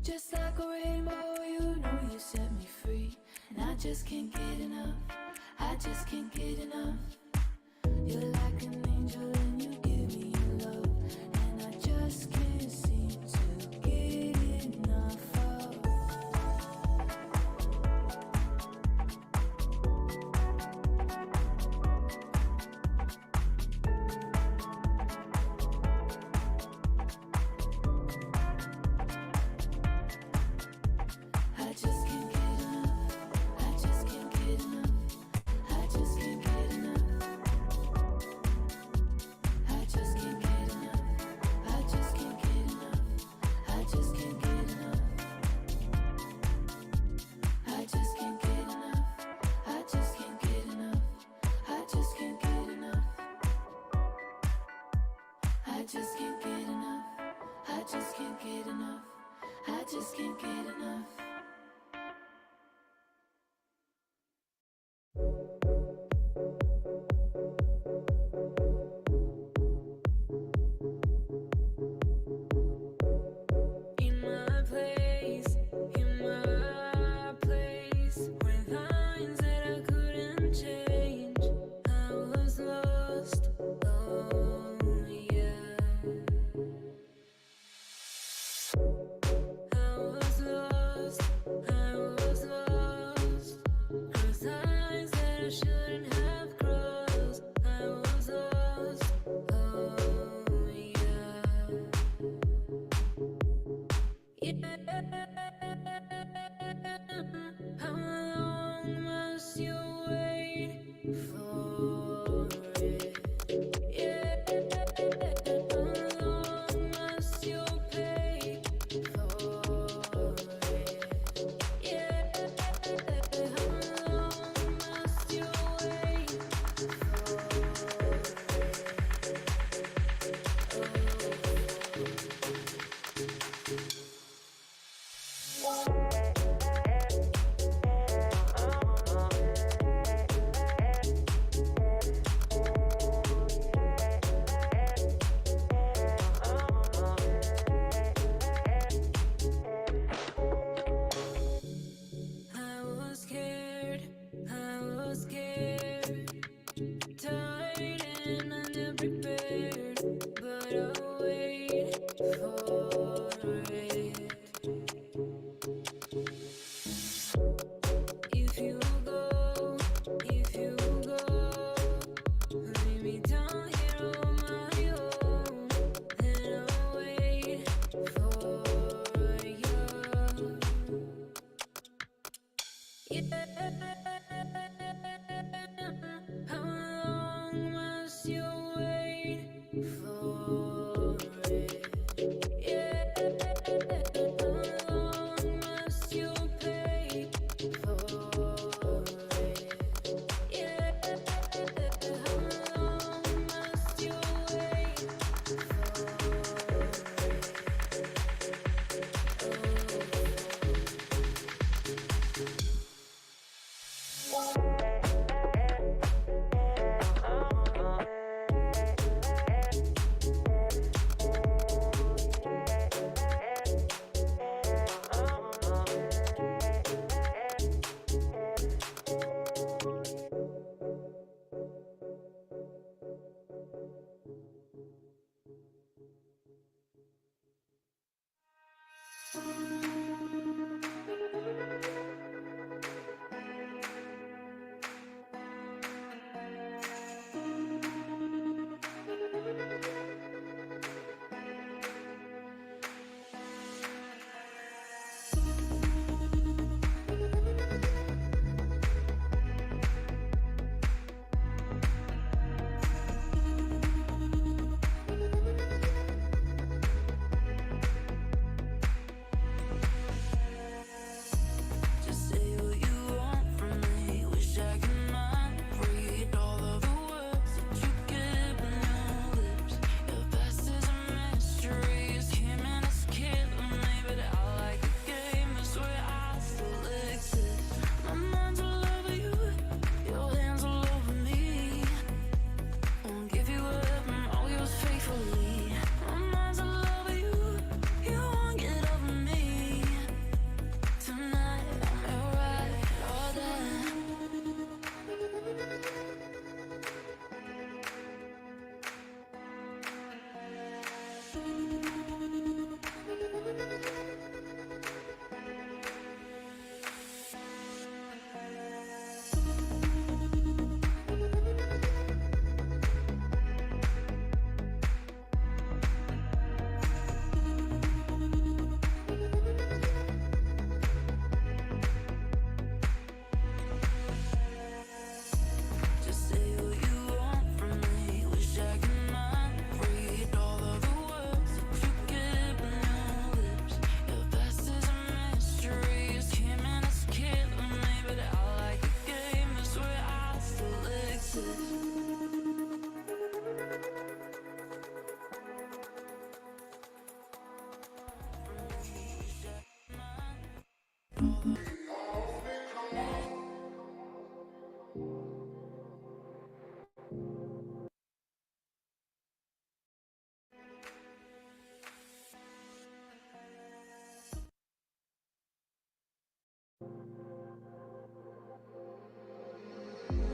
Just like a rainbow, you know you set me free. And I just can't get enough, I just can't get enough. You're like an angel and you give me your love. And I just can't seem to get enough of.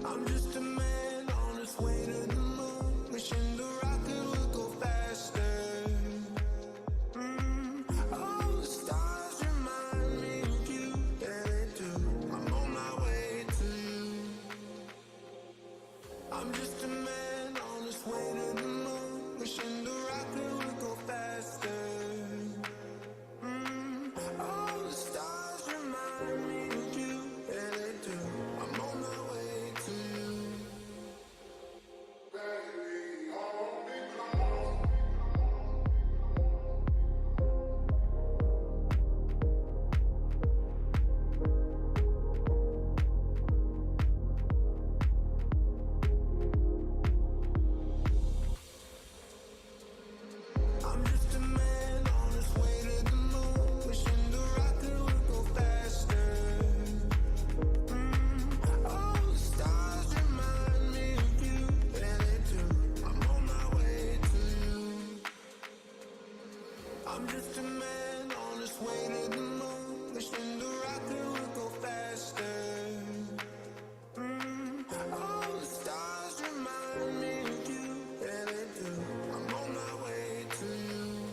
I'm just a man on his way to the moon, wishing the rocket would go faster. All the stars remind me of you, yeah they do. I'm on my way to you. I'm just a man on his way to the moon, wishing the rocket would go faster. All the stars remind me of you, yeah they do. I'm on my way to you. Baby, hold me close. I'm just a man on his way to the moon, wishing the rocket would go faster. All the stars remind me of you, yeah they do. I'm on my way to you. I'm just a man on his way to the moon, wishing the rocket would go faster. All the stars remind me of you, yeah they do. I'm on my way to you.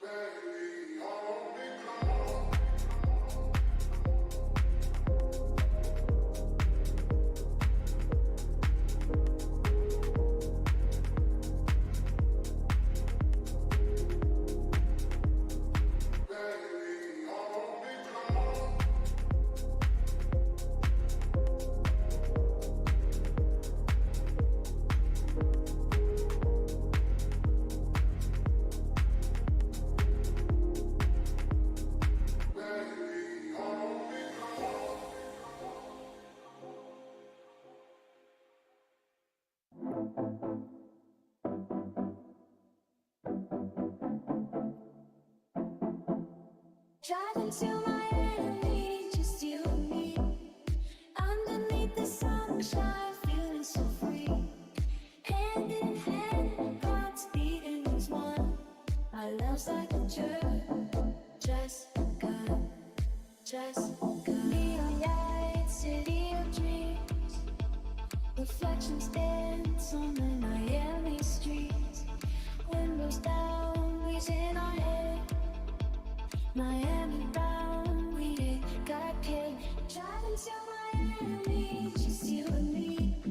Baby, hold me close. Baby, hold me close. Baby, hold me close. Driving to Miami, just you and me. Underneath the sunshine, feeling so free. Hand in hand, hearts beating as one. Our love's like a just neon lights, city of dreams. Reflections dance on the Miami streets. Windows down, breeze in our head. Miami bound, we ain't got paid. Driving to Miami, just you and me.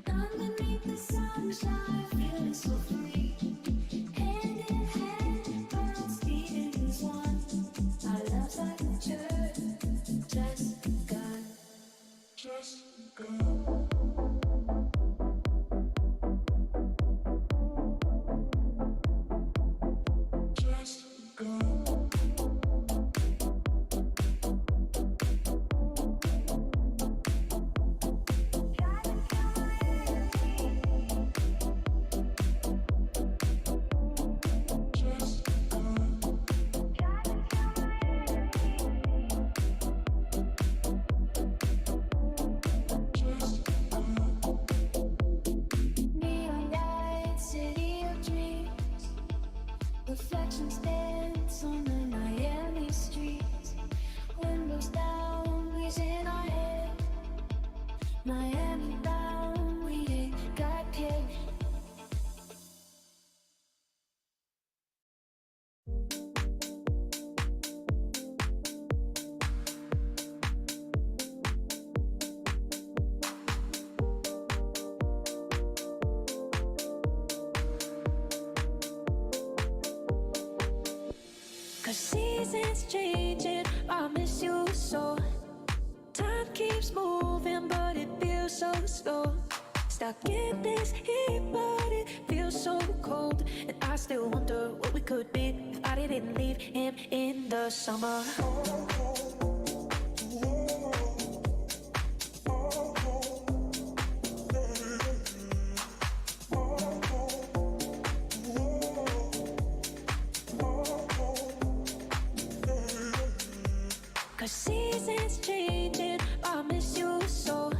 Underneath the sunshine, feeling so free. Hand in hand, hearts beating as one. Our love's like a just God. Neon lights, city of dreams. Reflections dance on the Miami streets. Windows down, breeze in our head. Miami bound, we ain't got paid. Cause seasons changing, I miss you so. Time keeps moving, but it feels so slow. Stuck in this heat, but it feels so cold. And I still wonder what we could be if I didn't leave him in the summer. 'Cause seasons changing, I miss you so.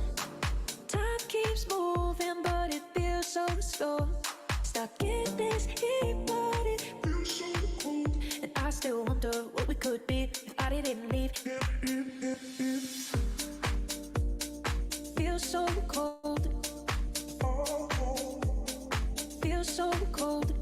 Time keeps moving, but it feels so slow. Stuck in this heat, but it feels so cold. And I still wonder what we could be if I didn't leave. Feels so cold. Feels so cold.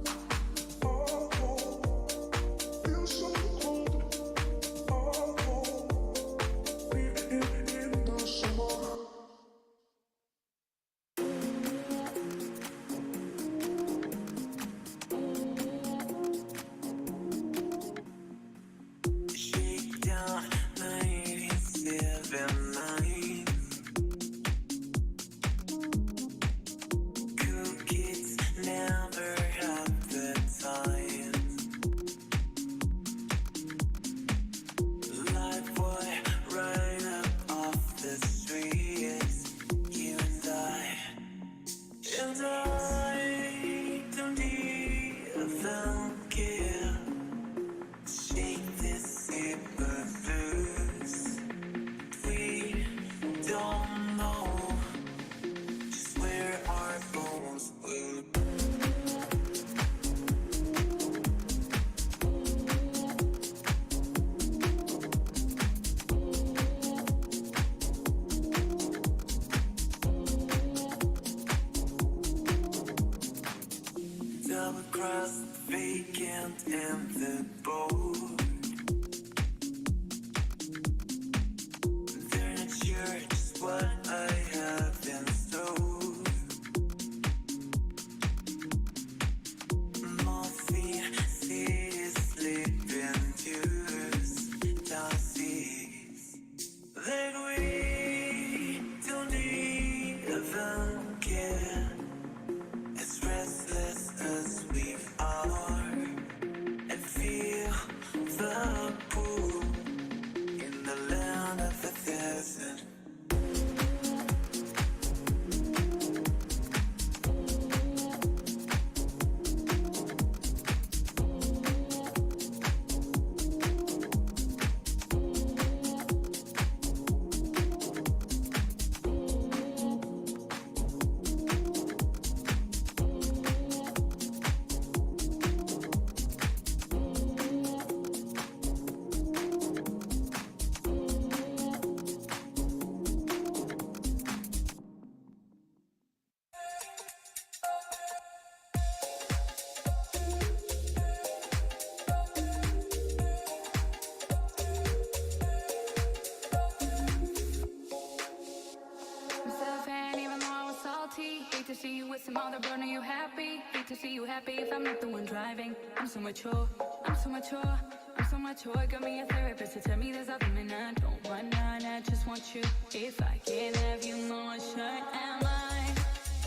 Mature, I'm so mature, I'm so mature. Got me a therapist to tell me there's other men I don't want none. I just want you. If I can't have you, no, what should am I?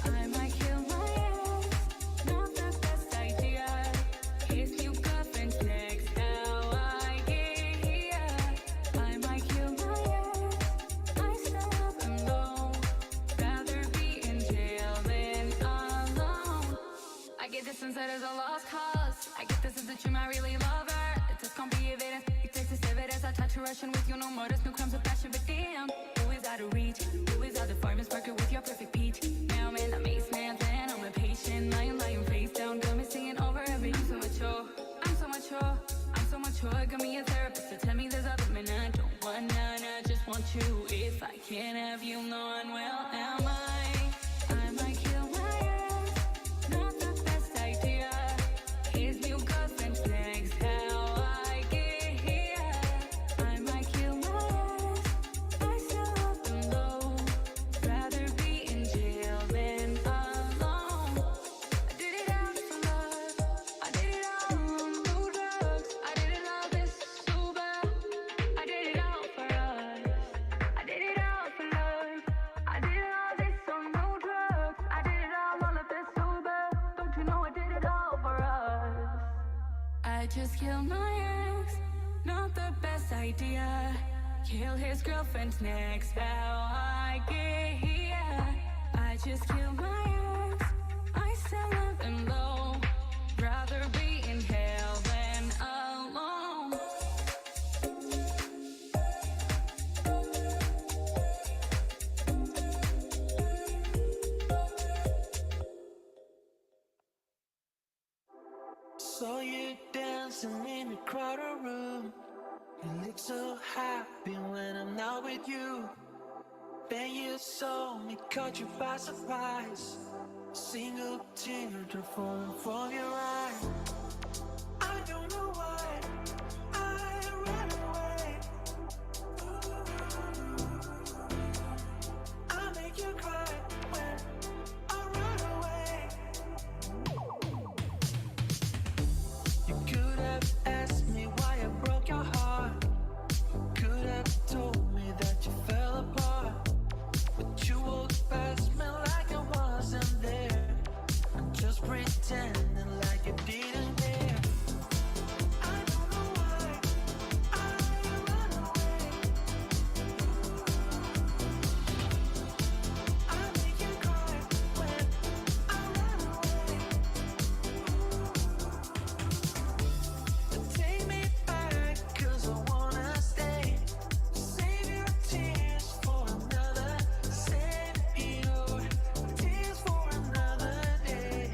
I might kill my ass, not the best idea. His new girlfriend's next, how I get here. I might kill my ass, I still love him though. Rather be in jail than alone. I get this instead as a lost cause. I get this is the dream, I really love her. It just can't be evidence. It takes this evidence. I touch a Russian with you, no more. There's no crumbs of passion, but damn, who is out of reach? Who is out the farmer's market with your perfect peach? Now I'm in the maze, man, then I'm a patient. Lying face down, got me singing over every. I'm so mature, I'm so mature, I'm so mature. Got me a therapist to tell me there's other men I don't want none. I just want you. If I can't have you, no one will. Am I? I might kill my ass, not the best idea. His new girlfriend's next, how I get here. I might kill my ass, I still love them though. Rather be in jail than alone. I did it all for love, I did it all on no drugs. I did it all this sober, I did it all for us. I did it all for love, I did it all this on no drugs. I did it all of this sober, don't you know I did it all for us. I just killed my ex, not the best idea. Kill his girlfriend's next, how I get here. I just killed my ex, I still love him though. Rather be in hell than alone. saw you dancing in a crowded room. You look so happy when I'm not with you. Then you saw me, caught you by surprise. A single teardrop falling from your eye. I don't know why I ran away. I make you cry when I run away. You could have asked me why I broke your heart. Could have told me that you fell apart. But you walked past me like I wasn't there, just pretending like you didn't care. I don't know why I run away. I make you cry when I run away. Take me back, 'cause I wanna stay. Save your tears for another. Save your tears for another day.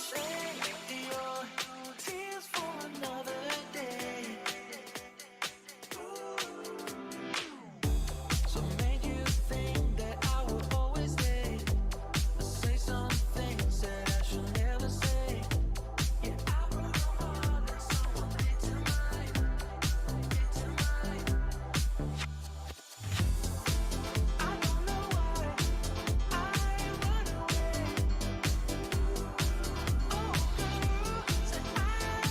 Save your tears for another day. So make you think that I will always stay. Say some things that I should never say. Yeah, I broke your heart like someone did to mine. I don't know why I run away. Oh, said I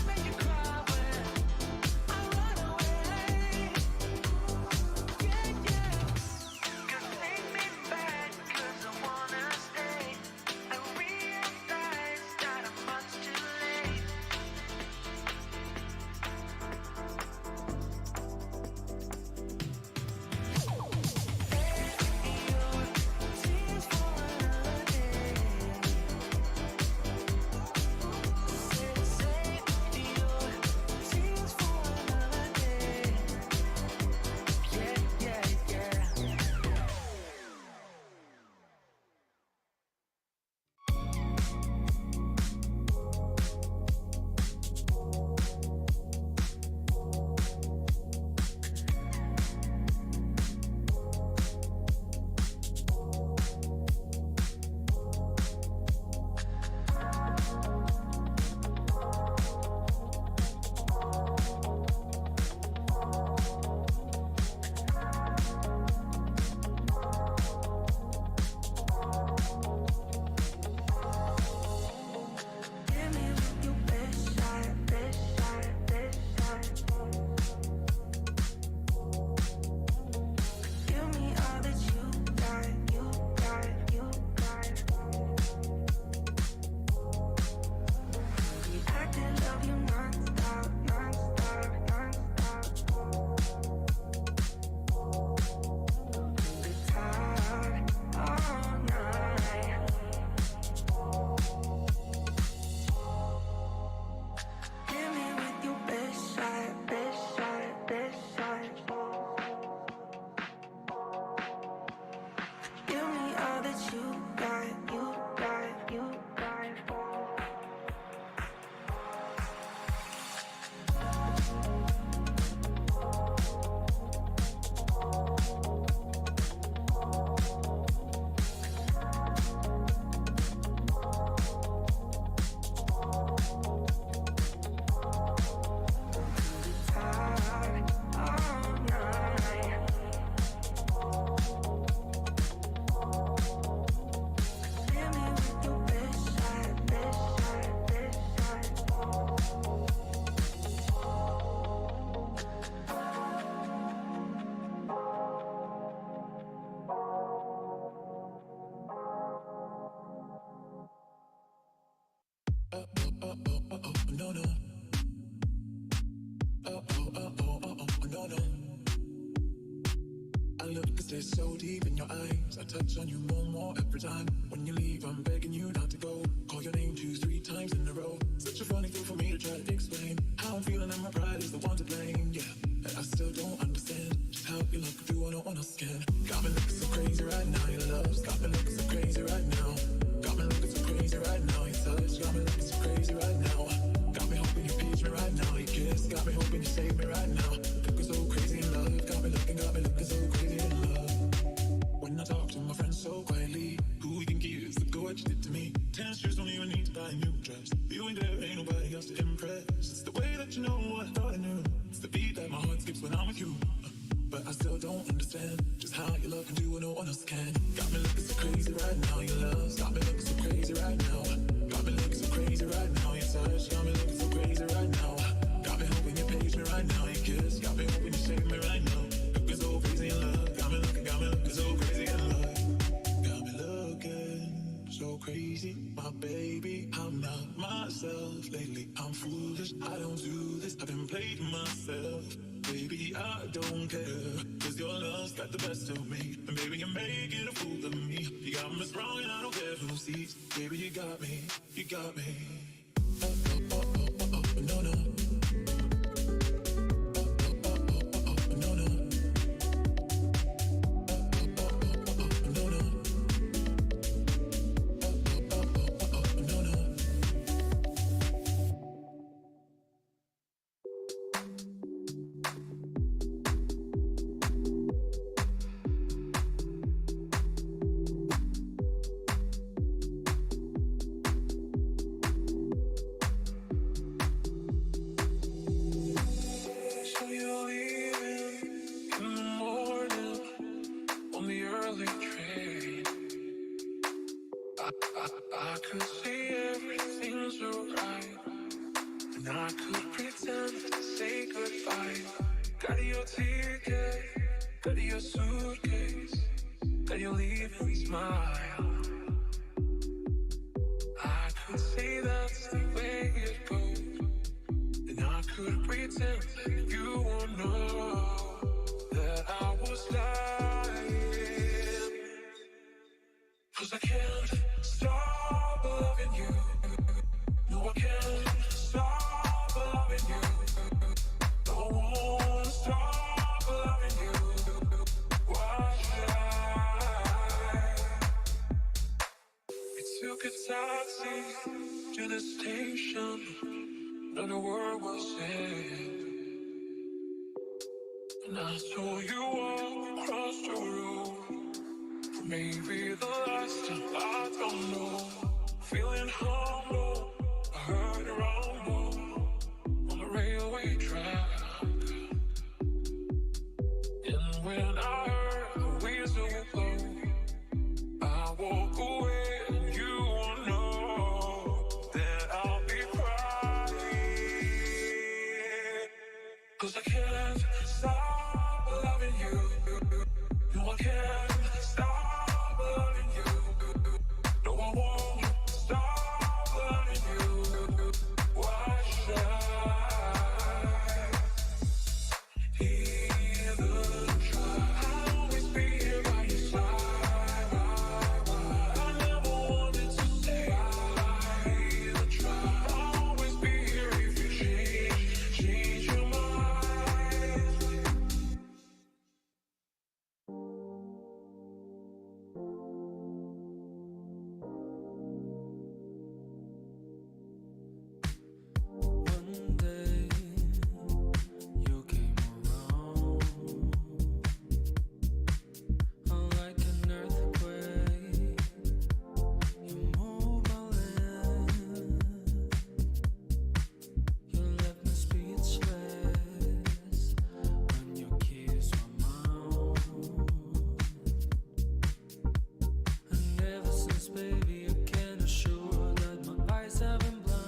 make you cry when I run away. Yeah, yeah. 'Cause take me back, 'cause I wanna stay. I realize that I'm much too late. Tears for another day. Save your tears for another day. Yeah, yeah, yeah. Give me your best shot, best shot, best shot. Give me all that you got, you got, you got. I can love you non-stop, non-stop, non-stop. The top all night. Give me with your best shot, best shot, best shot. Give me all that you got, you got, you got. No, no. No, no. I look 'cause they're so deep in your eyes. I touch on you more every time. When you leave, I'm begging you not to go. Call your name 2-3 times in a row. Such a funny thing for me to try to explain. How I'm feeling and my pride is the one to blame. Yeah, and I still don't understand just how you look through on a scan. Got me looking so crazy right now. Your love's got me looking so crazy right now. Got me looking so crazy right now. It's still don't understand just how you love can do what no one else can. Got me looking so crazy right now, your love's got me looking so crazy right now. Got me looking so crazy right now, your touch got me looking so crazy right now. Got me hoping you page me right now, your kiss got me hoping you shake me right now. Looking so crazy in love, got me looking so crazy in love. Got me looking so crazy, my baby. I'm not myself lately, I'm foolish, I don't do this, I've been playing myself. Baby, I don't care, cause your love's got the best of me. And baby, you're making a fool of me. You got me strong and I don't care who sees. Baby, you got me, you got me. Oh, oh, oh, oh, oh, oh, no, no. I could say everything's alright, and I could pretend to say goodbye. Got your ticket, got your suitcase, got your leaving smile. I could say that's the way it goes, and I could pretend that you won't know that I was lying. 'Cause I can't stop loving you. No, I can't stop loving you. No, I won't stop loving you. Why should I? We took a taxi to the station. Not a word was said. And I saw you walk across the room. Maybe the last time, I don't know. Feeling humble, I heard a rumble on the railway track. And when I heard the whistle blow, I walk away and you won't know that I'll be crying. 'Cause I can't stop loving you. No, I can't stop loving you. No, I won't stop loving you. Why should I even try? I'll always be here by your side. I never wanted to say I even try. I'll always be here if you change your mind. One day you came around, like an earthquake. You moved my land. You left me speechless when your kiss were mine. And ever since, baby, I can assure that my eyes have been blind.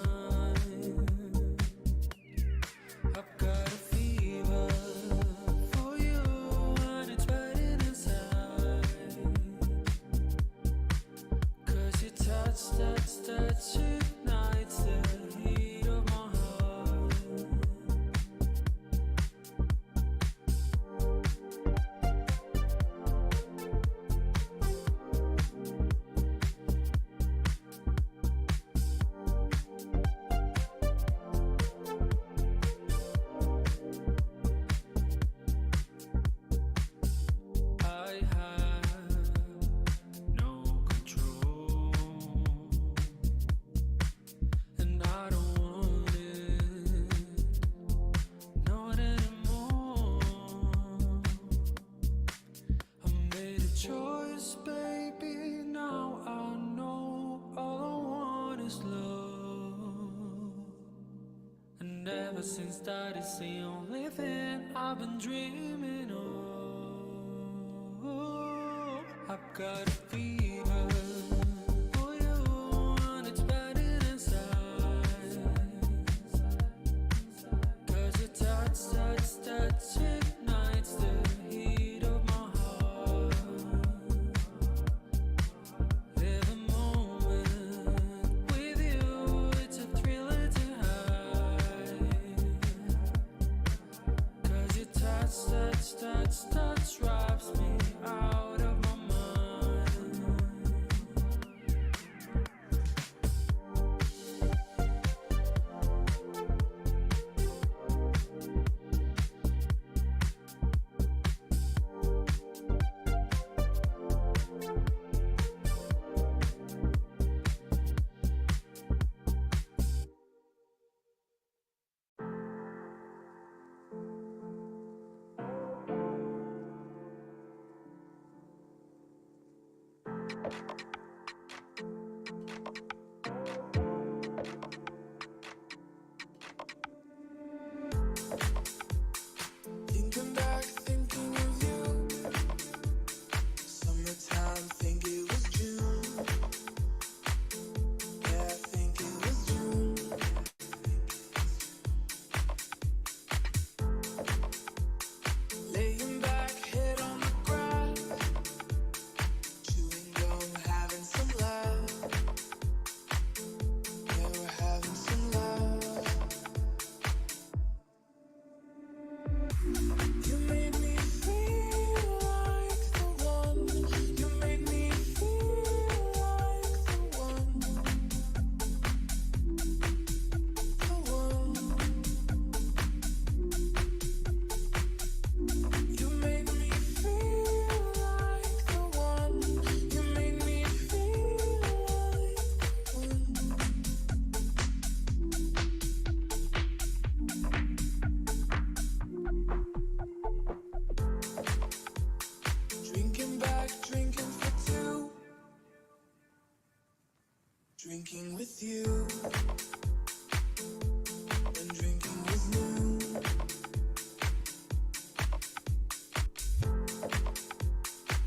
I've got a fever for you, and it's burning inside. 'Cause your touch ignites the heat of my heart. I have no control, and I don't want it, not anymore. I made a choice, baby, now I know all I want is love. And ever since that, it's the only thing I've been dreaming of. got a fever for you, and it's burning inside. 'Cause your touch, touch, touch ignites the heat of my heart. Every moment with you, it's a thriller to hide. 'Cause your touch, touch, touch, touch wraps me out of my mind. Thinking back, thinking of you. Summertime, think it was June. Yeah, I think it was June. Laying back, head on the grass, chewing gum, having some laughs. Yeah, we're having some laughs. You made me feel like the one. You made me feel like the one. The one. You made me feel like the one. You made me feel like the one. Drinking back, drinking for two. Drinking with you. When drinking was new.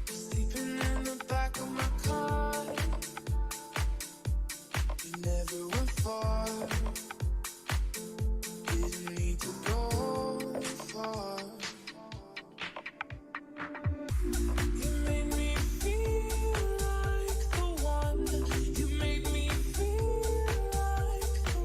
Sleeping in the back of my car. We never went far. Didn't need to go far. You made me feel like the one. You made me feel like the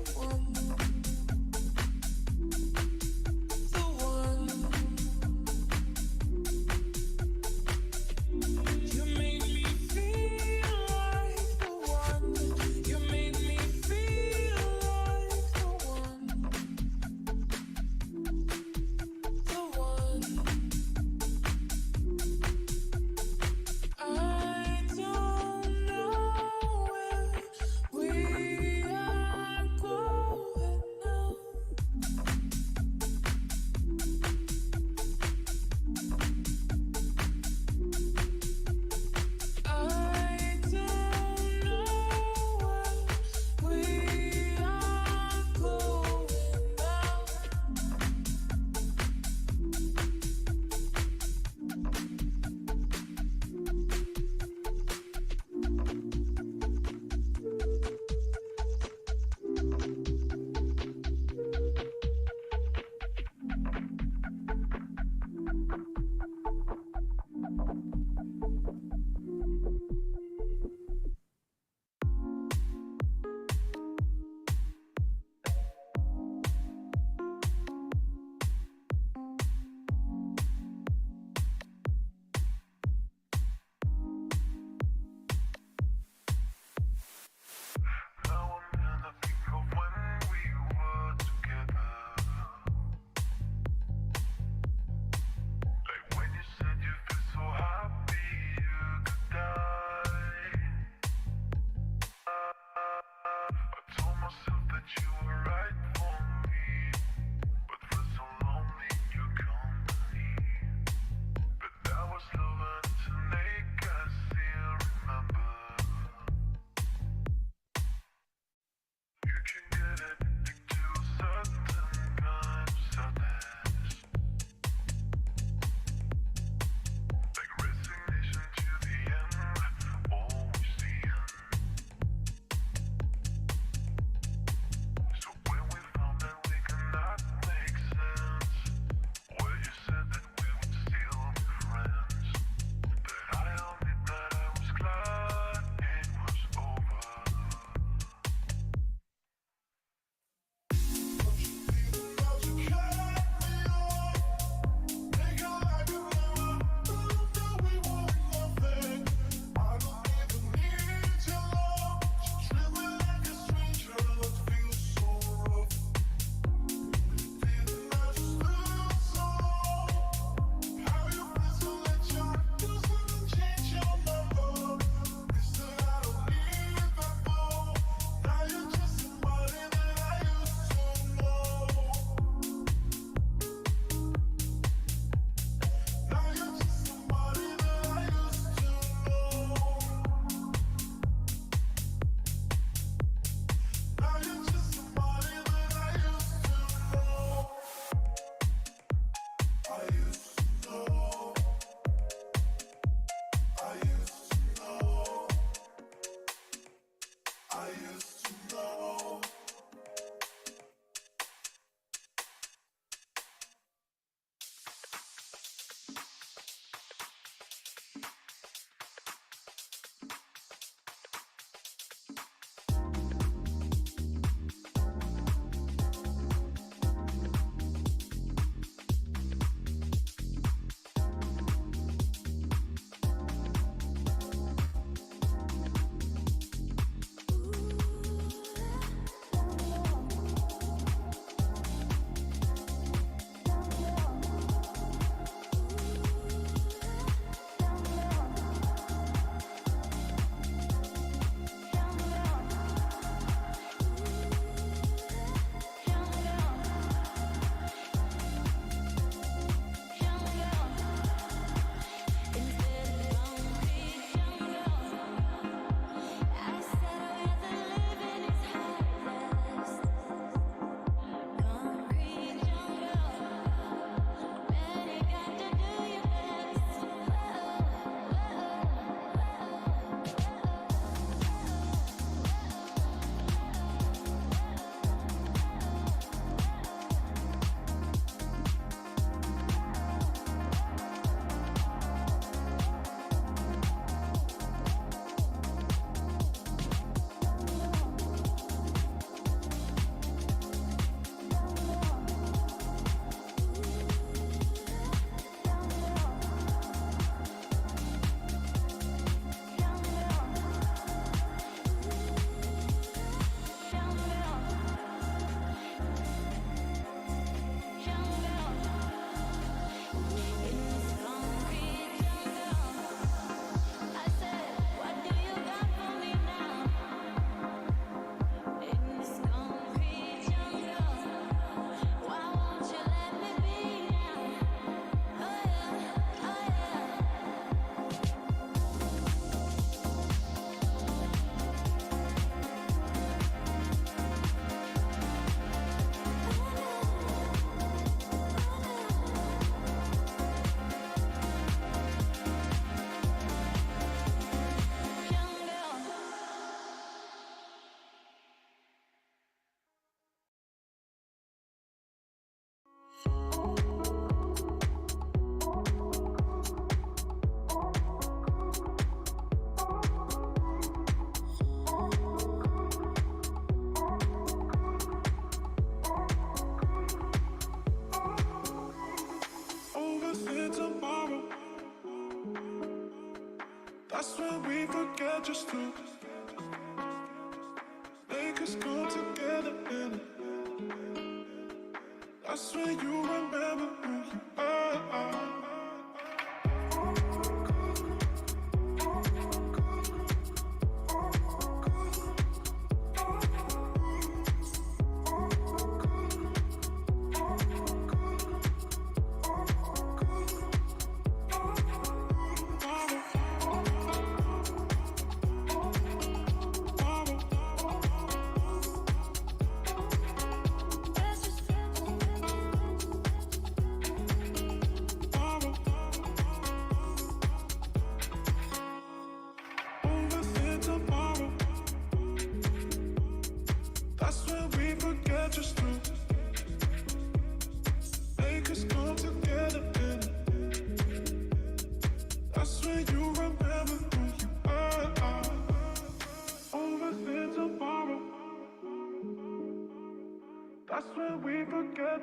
Overthink tomorrow. That's when we forget just to make us come together. That's when you remember who you are.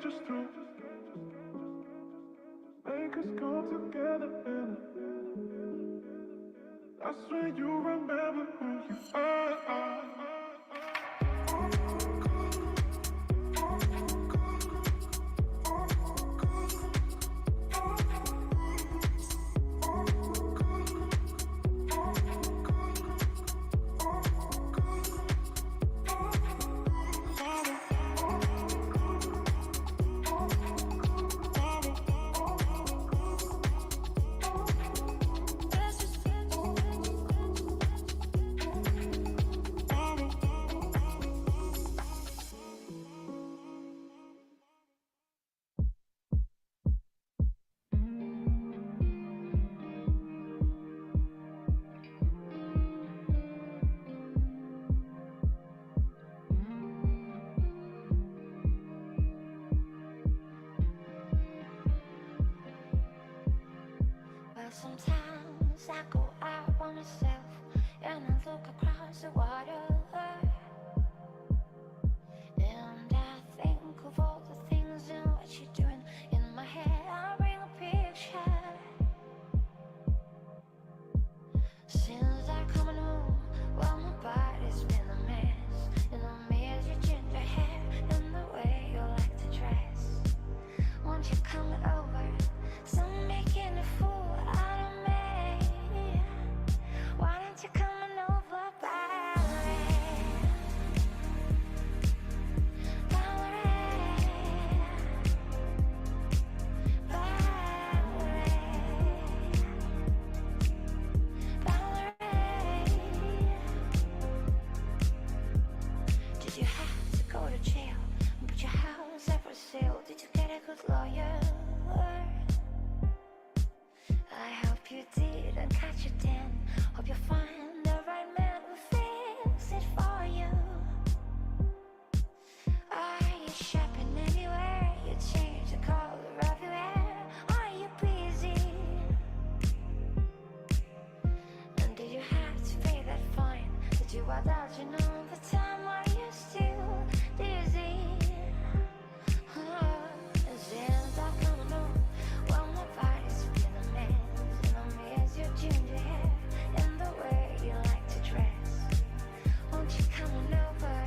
Just to make us come together. That's when you remember who you are. Sometimes I go out by myself and I look across the water, and I think of all the things and what you're doing. In my head I bring a picture. Since I come home, well my body's been a mess, and I miss your ginger hair and the way you like to dress. Won't you come over? So I'm making a fool out of me. Why don't you come on over, Banerjee? Did you have to go to jail and put your house up for sale? Did you get a good lawyer? I hope you did and catch it then. Hope you find the right man who fix it for you. Are you shopping anywhere? You change the color of your hair. Are you busy? And did you have to pay that fine? Did you indulge in all the time? Are you still dizzy? Since I've come home, well my body's been a mess, and I miss your ginger hair and the way you like to dress. Won't you come on over?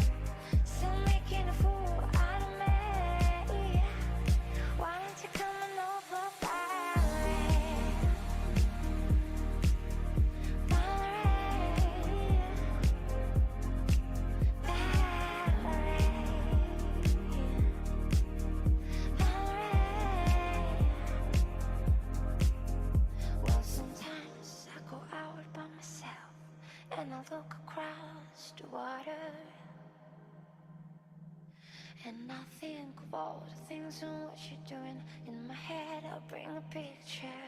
So making a fool out of me. Why don't you come on over, Banerjee? Well, sometimes I go out by myself and I look across the water, and I think of all the things and what you're doing. In my head I'll bring a picture.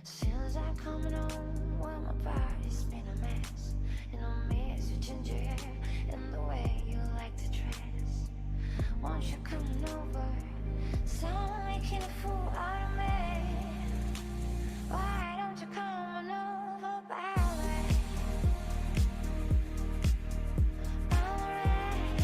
Since I've come home, well my body's been a mess, and I miss your ginger hair and the way you like to dress. Won't you come over? So I'm making a fool out of me. Why don't you come on over, Banerjee? Banerjee.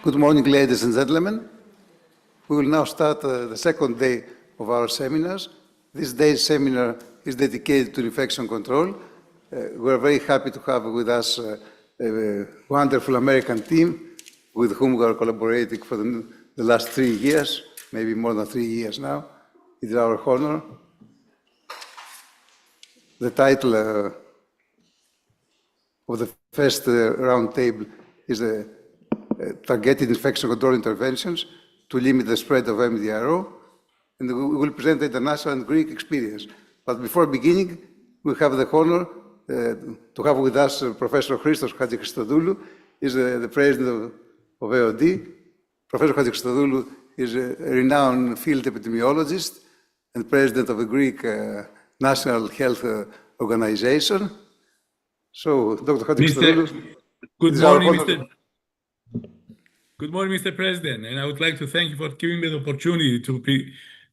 Good morning, ladies and gentlemen. We will now start the second day of our seminars. This day's seminar is dedicated to infection control. We're very happy to have with us a wonderful American team with whom we are collaborating for the last 3 years, maybe more than 3 years now. It is our honor. The title of the first round table is Targeted Infection Control Interventions to Limit the Spread of MDRO, and we will present the international and Greek experience. But before beginning, we have the honor to have with us Professor Christos Hatzigeorgiou, is the president of AOD. Professor Hatzigeorgiou is a renowned field epidemiologist and president of the Greek National Health Organization. So, Dr. Hatzigeorgiou, Good morning, Mr. President, and I would like to thank you for giving me the opportunity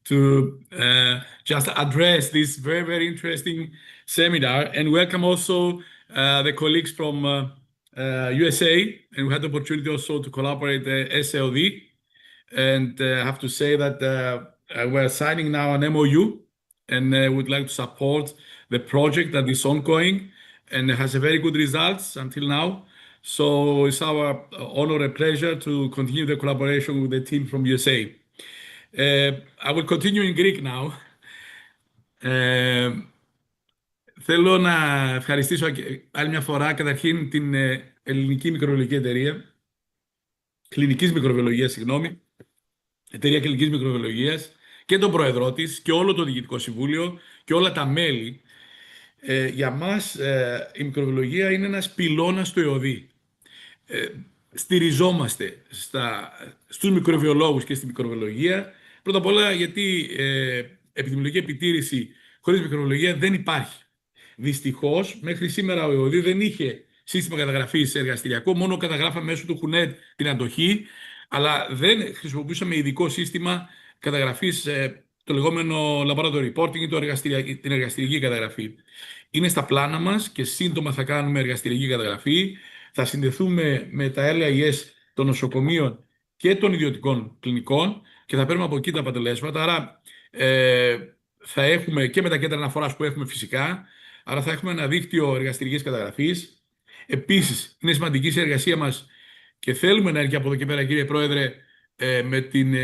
to just address this very, very interesting seminar, and welcome also the colleagues from USA, and we had the opportunity also to collaborate the SAOD, and I have to say that we're signing now an MOU, and would like to support the project that is ongoing, and it has a very good results until now. So it's our honor and pleasure to continue the collaboration with the team from USA. I will continue in Greek now. Θέλω να ευχαριστήσω άλλη μια φορά καταρχήν την Ελληνική Μικροβιολογική Εταιρεία, Κλινικής Μικροβιολογίας, συγγνώμη, Εταιρεία Κλινικής Μικροβιολογίας και τον Πρόεδρό της και όλο το Διοικητικό Συμβούλιο και όλα τα μέλη. Για μας η μικροβιολογία είναι ένας πυλώνας του ΕΟΔΗ. Στηριζόμαστε στους μικροβιολόγους και στη μικροβιολογία. Πρώτα απ' όλα γιατί επιδημιολογική επιτήρηση χωρίς μικροβιολογία δεν υπάρχει. Δυστυχώς, μέχρι σήμερα ο ΕΟΔΗ δεν είχε σύστημα καταγραφής εργαστηριακό, μόνο καταγράφαμε μέσω του HUNET την αντοχή, αλλά δεν χρησιμοποιούσαμε ειδικό σύστημα καταγραφής, το λεγόμενο laboratory reporting ή την εργαστηριακή καταγραφή. Είναι στα πλάνα μας και σύντομα θα κάνουμε εργαστηριακή καταγραφή. Θα συνδεθούμε με τα LIS των νοσοκομείων και των ιδιωτικών κλινικών και θα παίρνουμε από εκεί τα αποτελέσματα. Άρα θα έχουμε και με τα κέντρα αναφοράς που έχουμε φυσικά, άρα θα έχουμε ένα δίκτυο εργαστηριακής καταγραφής. Επίσης, είναι σημαντική η συνεργασία μας και θέλουμε να έρθει από εδώ και πέρα, κύριε Πρόεδρε, με την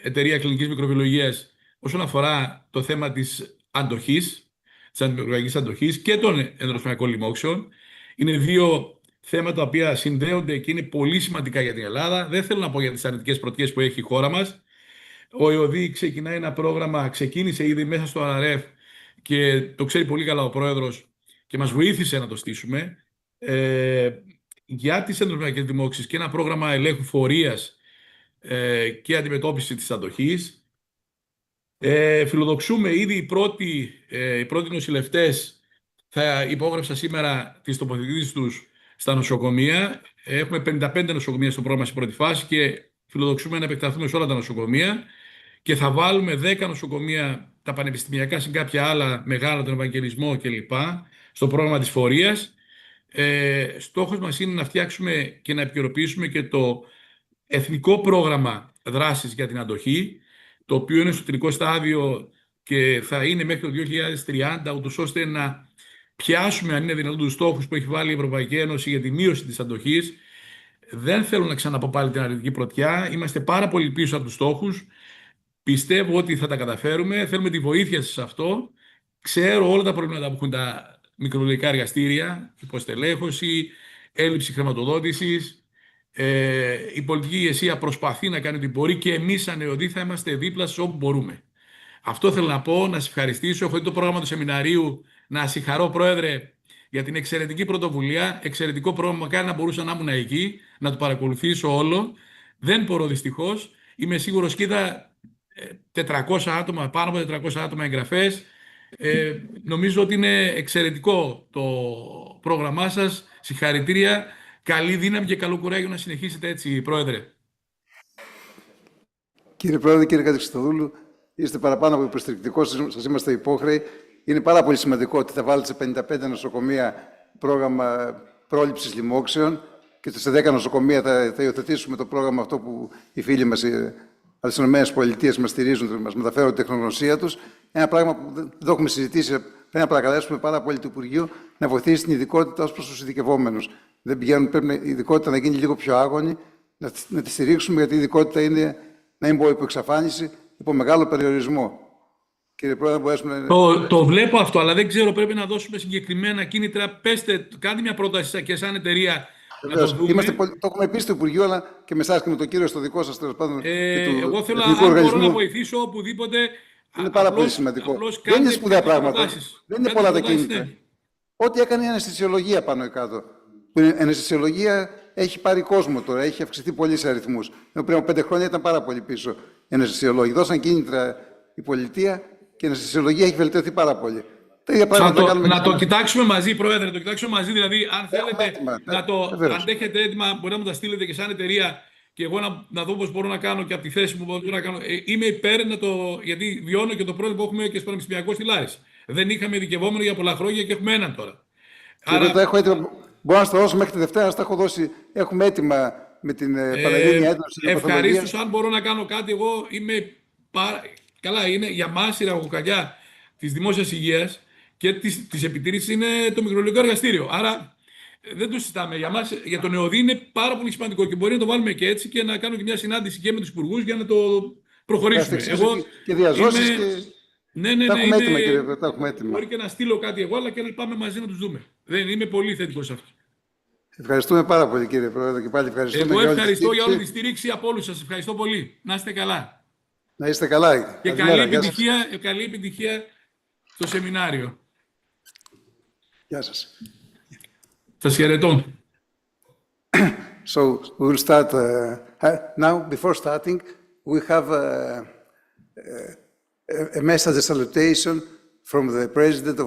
Εταιρεία Κλινικής Μικροβιολογίας όσον αφορά το θέμα της αντοχής, της αντιμικροβιακής αντοχής και των ενδονοσωματικών λοιμόξεων. Είναι δύο θέματα τα οποία συνδέονται και είναι πολύ σημαντικά για την Ελλάδα. Δεν θέλω να πω για τις αρνητικές πρωτιές που έχει η χώρα μας. Ο ΕΟΔΗ ξεκινάει ένα πρόγραμμα, ξεκίνησε ήδη μέσα στο RRF και το ξέρει πολύ καλά ο Πρόεδρος και μας βοήθησε να το στήσουμε για τις ενδοσωματικές λοιμόξεις και ένα πρόγραμμα ελέγχου φορείας και αντιμετώπιση της αντοχής. Φιλοδοξούμε ήδη οι πρώτοι νοσηλευτές θα υπόγραψαν σήμερα τις τοποθετήσεις τους στα νοσοκομεία. Έχουμε 55 νοσοκομεία στο πρόγραμμα στην πρώτη φάση και φιλοδοξούμε να επεκταθούμε σε όλα τα νοσοκομεία και θα βάλουμε 10 νοσοκομεία, τα πανεπιστημιακά συν κάποια άλλα μεγάλα, τον Ευαγγελισμό κλπ. Στο πρόγραμμα της φορείας. Στόχος μας είναι να φτιάξουμε και να επικαιροποιήσουμε και το εθνικό πρόγραμμα δράσης για την αντοχή, το οποίο είναι στο τελικό στάδιο και θα είναι μέχρι το 2030, ούτως ώστε να πιάσουμε, αν είναι δυνατόν, τους στόχους που έχει βάλει η Ευρωπαϊκή Ένωση για τη μείωση της αντοχής. Δεν θέλω να ξαναπώ πάλι την αρνητική πρωτιά. Είμαστε πάρα πολύ πίσω από τους στόχους. Πιστεύω ότι θα τα καταφέρουμε. Θέλουμε τη βοήθεια σας σε αυτό. Ξέρω όλα τα προβλήματα που έχουν τα μικροβιολογικά εργαστήρια, υποστελέχωση, έλλειψη χρηματοδότησης. Η πολιτική ηγεσία προσπαθεί να κάνει ό,τι μπορεί και εμείς σαν ΕΟΔΗ θα είμαστε δίπλα σας όπου μπορούμε. Αυτό θέλω να πω, να σας ευχαριστήσω. Έχω δει το πρόγραμμα του Σεμιναρίου, να συγχαρώ, Πρόεδρε, για την εξαιρετική πρωτοβουλία, εξαιρετικό πρόγραμμα. Μακάρι να μπορούσα να ήμουν εκεί, να το παρακολουθήσω όλο. Δεν μπορώ δυστυχώς. Είμαι σίγουρος και είδα 400 άτομα, πάνω από 400 άτομα εγγραφές. Νομίζω ότι είναι εξαιρετικό το πρόγραμμά σας. Συγχαρητήρια. Καλή δύναμη και καλό κουράγιο να συνεχίσετε έτσι, Πρόεδρε. Κύριε Πρόεδρε, κύριε Hatzigeorgiou, είστε παραπάνω από υποστηρικτικός, σας είμαστε υπόχρεοι. Είναι πάρα πολύ σημαντικό ότι θα βάλετε σε 55 νοσοκομεία πρόγραμμα πρόληψης λοιμόξεων. και σε 10 νοσοκομεία θα υιοθετήσουμε το πρόγραμμα αυτό που οι φίλοι μας από τις ΗΠΑ μας στηρίζουν, μας μεταφέρουν τη τεχνογνωσία τους. Ένα πράγμα που δεν το έχουμε συζητήσει, πρέπει να παρακαλέσουμε πάρα πολύ το Υπουργείο να βοηθήσει την ειδικότητα ως προς τους ειδικευόμενους. Δεν πηγαίνουν, πρέπει η ειδικότητα να γίνει λίγο πιο άγωνη, να τη στηρίξουμε, γιατί η ειδικότητα είναι να μην πω υπό εξαφάνιση, υπό μεγάλο περιορισμό. Κύριε Πρόεδρε, μπορέσουμε να... Το βλέπω αυτό, αλλά δεν ξέρω, πρέπει να δώσουμε συγκεκριμένα κίνητρα. Πέστε, κάντε μια πρόταση και σαν εταιρεία. Το έχουμε πει στο Υπουργείο, αλλά και με εσάς και με τον κύριο στο δικό σας, τέλος πάντων. Εγώ θέλω αν μπορώ να βοηθήσω οπουδήποτε. Είναι πάρα πολύ σημαντικό. Δεν είναι σπουδαία πράγματα. Δεν είναι πολλά τα κίνητρα. Ό,τι έκανε η αναισθησιολογία πάνω ή κάτω. Η αναισθησιολογία έχει πάρει κόσμο τώρα, έχει αυξηθεί πολύ σε αριθμούς. Πριν από 5 χρόνια ήταν πάρα πολύ πίσω οι αναισθησιολόγοι. Δώσαν κίνητρα η πολιτεία και η αναισθησιολογία έχει βελτιωθεί πάρα πολύ. Να το κοιτάξουμε μαζί, Πρόεδρε, να το κοιτάξουμε μαζί. Δηλαδή, αν θέλετε να το αντέχετε έτοιμα, μπορεί να μου τα στείλετε και σαν εταιρεία και εγώ να δω πώς μπορώ να κάνω και από τη θέση μου μπορώ να κάνω. Είμαι υπέρ γιατί βιώνω και το πρόβλημα που έχουμε και στο Πανεπιστημιακό στη Λάρισα. Δεν είχαμε ειδικευόμενο για πολλά χρόνια και έχουμε έναν τώρα. Άρα... το έχω έτοιμο. Μπορώ να στο δώσω μέχρι τη Δευτέρα, να στα έχω δώσει. Έχουμε έτοιμα με την Πανελλήνια ένταση. Ευχαρίστως, αν μπορώ να κάνω κάτι, εγώ είμαι καλά. Είναι για μας η ραχοκοκαλιά της δημόσιας υγείας και της επιτήρησης είναι το μικροβιολογικό εργαστήριο. Άρα δεν το συζητάμε. Για μας, για τον ΕΟΔΗ είναι πάρα πολύ σημαντικό και μπορεί να το βάλουμε και έτσι και να κάνω και μια συνάντηση και με τους υπουργούς για να το προχωρήσουμε. Και διαζώσεις Ναι, τα έχουμε έτοιμα, κύριε, τα έχουμε έτοιμα. Μπορεί και να στείλω κάτι εγώ, αλλά και να πάμε μαζί να τους δούμε. Δεν είμαι πολύ θετικός σε αυτό. Ευχαριστούμε πάρα πολύ, κύριε Πρόεδρε, και πάλι ευχαριστούμε. Εγώ ευχαριστώ για όλη τη στήριξη από όλους σας. Ευχαριστώ πολύ. Να είστε καλά. Να είστε καλά. Και καλή επιτυχία στο σεμινάριο. Γεια σας. Σας χαιρετώ. So we will start now. Before starting, we have a message, a salutation from the president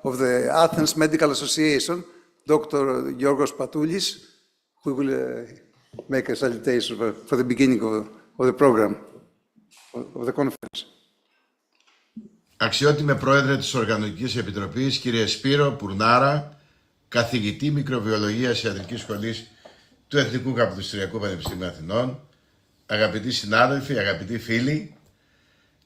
of the Athens Medical Association, Dr. Giorgos Patoulis, who will make a salutation for the beginning of the program, of the conference. Αξιότιμε Πρόεδρε της Οργανωτικής Επιτροπής, κύριε Σπύρο Pournaras, καθηγητή Μικροβιολογίας Ιατρικής Σχολής του Εθνικού Καποδιστριακού Πανεπιστημίου Αθηνών, αγαπητοί συνάδελφοι, αγαπητοί φίλοι,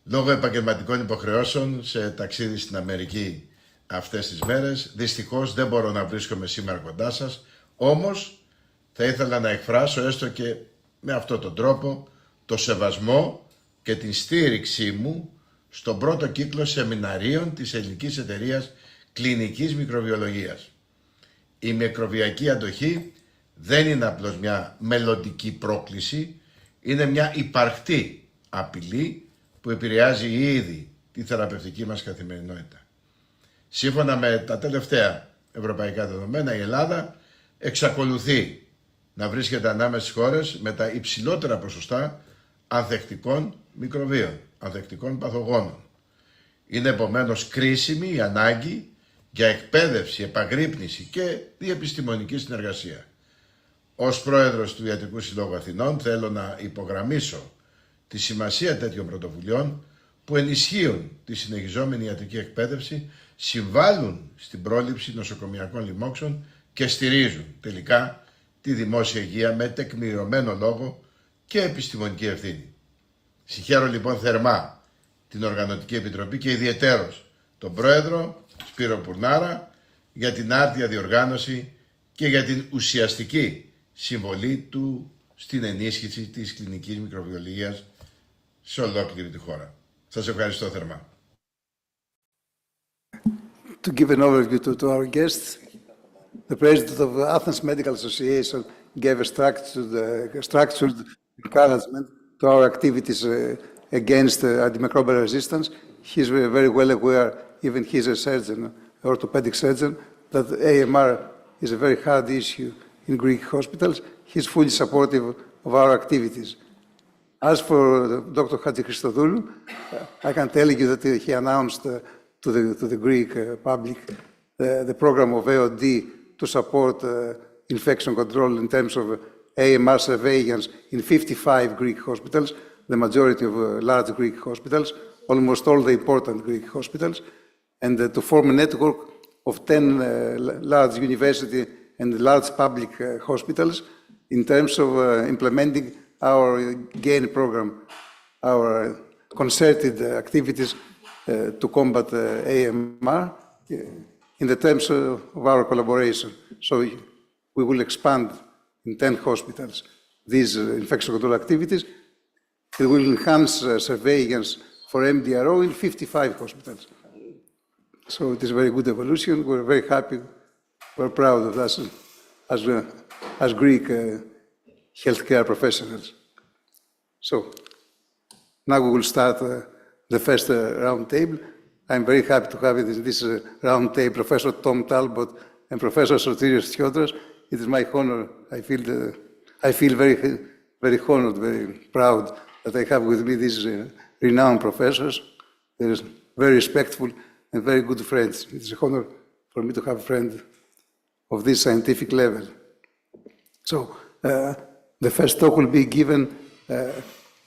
λόγω επαγγελματικών υποχρεώσεων σε ταξίδι στην Αμερική αυτές τις μέρες, δυστυχώς δεν μπορώ να βρίσκομαι σήμερα κοντά σας, όμως θα ήθελα να εκφράσω έστω και με αυτόν τον τρόπο το σεβασμό και την στήριξή μου στον πρώτο κύκλο σεμιναρίων της Ελληνικής Εταιρείας Κλινικής Μικροβιολογίας. Η μικροβιακή αντοχή δεν είναι απλώς μια μελλοντική πρόκληση, είναι μια υπαρκτή απειλή που επηρεάζει ήδη τη θεραπευτική μας καθημερινότητα. Σύμφωνα με τα τελευταία ευρωπαϊκά δεδομένα, η Ελλάδα εξακολουθεί να βρίσκεται ανάμεσα στις χώρες με τα υψηλότερα ποσοστά ανθεκτικών μικροβίων, ανθεκτικών παθογόνων. Είναι επομένως κρίσιμη η ανάγκη για εκπαίδευση, επαγρύπνηση και διεπιστημονική συνεργασία. Ως πρόεδρος του Ιατρικού Συλλόγου Αθηνών θέλω να υπογραμμίσω τη σημασία τέτοιων πρωτοβουλειών που ενισχύουν τη συνεχιζόμενη ιατρική εκπαίδευση, συμβάλλουν στην πρόληψη νοσοκομιακών λοιμόξεων και στηρίζουν τελικά τη δημόσια υγεία με τεκμηριωμένο λόγο και επιστημονική ευθύνη. Συγχαίρω λοιπόν θερμά την Οργανωτική Επιτροπή και ιδιαιτέρως τον Πρόεδρο Σπύρο Pournaras για την άρτια διοργάνωση και για την ουσιαστική συμβολή του στην ενίσχυση της κλινικής μικροβιολογίας σε ολόκληρη τη χώρα. Σας ευχαριστώ θερμά. To give an overview to our guests, the president of the Athens Medical Association gave a structured encouragement to our activities against antimicrobial resistance. He's very well aware, even he's a surgeon, orthopedic surgeon, that AMR is a very hard issue in Greek hospitals. He's fully supportive of our activities. As for Dr. Hatzigeorgiou, I can tell you that he announced to the Greek public the program of AOD to support infection control in terms of AMR surveillance in 55 Greek hospitals, the majority of large Greek hospitals, almost all the important Greek hospitals, and to form a network of 10 large university and large public hospitals in terms of implementing our GAIN program, our concerted activities to combat AMR in the terms of our collaboration. So we will expand in 10 hospitals these infection control activities. It will enhance surveillance for MDRO in 55 hospitals. So it is a very good evolution. We're very happy. We're proud of that as Greek healthcare professionals. So now we will start the first round table. I'm very happy to have in this round table Professor Tom Talbot and Professor Tsiodras. It is my honor. I feel very honored, very proud that I have with me these renowned professors. They're very respectful and very good friends. It's an honor for me to have a friend of this scientific level. So the first talk will be given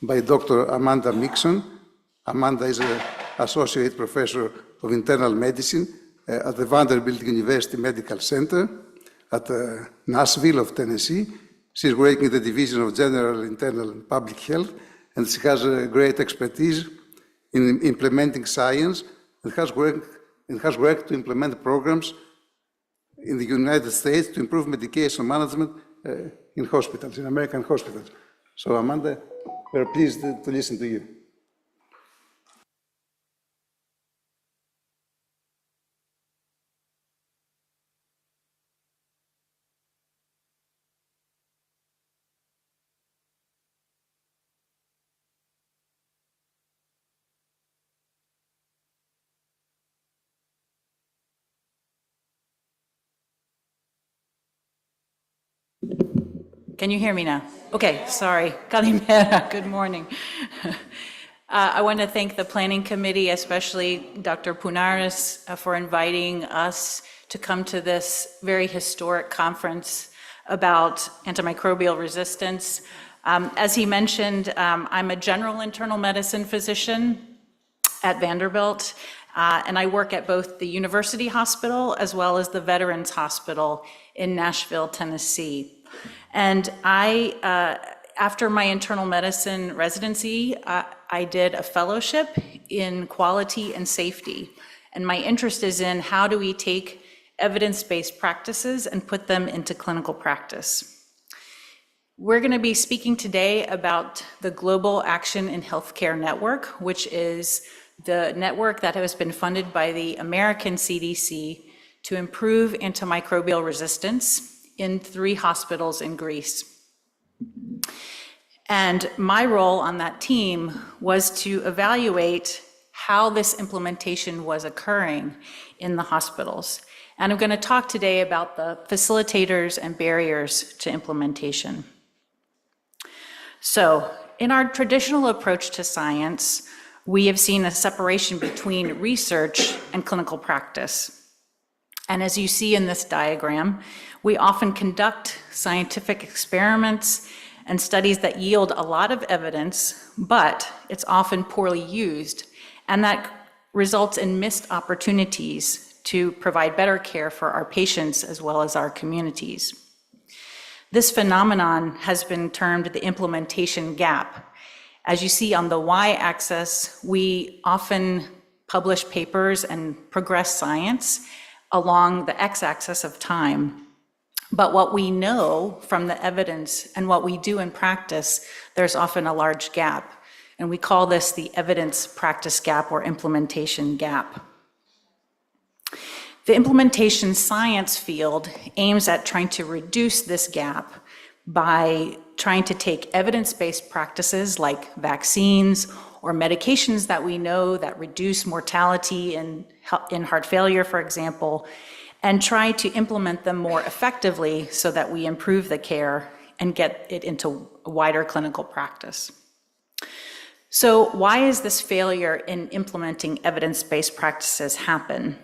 by Dr. Amanda Mixon. Amanda is an associate professor of internal medicine at the Vanderbilt University Medical Center at Nashville of Tennessee. She's working in the Division of General Internal and Public Health, and she has a great expertise in implementing science and has worked to implement programs in the United States to improve medication management in hospitals, in American hospitals. So Amanda, we're pleased to listen to you. Can you hear me now? Okay, sorry. Kalimera, good morning. I want to thank the Planning Committee, especially Dr. Pournaras, for inviting us to come to this very historic conference about antimicrobial resistance. As he mentioned, I'm a general internal medicine physician at Vanderbilt, and I work at both the University Hospital as well as the Veterans Hospital in Nashville, Tennessee. And after my internal medicine residency, I did a fellowship in quality and safety. And my interest is in how do we take evidence-based practices and put them into clinical practice. We're going to be speaking today about the Global Action in Healthcare Network, which is the network that has been funded by the American CDC to improve antimicrobial resistance in 3 hospitals in Greece. And my role on that team was to evaluate how this implementation was occurring in the hospitals. And I'm going to talk today about the facilitators and barriers to implementation. So, in our traditional approach to science, we have seen a separation between research and clinical practice. And as you see in this diagram, we often conduct scientific experiments and studies that yield a lot of evidence, but it's often poorly used, and that results in missed opportunities to provide better care for our patients as well as our communities. This phenomenon has been termed the implementation gap. As you see on the y-axis, we often publish papers and progress science along the x-axis of time. But what we know from the evidence and what we do in practice, there's often a large gap. And we call this the evidence practice gap or implementation gap. The implementation science field aims at trying to reduce this gap by trying to take evidence-based practices like vaccines or medications that we know that reduce mortality in heart failure, for example, and try to implement them more effectively so that we improve the care and get it into wider clinical practice. So why is this failure in implementing evidence-based practices happen?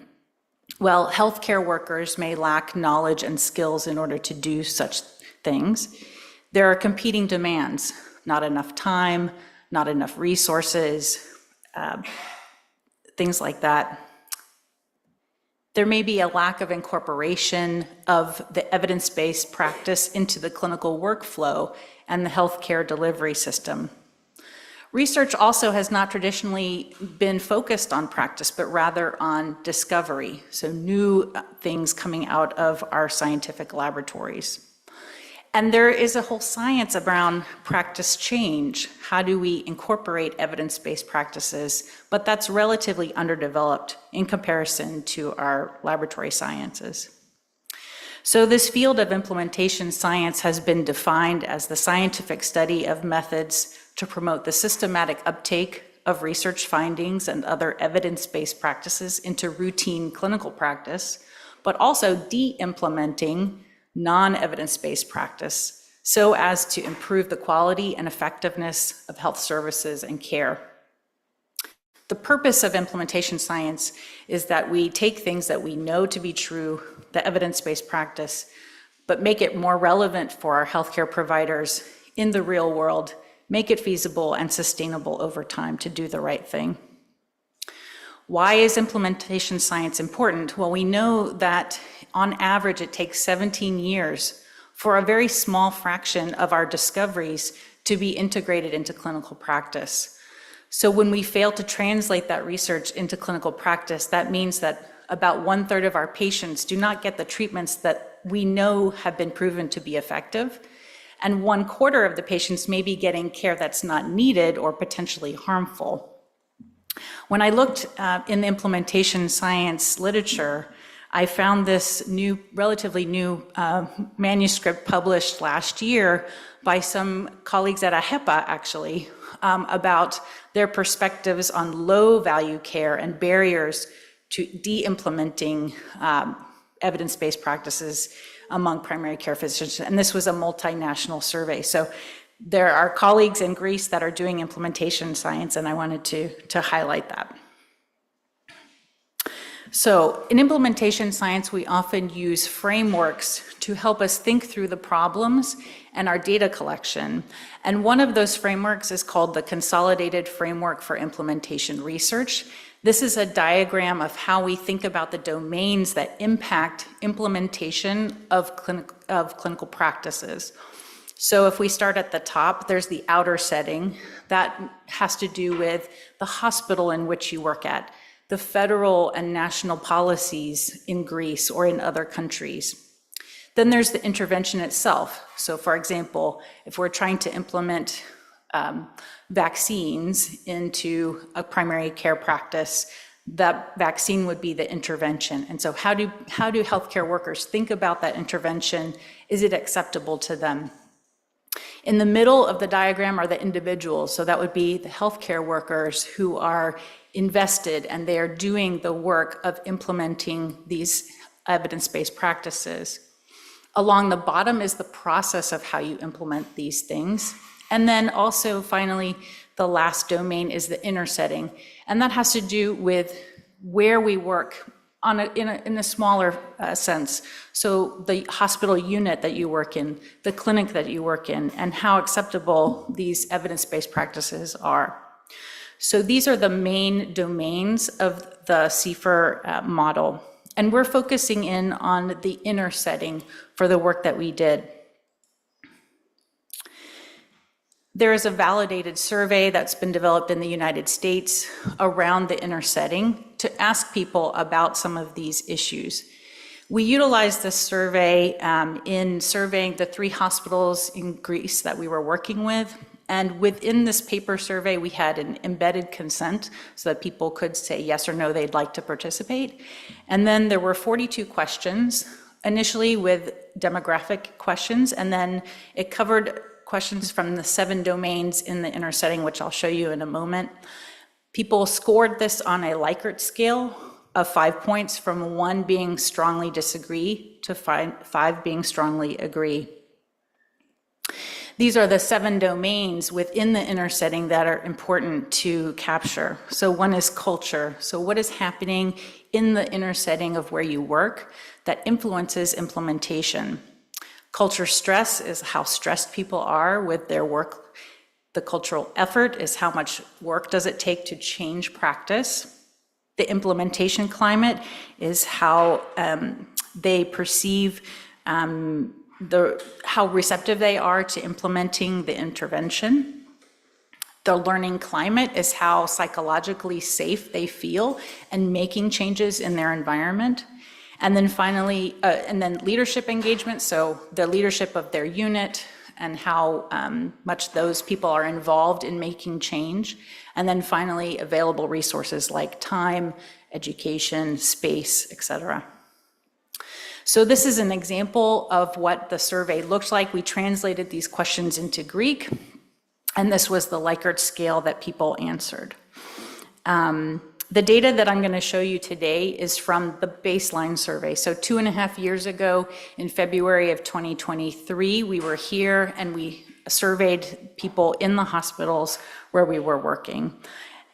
Well, healthcare workers may lack knowledge and skills in order to do such things. There are competing demands, not enough time, not enough resources, things like that. There may be a lack of incorporation of the evidence-based practice into the clinical workflow and the healthcare delivery system. Research also has not traditionally been focused on practice, but rather on discovery, so new things coming out of our scientific laboratories. And there is a whole science around practice change. How do we incorporate evidence-based practices? But that's relatively underdeveloped in comparison to our laboratory sciences. So this field of implementation science has been defined as the scientific study of methods to promote the systematic uptake of research findings and other evidence-based practices into routine clinical practice, but also de-implementing non-evidence-based practice so as to improve the quality and effectiveness of health services and care. The purpose of implementation science is that we take things that we know to be true, the evidence-based practice, but make it more relevant for our healthcare providers in the real world, make it feasible and sustainable over time to do the right thing. Why is implementation science important? Well, we know that on average it takes 17 years for a very small fraction of our discoveries to be integrated into clinical practice. So when we fail to translate that research into clinical practice, that means that about 1/3 of our patients do not get the treatments that we know have been proven to be effective, and 1/4 of the patients may be getting care that's not needed or potentially harmful. When I looked in the implementation science literature, I found this new, relatively new manuscript published last year by some colleagues at AHEPA, actually, about their perspectives on low-value care and barriers to de-implementing evidence-based practices among primary care physicians. And this was a multinational survey. So there are colleagues in Greece that are doing implementation science, and I wanted to highlight that. So in implementation science, we often use frameworks to help us think through the problems and our data collection. And one of those frameworks is called the Consolidated Framework for Implementation Research. This is a diagram of how we think about the domains that impact implementation of clinical practices. So if we start at the top, there's the outer setting. That has to do with the hospital in which you work at, the federal and national policies in Greece or in other countries. Then there's the intervention itself. So for example, if we're trying to implement vaccines into a primary care practice, that vaccine would be the intervention. And so how do healthcare workers think about that intervention? Is it acceptable to them? In the middle of the diagram are the individuals. So that would be the healthcare workers who are invested and they are doing the work of implementing these evidence-based practices. Along the bottom is the process of how you implement these things. And then also finally, the last domain is the inner setting. And that has to do with where we work in a smaller sense. So the hospital unit that you work in, the clinic that you work in, and how acceptable these evidence-based practices are. So these are the main domains of the CFER model. And we're focusing in on the inner setting for the work that we did. There is a validated survey that's been developed in the United States around the inner setting to ask people about some of these issues. We utilized this survey in surveying the 3 hospitals in Greece that we were working with. And within this paper survey, we had an embedded consent so that people could say yes or no, they'd like to participate. And then there were 42 questions, initially with demographic questions, and then it covered questions from the 7 domains in the inner setting, which I'll show you in a moment. People scored this on a Likert scale of 5 points, from 1 being strongly disagree to 5 being strongly agree. These are the 7 domains within the inner setting that are important to capture. So one is culture. So what is happening in the inner setting of where you work that influences implementation? Culture stress is how stressed people are with their work. The cultural effort is how much work does it take to change practice. The implementation climate is how they perceive how receptive they are to implementing the intervention. The learning climate is how psychologically safe they feel in making changes in their environment. And then finally, and then leadership engagement, so the leadership of their unit and how much those people are involved in making change. And then finally, available resources like time, education, space, etc. So this is an example of what the survey looks like. We translated these questions into Greek, and this was the Likert scale that people answered. The data that I'm going to show you today is from the baseline survey. So 2.5 years ago, in February of 2023, we were here and we surveyed people in the hospitals where we were working,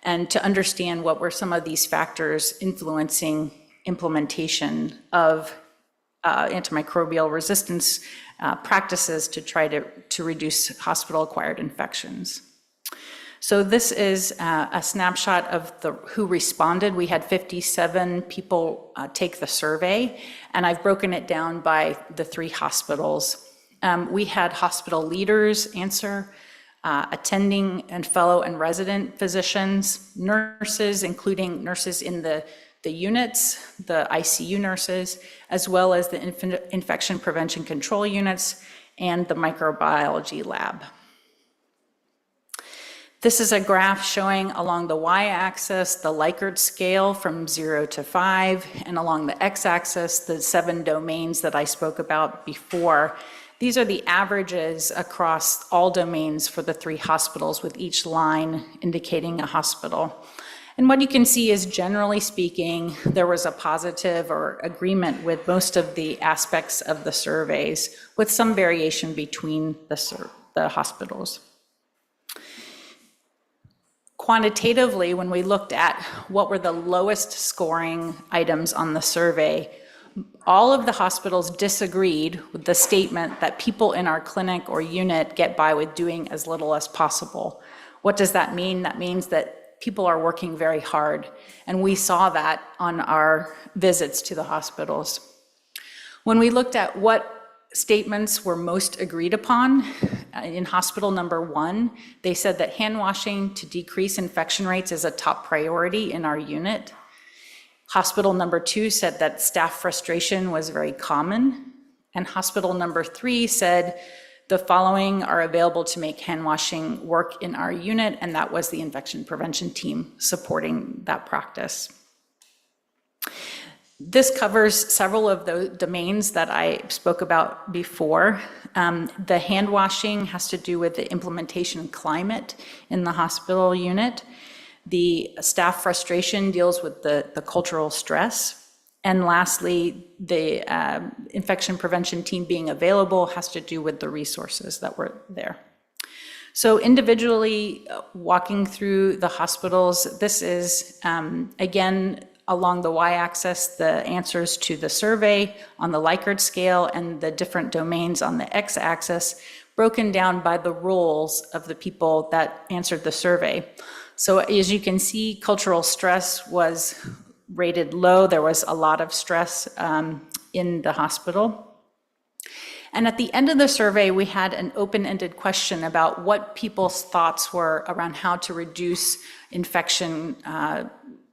and to understand what were some of these factors influencing implementation of antimicrobial resistance practices to try to reduce hospital-acquired infections. So this is a snapshot of who responded. We had 57 people take the survey, and I've broken it down by the 3 hospitals. We had hospital leaders answer, attending and fellow and resident physicians, nurses, including nurses in the units, the ICU nurses, as well as the infection prevention control units and the microbiology lab. This is a graph showing along the y-axis the Likert scale from 0 to 5, and along the x-axis the 7 domains that I spoke about before. These are the averages across all domains for the 3 hospitals, with each line indicating a hospital. And what you can see is, generally speaking, there was a positive or agreement with most of the aspects of the surveys, with some variation between the hospitals. Quantitatively, when we looked at what were the lowest scoring items on the survey, all of the hospitals disagreed with the statement that people in our clinic or unit get by with doing as little as possible. What does that mean? That means that people are working very hard, and we saw that on our visits to the hospitals. When we looked at what statements were most agreed upon, in hospital number 1, they said that hand washing to decrease infection rates is a top priority in our unit. Hospital number 2 said that staff frustration was very common, and hospital number 3 said the following are available to make hand washing work in our unit, and that was the infection prevention team supporting that practice. This covers several of the domains that I spoke about before. The hand washing has to do with the implementation climate in the hospital unit. The staff frustration deals with the cultural stress. And lastly, the infection prevention team being available has to do with the resources that were there. So individually, walking through the hospitals, this is, again, along the y-axis, the answers to the survey on the Likert scale, and the different domains on the x-axis, broken down by the roles of the people that answered the survey. So as you can see, cultural stress was rated low. There was a lot of stress in the hospital. And at the end of the survey, we had an open-ended question about what people's thoughts were around how to reduce infection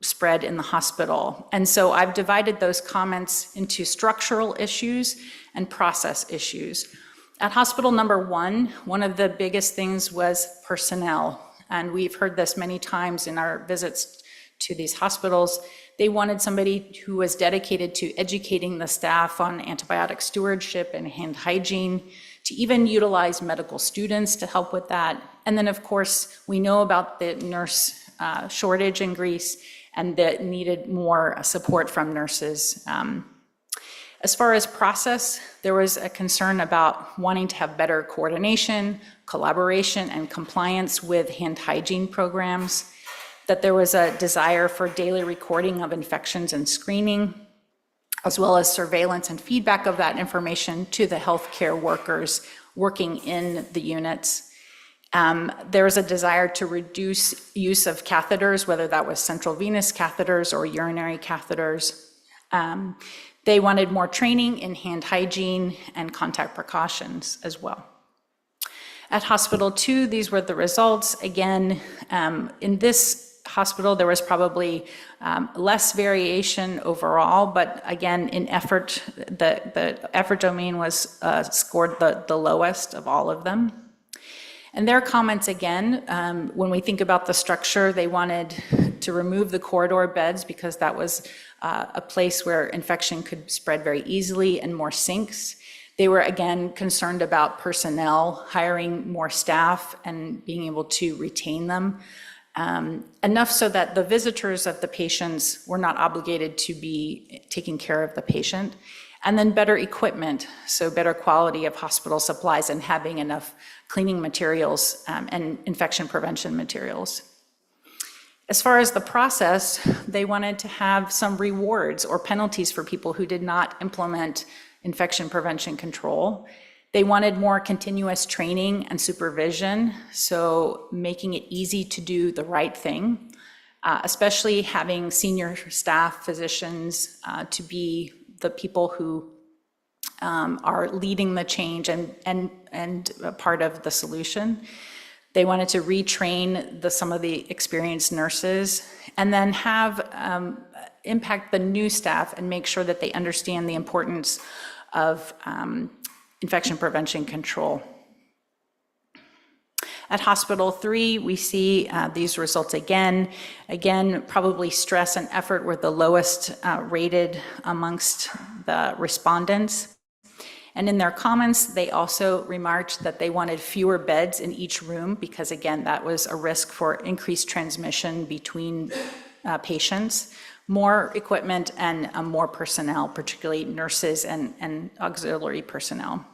spread in the hospital. And so I've divided those comments into structural issues and process issues. At hospital number 1, one of the biggest things was personnel. And we've heard this many times in our visits to these hospitals. They wanted somebody who was dedicated to educating the staff on antibiotic stewardship and hand hygiene, to even utilize medical students to help with that. And then, of course, we know about the nurse shortage in Greece, and that needed more support from nurses. As far as process, there was a concern about wanting to have better coordination, collaboration, and compliance with hand hygiene programs, that there was a desire for daily recording of infections and screening, as well as surveillance and feedback of that information to the healthcare workers working in the units. There was a desire to reduce use of catheters, whether that was central venous catheters or urinary catheters. They wanted more training in hand hygiene and contact precautions as well. At Hospital 2, these were the results. Again, in this hospital, there was probably less variation overall, but again, in effort, the effort domain was scored the lowest of all of them. And their comments again, when we think about the structure, they wanted to remove the corridor beds because that was a place where infection could spread very easily and more sinks. They were again concerned about personnel, hiring more staff and being able to retain them. Enough so that the visitors of the patients were not obligated to be taking care of the patient. And then better equipment, so better quality of hospital supplies and having enough cleaning materials and infection prevention materials. As far as the process, they wanted to have some rewards or penalties for people who did not implement infection prevention control. They wanted more continuous training and supervision, so making it easy to do the right thing, especially having senior staff, physicians to be the people who are leading the change and a part of the solution. They wanted to retrain some of the experienced nurses and then have impact the new staff and make sure that they understand the importance of infection prevention control. At Hospital 3, we see these results again. Again, probably stress and effort were the lowest rated amongst the respondents. And in their comments, they also remarked that they wanted fewer beds in each room because, again, that was a risk for increased transmission between patients, more equipment, and more personnel, particularly nurses and auxiliary personnel.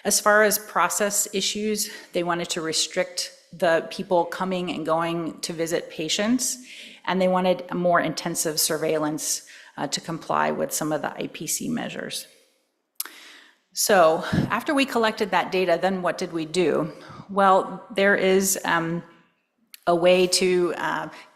As far as process issues, they wanted to restrict the people coming and going to visit patients, and they wanted a more intensive surveillance to comply with some of the IPC measures. So after we collected that data, then what did we do? Well, there is a way to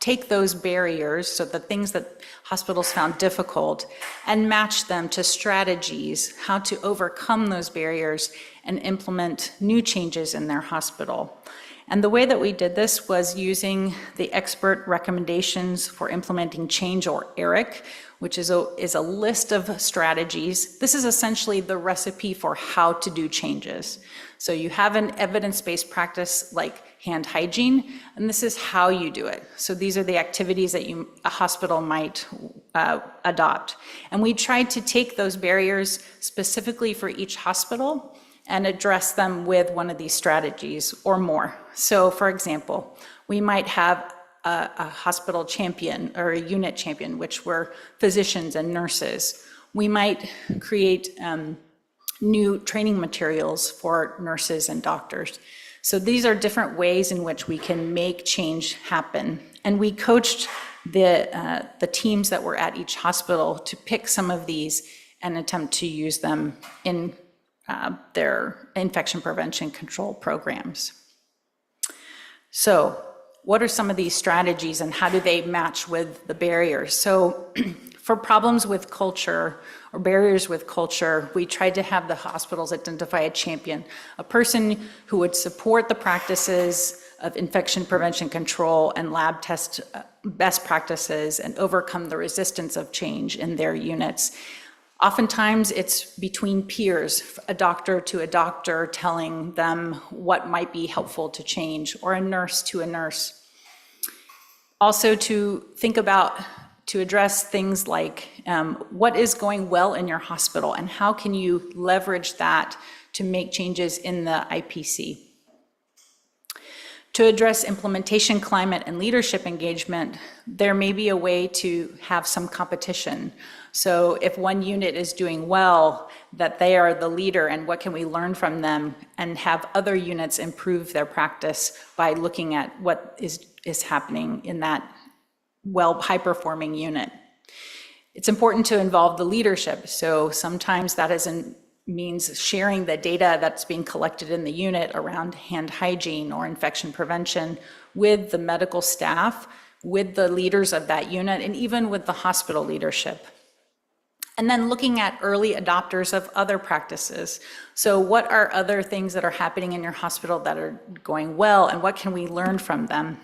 take those barriers, so the things that hospitals found difficult, and match them to strategies, how to overcome those barriers and implement new changes in their hospital. And the way that we did this was using the expert recommendations for implementing change, or ERIC, which is a list of strategies. This is essentially the recipe for how to do changes. So you have an evidence-based practice like hand hygiene, and this is how you do it. So these are the activities that a hospital might adopt. And we tried to take those barriers specifically for each hospital and address them with one of these strategies or more. So for example, we might have a hospital champion or a unit champion, which were physicians and nurses. We might create new training materials for nurses and doctors. So these are different ways in which we can make change happen. And we coached the teams that were at each hospital to pick some of these and attempt to use them in their infection prevention control programs. So what are some of these strategies and how do they match with the barriers? So for problems with culture or barriers with culture, we tried to have the hospitals identify a champion, a person who would support the practices of infection prevention control and lab test best practices and overcome the resistance of change in their units. Oftentimes it's between peers, a doctor to a doctor telling them what might be helpful to change, or a nurse to a nurse. Also to think about, to address things like what is going well in your hospital and how can you leverage that to make changes in the IPC. To address implementation climate and leadership engagement, there may be a way to have some competition. So if one unit is doing well, that they are the leader and what can we learn from them, and have other units improve their practice by looking at what is happening in that high-performing unit. It's important to involve the leadership. So sometimes that is means sharing the data that's being collected in the unit around hand hygiene or infection prevention with the medical staff, with the leaders of that unit, and even with the hospital leadership. And then looking at early adopters of other practices. So what are other things that are happening in your hospital that are going well, and what can we learn from them?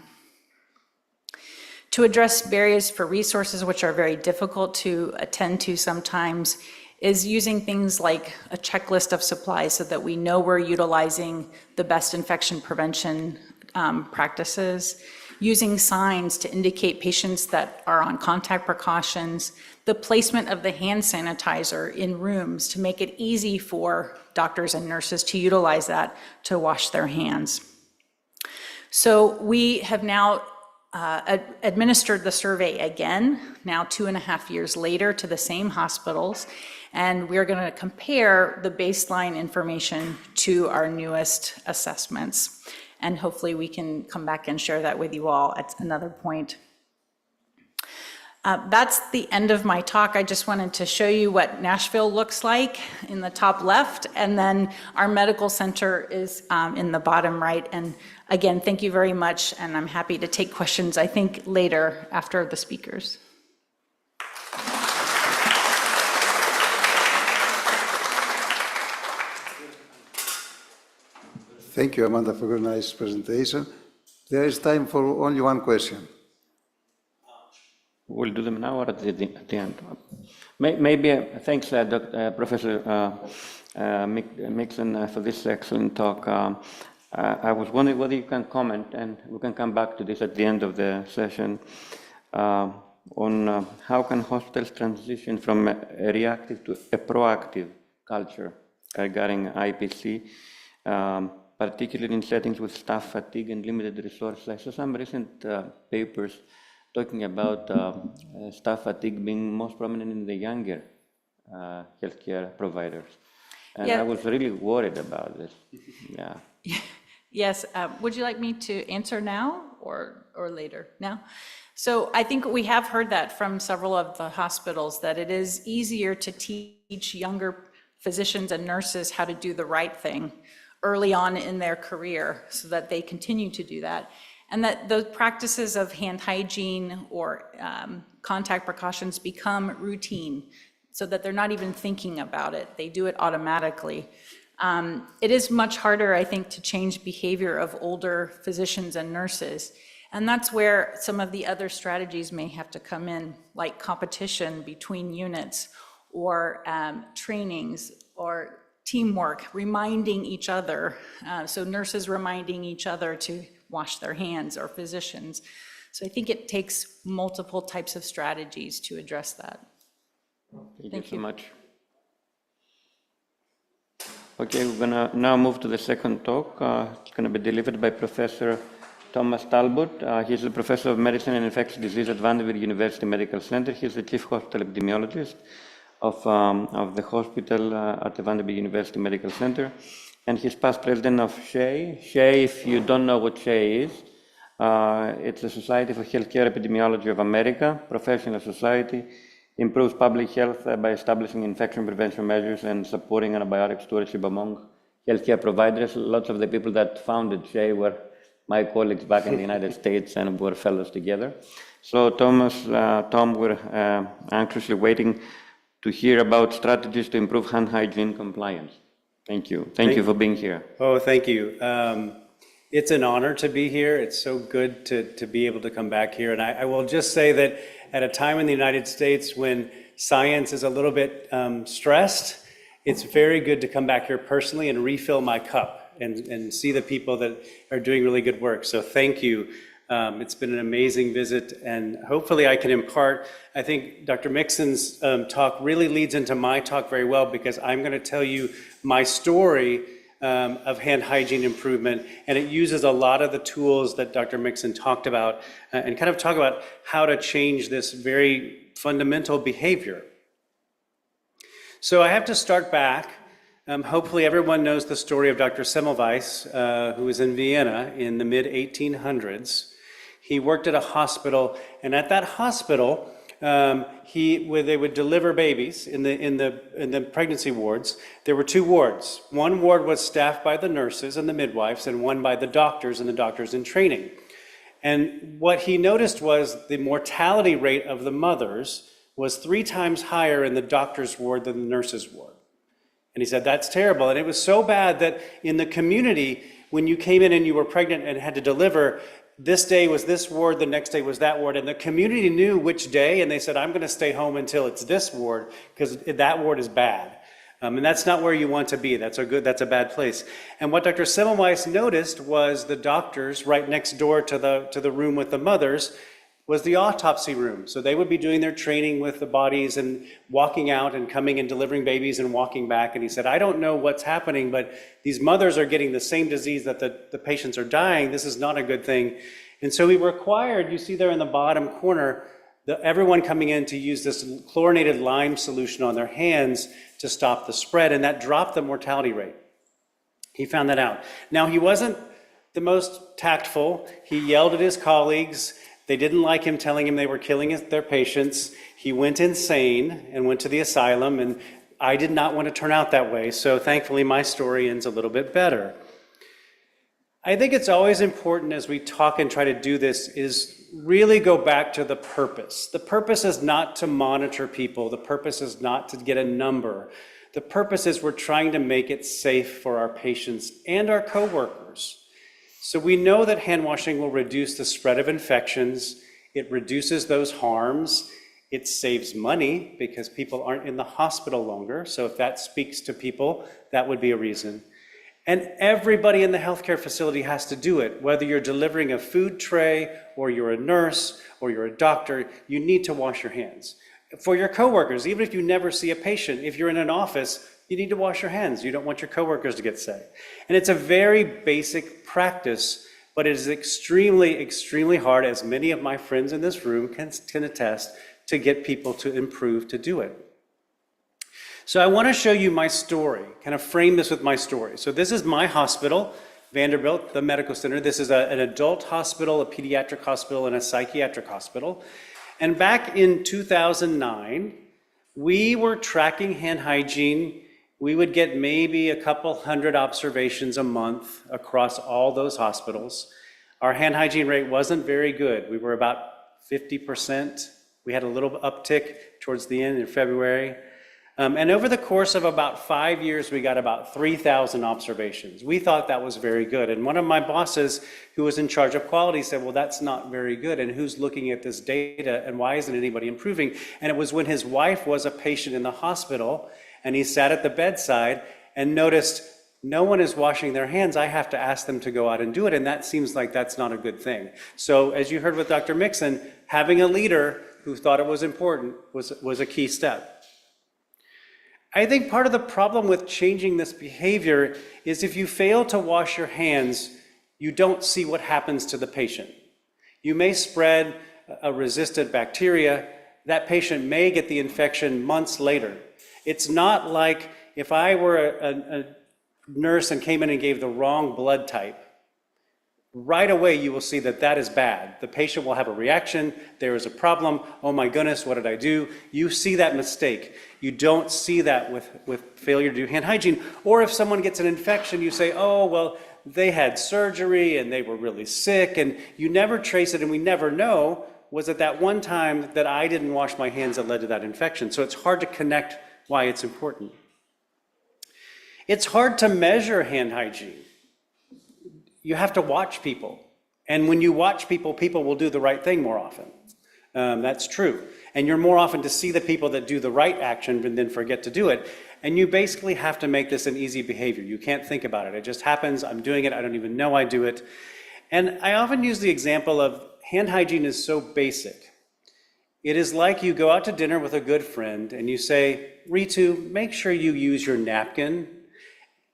To address barriers for resources, which are very difficult to attend to sometimes, is using things like a checklist of supplies so that we know we're utilizing the best infection prevention practices, using signs to indicate patients that are on contact precautions, the placement of the hand sanitizer in rooms to make it easy for doctors and nurses to utilize that to wash their hands. So we have now administered the survey again, now 2.5 years later, to the same hospitals, and we're going to compare the baseline information to our newest assessments. And hopefully we can come back and share that with you all at another point. That's the end of my talk. I just wanted to show you what Nashville looks like in the top left, and then our medical center is in the bottom right. And again, thank you very much, and I'm happy to take questions, I think, later after the speakers. Thank you, Amanda, for your nice presentation. There is time for only one question. We'll do them now or at the end? Maybe, thanks, Professor Mixon, for this excellent talk. I was wondering whether you can comment, and we can come back to this at the end of the session, on how can hospitals transition from a reactive to a proactive culture regarding IPC, particularly in settings with staff fatigue and limited resources. I saw some recent papers talking about staff fatigue being most prominent in the younger healthcare providers. And I was really worried about this. Yeah. Yes, would you like me to answer now or later? Now? So I think we have heard that from several of the hospitals, that it is easier to teach younger physicians and nurses how to do the right thing early on in their career so that they continue to do that. And that those practices of hand hygiene or contact precautions become routine so that they're not even thinking about it. They do it automatically. It is much harder, I think, to change behavior of older physicians and nurses. And that's where some of the other strategies may have to come in, like competition between units or trainings or teamwork, reminding each other. So nurses reminding each other to wash their hands, or physicians. So I think it takes multiple types of strategies to address that. Thank you so much. Okay, we're gonna now move to the second talk. It's gonna be delivered by Professor Thomas Talbot. He's the Professor of Medicine and Infectious Disease at Vanderbilt University Medical Center. He's the Chief Hospital Epidemiologist of the hospital at the Vanderbilt University Medical Center. And he's past president of SHEA. SHEA, if you don't know what SHEA is, it's the Society for Healthcare Epidemiology of America, professional society, improves public health by establishing infection prevention measures and supporting antibiotic stewardship among healthcare providers. Lots of the people that founded SHEA were my colleagues back in the United States and were fellows together. So Tom, we're anxiously waiting to hear about strategies to improve hand hygiene compliance. Thank you. Thank you for being here. Oh, thank you. It's an honor to be here. It's so good to be able to come back here. And I will just say that at a time in the United States when science is a little bit stressed, it's very good to come back here personally and refill my cup and see the people that are doing really good work. So thank you. It's been an amazing visit, and hopefully I can impart. I think Dr. Mixon's talk really leads into my talk very well, because I'm going to tell you my story of hand hygiene improvement, and it uses a lot of the tools that Dr. Mixon talked about and kind of talk about how to change this very fundamental behavior. So I have to start back. Hopefully everyone knows the story of Dr. Semmelweis, who was in Vienna in the mid-1800s. He worked at a hospital, and at that hospital, where they would deliver babies in the pregnancy wards. There were two wards. One ward was staffed by the nurses and the midwives, and one by the doctors and the doctors in training. And what he noticed was the mortality rate of the mothers was 3 times higher in the doctor's ward than the nurse's ward. And he said, that's terrible. And it was so bad that in the community, when you came in and you were pregnant and had to deliver, this day was this ward, the next day was that ward, and the community knew which day, and they said, I'm going to stay home until it's this ward, because that ward is bad. And that's not where you want to be. That's a bad place. And what Dr. Semmelweis noticed was the doctors right next door to the room with the mothers was the autopsy room. So they would be doing their training with the bodies and walking out and coming and delivering babies and walking back. And he said, I don't know what's happening, but these mothers are getting the same disease that the patients are dying. This is not a good thing. And so he required, you see there in the bottom corner, everyone coming in to use this chlorinated lime solution on their hands to stop the spread, and that dropped the mortality rate. He found that out. Now, he wasn't the most tactful. He yelled at his colleagues. They didn't like him telling him they were killing their patients. He went insane and went to the asylum, and I did not want to turn out that way, so thankfully my story ends a little bit better. I think it's always important as we talk and try to do this is really go back to the purpose. The purpose is not to monitor people. The purpose is not to get a number. The purpose is we're trying to make it safe for our patients and our coworkers. So we know that hand washing will reduce the spread of infections. It reduces those harms. It saves money because people aren't in the hospital longer. So if that speaks to people, that would be a reason. And everybody in the healthcare facility has to do it. Whether you're delivering a food tray, or you're a nurse, or you're a doctor, you need to wash your hands. For your coworkers, even if you never see a patient, if you're in an office, you need to wash your hands. You don't want your coworkers to get sick. And it's a very basic practice, but it is extremely, extremely hard, as many of my friends in this room can attest, to get people to improve to do it. So I want to show you my story, kind of frame this with my story. So this is my hospital, Vanderbilt, the medical center. This is an adult hospital, a pediatric hospital, and a psychiatric hospital. And back in 2009, we were tracking hand hygiene. We would get maybe a couple hundred observations a month across all those hospitals. Our hand hygiene rate wasn't very good. We were about 50%. We had a little uptick towards the end in February. And over the course of about 5 years, we got about 3,000 observations. We thought that was very good. And one of my bosses who was in charge of quality said, well, that's not very good. And who's looking at this data and why isn't anybody improving? And it was when his wife was a patient in the hospital and he sat at the bedside and noticed no one is washing their hands. I have to ask them to go out and do it. And that seems like that's not a good thing. So as you heard with Dr. Mixon, having a leader who thought it was important was a key step. I think part of the problem with changing this behavior is if you fail to wash your hands, you don't see what happens to the patient. You may spread a resistant bacteria. That patient may get the infection months later. It's not like if I were a nurse and came in and gave the wrong blood type. Right away, you will see that that is bad. The patient will have a reaction. There is a problem. Oh my goodness, what did I do? You see that mistake. You don't see that with failure to do hand hygiene. Or if someone gets an infection, you say, oh, well, they had surgery and they were really sick, and you never trace it, and we never know, was it that one time that I didn't wash my hands that led to that infection? So it's hard to connect why it's important. It's hard to measure hand hygiene. You have to watch people. And when you watch people, people will do the right thing more often. That's true. And you're more often to see the people that do the right action and then forget to do it. And you basically have to make this an easy behavior. You can't think about it. It just happens. I'm doing it. I don't even know I do it. And I often use the example of hand hygiene is so basic. It is like you go out to dinner with a good friend and you say, Ritu, make sure you use your napkin.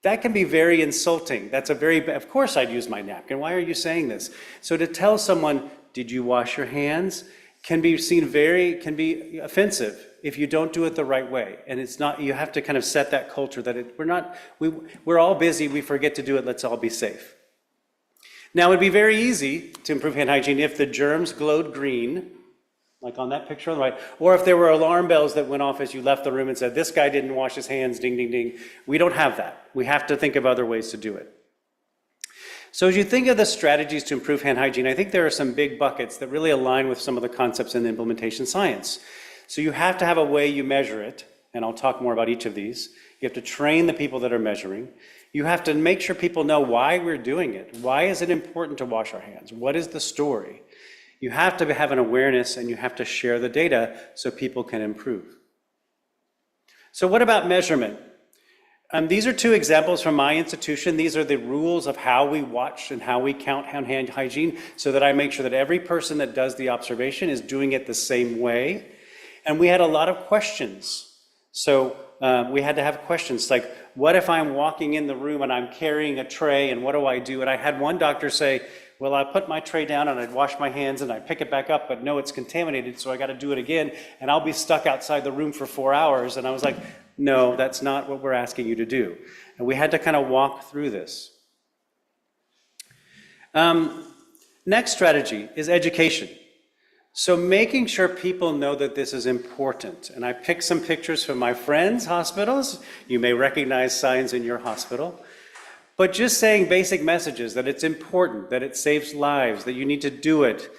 That can be very insulting. Of course I'd use my napkin. Why are you saying this? So to tell someone, did you wash your hands, can be offensive if you don't do it the right way. And it's not, you have to kind of set that culture that we're all busy, we forget to do it, let's all be safe. Now it'd be very easy to improve hand hygiene if the germs glowed green like on that picture on the right, or if there were alarm bells that went off as you left the room and said, this guy didn't wash his hands, ding, ding, ding. We don't have that. We have to think of other ways to do it. So as you think of the strategies to improve hand hygiene, I think there are some big buckets that really align with some of the concepts in the implementation science. So you have to have a way you measure it, and I'll talk more about each of these. You have to train the people that are measuring. You have to make sure people know why we're doing it. Why is it important to wash our hands? What is the story? You have to have an awareness, and you have to share the data so people can improve. So what about measurement? These are two examples from my institution. These are the rules of how we watch and how we count hand hygiene, so that I make sure that every person that does the observation is doing it the same way. And we had a lot of questions. So we had to have questions like, what if I'm walking in the room and I'm carrying a tray, and what do I do? And I had one doctor say, well, I put my tray down and I'd wash my hands and I pick it back up, but no, it's contaminated, so I got to do it again, and I'll be stuck outside the room for 4 hours. And I was like, no, that's not what we're asking you to do. And we had to kind of walk through this. Next strategy is education. So making sure people know that this is important. And I picked some pictures from my friends' hospitals. You may recognize signs in your hospital. But just saying basic messages that it's important, that it saves lives, that you need to do it,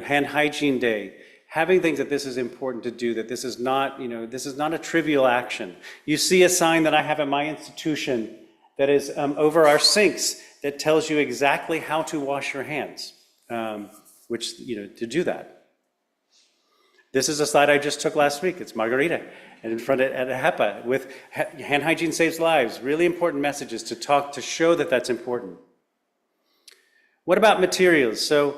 hand hygiene day, having things that this is important to do, that this is not, this is not a trivial action. You see a sign that I have at my institution that is over our sinks that tells you exactly how to wash your hands, to do that. This is a slide I just took last week. It's Margarita, and in front at HEPA with hand hygiene saves lives. Really important messages to show that that's important. What about materials? So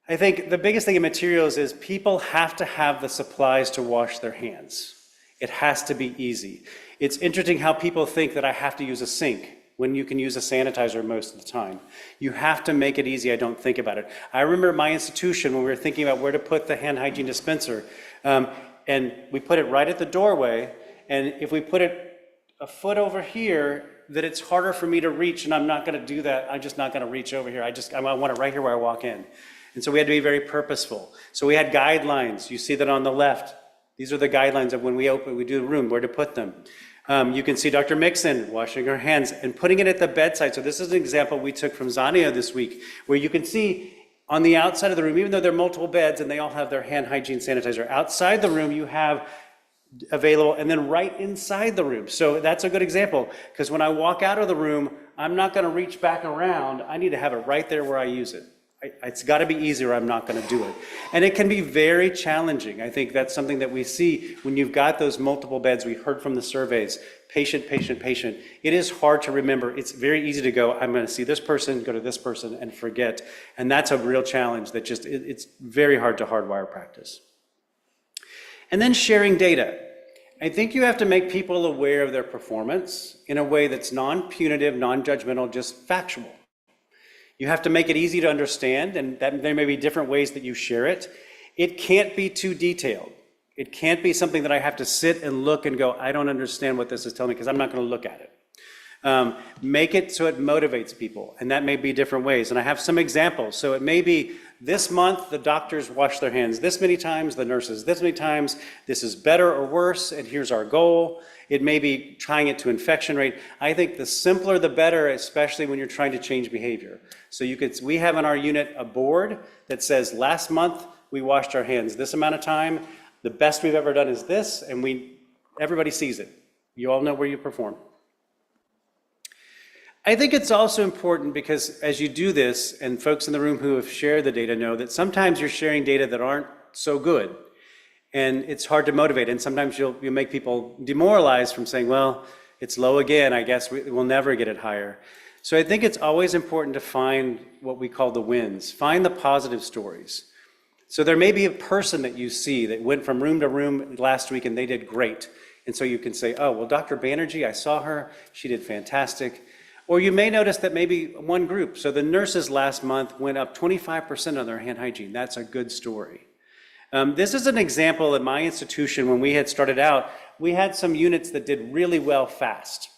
I think the biggest thing in materials is people have to have the supplies to wash their hands. It has to be easy. It's interesting how people think that I have to use a sink when you can use a sanitizer most of the time. You have to make it easy. I don't think about it. I remember my institution when we were thinking about where to put the hand hygiene dispenser, and we put it right at the doorway, and if we put it a foot over here, that it's harder for me to reach, and I'm not gonna do that. I'm just not gonna reach over here. I want it right here where I walk in. And so we had to be very purposeful. So we had guidelines. You see that on the left. These are the guidelines of when we do the room, where to put them. You can see Dr. Mixon washing her hands and putting it at the bedside. So this is an example we took from Zania this week, where you can see on the outside of the room, even though there are multiple beds and they all have their hand hygiene sanitizer, outside the room you have available, and then right inside the room. So that's a good example, because when I walk out of the room, I'm not going to reach back around. I need to have it right there where I use it. It's got to be easy or I'm not going to do it. And it can be very challenging. I think that's something that we see when you've got those multiple beds. We heard from the surveys, patient, patient, patient. It is hard to remember. It's very easy to go, I'm going to see this person, go to this person, and forget. And that's a real challenge that it's very hard to hardwire practice. And then sharing data. I think you have to make people aware of their performance in a way that's non-punitive, non-judgmental, just factual. You have to make it easy to understand, and that there may be different ways that you share it. It can't be too detailed. It can't be something that I have to sit and look and go, I don't understand what this is telling me, because I'm not going to look at it. Make it so it motivates people, and that may be different ways. And I have some examples. So it may be this month the doctors wash their hands this many times, the nurses this many times, this is better or worse, and here's our goal. It may be trying it to infection rate. I think the simpler the better, especially when you're trying to change behavior. So we have in our unit a board that says last month we washed our hands this amount of time. The best we've ever done is this, and everybody sees it. You all know where you perform. I think it's also important because as you do this, and folks in the room who have shared the data know that sometimes you're sharing data that aren't so good. And it's hard to motivate, and sometimes you'll make people demoralized from saying, well, it's low again, I guess we'll never get it higher. So I think it's always important to find what we call the wins, find the positive stories. So there may be a person that you see that went from room to room last week and they did great. And so you can say, oh, well, Dr. Banerjee, I saw her, she did fantastic. Or you may notice that maybe one group, so the nurses last month went up 25% on their hand hygiene. That's a good story. This is an example at my institution. When we had started out, we had some units that did really well fast.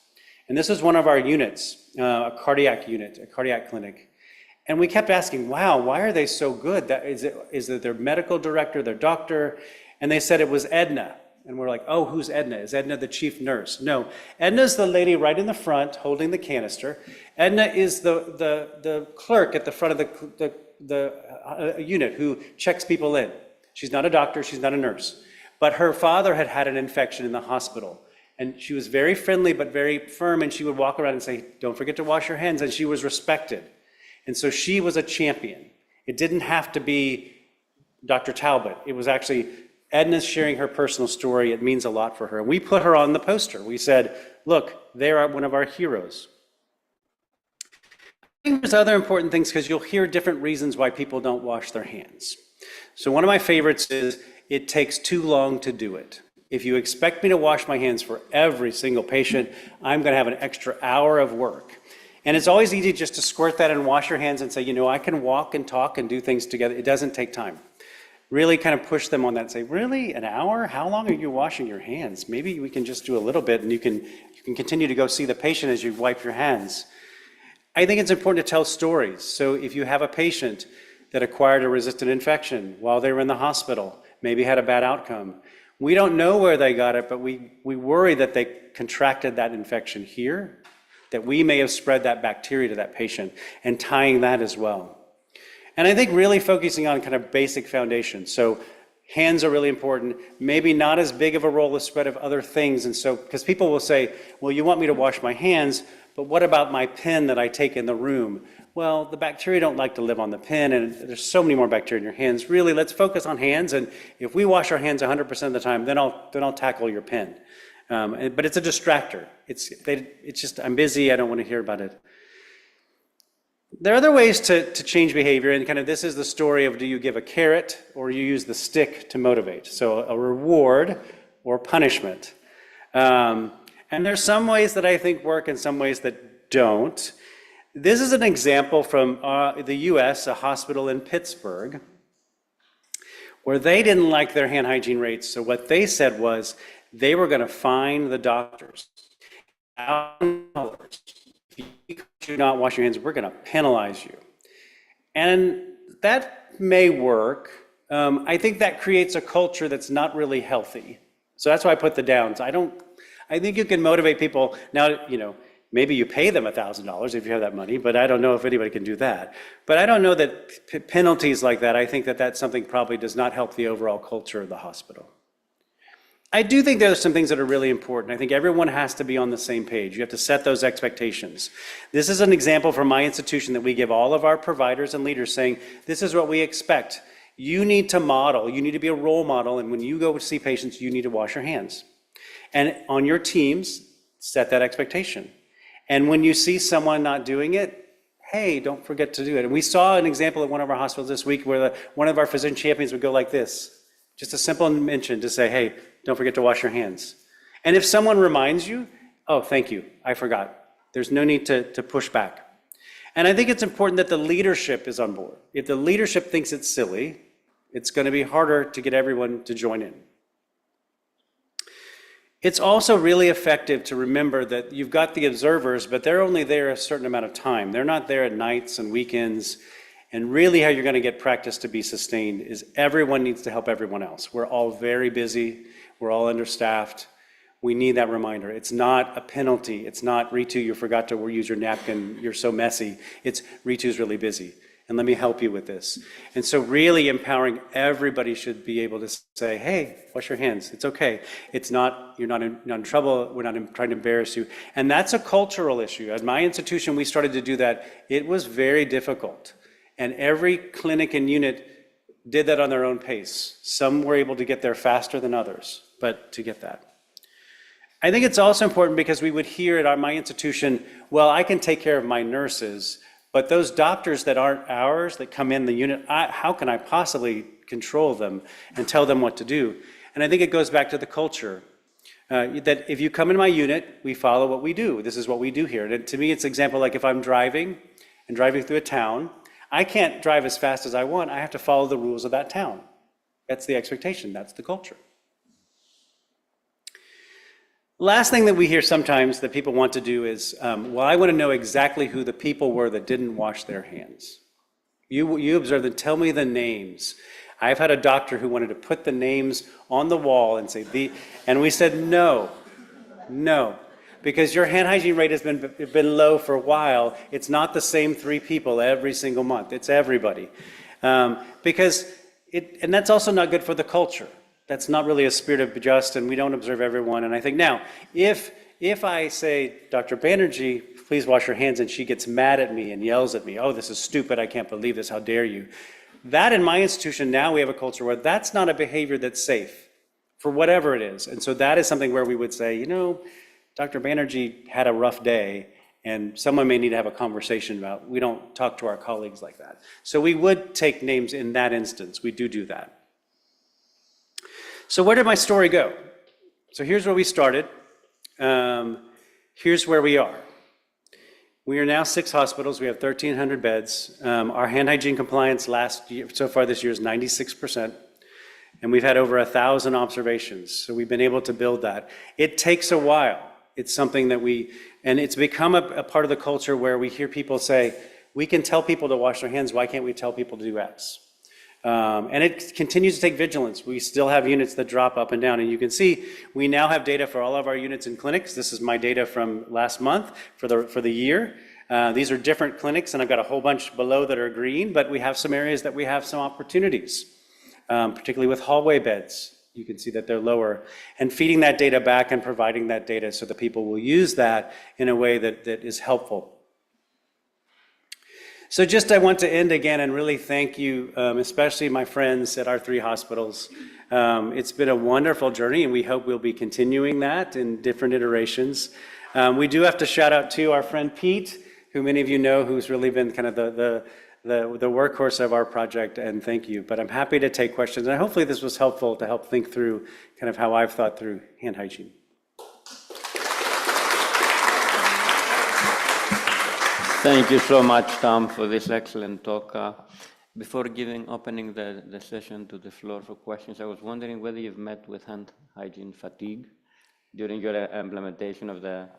And this is one of our units, a cardiac unit, a cardiac clinic. And we kept asking, wow, why are they so good? Is it their medical director, their doctor? And they said it was Edna. And we're like, oh, who's Edna? Is Edna the chief nurse? No, Edna's the lady right in the front holding the canister. Edna is the clerk at the front of the unit who checks people in. She's not a doctor, she's not a nurse. But her father had had an infection in the hospital. And she was very friendly, but very firm. And she would walk around and say, don't forget to wash your hands. And she was respected. And so she was a champion. It didn't have to be Dr. Talbot. It was actually Edna's sharing her personal story. It means a lot for her. And we put her on the poster. We said, look, they are one of our heroes. I think there's other important things because you'll hear different reasons why people don't wash their hands. So one of my favorites is, it takes too long to do it. If you expect me to wash my hands for every single patient, I'm going to have an extra hour of work. And it's always easy just to squirt that and wash your hands and say, you know, I can walk and talk and do things together. It doesn't take time. Really kind of push them on that and say, really, an hour? How long are you washing your hands? Maybe we can just do a little bit and you can continue to go see the patient as you wipe your hands. I think it's important to tell stories. So if you have a patient that acquired a resistant infection while they were in the hospital, maybe had a bad outcome, we don't know where they got it, but we worry that they contracted that infection here, that we may have spread that bacteria to that patient, and tying that as well. And I think really focusing on kind of basic foundation. So hands are really important, maybe not as big of a role as spread of other things. And so, because people will say, well, you want me to wash my hands, but what about my pen that I take in the room? Well, the bacteria don't like to live on the pen, and there's so many more bacteria in your hands. Really, let's focus on hands, and if we wash our hands 100% of the time, then I'll tackle your pen. But it's a distractor. It's just, I'm busy, I don't want to hear about it. There are other ways to change behavior, and kind of this is the story of, do you give a carrot or you use the stick to motivate? So a reward or punishment. And there's some ways that I think work and some ways that don't. This is an example from the US, a hospital in Pittsburgh, where they didn't like their hand hygiene rates. So what they said was they were going to fine the doctors. If you do not wash your hands, we're going to penalize you. And that may work. I think that creates a culture that's not really healthy. So that's why I put the downs. I think you can motivate people. Now, you know, maybe you pay them $1,000 if you have that money, but I don't know if anybody can do that. But I don't know that penalties like that, I think that that's something probably does not help the overall culture of the hospital. I do think there are some things that are really important. I think everyone has to be on the same page. You have to set those expectations. This is an example from my institution that we give all of our providers and leaders saying, this is what we expect. You need to model, you need to be a role model, and when you go see patients, you need to wash your hands. And on your teams, set that expectation. And when you see someone not doing it, hey, don't forget to do it. And we saw an example at one of our hospitals this week where one of our physician champions would go like this. Just a simple mention to say, hey, don't forget to wash your hands. And if someone reminds you, oh, thank you, I forgot. There's no need to push back. And I think it's important that the leadership is on board. If the leadership thinks it's silly, it's going to be harder to get everyone to join in. It's also really effective to remember that you've got the observers, but they're only there a certain amount of time. They're not there at nights and weekends. And really how you're going to get practice to be sustained is everyone needs to help everyone else. We're all very busy. We're all understaffed. We need that reminder. It's not a penalty. It's not, Ritu, you forgot to use your napkin. You're so messy. It's, Ritu's really busy. And let me help you with this. And so really empowering everybody should be able to say, hey, wash your hands. It's okay. It's not, you're not in trouble. We're not trying to embarrass you. And that's a cultural issue. At my institution, we started to do that. It was very difficult. And every clinic and unit did that on their own pace. Some were able to get there faster than others, but to get that. I think it's also important because we would hear at my institution, well, I can take care of my nurses, but those doctors that aren't ours, that come in the unit, how can I possibly control them and tell them what to do? And I think it goes back to the culture. That if you come in my unit, we follow what we do. This is what we do here. And to me, it's an example like if I'm driving through a town, I can't drive as fast as I want. I have to follow the rules of that town. That's the expectation. That's the culture. Last thing that we hear sometimes that people want to do is, well, I want to know exactly who the people were that didn't wash their hands. You observe them, tell me the names. I've had a doctor who wanted to put the names on the wall and say, and we said, no, because your hand hygiene rate has been low for a while. It's not the same 3 people every single month. It's everybody. And that's also not good for the culture. That's not really a spirit of just, and we don't observe everyone. And I think now, if I say, Dr. Banerjee, please wash your hands, and she gets mad at me and yells at me, oh, this is stupid, I can't believe this, how dare you. That in my institution, now we have a culture where that's not a behavior that's safe for whatever it is. And so that is something where we would say, you know, Dr. Banerjee had a rough day, and someone may need to have a conversation about, we don't talk to our colleagues like that. So we would take names in that instance. We do that. So where did my story go? So here's where we started. Here's where we are. We are now 6 hospitals. We have 1,300 beds. Our hand hygiene compliance last year, so far this year, is 96%. And we've had over 1,000 observations. So we've been able to build that. It takes a while. It's something that and it's become a part of the culture where we hear people say, we can tell people to wash their hands, why can't we tell people to do X? And it continues to take vigilance. We still have units that drop up and down. And you can see, we now have data for all of our units in clinics. This is my data from last month for the year. These are different clinics, and I've got a whole bunch below that are green, but we have some areas that we have some opportunities, particularly with hallway beds. You can see that they're lower. And feeding that data back and providing that data so that people will use that in a way that is helpful. So I want to end again and really thank you, especially my friends at our 3 hospitals. It's been a wonderful journey, and we hope we'll be continuing that in different iterations. We do have to shout out to our friend Pete, who many of you know, who's really been kind of the workhorse of our project, and thank you. But I'm happy to take questions, and hopefully this was helpful to help think through kind of how I've thought through hand hygiene. Thank you so much, Tom, for this excellent talk. Before opening the session to the floor for questions, I was wondering whether you've met with hand hygiene fatigue during your implementation of the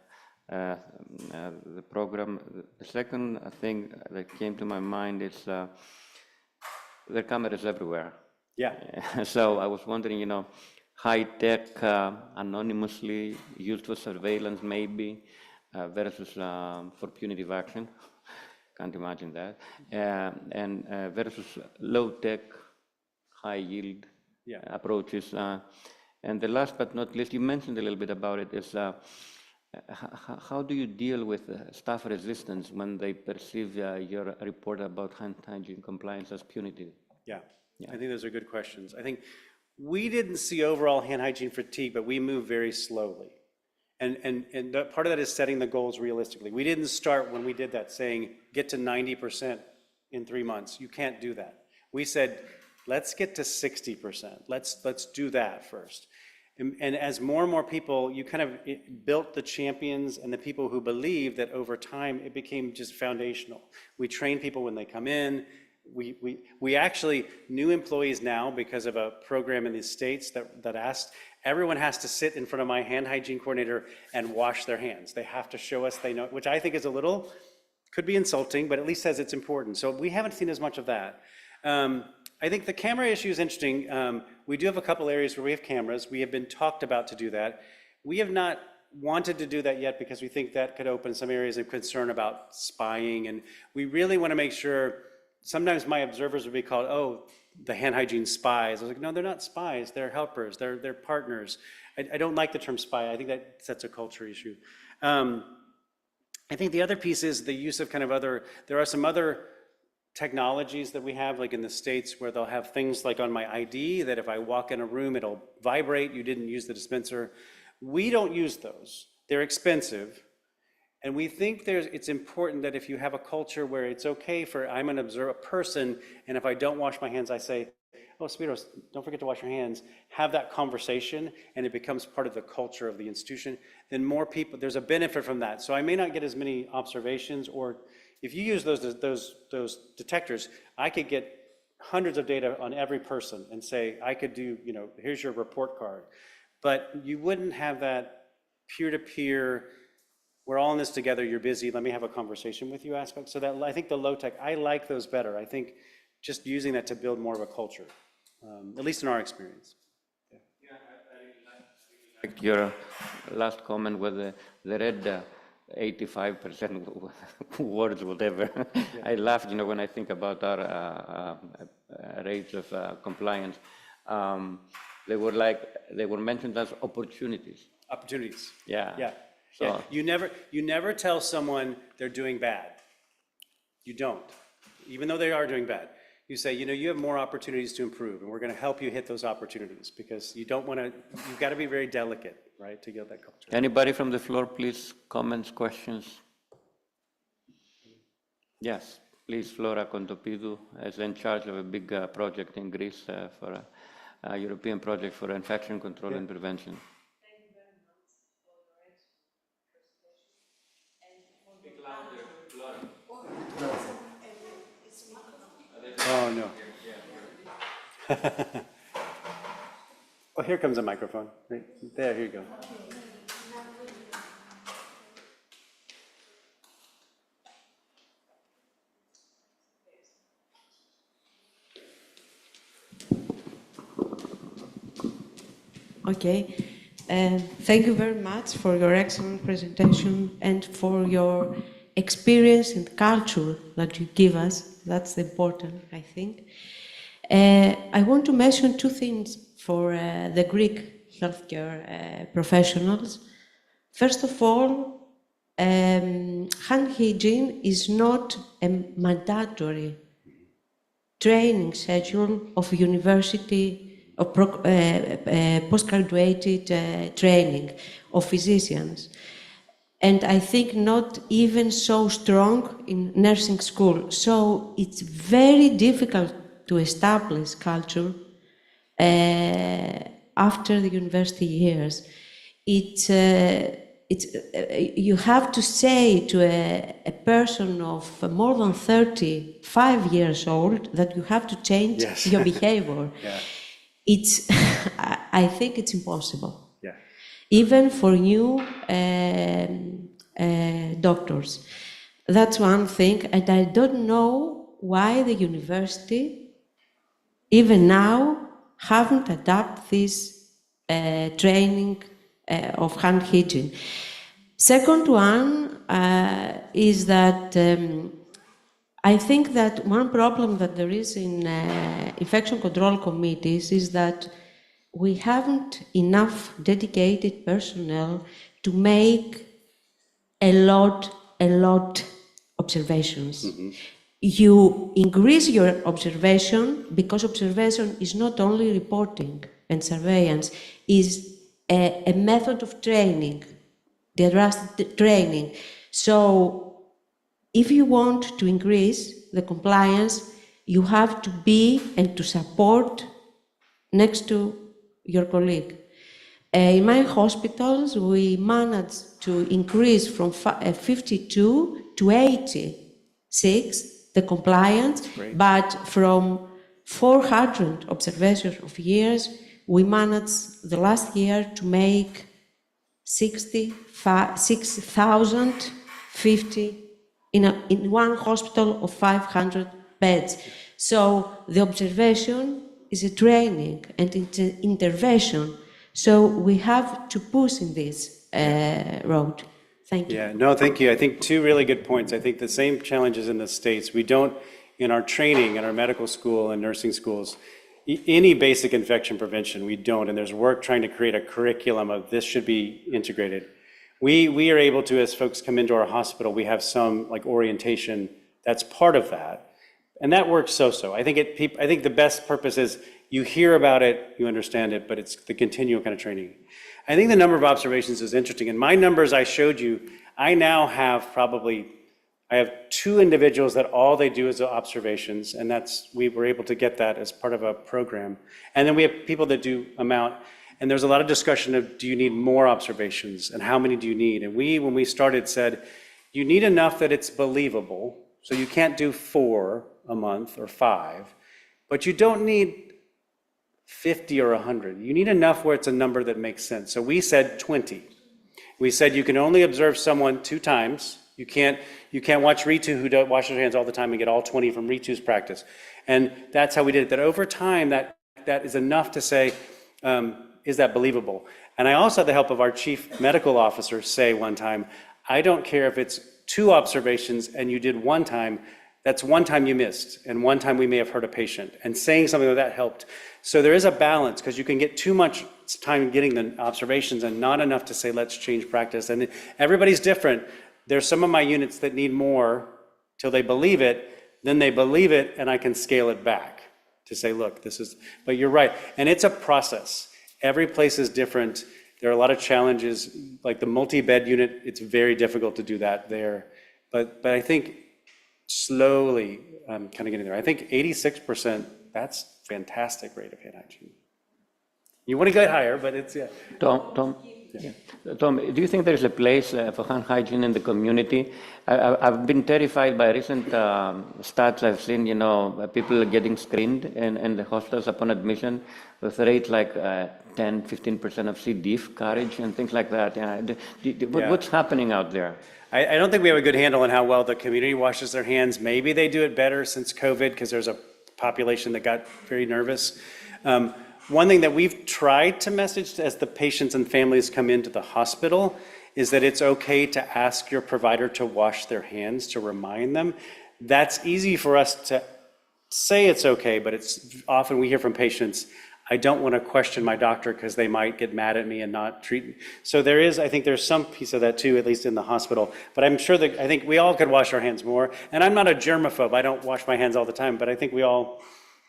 program. The second thing that came to my mind is there are cameras everywhere. Yeah. So I was wondering, high-tech, anonymously used for surveillance maybe, versus for punitive action, can't imagine that, and versus low-tech, high-yield approaches. And the last but not least, you mentioned a little bit about it, is how do you deal with staff resistance when they perceive your report about hand hygiene compliance as punitive? Yeah, I think those are good questions. I think we didn't see overall hand hygiene fatigue, but we moved very slowly. And part of that is setting the goals realistically. We didn't start when we did that saying, get to 90% in 3 months. You can't do that. We said, let's get to 60%. Let's do that first. And as more and more people, you kind of built the champions and the people who believe that over time it became just foundational. We train people when they come in. We actually, new employees now, because of a program in the States that asked, everyone has to sit in front of my hand hygiene coordinator and wash their hands. They have to show us they know, which I think is a little, could be insulting, but at least says it's important. So we haven't seen as much of that. I think the camera issue is interesting. We do have a couple areas where we have cameras. We have been talked about to do that. We have not wanted to do that yet because we think that could open some areas of concern about spying. And we really want to make sure, sometimes my observers would be called, oh, the hand hygiene spies. I was like, no, they're not spies. They're helpers. They're partners. I don't like the term spy. I think that sets a culture issue. I think the other piece is the use of kind of there are some other technologies that we have, like in the States, where they'll have things like on my ID that if I walk in a room, it'll vibrate. You didn't use the dispenser. We don't use those. They're expensive. And we think it's important that if you have a culture where it's okay I'm an observer person, and if I don't wash my hands, I say, oh, Spyros, don't forget to wash your hands, have that conversation, and it becomes part of the culture of the institution, then more people, there's a benefit from that. So I may not get as many observations, or if you use those detectors, I could get hundreds of data on every person and say, I could do, here's your report card. But you wouldn't have that peer-to-peer we're all in this together, you're busy, let me have a conversation with you aspect. So that, I think the low tech, I like those better. I think just using that to build more of a culture, at least in our experience. Like your last comment with the red 85% words, whatever. I laughed, when I think about our rates of compliance. They were mentioned as opportunities. Opportunities. Yeah. Yeah. So, Yeah. You never tell someone they're doing bad. You don't, even though they are doing bad. You say, you have more opportunities to improve, and we're going to help you hit those opportunities, because you don't want to, you've got to be very delicate, right, to get that culture. Anybody from the floor, please, comments, questions? Yes, please, Flora Kontopoulou, as in charge of a big project in Greece for a European project for infection control and prevention. Oh, no. Oh, here comes a microphone. Right there, here you go. Okay. Thank you very much for your excellent presentation and for your experience and culture that you give us. That's important, I think. I want to mention two things for the Greek healthcare professionals. First of all, hand hygiene is not a mandatory training schedule of university or postgraduate training of physicians. And I think not even so strong in nursing school. So it's very difficult to establish culture after the university years. You have to say to a person of more than 35 years old that you have to change your behavior. I think it's impossible. Yeah. Even for new doctors. That's one thing, and I don't know why the university, even now, haven't adopted this training of hand hygiene. Second one is that I think that one problem that there is in infection control committees is that we haven't enough dedicated personnel to make a lot observations. Mm-hmm. You increase your observation because observation is not only reporting and surveillance, is a method of training, the advanced training. So if you want to increase the compliance, you have to be and to support next to your colleague. In my hospitals, we managed to increase from 52 to 86 the compliance, but from 400 observations of years, we managed the last year to make 6,050 in one hospital of 500 beds. So the observation is a training and it's an intervention. So we have to push in this road. Thank you. Yeah, no, thank you. I think two really good points. I think the same challenges in the States. We don't, in our training, in our medical school and nursing schools, any basic infection prevention, we don't. And there's work trying to create a curriculum of this should be integrated. We are able to, as folks come into our hospital, we have some like orientation that's part of that. And that works so-so. I think the best purpose is you hear about it, you understand it, but it's the continual kind of training. I think the number of observations is interesting. And my numbers I showed you, I now have I have 2 individuals that all they do is observations, and we were able to get that as part of a program. And then we have people that do amount, and there's a lot of discussion of, do you need more observations, and how many do you need? And when we started, said, you need enough that it's believable, so you can't do 4 a month or 5, but you don't need 50 or 100. You need enough where it's a number that makes sense. So we said 20. We said you can only observe someone 2 times. You can't watch Ritu, who washes her hands all the time, and get all 20 from Ritu's practice. And that's how we did it. That over time, that is enough to say, is that believable? And I also had the help of our chief medical officer say one time, I don't care if it's 2 observations and you did 1 time, that's 1 time you missed, and 1 time we may have hurt a patient. And saying something like that helped. So there is a balance, because you can get too much time getting the observations and not enough to say, let's change practice. And everybody's different. There's some of my units that need more till they believe it, then they believe it, and I can scale it back to say, look, this is, but you're right. And it's a process. Every place is different. There are a lot of challenges, like the multi-bed unit, it's very difficult to do that there. But I think slowly, I'm kind of getting there. I think 86%, that's fantastic rate of hand hygiene. You want to get higher, but it's, yeah. Tom, do you think there's a place for hand hygiene in the community? I've been terrified by recent stats I've seen, people getting screened in the hospitals upon admission with rates like 10-15% of C. diff carriage and things like that. What's happening out there? I don't think we have a good handle on how well the community washes their hands. Maybe they do it better since COVID, because there's a population that got very nervous. One thing that we've tried to message as the patients and families come into the hospital is that it's okay to ask your provider to wash their hands, to remind them. That's easy for us to say it's okay, but it's often we hear from patients, I don't want to question my doctor because they might get mad at me and not treat me. So I think there's some piece of that too, at least in the hospital. But I'm sure I think we all could wash our hands more. And I'm not a germaphobe. I don't wash my hands all the time, but I think we all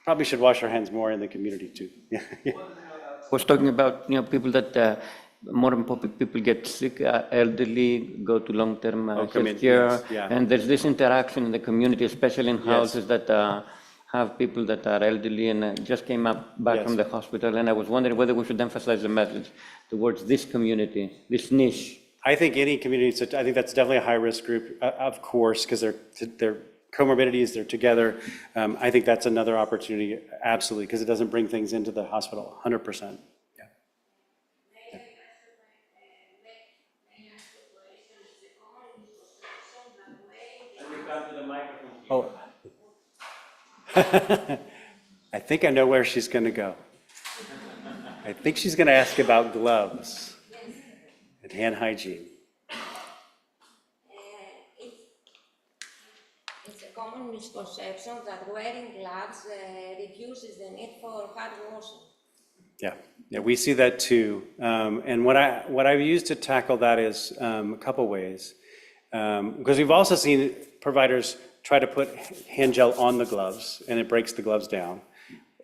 probably should wash our hands more in the community too. Yeah. I was talking about people that more and more people get sick, elderly, go to long-term health care, yes, yeah. And there's this interaction in the community, especially in houses that have people that are elderly and just came back from the hospital. And I was wondering whether we should emphasize the message towards this community, this niche. I think any community, I think that's definitely a high-risk group, of course, because they're comorbidities, they're together. I think that's another opportunity, absolutely, because it doesn't bring things into the hospital, 100%. Yeah. Oh. I think I know where she's going to go. I think she's going to ask about gloves and hand hygiene. It's a common misconception that wearing gloves reduces the need for hand washing. Yeah, we see that too. And what I've used to tackle that is a couple ways. Because we've also seen providers try to put hand gel on the gloves, and it breaks the gloves down.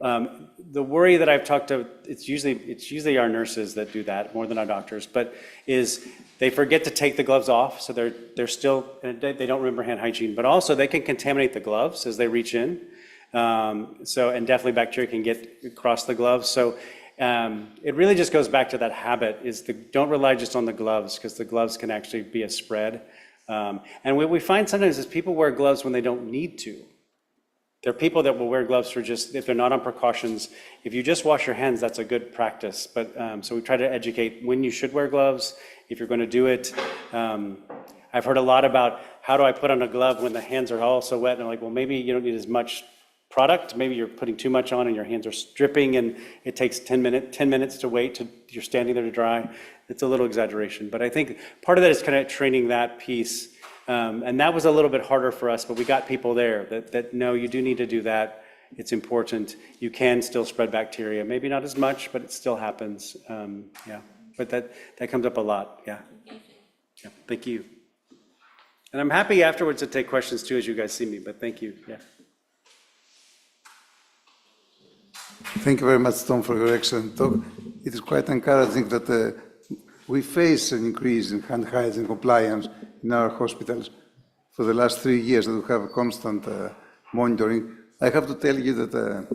The worry that I've talked to, it's usually our nurses that do that more than our doctors, but is they forget to take the gloves off, so they're still, they don't remember hand hygiene, but also they can contaminate the gloves as they reach in. And definitely bacteria can get across the gloves. So it really just goes back to that habit, don't rely just on the gloves, because the gloves can actually be a spread. And what we find sometimes is people wear gloves when they don't need to. There are people that will wear gloves for just, if they're not on precautions. If you just wash your hands, that's a good practice. But so we try to educate when you should wear gloves, if you're going to do it. I've heard a lot about how do I put on a glove when the hands are all so wet, and I'm like, well, maybe you don't need as much product. Maybe you're putting too much on and your hands are dripping and it takes 10 minutes to wait you're standing there to dry. It's a little exaggeration, but I think part of that is kind of training that piece. And that was a little bit harder for us, but we got people there that no, you do need to do that. It's important. You can still spread bacteria, maybe not as much, but it still happens. But that comes up a lot. Yeah, thank you. And I'm happy afterwards to take questions too, as you guys see me, but thank you. Yeah. Thank you very much, Tom, for your excellent talk. It is quite encouraging that we face an increase in hand hygiene compliance in our hospitals for the last 3 years that we have constant monitoring. I have to tell you that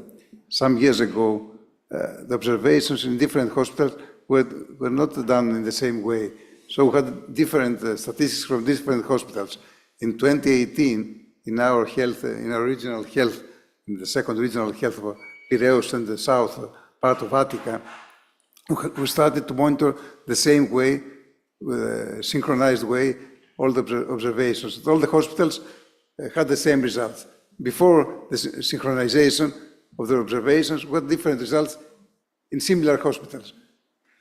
some years ago, the observations in different hospitals were not done in the same way. So we had different statistics from different hospitals. In 2018, in our regional health, in the second regional health of Piraeus and the south part of Attica, we started to monitor the same way with a synchronized way all the observations. All the hospitals had the same results. Before the synchronization of their observations, we had different results in similar hospitals.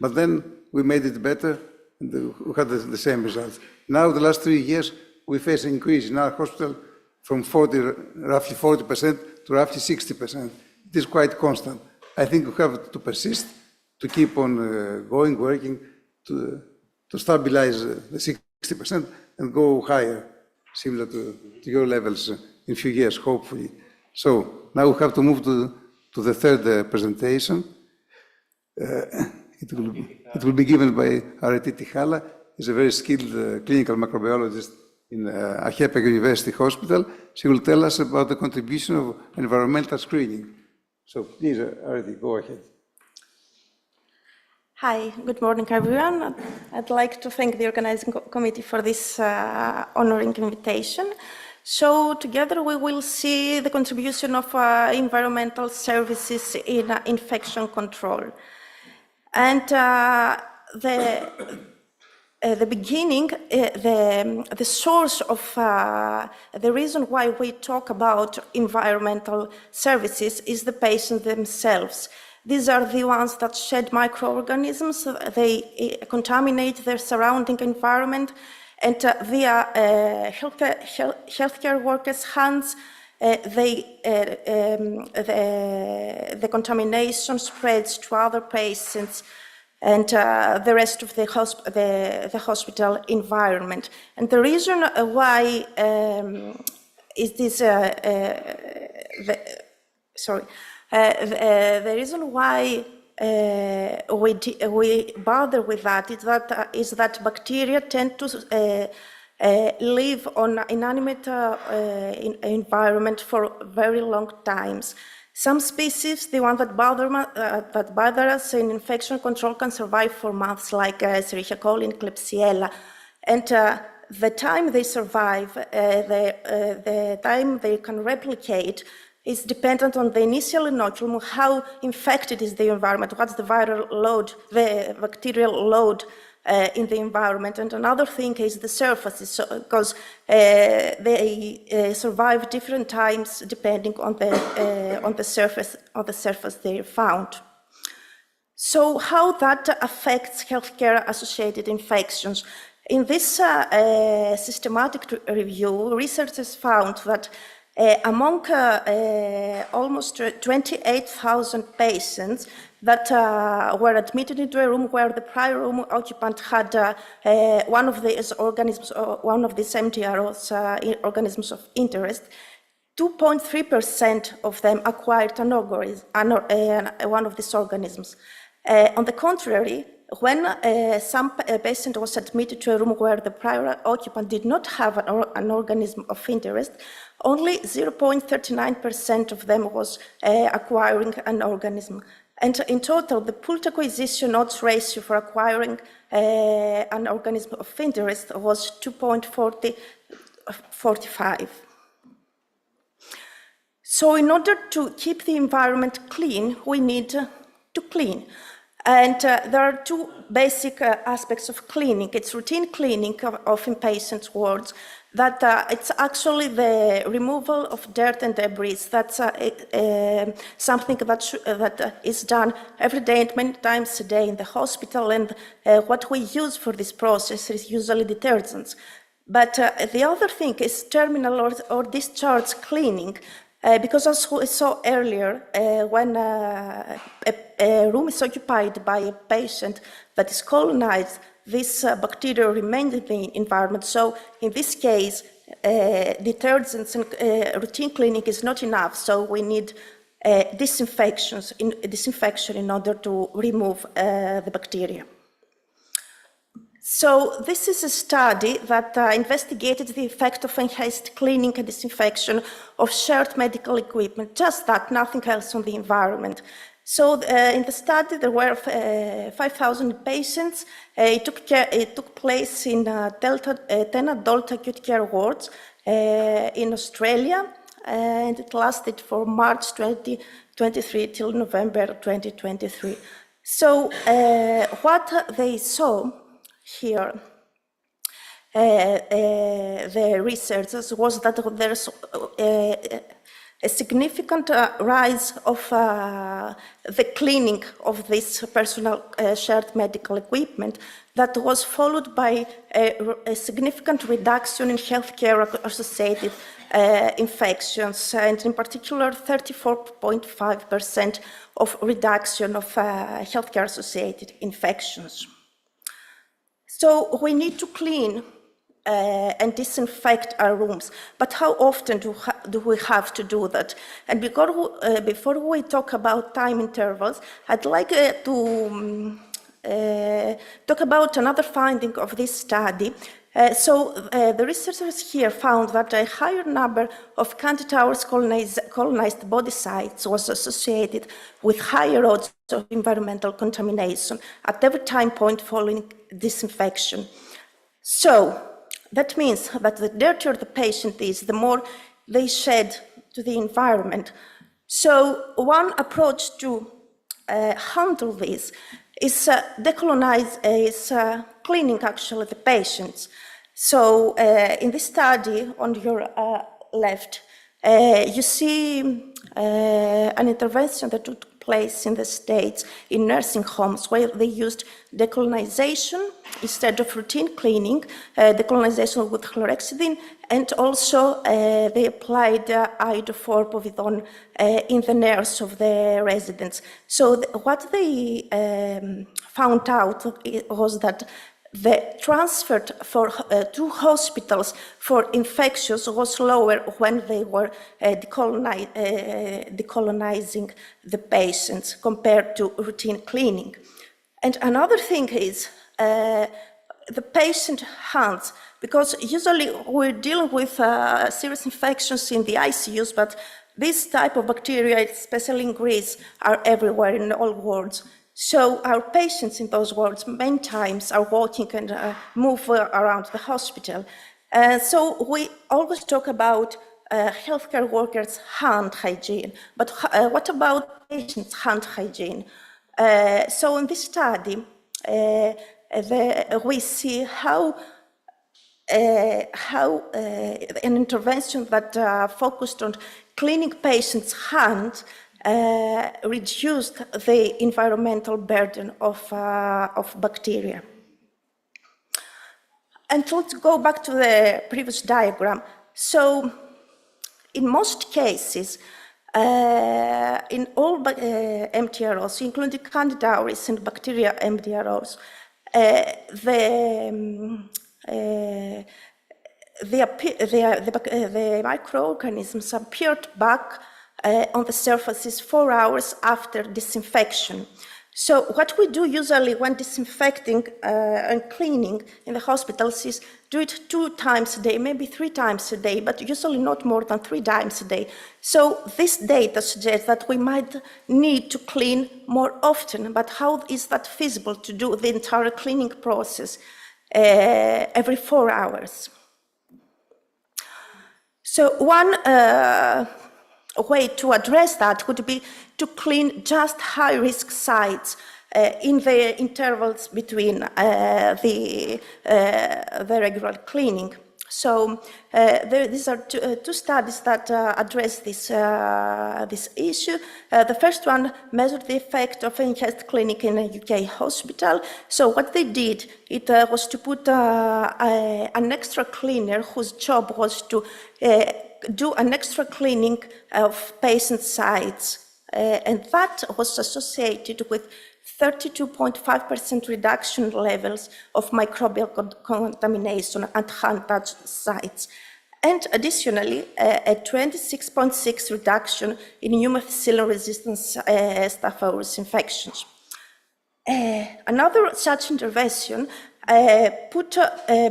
But then we made it better, and we had the same results. Now, the last 3 years, we face an increase in our hospital from roughly 40% to roughly 60%. It is quite constant. I think we have to persist, to keep on working to stabilize the 60% and go higher, similar to your levels in a few years, hopefully. So now we have to move to the third presentation. It will be given by Areti Tikhala. He's a very skilled clinical microbiologist in Archipelago University Hospital. She will tell us about the contribution of environmental screening. So please, Areti, go ahead. Hi, good morning, everyone. I'd like to thank the organizing committee for this honoring invitation. So together we will see the contribution of environmental services in infection control. And the beginning, the source of the reason why we talk about environmental services is the patients themselves. These are the ones that shed microorganisms. They contaminate their surrounding environment, and via healthcare workers' hands, the contamination spreads to other patients and the rest of the hospital environment. And the reason why is this, the reason why we bother with that is that bacteria tend to live on inanimate environment for very long times. Some species, the one that bother us in infection control, can survive for months, like Escherichia coli and Klebsiella. And the time they survive, the time they can replicate, is dependent on the initial inoculum, how infected is the environment, what's the viral load, the bacterial load in the environment. And another thing is the surfaces, because they survive different times depending on the surface they found. So how that affects healthcare-associated infections? In this systematic review, researchers found that among almost 28,000 patients that were admitted into a room where the prior room occupant had one of these organisms, or one of these MDROs, organisms of interest, 2.3% of them acquired one of these organisms. On the contrary, when some patient was admitted to a room where the prior occupant did not have an organism of interest, only 0.39% of them was acquiring an organism. And in total, the pooled acquisition odds ratio for acquiring an organism of interest was 2.45. So in order to keep the environment clean, we need to clean. And there are two basic aspects of cleaning. It's routine cleaning of inpatient wards, that it's actually the removal of dirt and debris. That's something that is done every day and many times a day in the hospital, and what we use for this process is usually detergents. But the other thing is terminal or discharge cleaning, because as we saw earlier, when a room is occupied by a patient that is colonized, this bacteria remain in the environment. So in this case, detergents and routine cleaning is not enough. So we need disinfection in order to remove the bacteria. So this is a study that investigated the effect of enhanced cleaning and disinfection of shared medical equipment, just that, nothing else on the environment. So in the study, there were 5,000 patients. It took place in 10 adult acute care wards in Australia, and it lasted from March 2023 till November 2023. So what they saw here the researchers was that there's a significant rise of the cleaning of this personal shared medical equipment that was followed by a significant reduction in healthcare-associated infections, and in particular 34.5% of reduction of healthcare-associated infections. So we need to clean and disinfect our rooms, but how often do we have to do that? And before we talk about time intervals, I'd like to talk about another finding of this study. The researchers here found that a higher number of candid hours colonized body sites was associated with higher odds of environmental contamination at every time point following disinfection. So that means that the dirtier the patient is, the more they shed to the environment. So one approach to handle this is cleaning actually the patients. So in this study on your left, you see an intervention that took place in the States in nursing homes where they used decolonization instead of routine cleaning, decolonization with chlorhexidine, and also they applied iodophor povidone in the nerves of the residents. So what they found out was that the transfer to hospitals for infectious was lower when they were decolonizing the patients compared to routine cleaning. And another thing is the patient hands, because usually we're dealing with serious infections in the ICUs, but this type of bacteria, especially in Greece, are everywhere in all wards. So our patients in those wards many times are walking and move around the hospital. So we always talk about healthcare workers' hand hygiene, but what about patients' hand hygiene? So in this study, we see how an intervention that focused on cleaning patients' hands reduced the environmental burden of bacteria. And let's go back to the previous diagram. So in most cases, in all MDROs, including Candida auris and bacteria MDROs, the microorganisms appeared back on the surfaces 4 hours after disinfection. So what we do usually when disinfecting and cleaning in the hospitals is do it 2 times a day, maybe 3 times a day, but usually not more than 3 times a day. So this data suggests that we might need to clean more often, but how is that feasible to do the entire cleaning process every 4 hours? So one way to address that would be to clean just high-risk sites in the intervals between the regular cleaning. So these are two studies that address this issue. The first one measured the effect of enhanced cleaning in a UK hospital. So what they did, it was to put an extra cleaner whose job was to do an extra cleaning of patient sites. And that was associated with 32.5% reduction levels of microbial contamination at hand-touched sites. And additionally, a 26.6% reduction in pneumococcal-resistant Staph aureus infections. Another such intervention put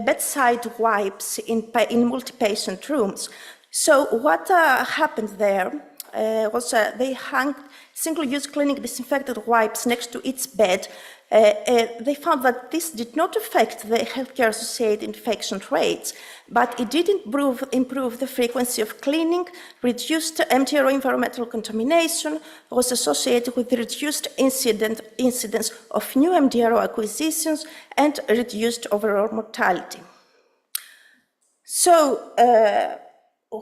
bedside wipes in multi-patient rooms. So what happened there was they hung single-use clinic disinfected wipes next to each bed. They found that this did not affect the healthcare-associated infection rates, but it did improve the frequency of cleaning, reduced MDRO environmental contamination, was associated with the reduced incidence of new MDRO acquisitions, and reduced overall mortality. So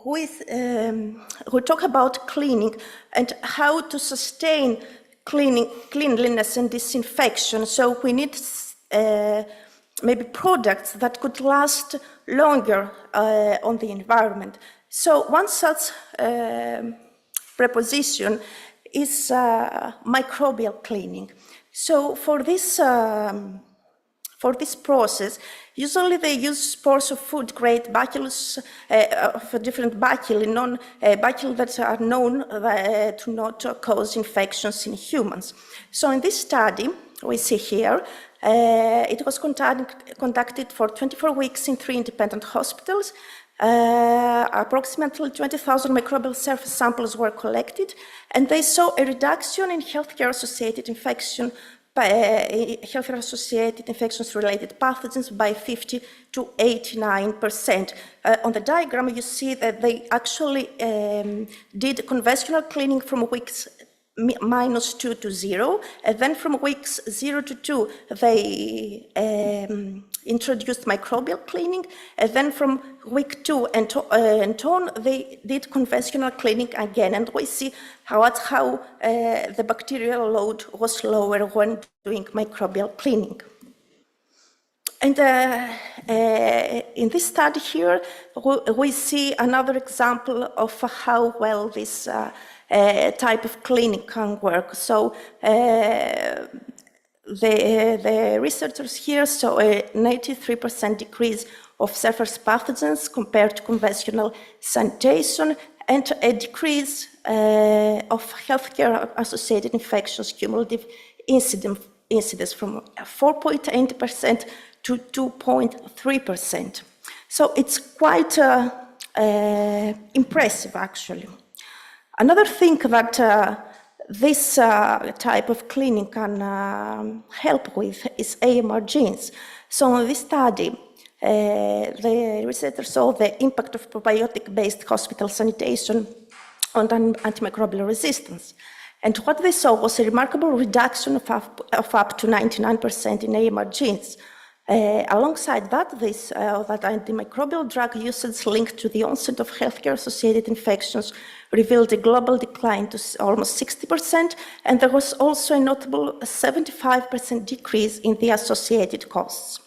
we talk about cleaning and how to sustain cleanliness and disinfection. So we need maybe products that could last longer on the environment. So one such preposition is microbial cleaning. So for this process, usually they use spores of food-grade bacillus, of different bacilli, bacilli that are known to not cause infections in humans. So in this study, we see here, it was conducted for 24 weeks in 3 independent hospitals. Approximately 20,000 microbial surface samples were collected, and they saw a reduction in healthcare-associated infections related pathogens by 50 to 89%. On the diagram, you see that they actually did conventional cleaning from weeks -2 to 0, and then from weeks 0 to 2, they introduced microbial cleaning, and then from week 2 and on, they did conventional cleaning again, and we see how the bacterial load was lower when doing microbial cleaning. And in this study here, we see another example of how well this type of cleaning can work. So the researchers here saw a 93% decrease of surface pathogens compared to conventional sanitation, and a decrease of healthcare-associated infections cumulative incidence from 4.8% to 2.3%. So it's quite impressive, actually. Another thing that this type of cleaning can help with is AMR genes. So in this study, the researchers saw the impact of probiotic-based hospital sanitation on antimicrobial resistance. And what they saw was a remarkable reduction of up to 99% in AMR genes. Alongside that, that antimicrobial drug usage linked to the onset of healthcare-associated infections revealed a global decline to almost 60%, and there was also a notable 75% decrease in the associated costs.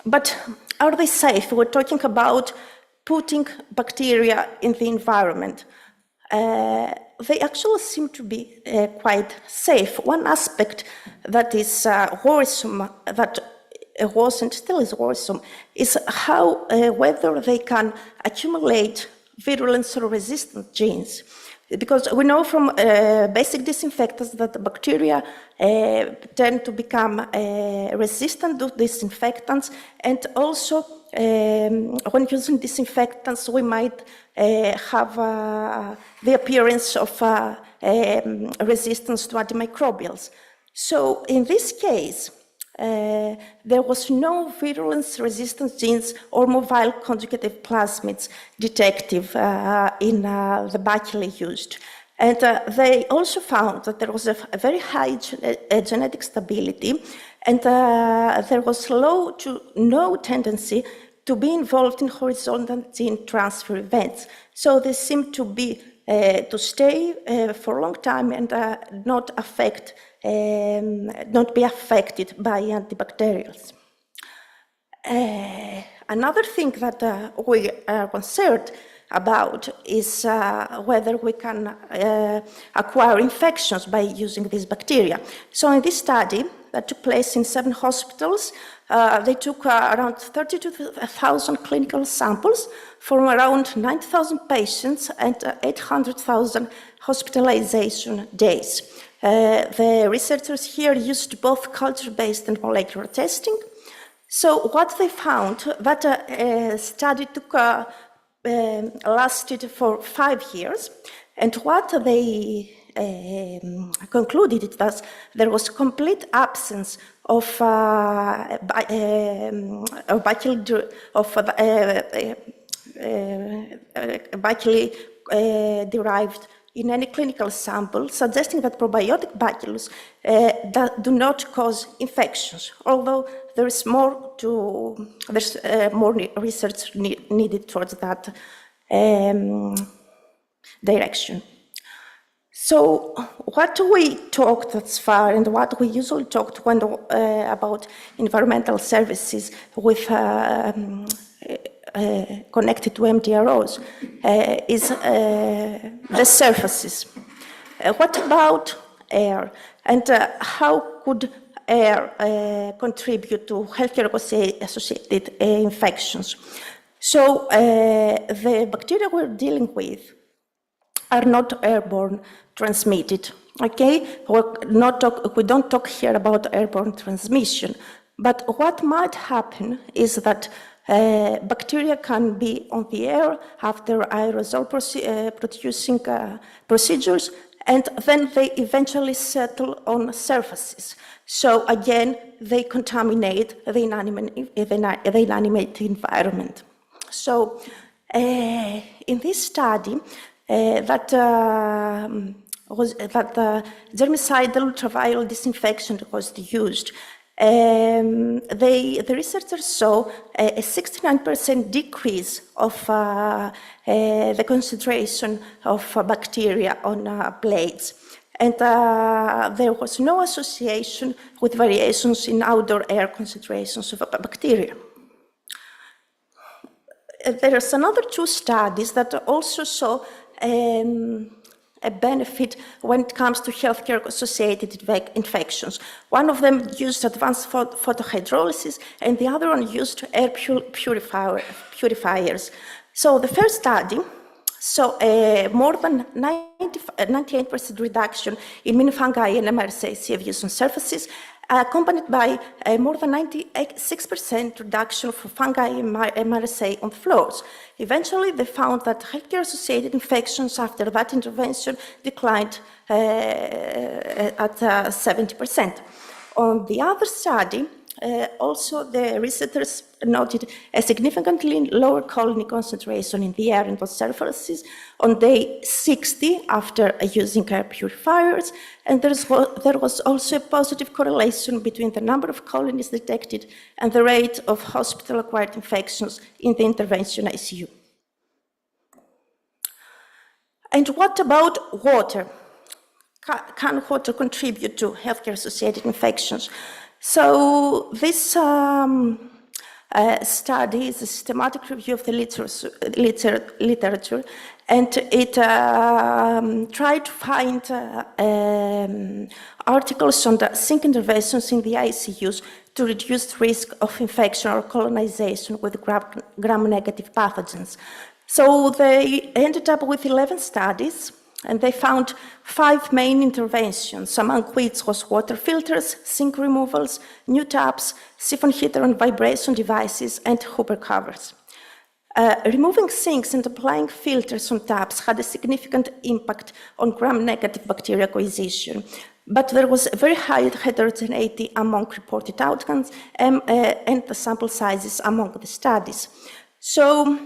But are they safe? We're talking about putting bacteria in the environment. They actually seem to be quite safe. One aspect that is worrisome, that was and still is worrisome, is how whether they can accumulate virulence or resistant genes. Because we know from basic disinfectants that the bacteria tend to become resistant to disinfectants, and also when using disinfectants, we might have the appearance of resistance to antimicrobials. So in this case, there was no virulence resistance genes or mobile conjugative plasmids detected in the bacilli used. And they also found that there was a very high genetic stability, and there was low to no tendency to be involved in horizontal gene transfer events. So they seem to be to stay for a long time and not be affected by antibacterials. Another thing that we are concerned about is whether we can acquire infections by using these bacteria. So in this study that took place in 7 hospitals, they took around 32,000 clinical samples from around 9,000 patients and 800,000 hospitalization days. The researchers here used both culture-based and molecular testing. So what they found, that study lasted for 5 years, and what they concluded it was there was complete absence of bacilli derived in any clinical sample, suggesting that probiotic bacillus do not cause infections, although there's more research needed towards that direction. So what we talked thus far and what we usually talked when about environmental services with connected to MDROs is the surfaces. What about air? And how could air contribute to healthcare-associated infections? So the bacteria we're dealing with are not airborne transmitted, okay? We don't talk here about airborne transmission, but what might happen is that bacteria can be on the air after aerosol producing procedures, and then they eventually settle on surfaces. So again, they contaminate the inanimate environment. So in this study, that germicidal ultraviolet disinfection was used. The researchers saw a 69% decrease of the concentration of bacteria on blades. And there was no association with variations in outdoor air concentrations of bacteria. There are another two studies that also saw a benefit when it comes to healthcare-associated infections. One of them used advanced photohydrolysis, and the other one used air purifiers. So the first study saw more than 98% reduction in mini-fungi and MRSA use on surfaces, accompanied by a more than 96% reduction for fungi and MRSA on floors. Eventually, they found that healthcare-associated infections after that intervention declined at 70%. On the other study, also the researchers noted a significantly lower colony concentration in the air and on surfaces on day 60 after using air purifiers, and there was also a positive correlation between the number of colonies detected and the rate of hospital-acquired infections in the intervention ICU. And what about water? Can water contribute to healthcare-associated infections? So this study is a systematic review of the literature, and it tried to find articles on the zinc interventions in the ICUs to reduce the risk of infection or colonization with gram-negative pathogens. So they ended up with 11 studies, and they found 5 main interventions, among which was water filters, sink removals, new taps, siphon heater and vibration devices, and hooper covers. Removing sinks and applying filters on taps had a significant impact on gram-negative bacteria coexistion, but there was a very high heterogeneity among reported outcomes and the sample sizes among the studies. So,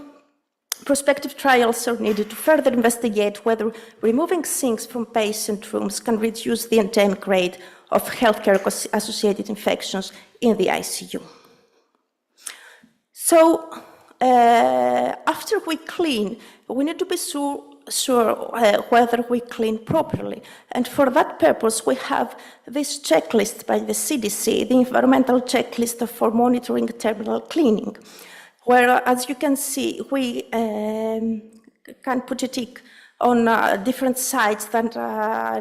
prospective trials are needed to further investigate whether removing sinks from patient rooms can reduce the endemic rate of healthcare-associated infections in the ICU. So, after we clean, we need to be sure whether we clean properly. And for that purpose, we have this checklist by the CDC, the environmental checklist for monitoring terminal cleaning, where, as you can see, we can put a tick on different sites that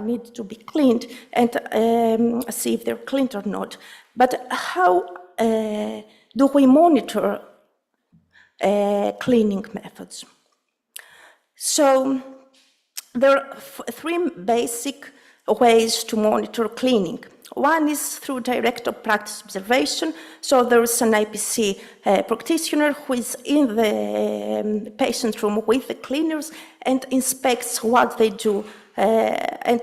need to be cleaned and see if they're cleaned or not. But how do we monitor cleaning methods? So there are 3 basic ways to monitor cleaning. One is through direct practice observation. So there is an IPC practitioner who is in the patient room with the cleaners and inspects what they do and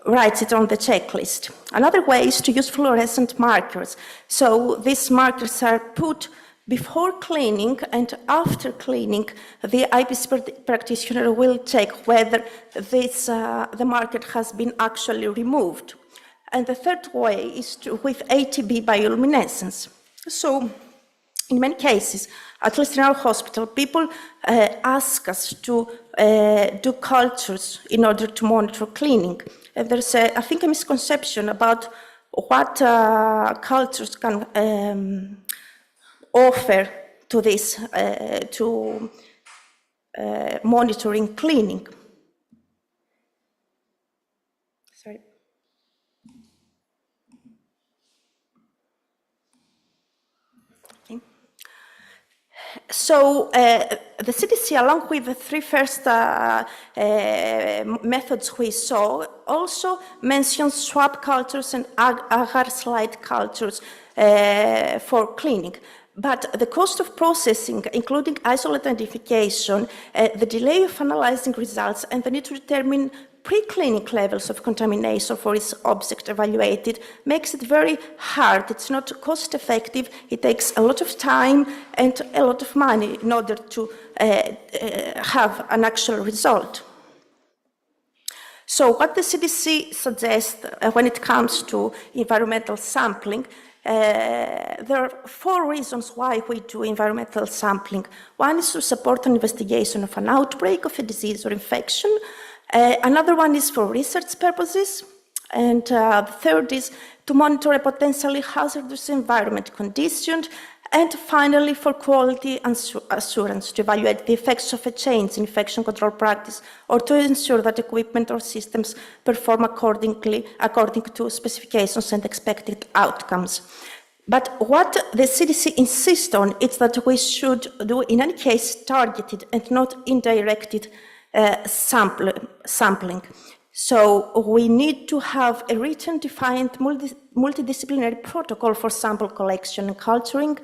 writes it on the checklist. Another way is to use fluorescent markers. So these markers are put Before cleaning and after cleaning, the IPC practitioner will check whether the marker has been actually removed. And the third way is with ATB bioluminescence. So, in many cases, at least in our hospital, people ask us to do cultures in order to monitor cleaning. And there's, I think, a misconception about what cultures can offer to this, to monitoring cleaning. Sorry. Okay. So the CDC, along with the three first methods we saw, also mentions swab cultures and agar slide cultures for cleaning. But the cost of processing, including isolate identification, the delay of analyzing results, and the need to determine pre-clinic levels of contamination for its object evaluated makes it very hard. It's not cost-effective. It takes a lot of time and a lot of money in order to have an actual result. So what the CDC suggests when it comes to environmental sampling, there are 4 reasons why we do environmental sampling. One is to support an investigation of an outbreak of a disease or infection. Another one is for research purposes. And the third is to monitor a potentially hazardous environment condition. And finally, for quality assurance, to evaluate the effects of a change in infection control practice, or to ensure that equipment or systems perform according to specifications and expected outcomes. But what the CDC insists on is that we should do, in any case, targeted and not indirected sampling. So we need to have a written, defined, multidisciplinary protocol for sample collection and culturing,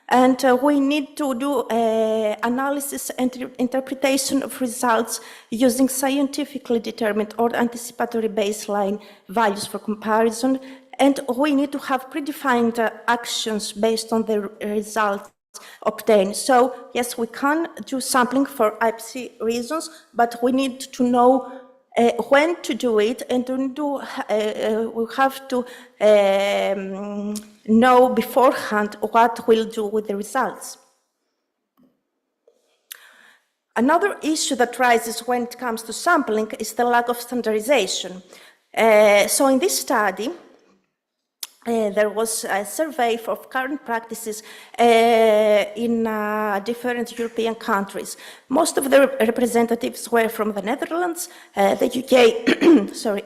and we need to do analysis and interpretation of results using scientifically determined or anticipatory baseline values for comparison, and we need to have predefined actions based on the results obtained. So yes, we can do sampling for IPC reasons, but we need to know when to do it, and we have to know beforehand what we'll do with the results. Another issue that rises when it comes to sampling is the lack of standardization. So in this study, there was a survey of current practices in different European countries. Most of the representatives were from the Netherlands, the UK,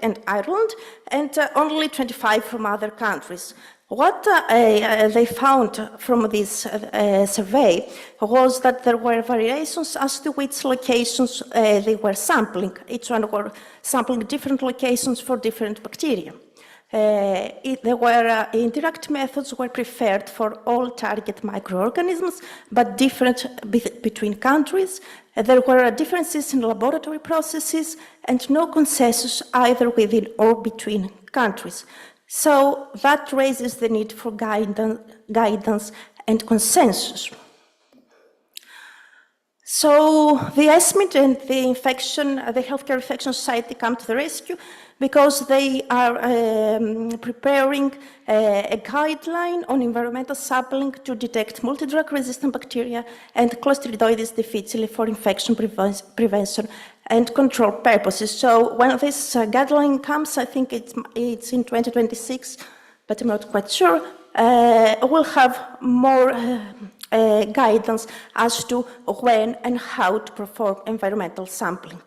and Ireland, and only 25 from other countries. What they found from this survey was that there were variations as to which locations they were sampling. Each one were sampling different locations for different bacteria. Indirect methods were preferred for all target microorganisms, but different between countries. There were differences in laboratory processes and no consensus either within or between countries. So that raises the need for guidance and consensus. So the ESMID and the Healthcare Infection Society come to the rescue because they are preparing a guideline on environmental sampling to detect multidrug-resistant bacteria and Clostridioides difficile for infection prevention and control purposes. So when this guideline comes, I think it's in 2026, but I'm not quite sure, we'll have more guidance as to when and how to perform environmental sampling.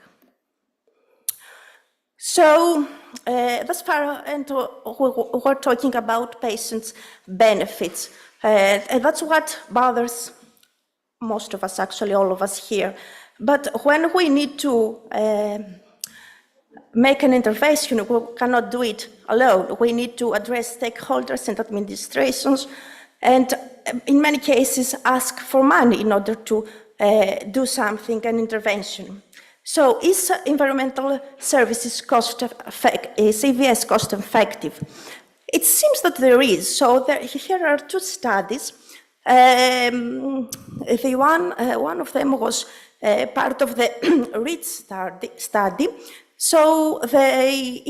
So thus far, and we're talking about patients' benefits. And that's what bothers most of us, actually all of us here. But when we need to make an intervention, we cannot do it alone. We need to address stakeholders and administrations, and in many cases ask for money in order to do something, an intervention. So is environmental services is EVS cost effective? It seems that there is. So here are 2 studies. One of them was part of the Ritu study. So they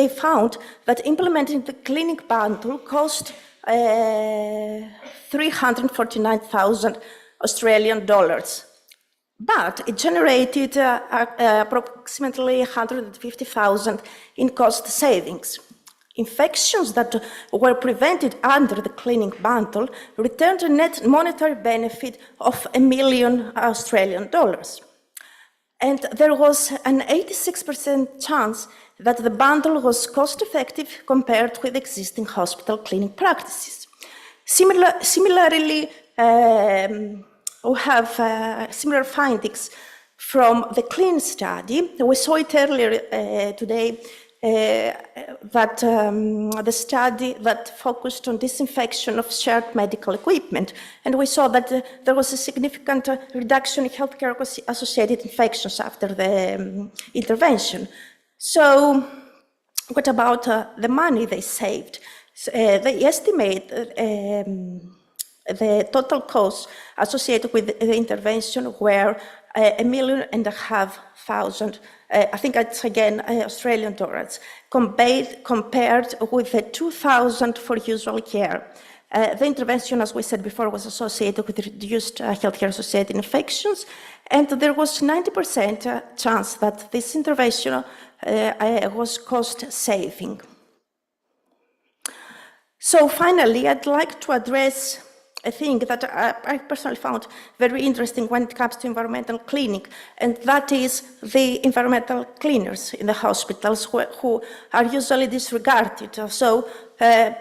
found that implementing the clinic bundle cost 349,000 Australian dollars. But it generated approximately 150,000 in cost savings. Infections that were prevented under the clinic bundle returned a net monetary benefit of $1 million Australian dollars. And there was an 86% chance that the bundle was cost-effective compared with existing hospital clinic practices. Similarly, we have similar findings from the CLEAN study. We saw it earlier today that the study that focused on disinfection of shared medical equipment, and we saw that there was a significant reduction in healthcare-associated infections after the intervention. So what about the money they saved? They estimate the total costs associated with the intervention were $1.5 million. I think it's again Australian dollars, compared with the 2,000 for usual care. The intervention, as we said before, was associated with reduced healthcare-associated infections, and there was 90% chance that this intervention was cost-saving. So finally, I'd like to address a thing that I personally found very interesting when it comes to environmental cleaning, and that is the environmental cleaners in the hospitals who are usually disregarded. So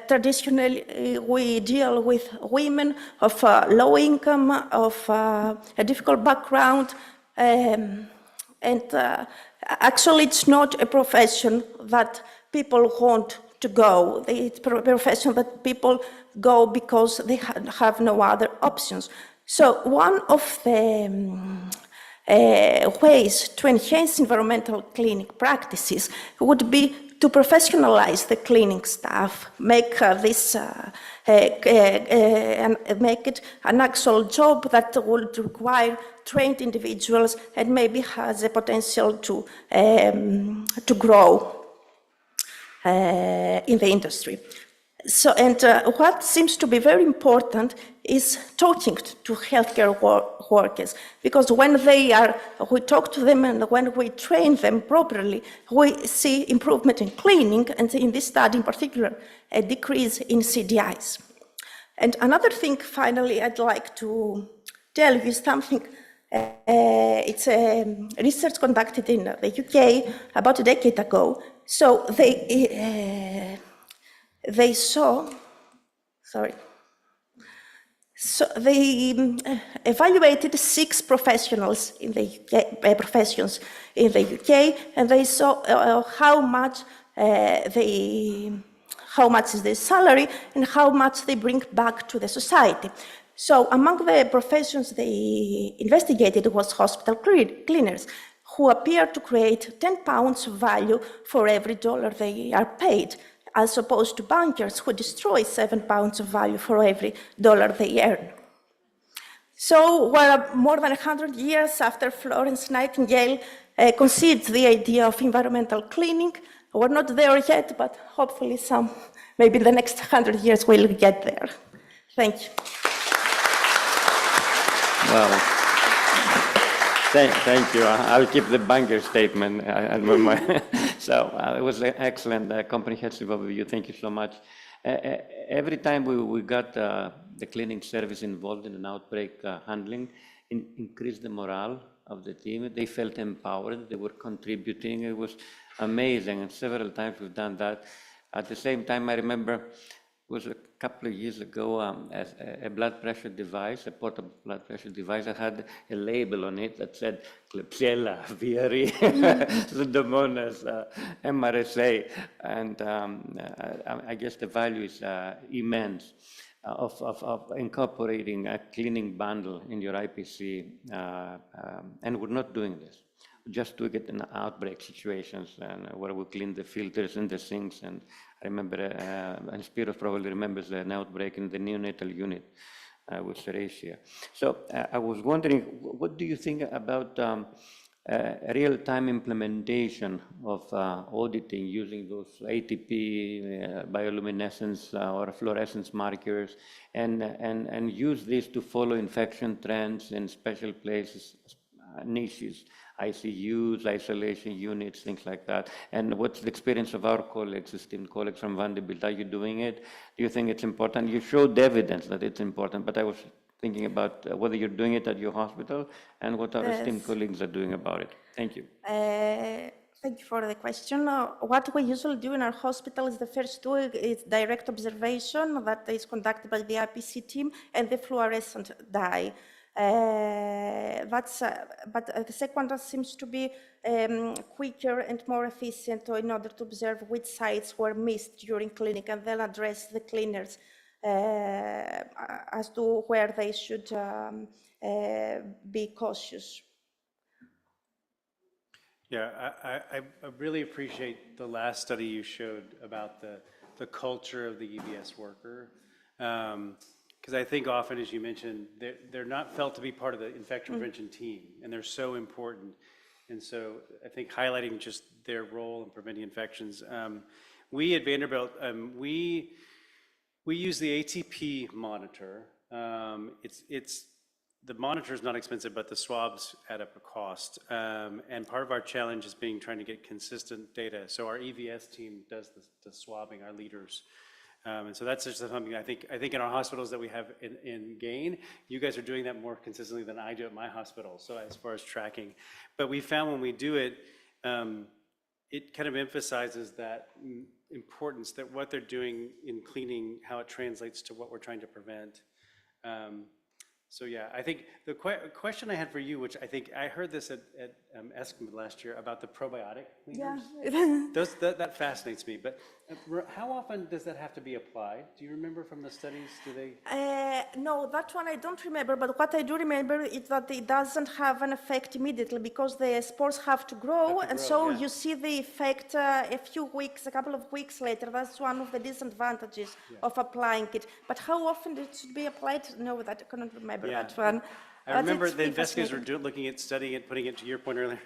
traditionally, we deal with women of low income, of a difficult background, and actually it's not a profession that people want to go. It's a profession that people go because they have no other options. So one of the ways to enhance environmental clinic practices would be to professionalize the cleaning staff, make this and make it an actual job that would require trained individuals and maybe has a potential to grow in the industry. So, and what seems to be very important is talking to healthcare workers, because when we talk to them and when we train them properly, we see improvement in cleaning, and in this study in particular, a decrease in CDIs. And another thing, finally, I'd like to tell you is something. It's a research conducted in the UK about a decade ago. So they saw, so they evaluated 6 professionals in the UK, professions in the UK, and they saw how much is their salary and how much they bring back to the society. So among the professions they investigated was hospital cleaners, who appear to create £10 of value for every $1 they are paid, as opposed to bankers who destroy £7 of value for every $1 they earn. So we're more than 100 years after Florence Nightingale conceived the idea of environmental cleaning. We're not there yet, but hopefully maybe in the next 100 years we'll get there. Thank you. Well, thank you. I'll keep the banker statement. So it was an excellent, comprehensive overview. Thank you so much. Every time we got the cleaning service involved in an outbreak handling, increased the morale of the team. They felt empowered. They were contributing. It was amazing. And several times we've done that. At the same time, I remember it was a couple of years ago, a blood pressure device, a portable blood pressure device. I had a label on it that said Klebsiella, VRE, Pseudomonas, MRSA, and I guess the value is immense of incorporating a cleaning bundle in your IPC, and we're not doing this. just to get in outbreak situations and where we clean the filters and the sinks. And I remember, and Spyros probably remembers an outbreak in the neonatal unit with serratia. So I was wondering, what do you think about real-time implementation of auditing using those ATP, bioluminescence or fluorescence markers, and use this to follow infection trends in special places, niches, ICUs, isolation units, things like that? And what's the experience of our colleagues, esteemed colleagues from Vanderbilt? Are you doing it? Do you think it's important? You showed evidence that it's important, but I was thinking about whether you're doing it at your hospital and what our esteemed colleagues are doing about it. Thank you. Thank you for the question. What we usually do in our hospital is the first two is direct observation that is conducted by the IPC team and the fluorescent dye. But the second one seems to be quicker and more efficient in order to observe which sites were missed during clinic and then address the cleaners as to where they should be cautious. Yeah, I really appreciate the last study you showed about the culture of the EVS worker. Because I think often, as you mentioned, they're not felt to be part of the infection prevention team, and they're so important. And so I think highlighting just their role in preventing infections. We at Vanderbilt, we use the ATP monitor. The monitor is not expensive, but the swabs add up a cost. And part of our challenge is trying to get consistent data. So our EVS team does the swabbing, our leaders. And so that's just something I think in our hospitals that we have in Gain, you guys are doing that more consistently than I do at my hospital, so as far as tracking. But we found when we do it, it kind of emphasizes that importance, that what they're doing in cleaning, how it translates to what we're trying to prevent. So yeah, I think the question I had for you, which I think I heard this at ESCM last year about the probiotic cleaners. Yeah. That fascinates me. But how often does that have to be applied? Do you remember from the studies? Do they? No, that one I don't remember. But what I do remember is that it doesn't have an effect immediately because the spores have to grow, you see the effect a couple of weeks later. That's one of the disadvantages of applying it. But how often it should be applied? No, that I cannot remember. That one. I remember the investigators were looking at studying it, putting it to your point earlier,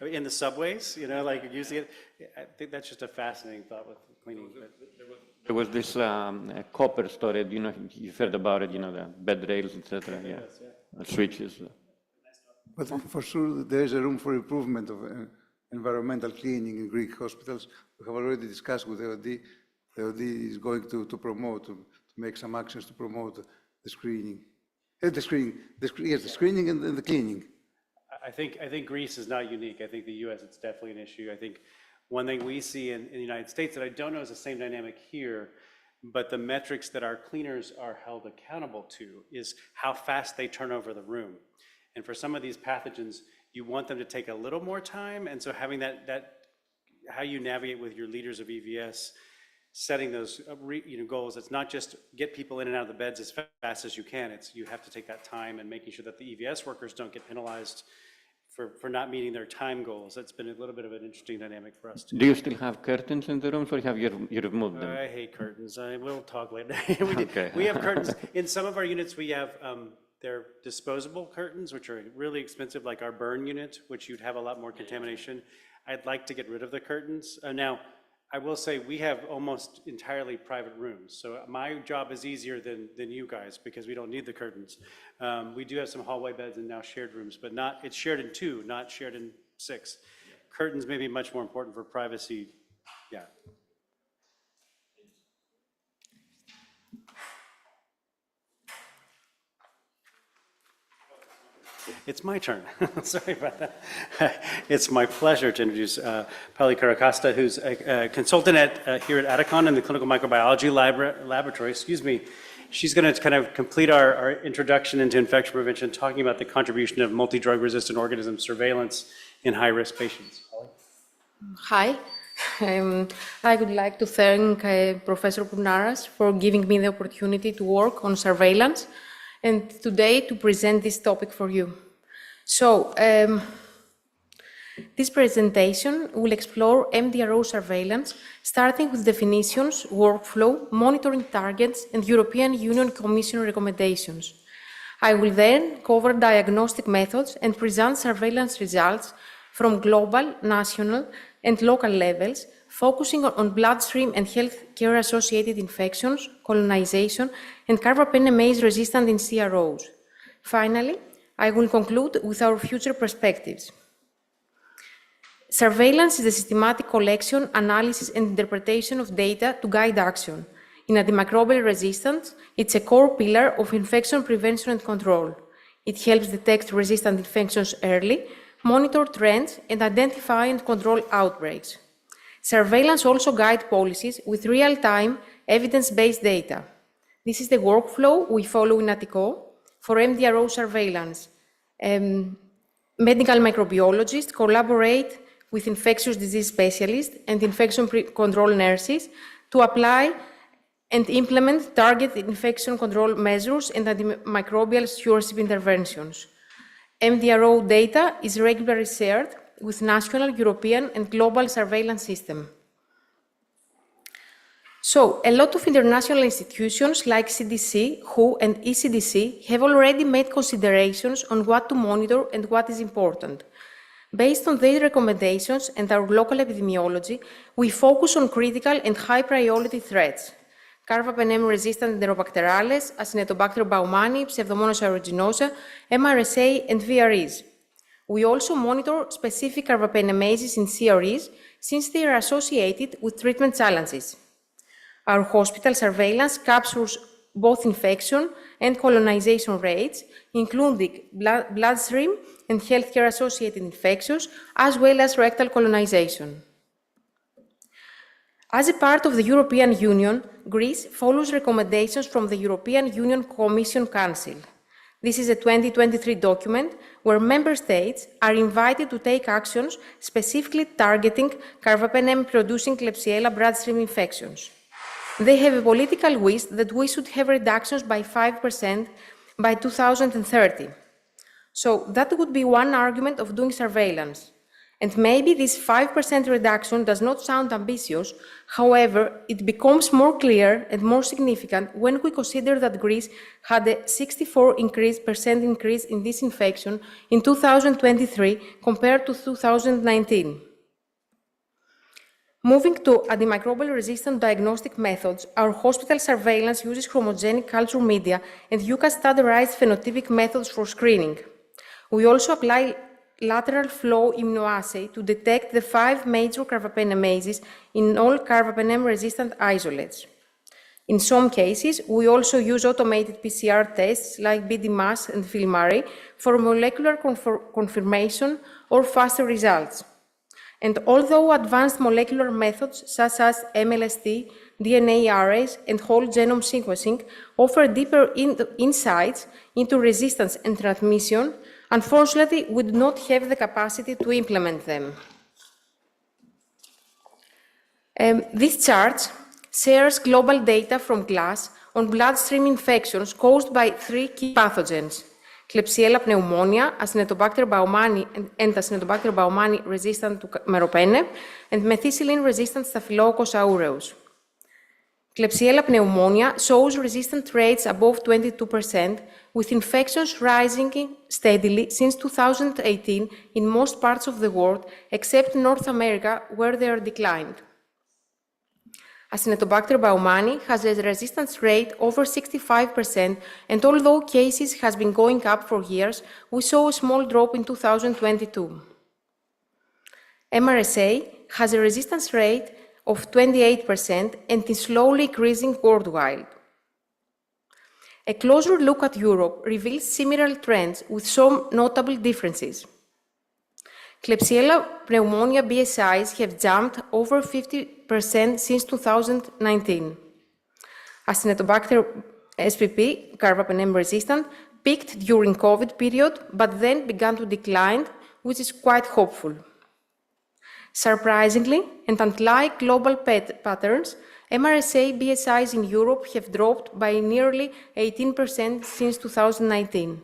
in the subways, like using it. I think that's just a fascinating thought with cleaning. There was this copper storage, you've heard about it, the bed rails, etc. Yeah, switches. But for sure, there is a room for improvement of environmental cleaning in Greek hospitals. We have already discussed with the OD. The OD is going to promote, to make some actions to promote the screening. The screening and the cleaning. I think Greece is not unique. I think the U.S. it's definitely an issue. I think one thing we see in the United States that I don't know is the same dynamic here, but the metrics that our cleaners are held accountable to is how fast they turn over the room. And for some of these pathogens, you want them to take a little more time, and so having that how you navigate with your leaders of EVS, setting those goals. It's not just get people in and out of the beds as fast as you can. It's you have to take that time and making sure that the EVS workers don't get penalized for not meeting their time goals. That's been a little bit of an interesting dynamic for us too. Do you still have curtains in the rooms, or have you removed them? I hate curtains. I will talk later. We have curtains. In some of our units, we have they're disposable curtains, which are really expensive, like our burn unit, which you'd have a lot more contamination. I'd like to get rid of the curtains. Now, I will say we have almost entirely private rooms, so my job is easier than you guys because we don't need the curtains. We do have some hallway beds and now shared rooms, but it's shared in 2, not shared in 6. Curtains may be much more important for privacy. Yeah. It's my turn. Sorry about that. It's my pleasure to introduce Pali Karakasta, who's a consultant here at Atacon in the Clinical Microbiology Laboratory. Excuse me. She's going to kind of complete our introduction into infection prevention, talking about the contribution of multi-drug resistant organism surveillance in high-risk patients. Hi. I would like to thank Professor Pournaras for giving me the opportunity to work on surveillance and today to present this topic for you. So, This presentation will explore MDRO surveillance, starting with definitions, workflow, monitoring targets, and European Union Commission recommendations. I will then cover diagnostic methods and present surveillance results from global, national, and local levels, focusing on bloodstream and healthcare-associated infections, colonization, and carbapenem-resistant in CROs. Finally, I will conclude with our future perspectives. Surveillance is the systematic collection, analysis, and interpretation of data to guide action. In antimicrobial resistance, it's a core pillar of infection prevention and control. It helps detect resistant infections early, monitor trends, and identify and control outbreaks. Surveillance also guides policies with real-time, evidence-based data. This is the workflow we follow in ATICO for MDRO surveillance. Medical microbiologists collaborate with infectious disease specialists and infection control nurses to apply and implement targeted infection control measures and antimicrobial stewardship interventions. MDRO data is regularly shared with national, European, and global surveillance systems. So, a lot of international institutions like CDC, WHO, and ECDC have already made considerations on what to monitor and what is important. Based on their recommendations and our local epidemiology, we focus on critical and high-priority threats: carbapenem-resistant Enterobacterales, Acinetobacter baumannii, Pseudomonas aeruginosa, MRSA, and VREs. We also monitor specific carbapenemases in CREs since they are associated with treatment challenges. Our hospital surveillance captures both infection and colonization rates, including bloodstream and healthcare-associated infections, as well as rectal colonization. As a part of the European Union, Greece follows recommendations from the European Union Commission Council. This is a 2023 document where member states are invited to take actions specifically targeting carbapenem-producing Klebsiella bloodstream infections. They have a political wish that we should have reductions by 5% by 2030. So that would be one argument of doing surveillance. And maybe this 5% reduction does not sound ambitious. However, it becomes more clear and more significant when we consider that Greece had a 64% increase in this infection in 2023 compared to 2019. Moving to antimicrobial-resistant diagnostic methods, our hospital surveillance uses chromogenic culture media and UCAS standardized phenotypic methods for screening. We also apply lateral flow immunoassay to detect the 5 major carbapenemases in all carbapenem-resistant isolates. In some cases, we also use automated PCR tests like BDMAS and FILMARI for molecular confirmation or faster results. And although advanced molecular methods such as MLST, DNA arrays, and whole genome sequencing offer deeper insights into resistance and transmission, unfortunately, we do not have the capacity to implement them. This chart shares global data from GLASS on bloodstream infections caused by 3 key pathogens: Klebsiella pneumonia, Acinetobacter baumannii, and Acinetobacter baumannii resistant to meropenem, and methicillin-resistant Staphylococcus aureus. Klebsiella pneumonia shows resistant rates above 22%, with infections rising steadily since 2018 in most parts of the world, except North America, where they are declined. Acinetobacter baumannii has a resistance rate over 65%, and although cases has been going up for years, we saw a small drop in 2022. MRSA has a resistance rate of 28% and is slowly increasing worldwide. A closer look at Europe reveals similar trends with some notable differences. Klebsiella pneumonia BSIs have jumped over 50% since 2019. Acinetobacter SPP, carbapenem resistant, peaked during COVID period, but then began to decline, which is quite hopeful. Surprisingly, and unlike global patterns, MRSA BSIs in Europe have dropped by nearly 18% since 2019.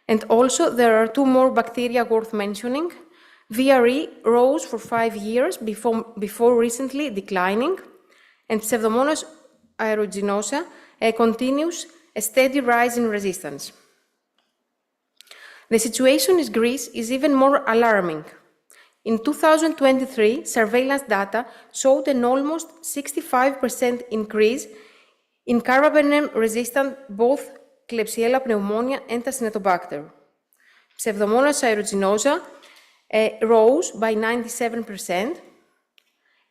And also, there are 2 more bacteria worth mentioning. VRE rose for 5 years before recently declining, and Pseudomonas aeruginosa continues a steady rise in resistance. The situation in Greece is even more alarming. In 2023, surveillance data showed an almost 65% increase in carbapenem-resistant both Klebsiella pneumonia and Acinetobacter. Pseudomonas aeruginosa rose by 97%,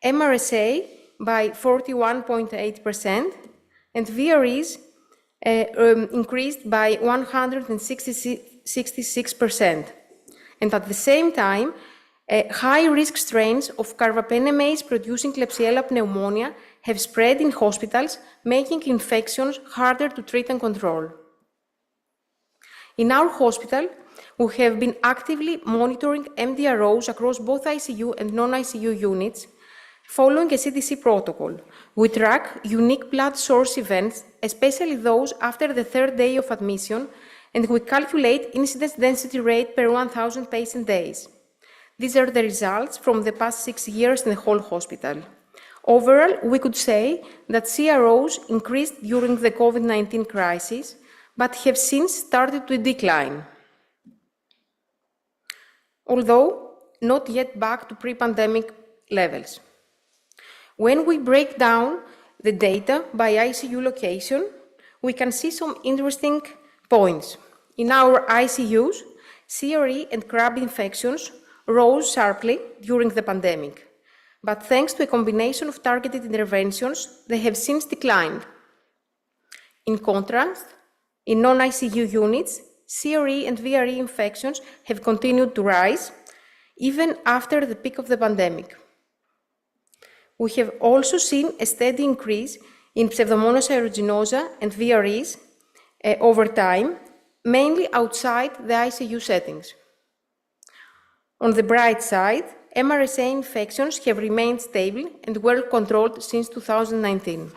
MRSA by 41.8%, and VREs increased by 166%. And at the same time, high-risk strains of carbapenemase-producing Klebsiella pneumonia have spread in hospitals, making infections harder to treat and control. In our hospital, we have been actively monitoring MDROs across both ICU and non-ICU units, following a CDC protocol. We track unique blood source events, especially those after the third day of admission, and we calculate incidence density rate per 1,000 patient days. These are the results from the past 6 years in the whole hospital. Overall, we could say that CROs increased during the COVID-19 crisis, but have since started to decline, although not yet back to pre-pandemic levels. When we break down the data by ICU location, we can see some interesting points. In our ICUs, CRE and CRAB infections rose sharply during the pandemic, but thanks to a combination of targeted interventions, they have since declined. In contrast, in non-ICU units, CRE and VRE infections have continued to rise, even after the peak of the pandemic. We have also seen a steady increase in Pseudomonas aeruginosa and VREs over time, mainly outside the ICU settings. On the bright side, MRSA infections have remained stable and well controlled since 2019.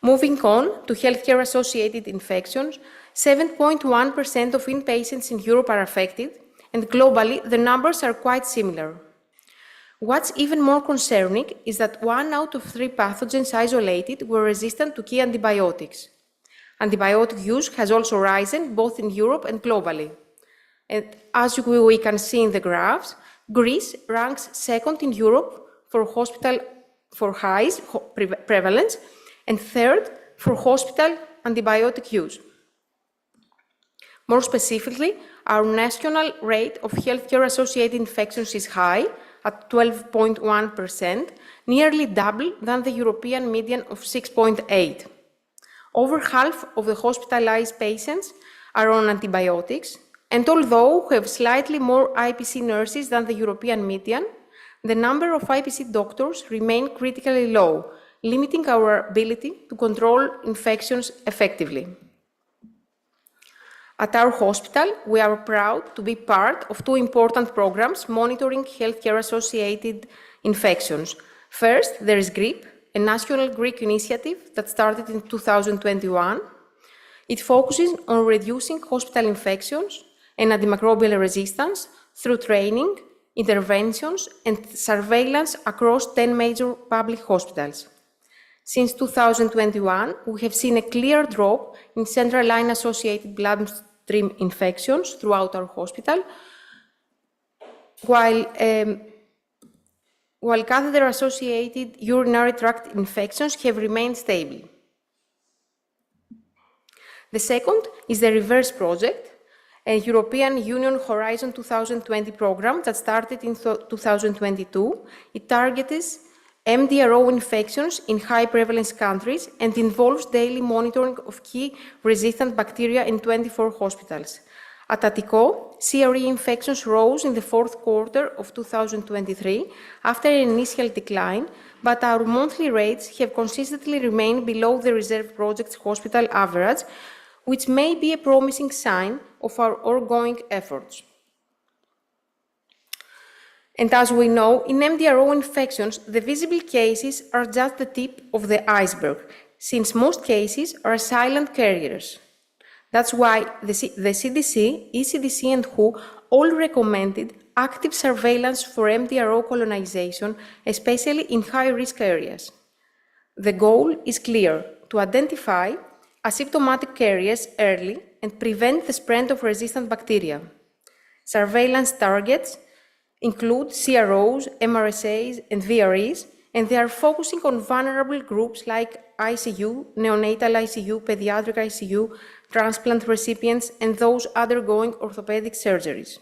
Moving on to healthcare-associated infections, 7.1% of inpatients in Europe are affected, and globally the numbers are quite similar. What's even more concerning is that 1 out of 3 pathogens isolated were resistant to key antibiotics. Antibiotic use has also risen both in Europe and globally. And as we can see in the graphs, Greece ranks second in Europe for highest prevalence and third for hospital antibiotic use. More specifically, our national rate of healthcare-associated infections is high, at 12.1%, nearly double than the European median of 6.8%. Over half of the hospitalized patients are on antibiotics, and although we have slightly more IPC nurses than the European median, the number of IPC doctors remain critically low, limiting our ability to control infections effectively. At our hospital, we are proud to be part of 2 important programs monitoring healthcare-associated infections. First, there is GRIP, a national Greek initiative that started in 2021. It focuses on reducing hospital infections and antimicrobial resistance through training, interventions, and surveillance across 10 major public hospitals. Since 2021, we have seen a clear drop in central line-associated bloodstream infections throughout our hospital, while catheter-associated urinary tract infections have remained stable. The second is the REVERSE project, a European Union Horizon 2020 program that started in 2022. It targets MDRO infections in high-prevalence countries and involves daily monitoring of key resistant bacteria in 24 hospitals. At Attiko, CRE infections rose in the 4th quarter of 2023 after an initial decline, but our monthly rates have consistently remained below the reserve project's hospital average, which may be a promising sign of our ongoing efforts. And as we know, in MDRO infections, the visible cases are just the tip of the iceberg, since most cases are silent carriers. That's why the CDC, ECDC, and WHO all recommended active surveillance for MDRO colonization, especially in high-risk areas. The goal is clear: to identify asymptomatic carriers early and prevent the spread of resistant bacteria. Surveillance targets include CROs, MRSAs, and VREs, and they are focusing on vulnerable groups like ICU, neonatal ICU, pediatric ICU, transplant recipients, and those undergoing orthopedic surgeries.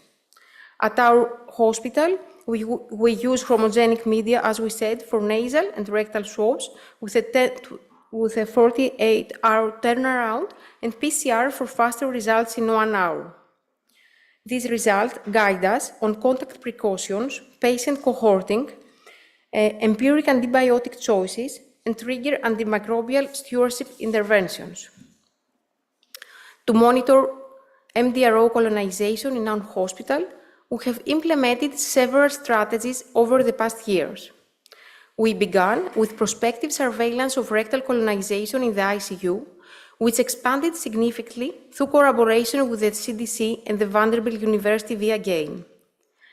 At our hospital, we use chromogenic media, as we said, for nasal and rectal swabs with a 48-hour turnaround and PCR for faster results in 1 hour. These results guide us on contact precautions, patient cohorting, empiric antibiotic choices, and trigger antimicrobial stewardship interventions. To monitor MDRO colonization in our hospital, we have implemented several strategies over the past years. We began with prospective surveillance of rectal colonization in the ICU, which expanded significantly through collaboration with the CDC and the Vanderbilt University via GAIN.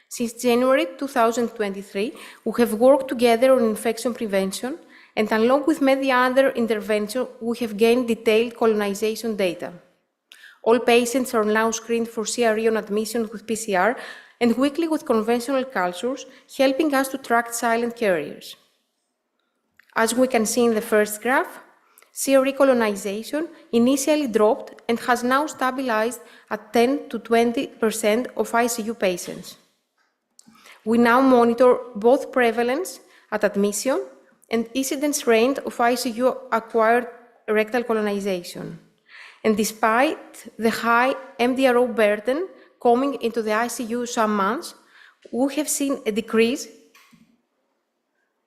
Since January 2023, we have worked together on infection prevention, and along with many other interventions, we have gained detailed colonization data. All patients are now screened for CRE on admission with PCR and weekly with conventional cultures, helping us to track silent carriers. As we can see in the first graph, CRE colonization initially dropped and has now stabilized at 10 to 20% of ICU patients. We now monitor both prevalence at admission and incidence rate of ICU-acquired rectal colonization. And despite the high MDRO burden coming into the ICU some months, we have seen a decrease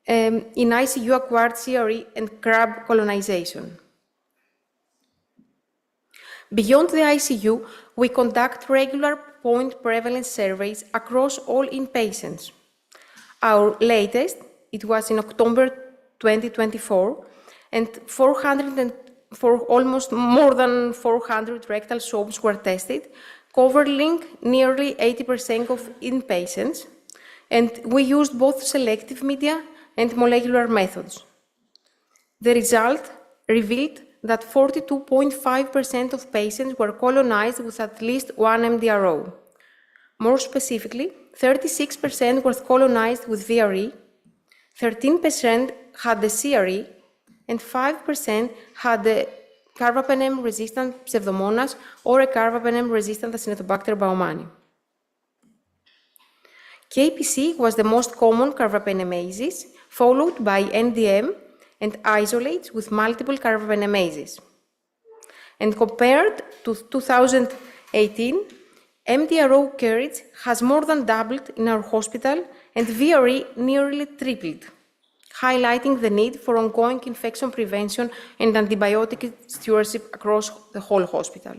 in ICU-acquired CRE and CRAB colonization. Beyond the ICU, we conduct regular point prevalence surveys across all inpatients. Our latest, it was in October 2024, and almost more than 400 rectal swabs were tested, covering nearly 80% of inpatients, and we used both selective media and molecular methods. The result revealed that 42.5% of patients were colonized with at least one MDRO. More specifically, 36% were colonized with VRE, 13% had the CRE, and 5% had the carbapenem-resistant Pseudomonas or a carbapenem-resistant Acinetobacter baumannii. KPC was the most common carbapenemases, followed by NDM and isolates with multiple carbapenemases. And compared to 2018, MDRO carriage has more than doubled in our hospital and VRE nearly tripled, highlighting the need for ongoing infection prevention and antibiotic stewardship across the whole hospital.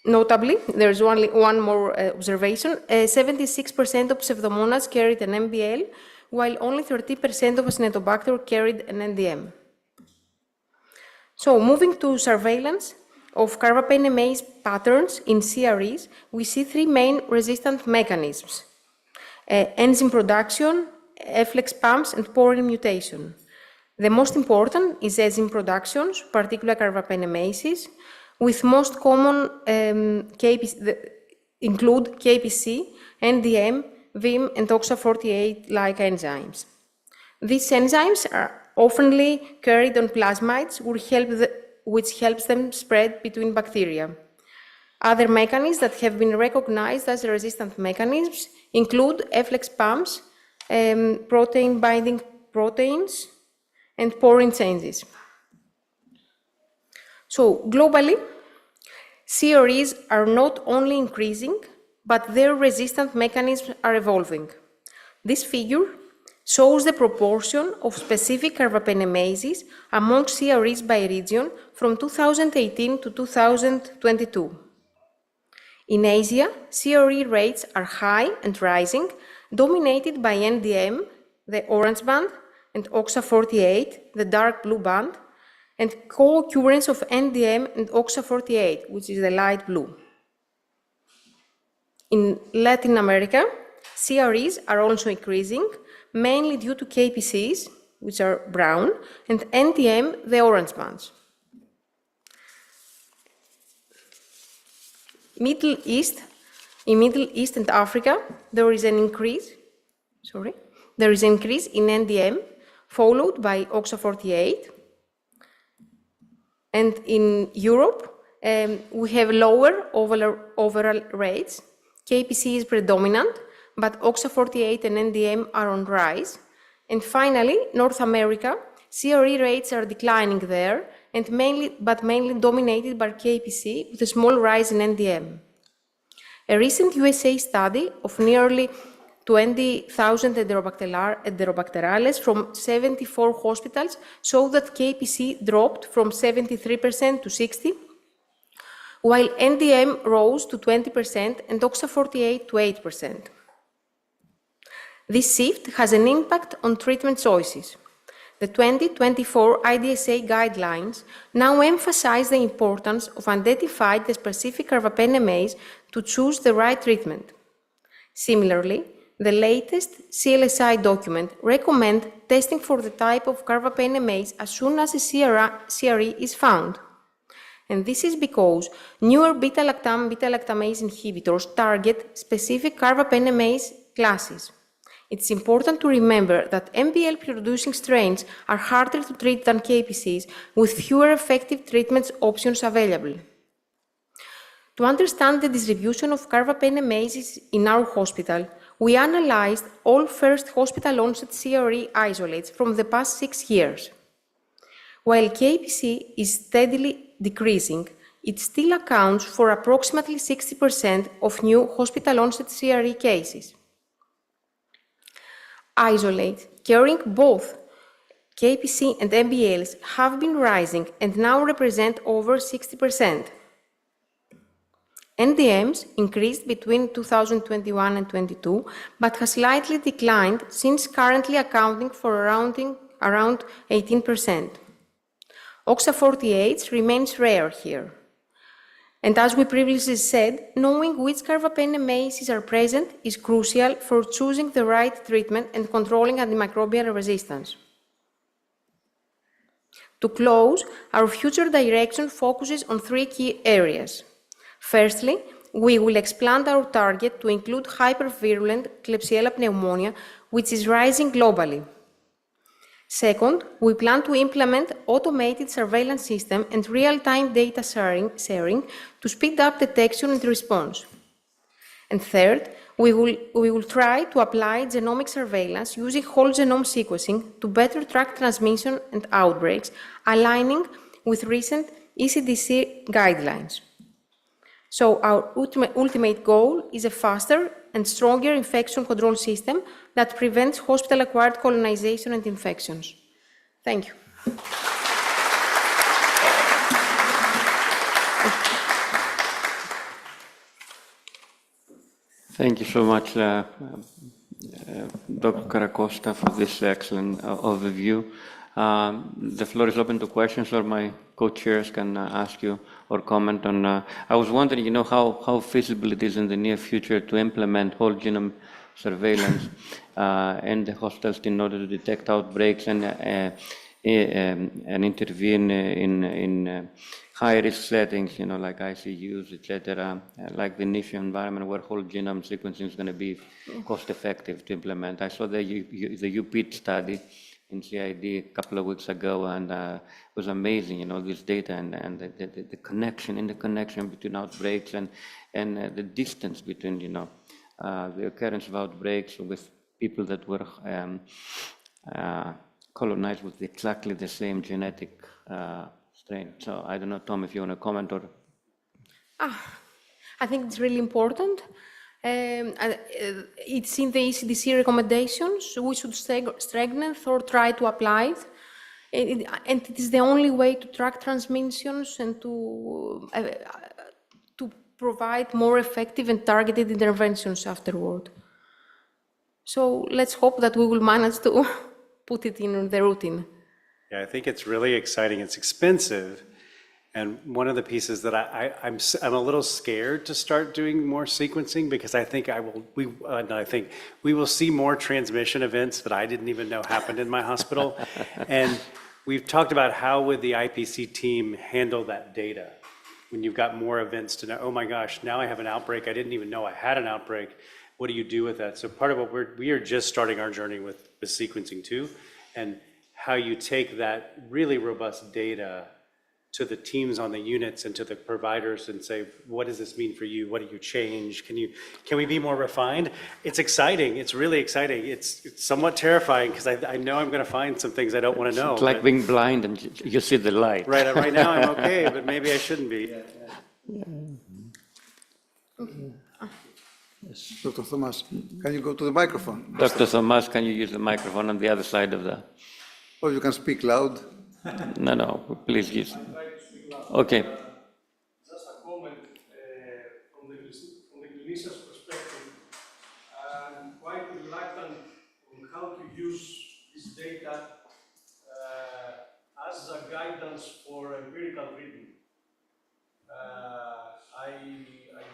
Notably, there's only one more observation. 76% of Pseudomonas carried an MBL, while only 30% of Acinetobacter carried an NDM. So, moving to surveillance of carbapenemase patterns in CREs, we see three main resistant mechanisms: enzyme production, efflex pumps, and porin mutation. The most important is enzyme productions, particularly carbapenemases, with most common include KPC, NDM, VIM, and OXA48-like enzymes. These enzymes are often carried on plasmids, which helps them spread between bacteria. Other mechanisms that have been recognized as resistant mechanisms include efflex pumps, protein-binding proteins, and porin changes. So, globally, CREs are not only increasing, but their resistant mechanisms are evolving. This figure shows the proportion of specific carbapenemases among CREs by region from 2018 to 2022. In Asia, CRE rates are high and rising, dominated by NDM, the orange band, and OXA48, the dark blue band, and co-occurrence of NDM and OXA48, which is the light blue. In Latin America, CREs are also increasing, mainly due to KPCs, which are brown, and NDM, the orange ones. In Middle East and Africa, there is an increase in NDM, followed by OXA48. And in Europe, we have lower overall rates. KPC is predominant, but OXA48 and NDM are on rise. And finally, North America, CRE rates are declining there, and mainly dominated by KPC, with a small rise in NDM. A recent USA study of nearly 20,000 Enterobacterales from 74 hospitals showed that KPC dropped from 73% to 60%, while NDM rose to 20% and OXA48 to 8%. This shift has an impact on treatment choices. The 2024 IDSA guidelines now emphasize the importance of identifying the specific carbapenemase to choose the right treatment. Similarly, the latest CLSI document recommends testing for the type of carbapenemase as soon as a CRE is found. And this is because newer beta-lactamase inhibitors target specific carbapenemase classes. It's important to remember that MBL-producing strains are harder to treat than KPCs, with fewer effective treatment options available. To understand the distribution of carbapenemases in our hospital, we analyzed all first hospital-onset CRE isolates from the past 6 years. While KPC is steadily decreasing, it still accounts for approximately 60% of new hospital-onset CRE cases. Isolates carrying both KPC and MBLs have been rising and now represent over 60%. NDMs increased between 2021 and 2022, but has slightly declined since currently accounting for around 18%. OXA48 remains rare here. And as we previously said, knowing which carbapenemases are present is crucial for choosing the right treatment and controlling antimicrobial resistance. To close, our future direction focuses on 3 key areas. Firstly, we will expand our target to include hypervirulent Klebsiella pneumonia, which is rising globally. Second, we plan to implement automated surveillance system and real-time data sharing to speed up detection and response. And third, we will try to apply genomic surveillance using whole genome sequencing to better track transmission and outbreaks, aligning with recent ECDC guidelines. So our ultimate goal is a faster and stronger infection control system that prevents hospital-acquired colonization and infections. Thank you. Thank you so much, Dr. Karakosta, for this excellent overview. The floor is open to questions, or my co-chairs can ask you or comment on. I was wondering, how feasible it is in the near future to implement whole genome surveillance in the hospitals in order to detect outbreaks and intervene in high-risk settings, like ICUs, etc., like the niche environment where whole genome sequencing is going to be cost-effective to implement. I saw the UPIT study in CID a couple of weeks ago, and it was amazing, this data and the connection between outbreaks and the distance between, the occurrence of outbreaks with people that were colonized with exactly the same genetic strain. So I don't know, Tom, if you want to comment or... I think it's really important. It's in the ECDC recommendations. We should strengthen or try to apply it. And it is the only way to track transmissions and to provide more effective and targeted interventions afterward. So let's hope that we will manage to put it in the routine. Yeah, I think it's really exciting. It's expensive. And one of the pieces that I'm a little scared to start doing more sequencing because I think we will see more transmission events that I didn't even know happened in my hospital. And we've talked about how would the IPC team handle that data when you've got more events to know, oh my gosh, now I have an outbreak. I didn't even know I had an outbreak. What do you do with that? So part of what we are just starting our journey with sequencing too, and how you take that really robust data to the teams on the units and to the providers and say, what does this mean for you? What do you change? Can we be more refined? It's exciting. It's really exciting. It's somewhat terrifying because I know I'm going to find some things I don't want to know. It's like being blind and you see the light. Right now I'm okay, but maybe I shouldn't be. Dr. Thomas, can you go to the microphone? Dr. Thomas, can you use the microphone on the other side of the... Or you can speak loud. No, please use. Okay. Just a comment from the clinician's perspective. I'm quite reluctant on how to use this data as a guidance for empirical treatment. I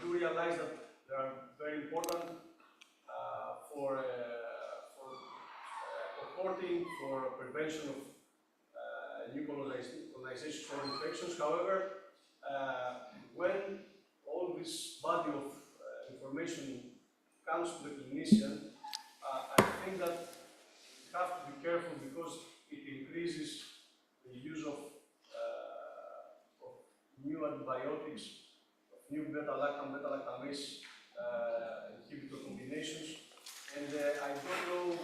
do realize that they are very important for reporting, for prevention of new colonizations or infections. However, when all this body of information comes to the clinician, I think that we have to be careful because it increases the use of new antibiotics, of new beta-lactam, beta-lactamase inhibitor combinations, and I don't know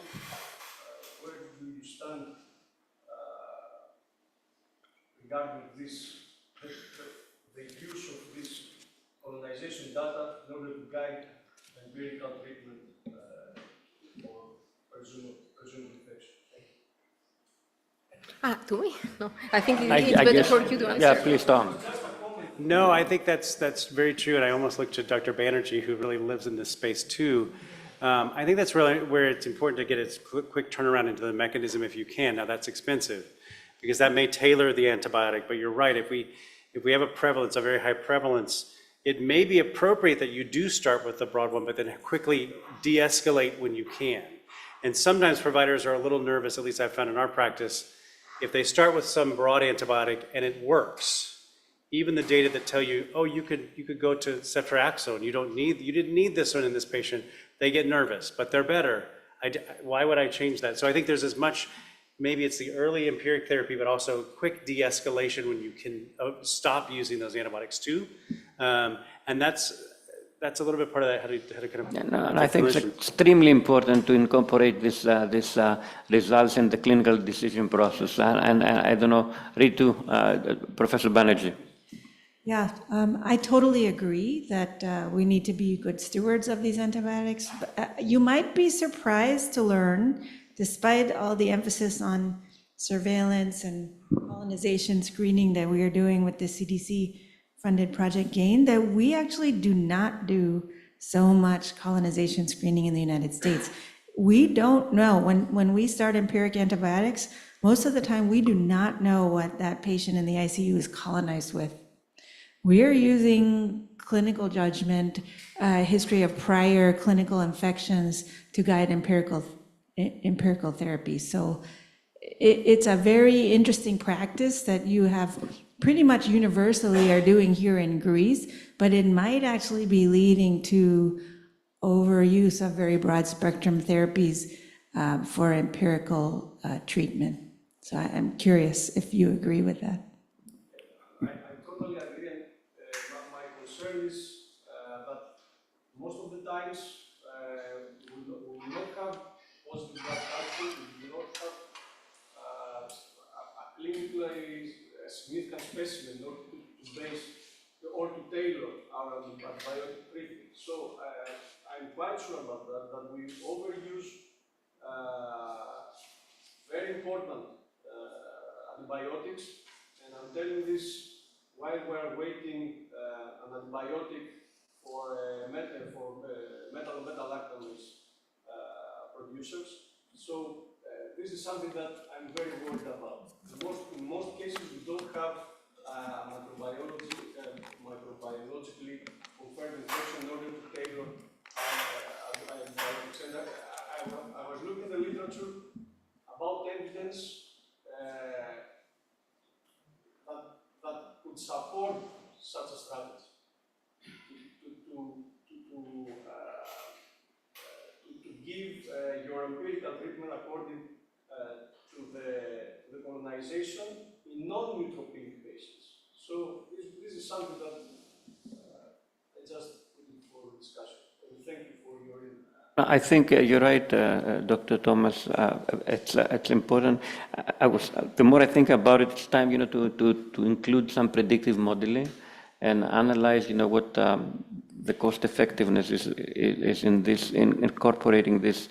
where do you stand regarding this, the use of this colonization data in order to guide empirical treatment for presumed infection. To me? No, I think it's better for you to answer. Yeah, please, Tom. No, I think that's very true, and I almost look to Dr. Banerjee, who really lives in this space too. I think that's really where it's important to get a quick turnaround into the mechanism if you can. Now that's expensive, because that may tailor the antibiotic, but you're right, if we have a prevalence, a very high prevalence, it may be appropriate that you do start with the broad one, but then quickly de-escalate when you can. And sometimes providers are a little nervous, at least I've found in our practice, if they start with some broad antibiotic and it works, even the data that tell you, oh, you could go to ceftriaxone, you didn't need this one in this patient, they get nervous, but they're better. Why would I change that? So I think there's as much, maybe it's the early empiric therapy, but also quick de-escalation when you can stop using those antibiotics too. And that's a little bit part of that, how to kind of... Yeah, no, and I think it's extremely important to incorporate these results in the clinical decision process. And I don't know, Ritu, Professor Banerjee. Yeah, I totally agree that we need to be good stewards of these antibiotics. But, you might be surprised to learn, despite all the emphasis on surveillance and colonization screening that we are doing with the CDC-funded Project GAIN, that we actually do not do so much colonization screening in the United States. We don't know, when we start empiric antibiotics, most of the time we do not know what that patient in the ICU is colonized with. We are using clinical judgment, history of prior clinical infections to guide empirical therapy. So it's a very interesting practice that you have pretty much universally are doing here in Greece, but it might actually be leading to overuse of very broad spectrum therapies for empirical treatment. So I'm curious if you agree with that. I totally agree. My concern is that most of the times we will not have positive blood culture, we will not have a clinically significant specimen in order to base or to tailor our antibiotic treatment. So I'm quite sure about that we overuse very important antibiotics, and I'm telling this while we're waiting an antibiotic for metal beta-lactamase producers. So this is something that I'm very worried about. In most cases, we don't have microbiologically confirmed infection in order to tailor. I was looking at the literature about evidence that could support such a strategy to give your empirical treatment according to the colonization in non-neutropenic patients. So this is something that I just put in for discussion. And thank you for your I think you're right, Dr. Thomas. It's important. The more I think about it, it's time, to include some predictive modeling and analyze, what the cost effectiveness is in this, in incorporating this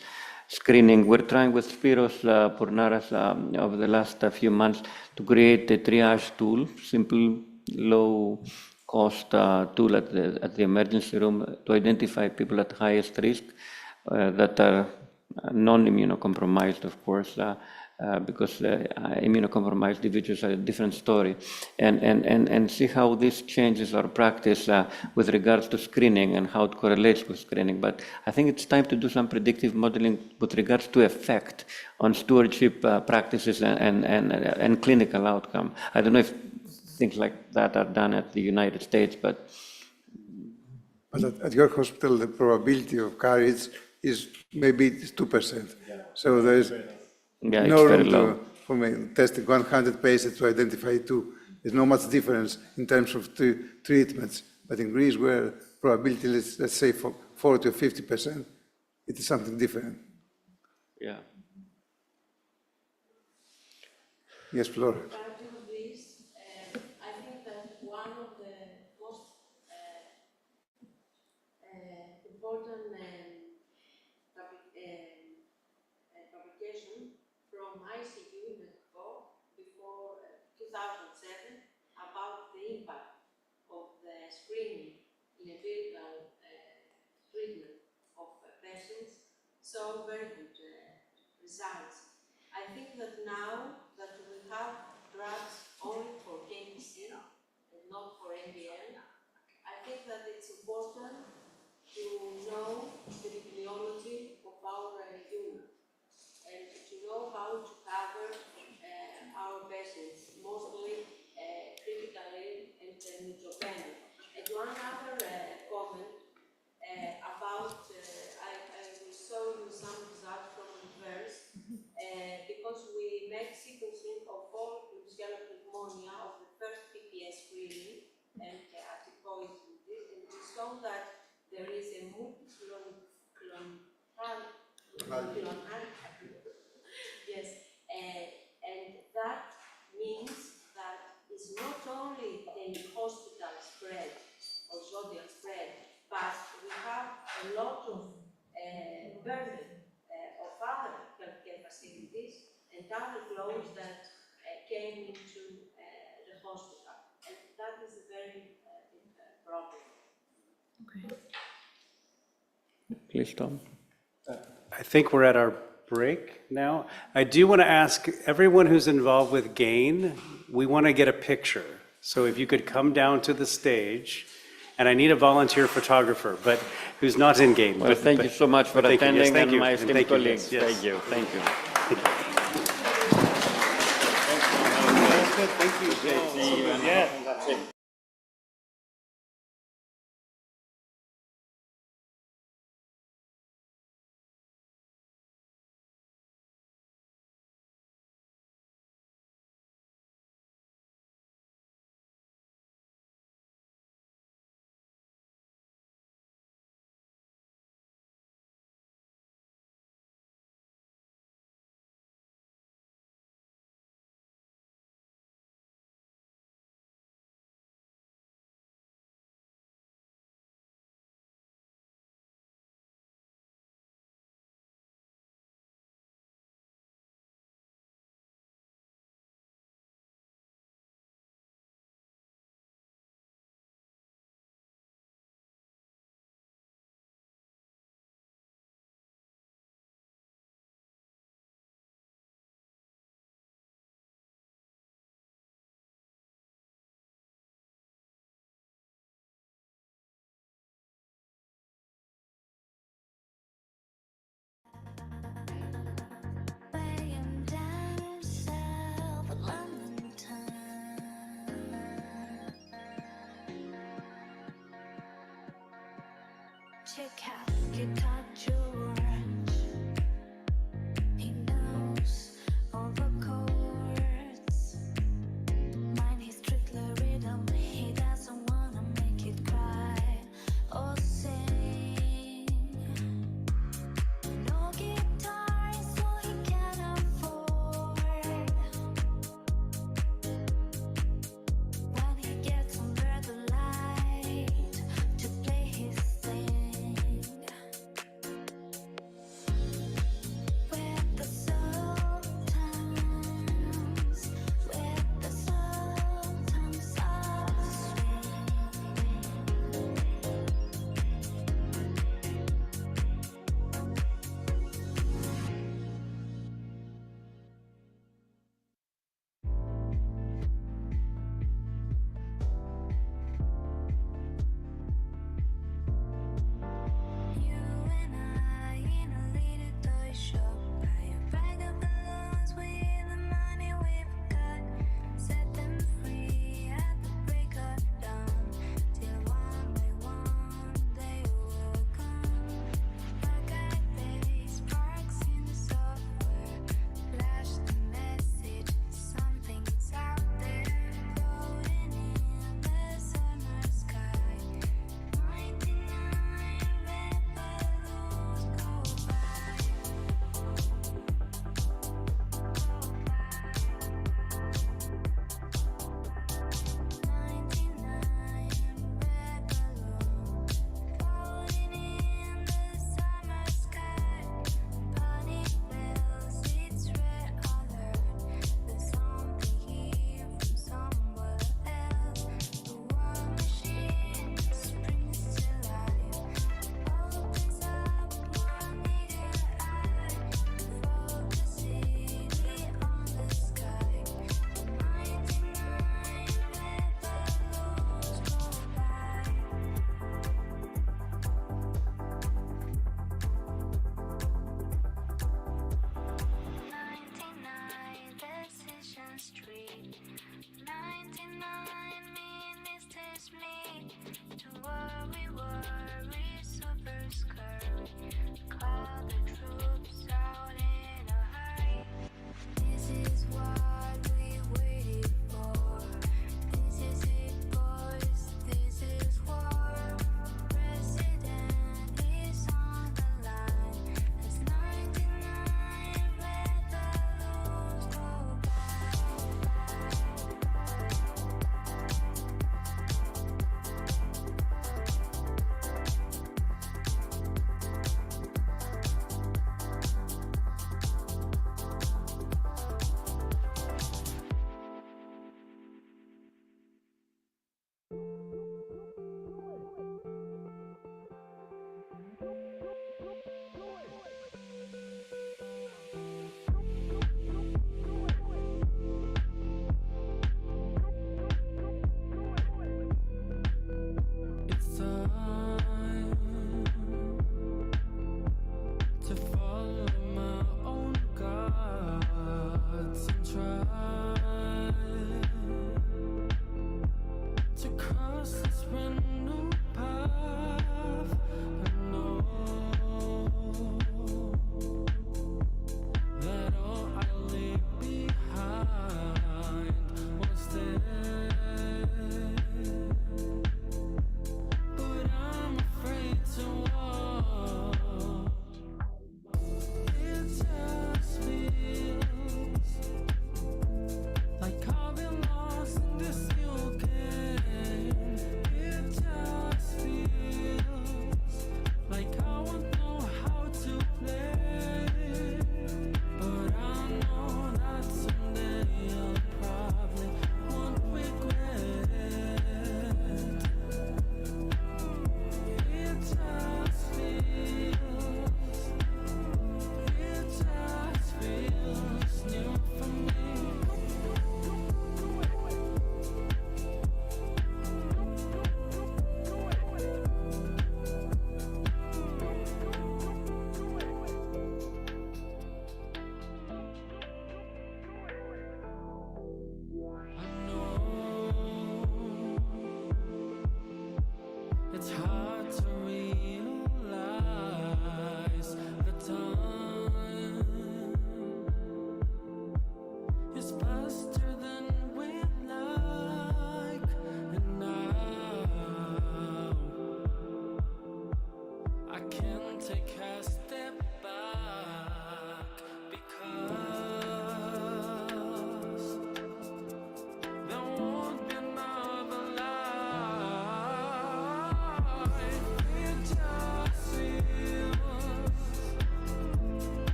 screening. We're trying with Spyros, Pournaras, over the last few months to create a triage tool, simple, low-cost tool at the emergency room to identify people at highest risk that are non-immunocompromised, of course, because immunocompromised individuals are a different story, and see how this changes our practice with regards to screening and how it correlates with screening. But I think it's time to do some predictive modeling with regards to effect on stewardship practices and clinical outcome. I don't know if things like that are done at the United States, but at your hospital, the probability of carriage is maybe 2%. So there is no room for me testing 100 patients to identify 2. There's not much difference in terms of treatments. But in Greece, where probability, let's say, for 40 or 50%, it is something different. Yeah. Yes, Flora. Publication from ICU in the before 2007 about the impact of the screening in empirical treatment of patients. So very good results. I think that now that we have drugs only for KPC and not for MDL, I think that it's important to know the bibliology of our unit and to know how to cover our patients, mostly critically and neutropenic. And one other comment about, I will show you some results from reverse, because we make sequencing of all Klebsiella pneumonia of the first PPS screening and Hatzigeorgiou, and we saw that there is a yes, and that means that it's not only the hospital spread or social spread, but we have a lot of burden of other healthcare facilities and other flows that came into the hospital, and that is a very big problem. Okay. Please, Tom. I think we're at our break now. I do want to ask everyone who's involved with GAIN, we want to get a picture. So if you could come down to the stage, and I need a volunteer photographer, but who's not in GAIN. Well, thank you so much for attending, yes, and my esteemed colleagues. Yes. Thank you. Thank you. Thank you. Yeah. check out your range. He knows all the chords. Mind his strictly rhythm. He doesn't wanna make it cry or sing. No guitar, so he can afford. When he gets under the light to play his thing.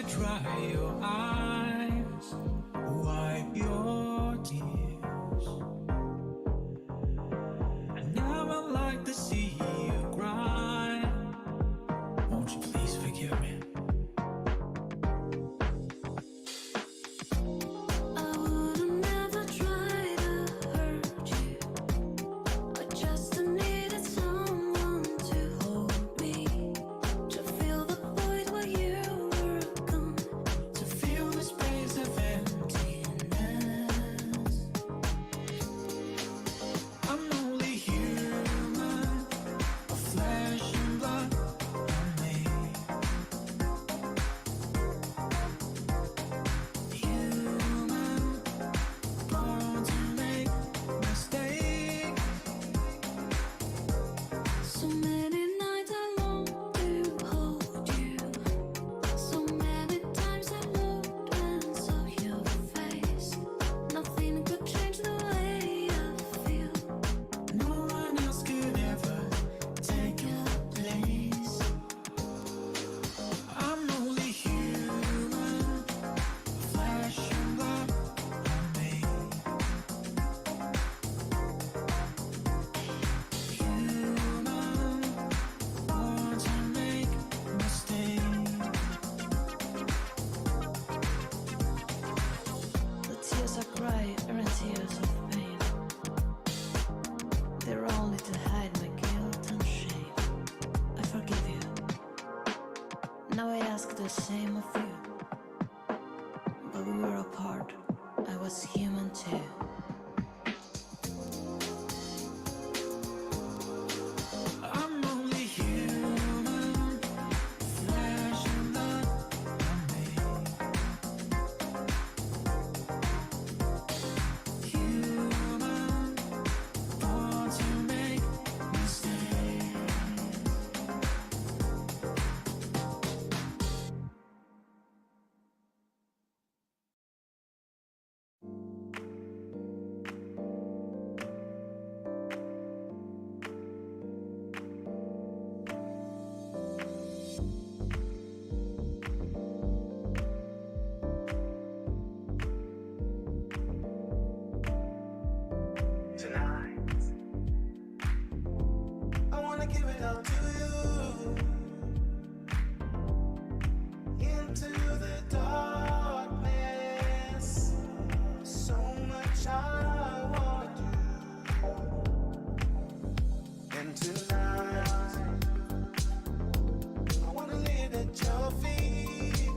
dry your eyes, wipe your tears. I never like to see you cry. Won't you please forgive me? I would've never tried to hurt you. I just needed someone to hold me, to feel the void where you were gone, To feel the space of emptiness. I'm only human, of flesh and blood only. Human, born to make mistakes. so many nights I long to hold you, so many times I looked and saw your face. Nothing could change the way I feel. No one else could ever take your place. I'm only human, flesh and blood only. Human, born to make mistakes. The tears I cry aren't tears of pain. They're only to hide my guilt and shame. I forgive you. Now I ask the same of you. But we were apart. I was human too. I'm only human, flesh and blood only. Human, born to make mistakes. Tonight, I wanna give it all to you. Into the darkness, so much I wanna do. And tonight, I wanna lay it at your feet.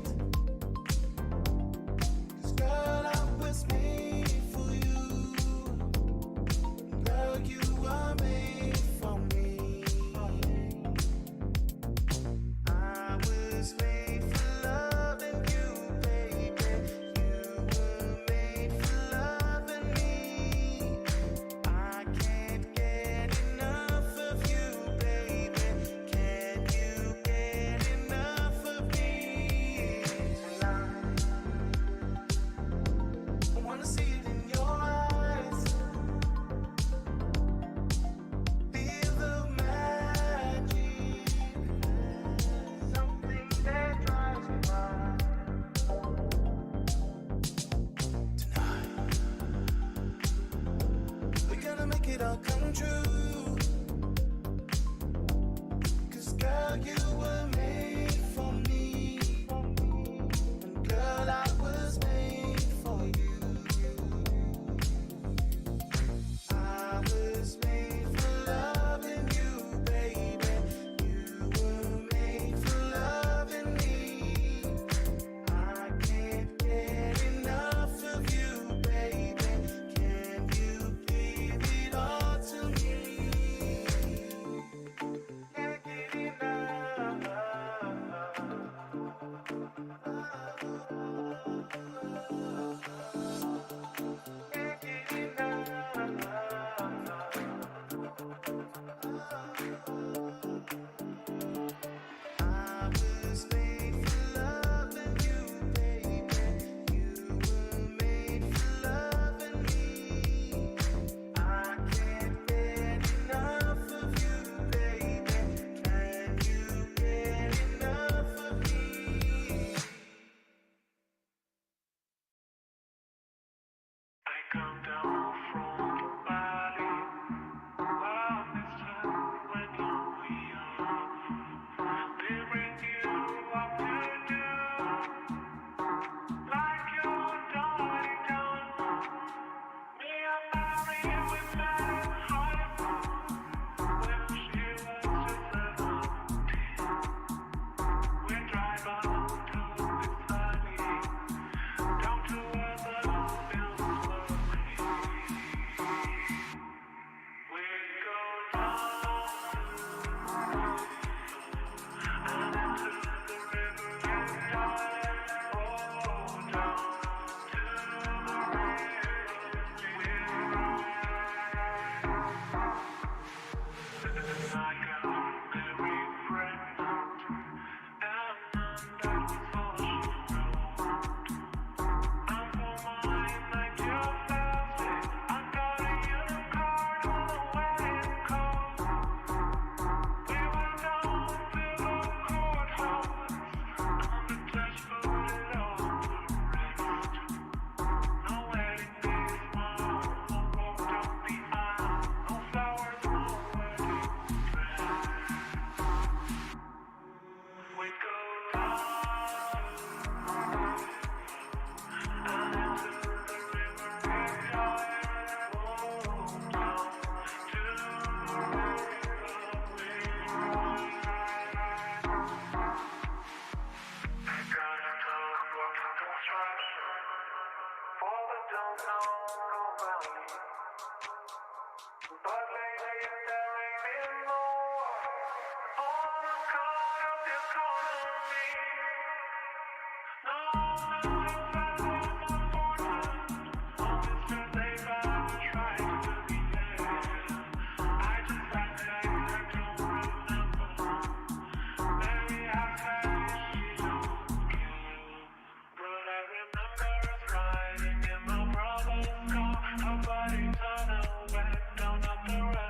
'Cause girl, I was made for you. Girl, you were made for me. I was made for loving you, baby. You were made for loving me. I can't get enough of you, baby. Can you get enough of me? Tonight, I wanna see it in your eyes. Feel the magic, something that drives me wild. Tonight, we're gonna make it all come true. 'Cause girl, you were made for me. And girl, I was made for you. I was made for loving you, baby. You were made for loving me. I can't get enough of you, baby. Can you give it all to me? come down from the valley. Well, this time when you're young, they bring you up to do like you're already done. Me and Mary, we met in high school when she was just 17. We drive up to the valley, down to where the fields were green. We go down and into the river and dive. Oh, down to the river we ride. I got very pregnant, and that was all she wrote. And for mine, like you felt it, I got a unicorn on the wedding coat. We went down to the courthouse, and the judge put it all to rest. No wedding days, mom, no walked up the aisle, no flowers, no wedding dress. We go down and into the river we dive. Oh, down to the river we ride. I gotta talk about construction for the downtown valley, but lately there ain't been more on account of the economy. No, it's not important. On this birthday, but I tried to be there. I just act like I don't remember. Maybe I said she don't care, but I remember us riding in my brother's car. Her body turned away down at the railroad.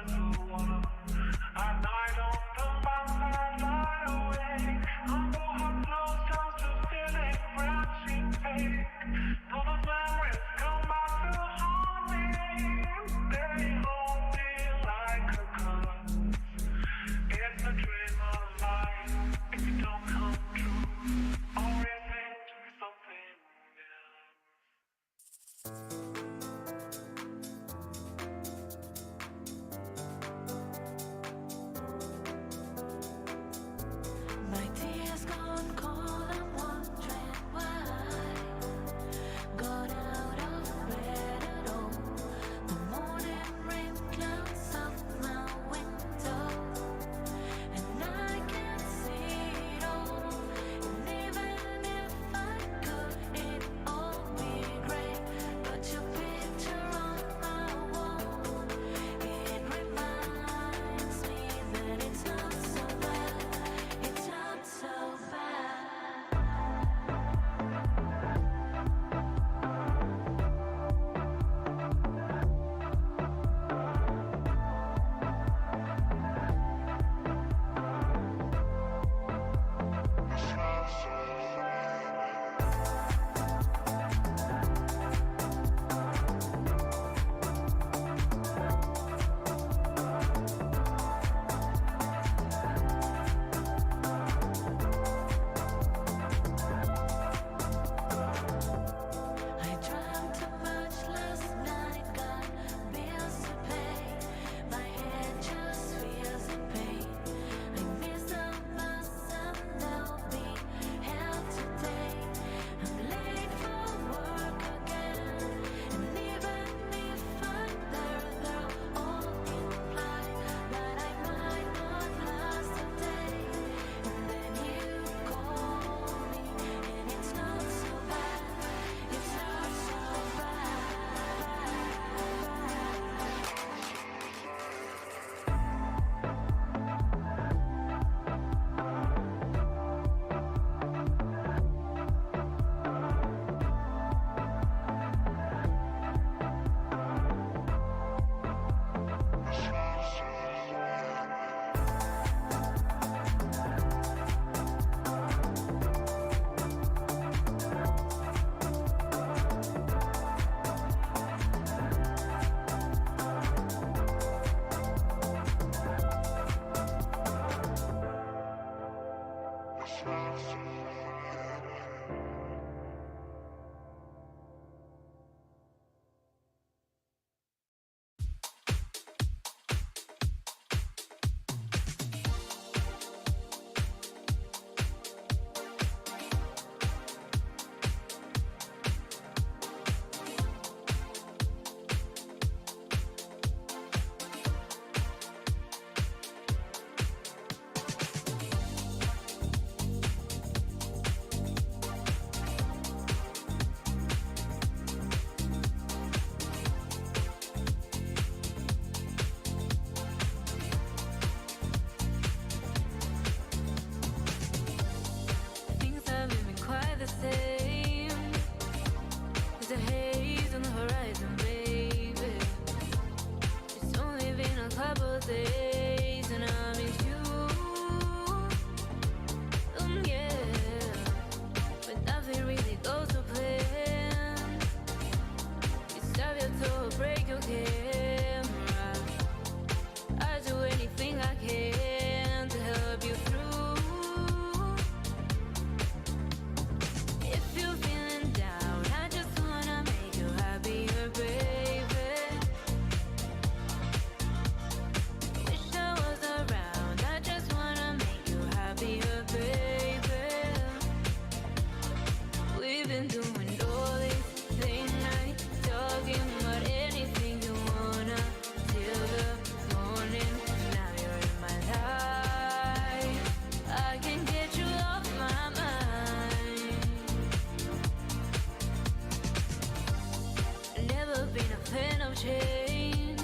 chain,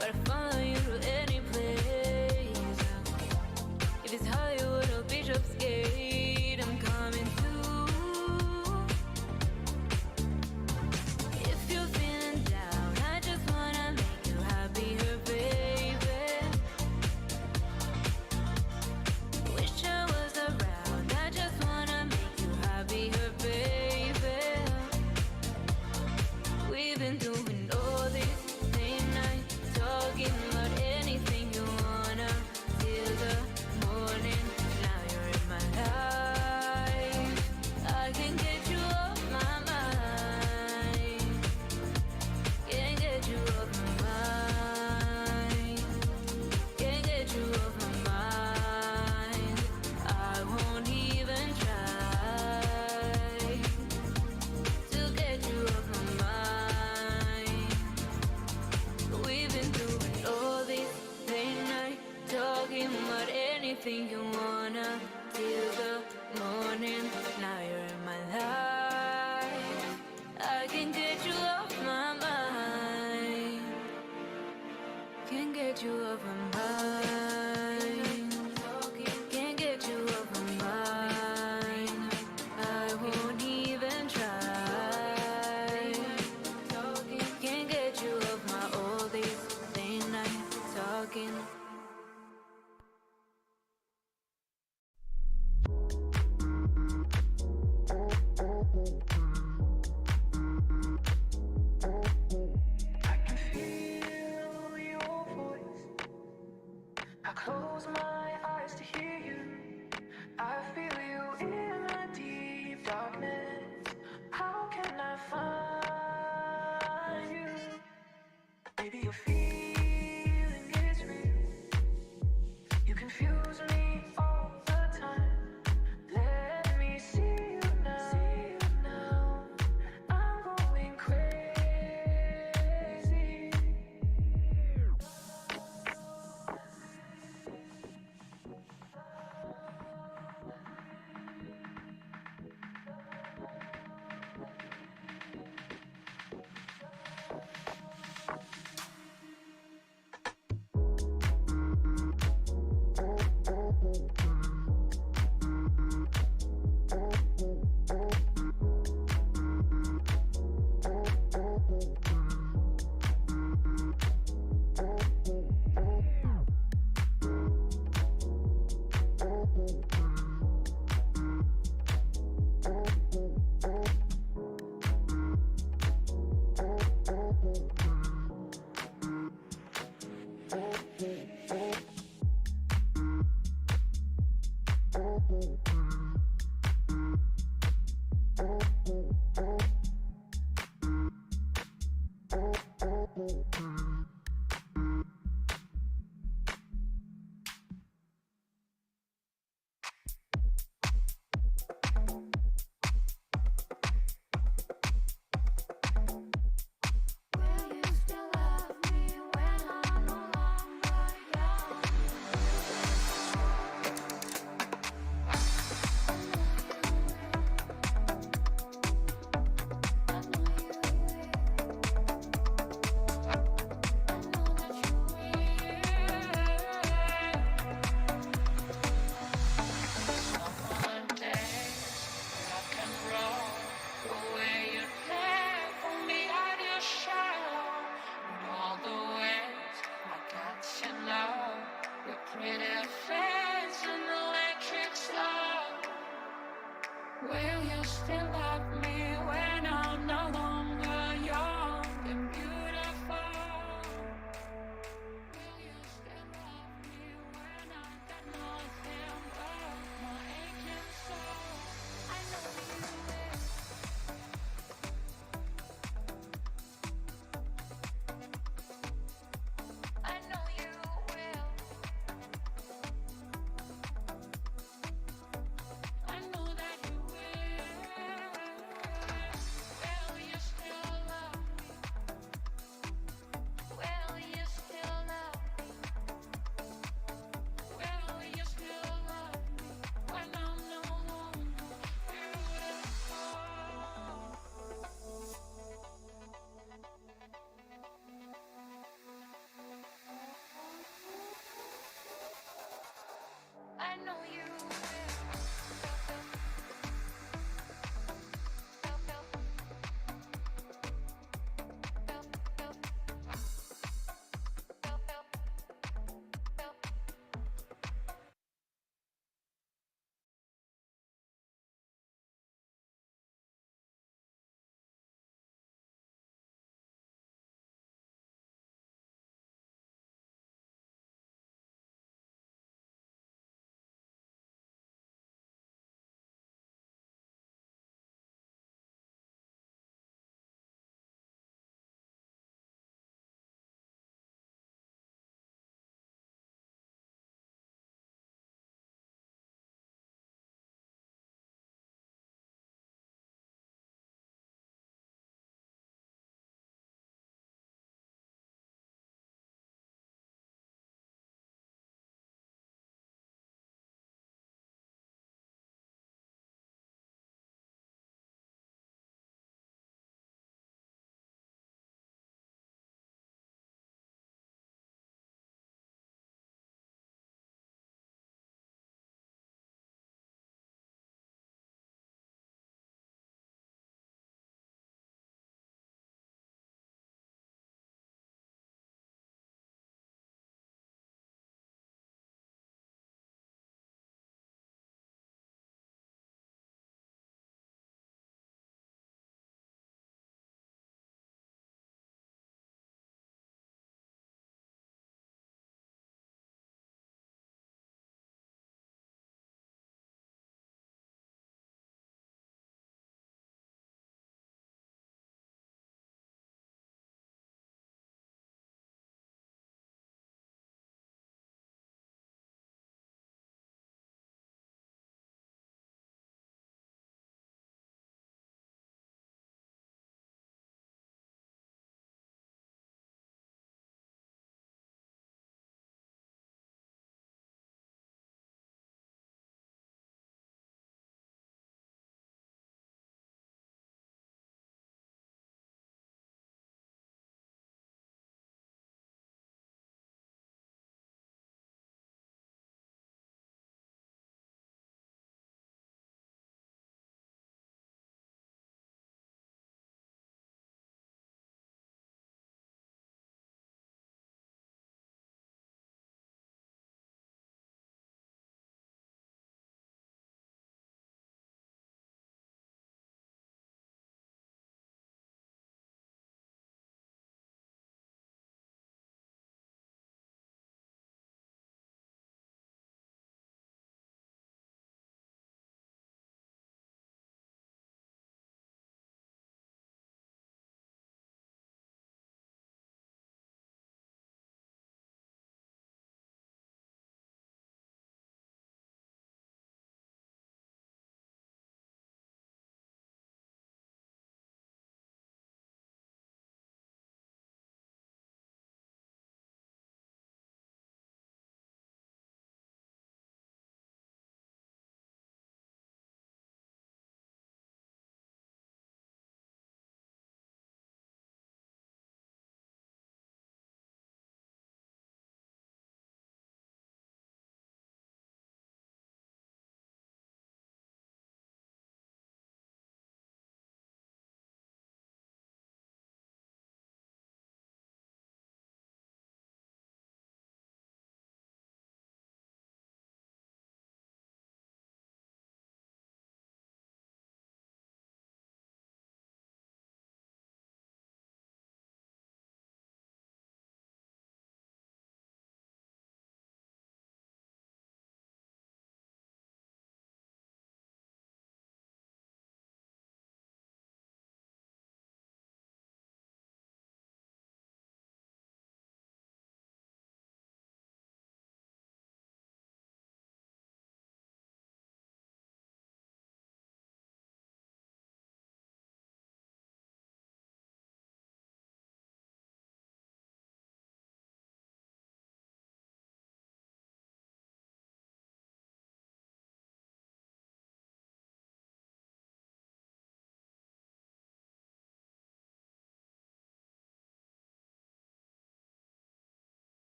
but I follow you to any place. If it's Hollywood or Bishop's Gate, I'm coming through. If you're feeling down, I just wanna make you happier, baby. Wish I was around, I just wanna make you happier, baby. We've been doing all this late night, talking about anything you wanna, till the morning. Now you're in my life, I can get you off my mind, can't get you off my mind, can't get you off my mind. I won't even try to get you off my mind.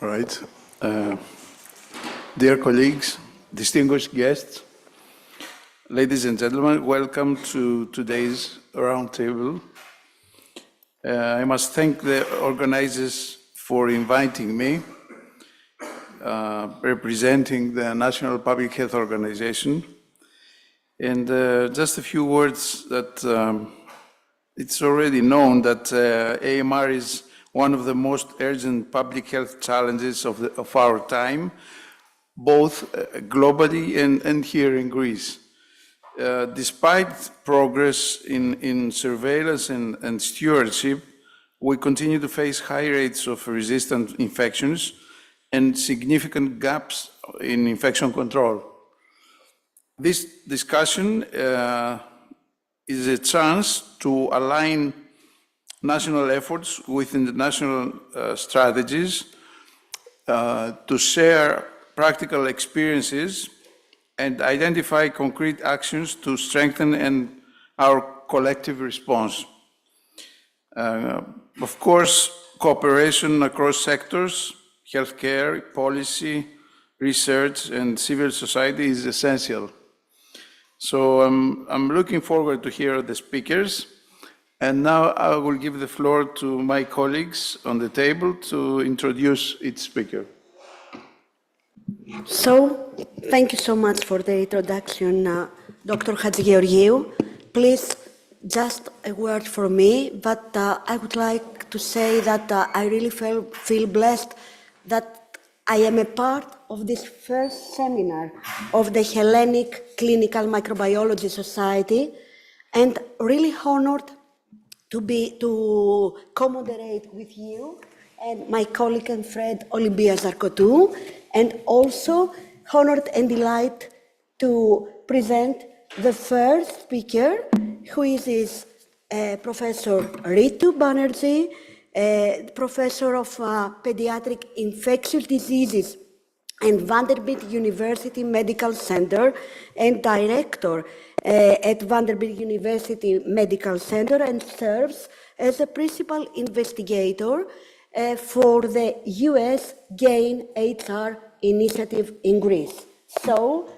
All right. Dear colleagues, distinguished guests, ladies and gentlemen, welcome to today's roundtable. I must thank the organizers for inviting me, representing the National Public Health Organization. And just a few words that it's already known that AMR is one of the most urgent public health challenges of our time, both globally and here in Greece. Despite progress in surveillance and stewardship, we continue to face high rates of resistant infections and significant gaps in infection control. This discussion is a chance to align national efforts within the national strategies to share practical experiences and identify concrete actions to strengthen our collective response. Of course, cooperation across sectors, healthcare, policy, research, and civil society is essential. So I'm looking forward to hear the speakers. And now I will give the floor to my colleagues on the table to introduce each speaker. So, thank you so much for the introduction, Dr. Hatzigeorgiou. Please, just a word for me, but I would like to say that I really feel blessed that I am a part of this first seminar of the Hellenic Clinical Microbiology Society, and really honored to co-moderate with you and my colleague and friend Olympia Zarkotou, and also honored and delighted to present the first speaker, who is Professor Ritu Banerjee, Professor of Pediatric Infectious Diseases and Vanderbilt University Medical Center and Director at Vanderbilt University Medical Center, and serves as a principal investigator for the US GAIN HR initiative in Greece. So,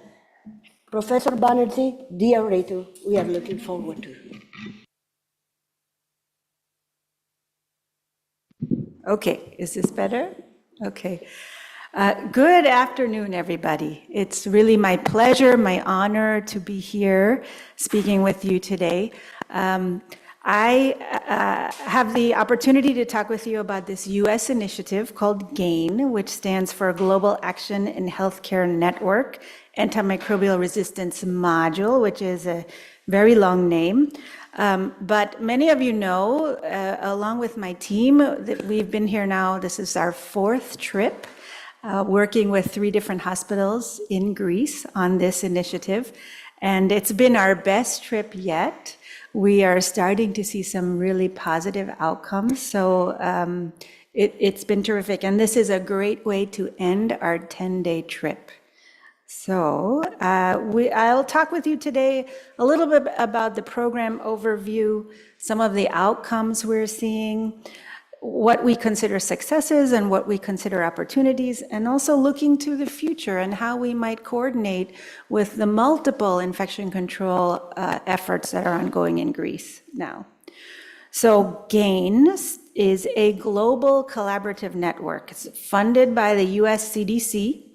Professor Banerjee, dear Ritu, we are looking forward to you. Okay, is this better? Okay. Good afternoon, everybody. It's really my pleasure, my honor to be here speaking with you today. I have the opportunity to talk with you about this US initiative called GAIN, which stands for Global Action in Healthcare Network, Antimicrobial Resistance Module, which is a very long name. But many of you know, along with my team, that we've been here now, this is our fourth trip, working with 3 different hospitals in Greece on this initiative. And it's been our best trip yet. We are starting to see some really positive outcomes. So it's been terrific. And this is a great way to end our 10-day trip. So I'll talk with you today a little bit about the program overview, some of the outcomes we're seeing, what we consider successes and what we consider opportunities, and also looking to the future and how we might coordinate with the multiple infection control efforts that are ongoing in Greece now. So GAIN is a global collaborative network. It's funded by the US CDC,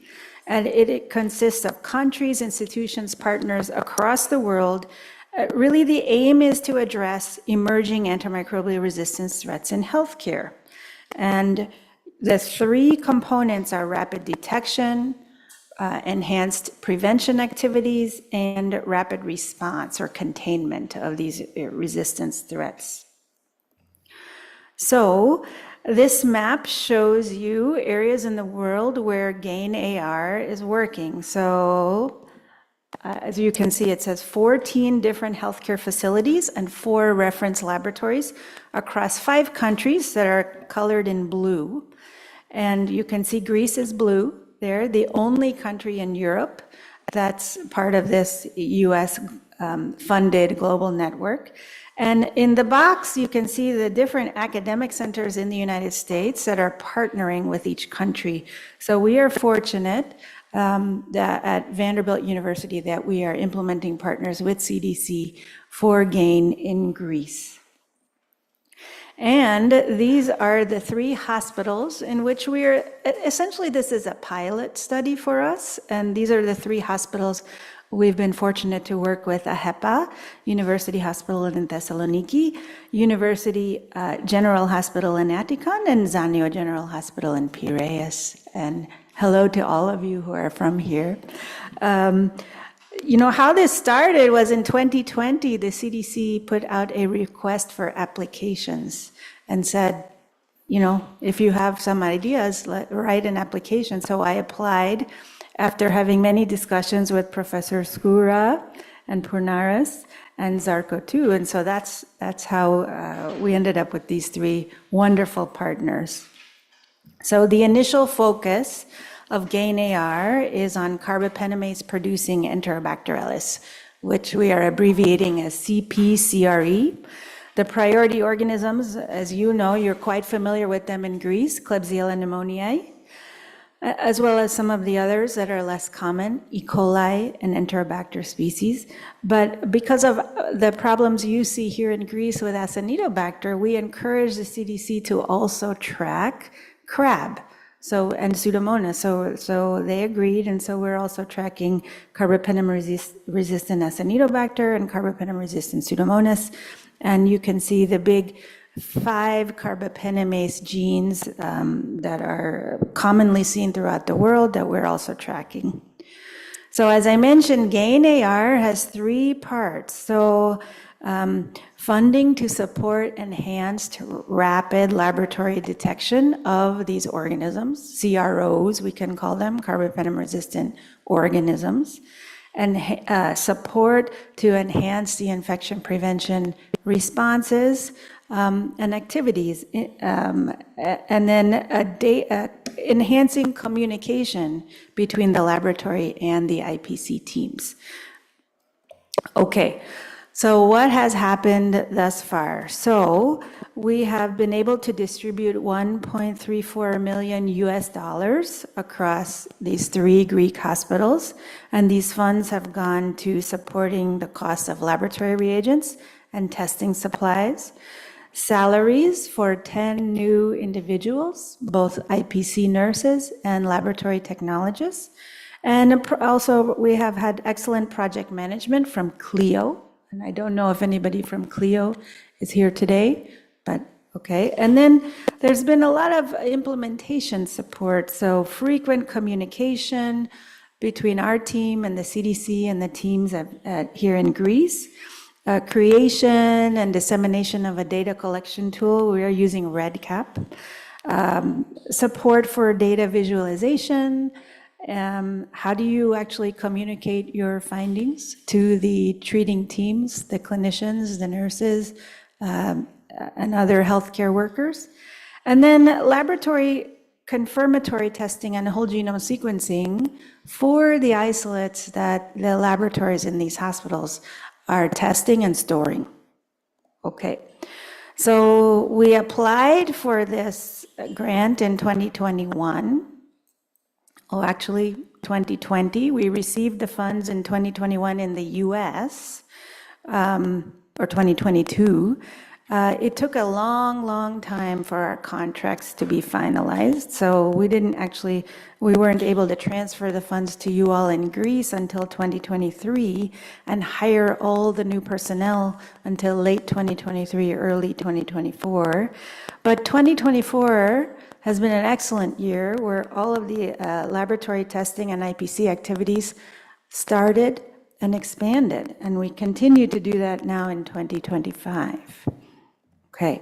and it consists of countries, institutions, partners across the world. Really, the aim is to address emerging antimicrobial resistance threats in healthcare. And the 3 components are rapid detection, enhanced prevention activities, and rapid response or containment of these resistance threats. So this map shows you areas in the world where GAIN AR is working. So as you can see, it says 14 different healthcare facilities and 4 reference laboratories across 5 countries that are colored in blue. And you can see Greece is blue there, the only country in Europe that's part of this US funded global network. And in the box, you can see the different academic centers in the United States that are partnering with each country. So we are fortunate that at Vanderbilt University that we are implementing partners with CDC for GAIN in Greece. And these are the 3 hospitals in which we are, essentially this is a pilot study for us, and these are the 3 hospitals we've been fortunate to work with: AHEPA, University Hospital in Thessaloniki, University General Hospital in Attikon, and Zanio General Hospital in Piraeus. And hello to all of you who are from here. You know, how this started was in 2020, the CDC put out a request for applications and said, you know, if you have some ideas, write an application. So I applied after having many discussions with Professor Skoura and Pournaras and Zarkotou. And so that's how we ended up with these 3 wonderful partners. So the initial focus of GAIN-AR is on carbapenemase-producing Enterobacterales, which we are abbreviating as CPCRE. The priority organisms, as you know, you're quite familiar with them in Greece, Klebsiella pneumoniae, as well as some of the others that are less common, E. coli and Enterobacter species. But because of the problems you see here in Greece with Acinetobacter, we encourage the CDC to also track crab. And Pseudomonas, so they agreed, and so we're also tracking carbapenem-resistant Acinetobacter and carbapenem-resistant Pseudomonas, and you can see the big 5 carbapenemase genes that are commonly seen throughout the world that we're also tracking. So as I mentioned, GAIN-AR has 3 parts. So funding to support enhanced rapid laboratory detection of these organisms, CROs we can call them, carbapenem-resistant organisms, and support to enhance the infection prevention responses and activities, and then enhancing communication between the laboratory and the IPC teams. Okay. So what has happened thus far? So we have been able to distribute $1.34 million across these 3 Greek hospitals, and these funds have gone to supporting the cost of laboratory reagents and testing supplies, salaries for 10 new individuals, both IPC nurses and laboratory technologists, and also we have had excellent project management from CLIO. And I don't know if anybody from CLIO is here today, but okay. And then there's been a lot of implementation support, so frequent communication between our team and the CDC and the teams here in Greece, creation and dissemination of a data collection tool. We are using REDCap, support for data visualization. How do you actually communicate your findings to the treating teams, the clinicians, the nurses, and other healthcare workers? And then laboratory confirmatory testing and whole genome sequencing for the isolates that the laboratories in these hospitals are testing and storing. Okay. So we applied for this grant in 2021. Oh, actually, 2020. We received the funds in 2021 in the US, or 2022. It took a long time for our contracts to be finalized. So we weren't able to transfer the funds to you all in Greece until 2023 and hire all the new personnel until late 2023, early 2024. But 2024 has been an excellent year where all of the laboratory testing and IPC activities started and expanded, and we continue to do that now in 2025. Okay.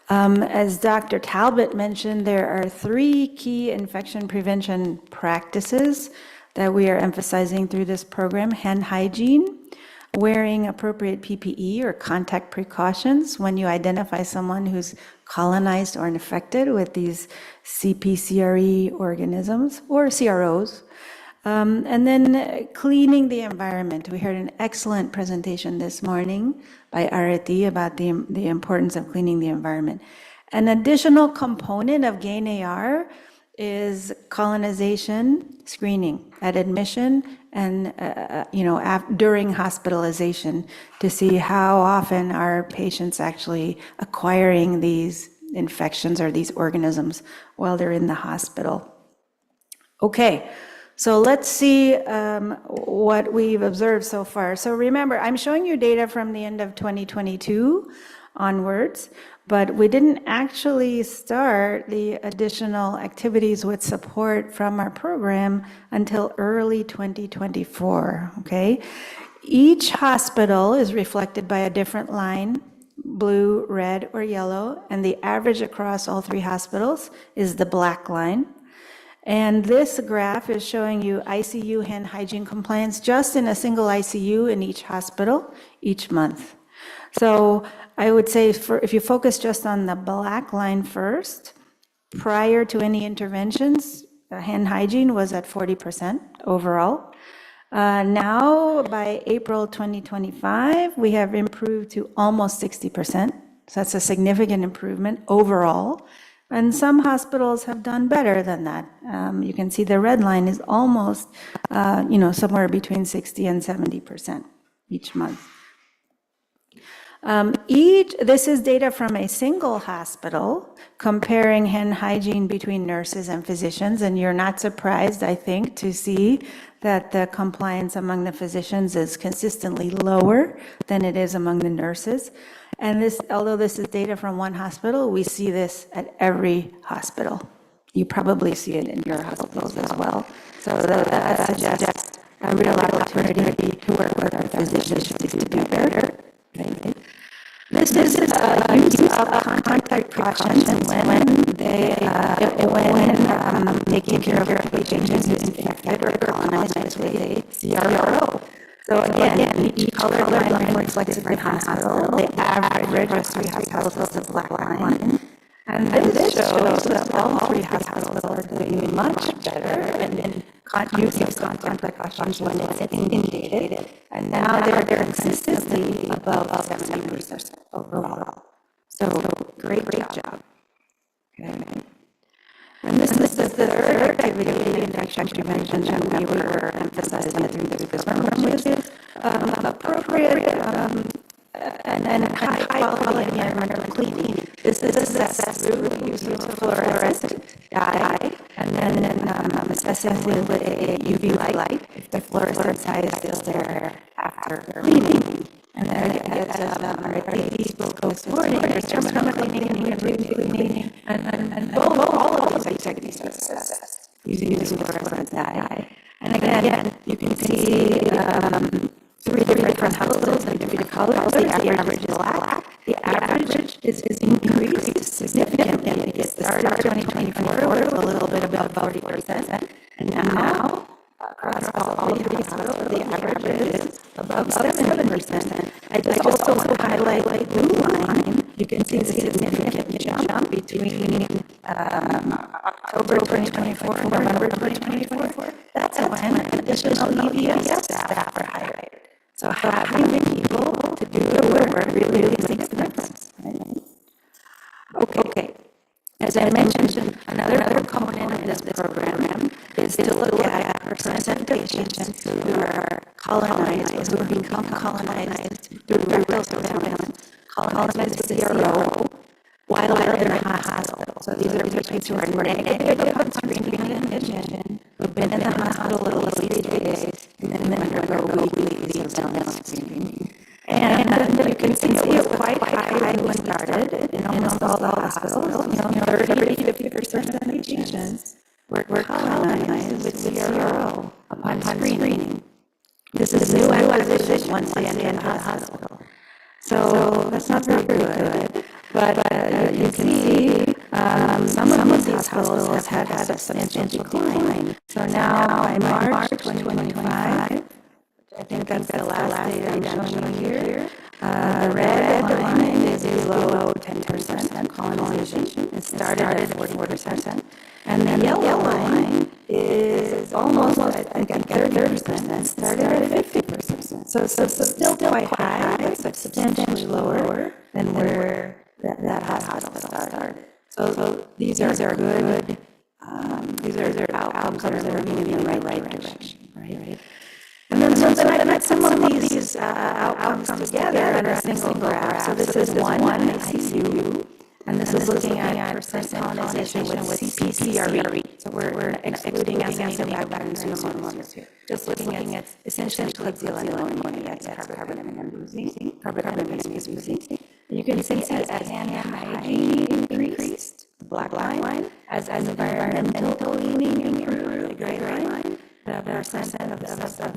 As Dr. Talbot mentioned, there are 3 key infection prevention practices that we are emphasizing through this program: hand hygiene, wearing appropriate PPE or contact precautions when you identify someone who's colonized or infected with these CPCRE organisms or CROs, And then cleaning the environment. We heard an excellent presentation this morning by Arati about the importance of cleaning the environment. An additional component of GAIN-AR is colonization screening at admission and during hospitalization to see how often are patients actually acquiring these infections or these organisms while they're in the hospital. Okay, so let's see what we've observed so far. So remember, I'm showing you data from the end of 2022 onwards, but we didn't actually start the additional activities with support from our program until early 2024, okay? Each hospital is reflected by a different line, blue, red, or yellow, and the average across all three hospitals is the black line. And this graph is showing you ICU hand hygiene compliance just in a single ICU in each hospital each month. So I would say if you focus just on the black line first, prior to any interventions, hand hygiene was at 40% overall. Now, by April 2025, we have improved to almost 60%. So that's a significant improvement overall. And some hospitals have done better than that. You can see the red line is almost, somewhere between 60 and 70% each month. This is data from a single hospital comparing hand hygiene between nurses and physicians, and you're not surprised, I think, to see that the compliance among the physicians is consistently lower than it is among the nurses. And although this is data from one hospital, we see this at every hospital. You probably see it in your hospitals as well. So that suggests a real opportunity to work with our physicians to do better. Okay. This is use of contact precautions when taking care of a patient who's infected or colonized with a CRO. So again, each color line reflects a different hospital. The average across three hospitals is the black line. And this shows that all three hospitals are doing much better in use of contact precautions when it's indicated. And now they're consistently above 70% overall. So great job. Okay. And this is the third activity in infection prevention that we were emphasizing through this program, which is appropriate and high quality environmental cleaning. This is assessed through the use of fluorescent dye and then assessing with a UV light if the fluorescent dye is still there after cleaning. And then it spoke this morning, there's terminal cleaning and root cleaning, and all of these activities are assessed using fluorescent dye. And again, you can see three different hospitals, three different colors. The average is black. The average is increased significantly. It started 2024 with a little bit above 40%, and now across all three hospitals, the average is above 7%. I just also want to highlight the blue line. You can see the significant jump between October 2024 and November 2024. That's when additional EVS staff are hired. So having people to do the work really makes a difference. Right? Okay. As I mentioned, another component of this program is to look at percent of patients who are colonized, who have become colonized through rectal surveillance, colonized with CRO, while they're in a hospital. So these are patients who are negative upon screening and admission, who've been in the hospital at least 3 days, and then undergo weekly surveillance screening. And you can see it was quite high when we started in almost all the hospitals. 30-50% of the patients were colonized with CRO upon screening. This is new acquisition once they enter the hospital. So that's not very good. But you can see some of these hospitals have had a substantial decline. So now by March 2025, I think that's the last data I'm showing you here. The red line is below 10% colonization. It started at 40%. And the yellow line is almost, I think, at 30% and started at 50%. So still quite high, but substantially lower than where that hospital started. So these are good, these are outcomes that are moving in the right direction, right? And then I put some of these outcomes together in a single graph. So this is one ICU, and this is looking at percent colonization with CPCRE. So we're excluding Acinetobacter and Pseudomonas here. Just looking at essentially Klebsiella pneumoniae, that's carbamazepine disease. You can see as hand hygiene increased, the black line, as environmental cleaning improved, the gray line, the percent of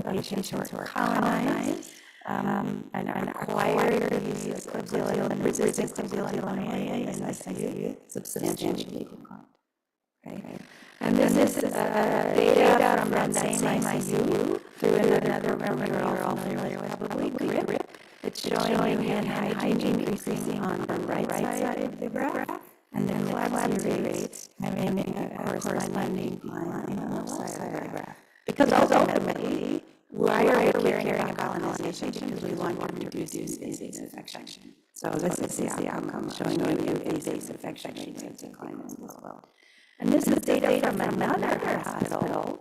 patients who are colonized and acquired these Klebsiella and resistant Klebsiella pneumoniae in this ICU substantially declined. Okay. And then this is data from that same ICU through another program you're all familiar with, probably GRIP. It's showing hand hygiene increasing on the right side of the graph, and then the Klebsiella rates having a corresponding decline on the left side of the graph. Because ultimately, why are we caring about colonization? Because we want to reduce disease infection. So this is the outcome showing you disease infection rates have declined as well. And this is data from another hospital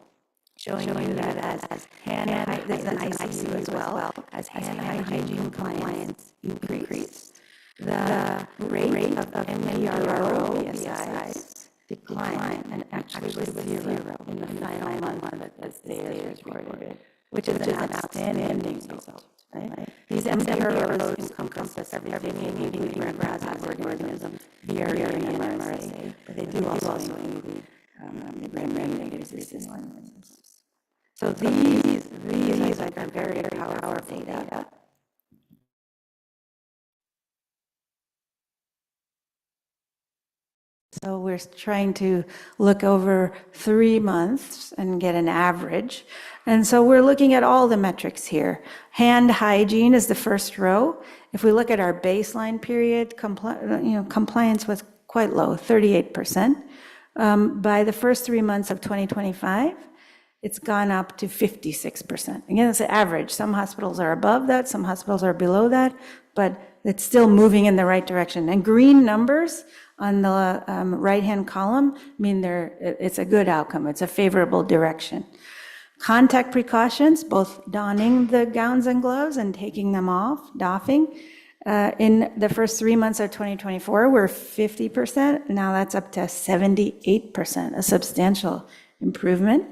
showing you that as hand hygiene, there's an ICU as well, as hand hygiene compliance increased, the rate of MDRO PSIs declined and actually was 0 in the final month that this data is recorded, which is an outstanding result. Right? These MDROs encompass everything including gram-positive organisms, VRE and MRSA, but they do also include gram-negative resistant organisms. So these are very powerful data. So we're trying to look over 3 months and get an average. And so we're looking at all the metrics here. Hand hygiene is the first row. If we look at our baseline period, compliance was quite low, 38%. By the first 3 months of 2025, it's gone up to 56%. Again, it's an average. Some hospitals are above that, some hospitals are below that, but it's still moving in the right direction. And green numbers on the right-hand column mean it's a good outcome. It's a favorable direction. Contact precautions, both donning the gowns and gloves and taking them off, doffing. In the first 3 months of 2024, we're 50%. Now that's up to 78%, a substantial improvement.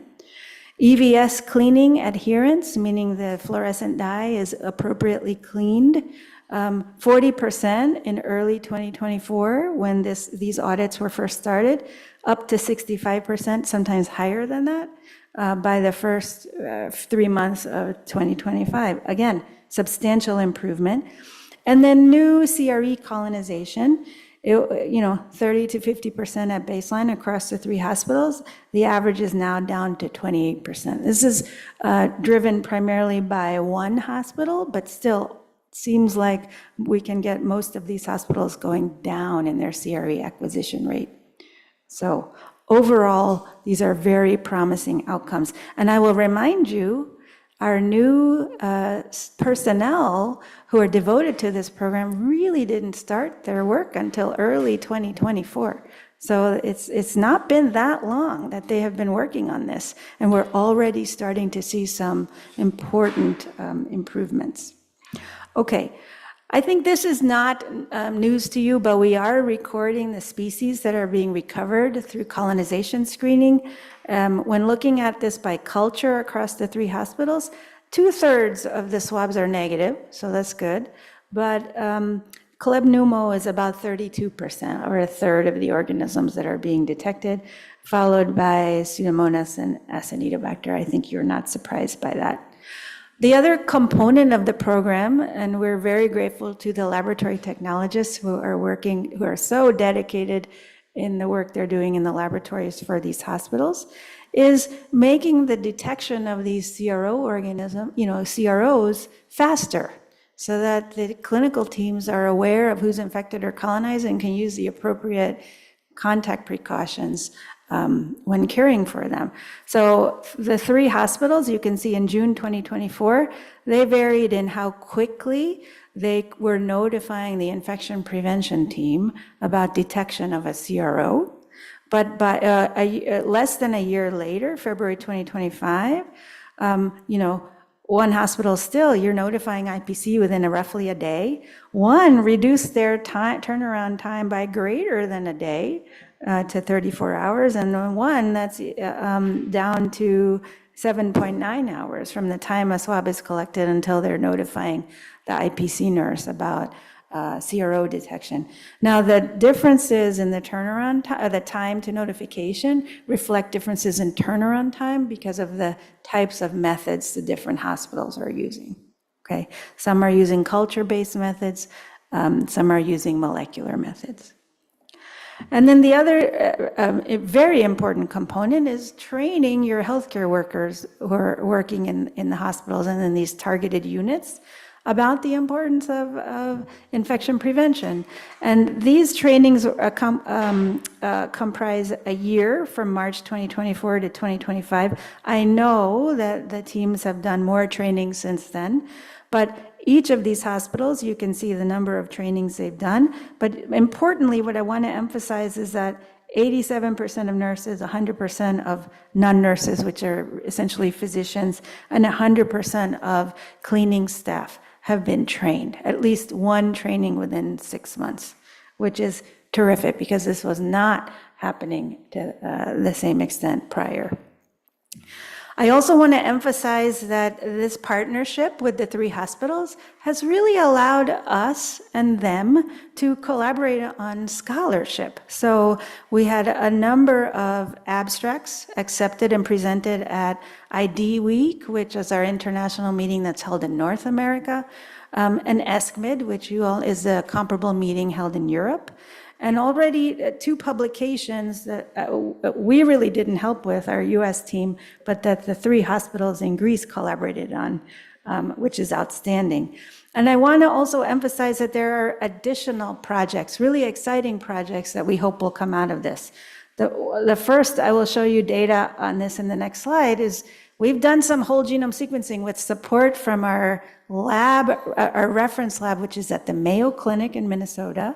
EVS cleaning adherence, meaning the fluorescent dye is appropriately cleaned. 40% in early 2024 when these audits were first started, up to 65%, sometimes higher than that, by the first 3 months of 2025. Again, substantial improvement. And then new CRE colonization, 30 to 50% at baseline across the 3 hospitals. The average is now down to 28%. This is driven primarily by 1 hospital, but still seems like we can get most of these hospitals going down in their CRE acquisition rate. So overall, these are very promising outcomes. And I will remind you, our new personnel who are devoted to this program really didn't start their work until early 2024. So it's not been that long that they have been working on this, and we're already starting to see some important improvements. Okay, I think this is not news to you, but we are recording the species that are being recovered through colonization screening. When looking at this by culture across the 3 hospitals, 2/3 of the swabs are negative, so that's good. But Kleb pneumo is about 32%, or 1/3 of the organisms that are being detected, followed by Pseudomonas and Acinetobacter. I think you're not surprised by that. The other component of the program, and we're very grateful to the laboratory technologists who are so dedicated in the work they're doing in the laboratories for these hospitals, is making the detection of these CRO organisms, CROs, faster, so that the clinical teams are aware of who's infected or colonized and can use the appropriate contact precautions when caring for them. So the 3 hospitals, you can see in June 2024, they varied in how quickly they were notifying the infection prevention team about detection of a CRO. But by less than a year later, February 2025, one hospital still, you're notifying IPC within roughly a day. One reduced their turnaround time by greater than a day to 34 hours, and one that's down to 7.9 hours from the time a swab is collected until they're notifying the IPC nurse about CRO detection. Now, the differences in the turnaround the time to notification reflect differences in turnaround time because of the types of methods the different hospitals are using. Okay, some are using culture-based methods, some are using molecular methods. And then the other very important component is training your healthcare workers who are working in the hospitals and in these targeted units about the importance of infection prevention. And these trainings comprise a year from March 2024 to 2025. I know that the teams have done more training since then, but each of these hospitals, you can see the number of trainings they've done. But importantly, what I want to emphasize is that 87% of nurses, 100% of non-nurses, which are essentially physicians, and 100% of cleaning staff have been trained, at least one training within 6 months, which is terrific because this was not happening to the same extent prior. I also want to emphasize that this partnership with the 3 hospitals has really allowed us and them to collaborate on scholarship. So we had a number of abstracts accepted and presented at ID Week, which is our international meeting that's held in North America, and ESCMID, which is a comparable meeting held in Europe. And already 2 publications that we really didn't help with, our US team, but that the 3 hospitals in Greece collaborated on, which is outstanding. And I want to also emphasize that there are additional projects, really exciting projects that we hope will come out of this. The first, I will show you data on this in the next slide, is we've done some whole genome sequencing with support from our lab, our reference lab, which is at the Mayo Clinic in Minnesota,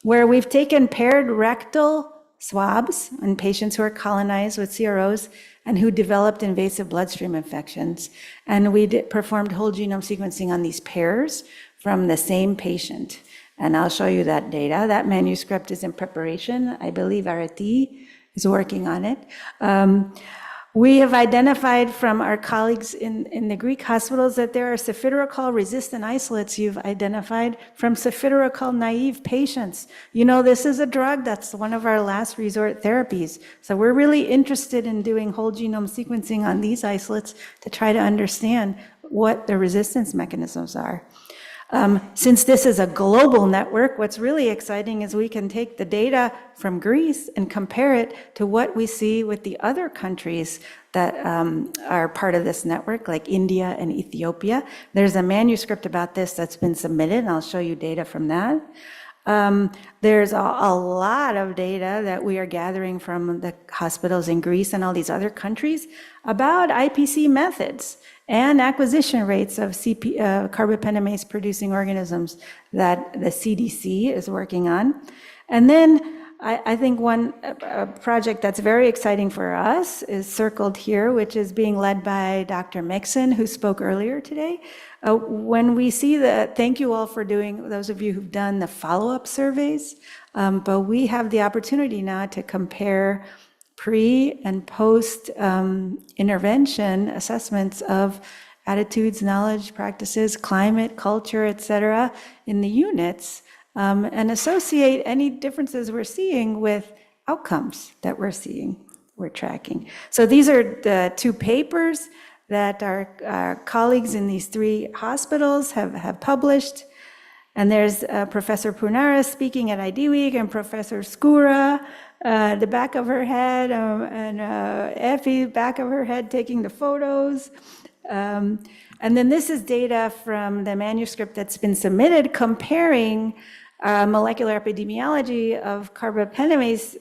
where we've taken paired rectal swabs in patients who are colonized with CROs and who developed invasive bloodstream infections. And we performed whole genome sequencing on these pairs from the same patient. And I'll show you that data. That manuscript is in preparation. I believe Ritu is working on it. We have identified from our colleagues in the Greek hospitals that there are cefiderocol-resistant isolates you've identified from cefiderocol-naive patients. You know, this is a drug that's one of our last resort therapies. So we're really interested in doing whole genome sequencing on these isolates to try to understand what the resistance mechanisms are. Since this is a global network, what's really exciting is we can take the data from Greece and compare it to what we see with the other countries that are part of this network, like India and Ethiopia. There's a manuscript about this that's been submitted, and I'll show you data from that. There's a lot of data that we are gathering from the hospitals in Greece and all these other countries about IPC methods and acquisition rates of carbapenemase producing organisms that the CDC is working on. And then I think one project that's very exciting for us is circled here, which is being led by Dr. Mixon, who spoke earlier today. When we see thank you all for doing, those of you who've done the follow-up surveys, but we have the opportunity now to compare pre and post intervention assessments of attitudes, knowledge, practices, climate, culture, et cetera, in the units, and associate any differences we're seeing with outcomes that we're tracking. So these are the 2 papers that our colleagues in these 3 hospitals have published. And there's Professor Pournaras speaking at ID Week, and Professor Skoura, the back of her head, and Effie, back of her head, taking the photos. And then this is data from the manuscript that's been submitted comparing molecular epidemiology of carbapenemase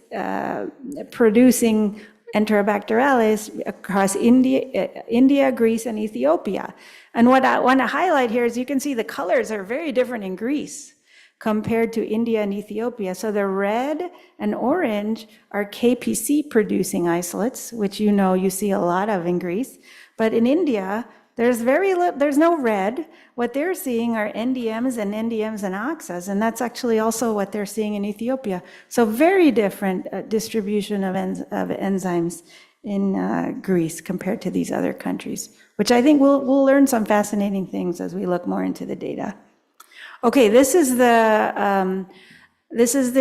producing Enterobacterales across India, Greece, and Ethiopia. And what I want to highlight here is you can see the colors are very different in Greece compared to India and Ethiopia. So the red and orange are KPC producing isolates, which you see a lot of in Greece. But in India, there's no red. What they're seeing are NDMs and oxas, and that's actually also what they're seeing in Ethiopia. So very different distribution of enzymes in Greece compared to these other countries, which I think we'll learn some fascinating things as we look more into the data. Okay, this is the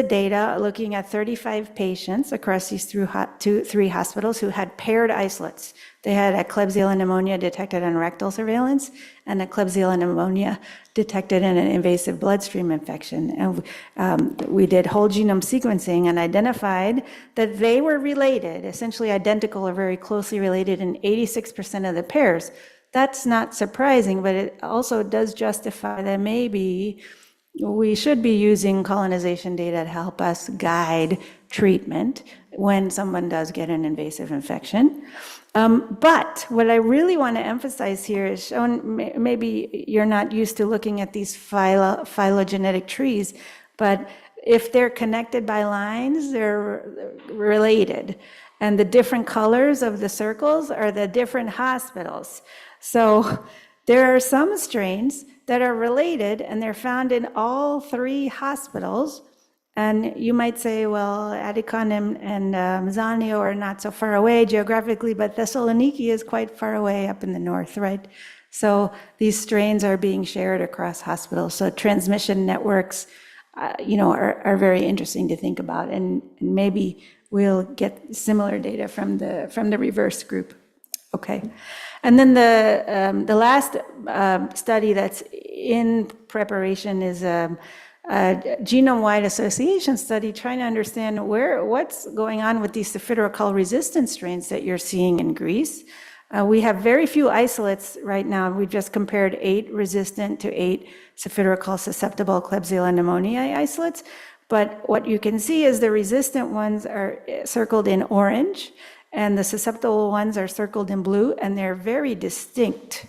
data looking at 35 patients across these three hospitals who had paired isolates. They had a Klebsiella pneumonia detected on rectal surveillance and a Klebsiella pneumonia detected in an invasive bloodstream infection. And we did whole genome sequencing and identified that they were related, essentially identical or very closely related in 86% of the pairs. That's not surprising, but it also does justify that maybe we should be using colonization data to help us guide treatment when someone does get an invasive infection. But what I really want to emphasize here is maybe you're not used to looking at these phylogenetic trees, but if they're connected by lines, they're related. And the different colors of the circles are the different hospitals. So there are some strains that are related, and they're found in all three hospitals. And you might say, well, Adikon and Zanio are not so far away geographically, but Thessaloniki is quite far away up in the north, right? So these strains are being shared across hospitals. So transmission networks, are very interesting to think about, and maybe we'll get similar data from the reverse group. Okay. And then the last study that's in preparation is a genome-wide association study trying to understand what's going on with these cefiderocol resistant strains that you're seeing in Greece. We have very few isolates right now. We just compared 8 resistant to 8 cefiderocol susceptible Klebsiella pneumoniae isolates. But what you can see is the resistant ones are circled in orange, and the susceptible ones are circled in blue, and they're very distinct.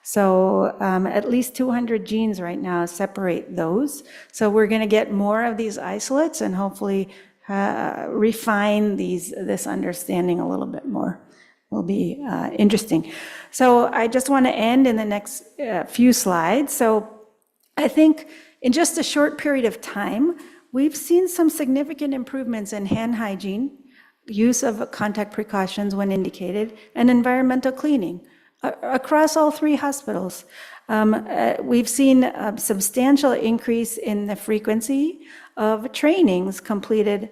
So at least 200 genes right now separate those. So we're going to get more of these isolates and hopefully refine this understanding a little bit more. Will be interesting. So I just want to end in the next few slides. So I think in just a short period of time, we've seen some significant improvements in hand hygiene, use of contact precautions when indicated, and environmental cleaning across all three hospitals. We've seen a substantial increase in the frequency of trainings completed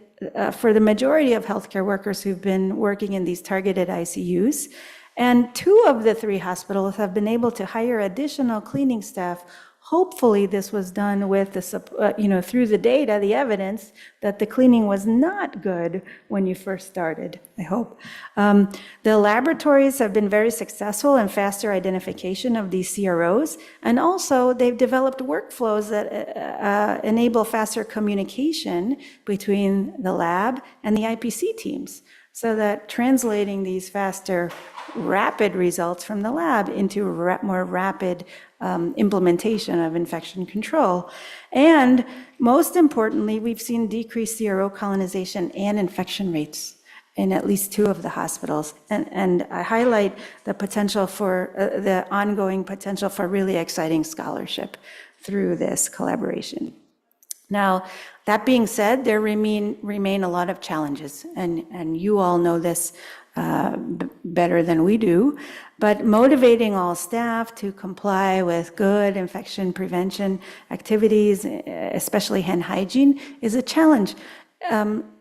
for the majority of healthcare workers who've been working in these targeted ICUs. And 2 of the 3 hospitals have been able to hire additional cleaning staff. Hopefully this was done with through the data, the evidence that the cleaning was not good when you first started, I hope. The laboratories have been very successful in faster identification of these CROs, and also they've developed workflows that enable faster communication between the lab and the IPC teams, so that translating these faster, rapid results from the lab into more rapid implementation of infection control. And most importantly, we've seen decreased CRO colonization and infection rates in at least 2 of the hospitals. And I highlight the potential for the ongoing potential for really exciting scholarship through this collaboration. Now, that being said, there remain a lot of challenges, and you all know this better than we do, but motivating all staff to comply with good infection prevention activities, especially hand hygiene, is a challenge,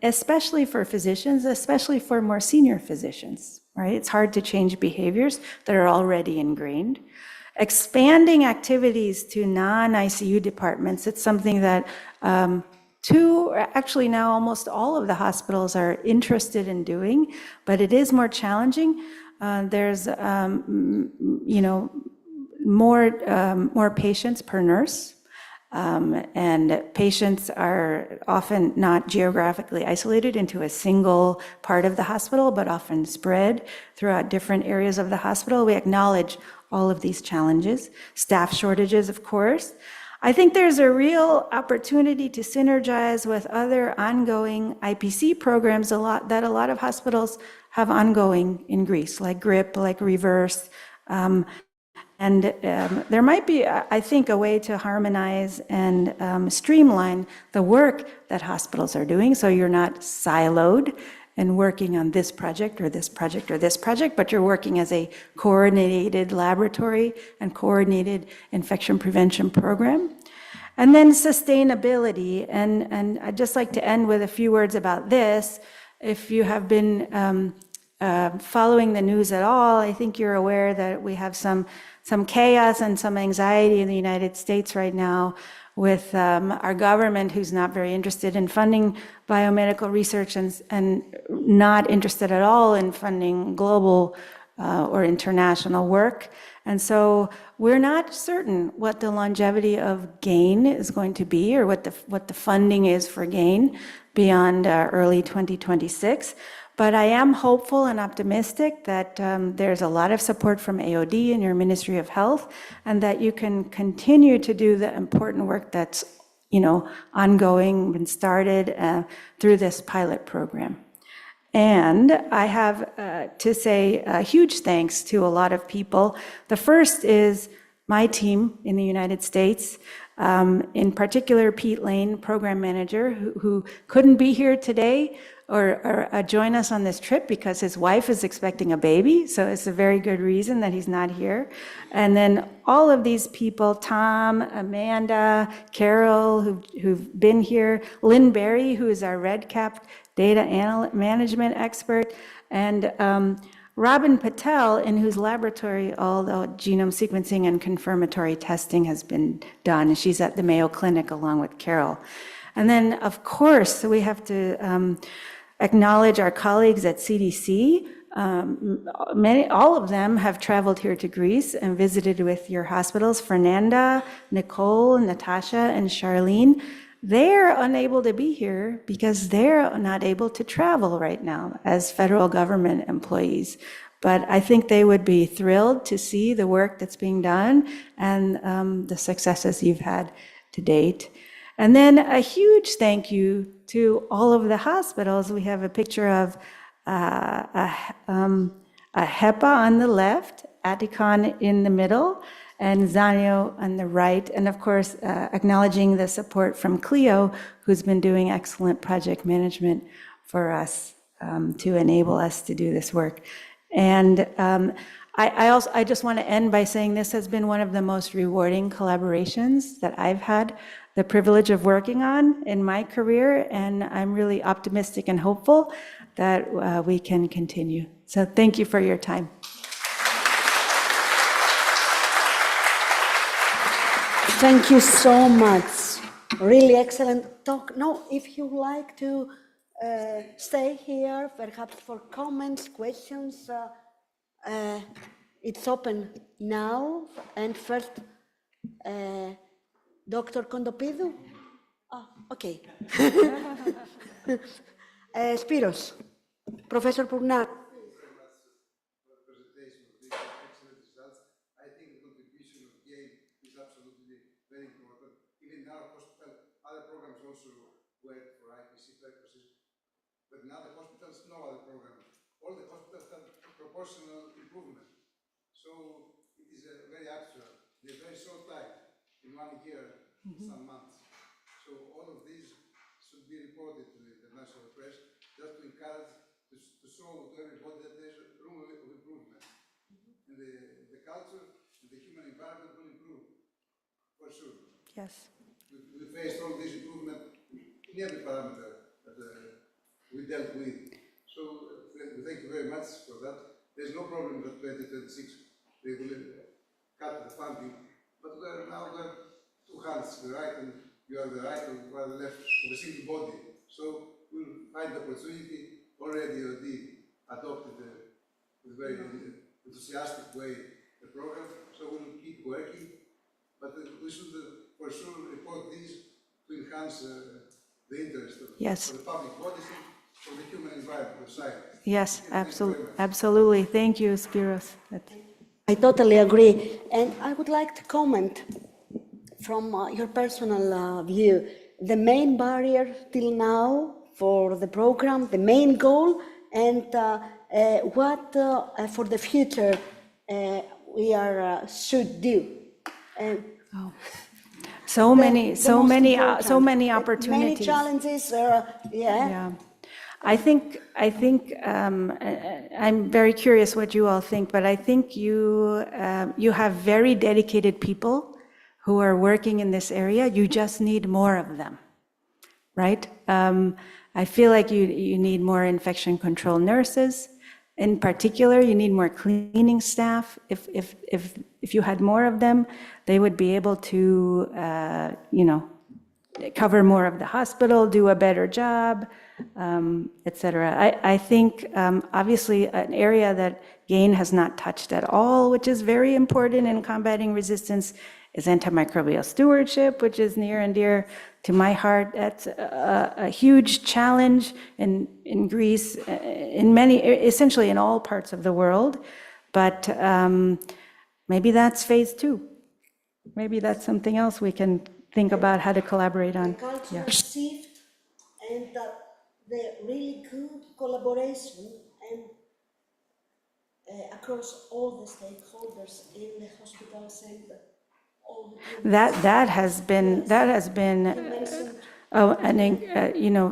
especially for physicians, especially for more senior physicians, right? It's hard to change behaviors that are already ingrained. Expanding activities to non-ICU departments, it's something that actually now almost all of the hospitals are interested in doing, but it is more challenging. There's more patients per nurse, And patients are often not geographically isolated into a single part of the hospital, but often spread throughout different areas of the hospital. We acknowledge all of these challenges, staff shortages, of course. I think there's a real opportunity to synergize with other ongoing IPC programs that a lot of hospitals have ongoing in Greece, like GRIP, like Reverse. There might be, I think, a way to harmonize and streamline the work that hospitals are doing, so you're not siloed and working on this project or this project or this project, but you're working as a coordinated laboratory and coordinated infection prevention program. And then sustainability, and I'd just like to end with a few words about this. If you have been following the news at all, I think you're aware that we have some chaos and some anxiety in the United States right now with our government, who's not very interested in funding biomedical research and not interested at all in funding global or international work. And so we're not certain what the longevity of GAIN is going to be, or what the funding is for GAIN beyond early 2026. But I am hopeful and optimistic that there's a lot of support from AOD and your Ministry of Health, and that you can continue to do the important work that's, ongoing and started through this pilot program. And I have to say a huge thanks to a lot of people. The first is my team in the United States, in particular Pete Lane, program manager, who couldn't be here today or join us on this trip because his wife is expecting a baby. So it's a very good reason that he's not here. And then all of these people, Tom, Amanda, Carol, who've been here, Lynn Berry, who is our REDCap data management expert, and Robin Patel, in whose laboratory all the genome sequencing and confirmatory testing has been done. She's at the Mayo Clinic along with Carol. And then, of course, we have to acknowledge our colleagues at CDC. All of them have traveled here to Greece and visited with your hospitals. Fernanda, Nicole, Natasha, and Charlene. They're unable to be here because they're not able to travel right now as federal government employees. But I think they would be thrilled to see the work that's being done and the successes you've had to date. And then a huge thank you to all of the hospitals. We have a picture of a HEPA on the left, Atticon in the middle, and Zanio on the right, and of course, acknowledging the support from Cleo, who's been doing excellent project management for us to enable us to do this work. And I just want to end by saying this has been one of the most rewarding collaborations that I've had the privilege of working on in my career, and I'm really optimistic and hopeful that we can continue. So thank you for your time. Thank you so much. Really excellent talk. No, if you like to stay here, perhaps for comments, questions, it's open now. And first, Dr. Kondopoulou. Oh, okay. Spyros, Professor Pournaras. But in other hospitals, no other program. All the hospitals have proportional improvement. So it is very actual. They're very short time, in 1 year, some months. So all of these should be reported to the international press, just to encourage, to show to everybody that there's room of improvement. And the culture and the human environment will improve, for sure. Yes. We faced all this improvement in every parameter that we dealt with. So thank you very much for that. There's no problem that 2026 they will cut the funding, but we're two hands, the right and you are the right and you are the left of a single body. So we'll find the opportunity. Already OD adopted in a very enthusiastic way the program, so we'll keep working. But we should for sure report these to enhance the interest of Yes. the public bodies and for the human environment of science. Yes, absolutely. Thank you, Spyros. I totally agree. And I would like to comment from your personal view. The main barrier till now for the program, the main goal, and what for the future we should do. So many opportunities. Many challenges. Yeah. I think I'm very curious what you all think, but I think you have very dedicated people who are working in this area. You just need more of them, right? I feel like you need more infection control nurses. In particular, you need more cleaning staff. If you had more of them, they would be able to, cover more of the hospital, do a better job, etc. I think, obviously, an area that GAIN has not touched at all, which is very important in combating resistance, is antimicrobial stewardship, which is near and dear to my heart. That's a huge challenge in Greece, essentially in all parts of the world. But maybe that's phase 2. Maybe that's something else we can think about how to collaborate on. Cultural shift and the really good collaboration and across all the stakeholders in the hospitals and all the that has been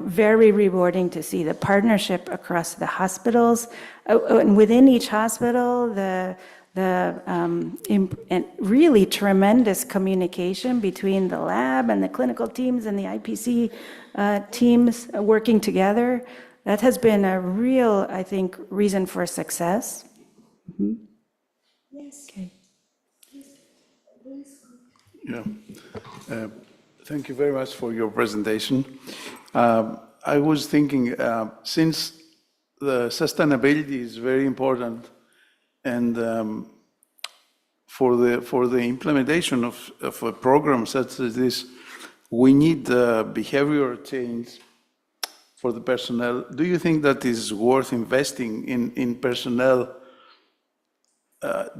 very rewarding to see the partnership across the hospitals, and within each hospital, and really tremendous communication between the lab and the clinical teams and the IPC teams working together. That has been a real, I think, reason for success. Mm-hmm. Yes. Okay. Yeah. Thank you very much for your presentation. I was thinking, since the sustainability is very important, and for the implementation of a program such as this, we need behavioral change for the personnel. Do you think that is worth investing in personnel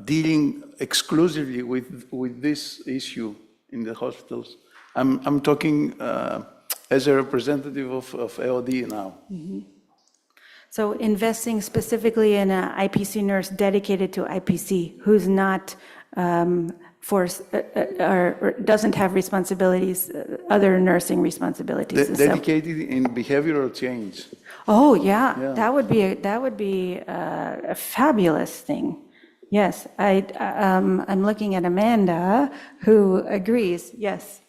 dealing exclusively with this issue in the hospitals? I'm talking as a representative of AOD now. Mm-hmm. So investing specifically in an IPC nurse dedicated to IPC, who's not or doesn't have responsibilities, other nursing responsibilities. Dedicated in behavioral change. Oh yeah. That would be a fabulous thing. Yes, I'm looking at Amanda, who agrees. Yes,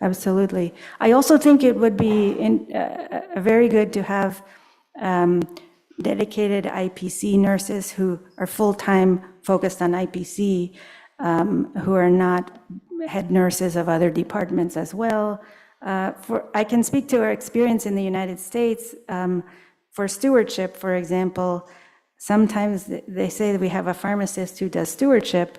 absolutely. I also think it would be very good to have dedicated IPC nurses who are full-time focused on IPC, who are not head nurses of other departments as well. I can speak to our experience in the United States. For stewardship, for example, sometimes they say that we have a pharmacist who does stewardship,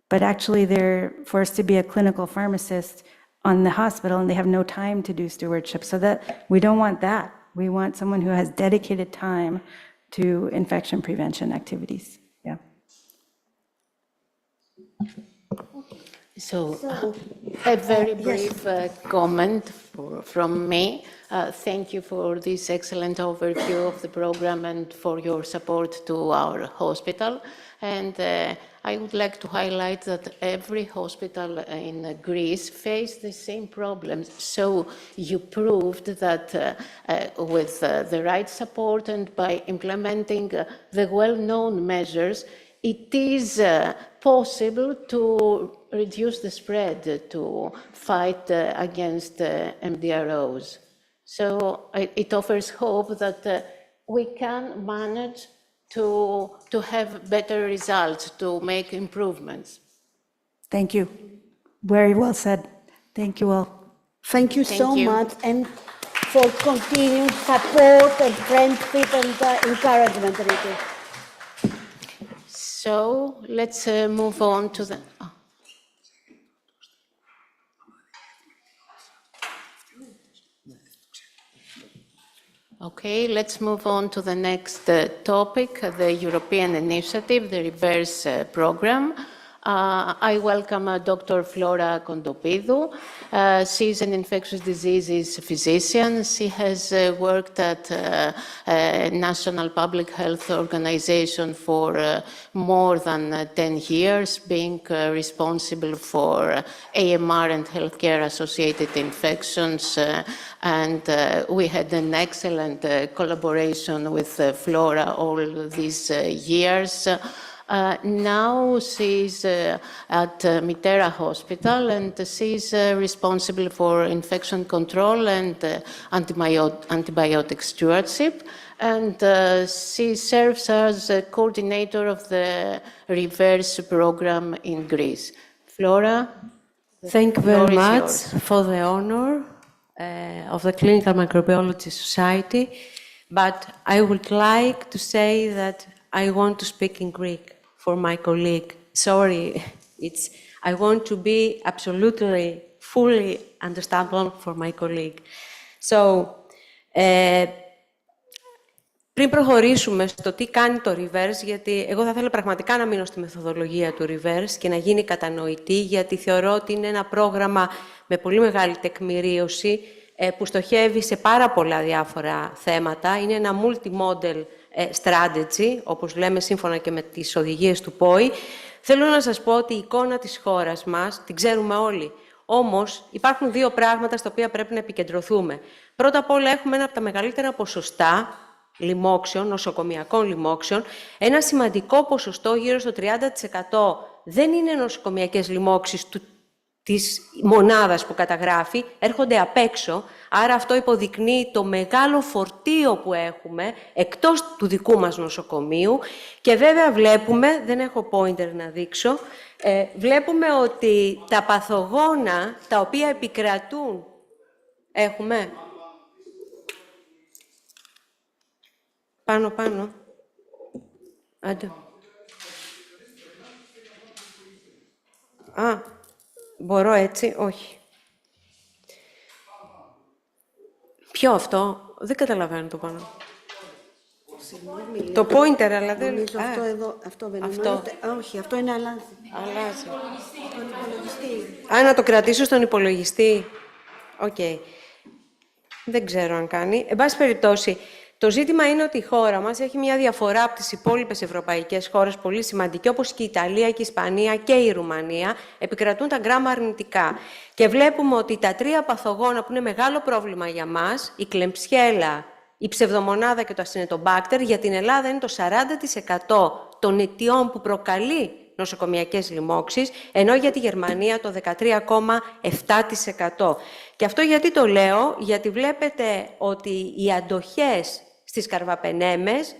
but actually they're forced to be a clinical pharmacist on the hospital and they have no time to do stewardship. So that we don't want that. We want someone who has dedicated time to infection prevention activities. Yeah. So a very brief comment from me. Thank you for this excellent overview of the program and for your support to our hospital. And I would like to highlight that every hospital in Greece faced the same problems. So you proved that with the right support and by implementing the well-known measures, it is possible to reduce the spread, to fight against MDROs. So it offers hope that we can manage to have better results, to make improvements. Thank you. Very well said. Thank you all. Thank you so much, and for continued support and friendship and encouragement, Ritu. So let's move on to the... Okay, let's move on to the next topic, the European initiative, the reverse program. I welcome Dr. Flora Kontopoulou. She's an infectious diseases physician. She has worked at National Public Health Organization for more than 10 years, being responsible for AMR and healthcare-associated infections. And we had an excellent collaboration with Flora all these years. Now she's at Mitera Hospital, and she's responsible for infection control and antibiotic stewardship. And she serves as a coordinator of the reverse program in Greece. Flora? Thank you very much for the honor of the Clinical Microbiology Society, but I would like to say that I want to speak in Greek for my colleague. Sorry, I want to be absolutely, fully understandable for my colleague. So, πριν προχωρήσουμε στο τι κάνει το reverse, γιατί εγώ θα θέλω πραγματικά να μείνω στη μεθοδολογία του reverse και να γίνει κατανοητή, γιατί θεωρώ ότι είναι ένα πρόγραμμα με πολύ μεγάλη τεκμηρίωση, που στοχεύει σε πάρα πολλά διάφορα θέματα. Είναι ένα multi-model strategy, όπως λέμε σύμφωνα και με τις οδηγίες του ΠΟΗ. Θέλω να σας πω ότι η εικόνα της χώρας μας την ξέρουμε όλοι. Όμως υπάρχουν δύο πράγματα στα οποία πρέπει να επικεντρωθούμε. Πρώτα απ' όλα έχουμε ένα από τα μεγαλύτερα ποσοστά λοιμόξεων, νοσοκομιακών λοιμόξεων. Ένα σημαντικό ποσοστό, γύρω στο 30%, δεν είναι νοσοκομιακές λοιμόξεις της μονάδας που καταγράφει, έρχονται απ' έξω. Άρα αυτό υποδεικνύει το μεγάλο φορτίο που έχουμε εκτός του δικού μας νοσοκομείου. Και βέβαια βλέπουμε, δεν έχω pointer να δείξω, βλέπουμε ότι τα παθογόνα τα οποία επικρατούν... Έχουμε... Πάνω. Άντε. Μπορώ έτσι, όχι. Ποιο αυτό, δεν καταλαβαίνω το πάνω. Το pointer, αλλά δεν... Νομίζω αυτό εδώ, αυτό δεν είναι. Όχι, αυτό είναι αλλάζει. Στον υπολογιστή. Να το κρατήσω στον υπολογιστή. Οκ. Δεν ξέρω αν κάνει. Εν πάση περιπτώσει, το ζήτημα είναι ότι η χώρα μας έχει μια διαφορά από τις υπόλοιπες ευρωπαϊκές χώρες πολύ σημαντική, όπως και η Ιταλία και η Ισπανία και η Ρουμανία, επικρατούν τα γκράμα αρνητικά. Και βλέπουμε ότι τα τρία παθογόνα που είναι μεγάλο πρόβλημα για μας, η κλεμψιέλα, η ψευδομονάδα και το ασυνετομπάκτερ, για την Ελλάδα είναι το 40% των αιτιών που προκαλεί νοσοκομιακές λοιμώξεις, ενώ για τη Γερμανία το 13,7%. Και αυτό γιατί το λέω, γιατί βλέπετε ότι οι αντοχές στις καρβαπενέμες,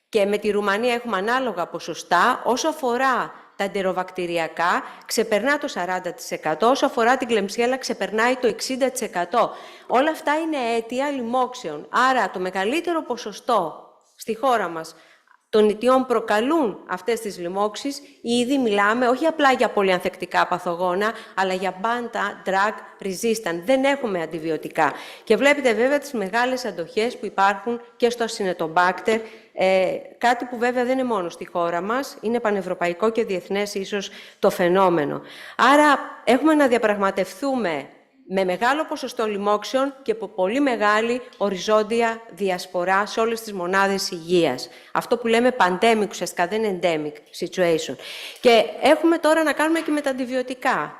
και με τη Ρουμανία έχουμε ανάλογα ποσοστά, όσο αφορά τα εντεροβακτηριακά ξεπερνά το 40%, όσο αφορά την κλεμψιέλα ξεπερνάει το 60%. Όλα αυτά είναι αίτια λοιμόξεων. Άρα το μεγαλύτερο ποσοστό στη χώρα μας των αιτιών προκαλούν αυτές τις λοιμώξεις, ήδη μιλάμε όχι απλά για πολυανθεκτικά παθογόνα, αλλά για πάντα drug resistant. Δεν έχουμε αντιβιωτικά. Και βλέπετε βέβαια τις μεγάλες αντοχές που υπάρχουν και στο ασυνετομπάκτερ, κάτι που βέβαια δεν είναι μόνο στη χώρα μας, είναι πανευρωπαϊκό και διεθνές ίσως το φαινόμενο. Άρα έχουμε να διαπραγματευτούμε με μεγάλο ποσοστό λοιμόξεων και από πολύ μεγάλη οριζόντια διασπορά σε όλες τις μονάδες υγείας. Αυτό που λέμε pandemic, ουσιαστικά δεν είναι endemic situation. Και έχουμε τώρα να κάνουμε και με τα αντιβιωτικά.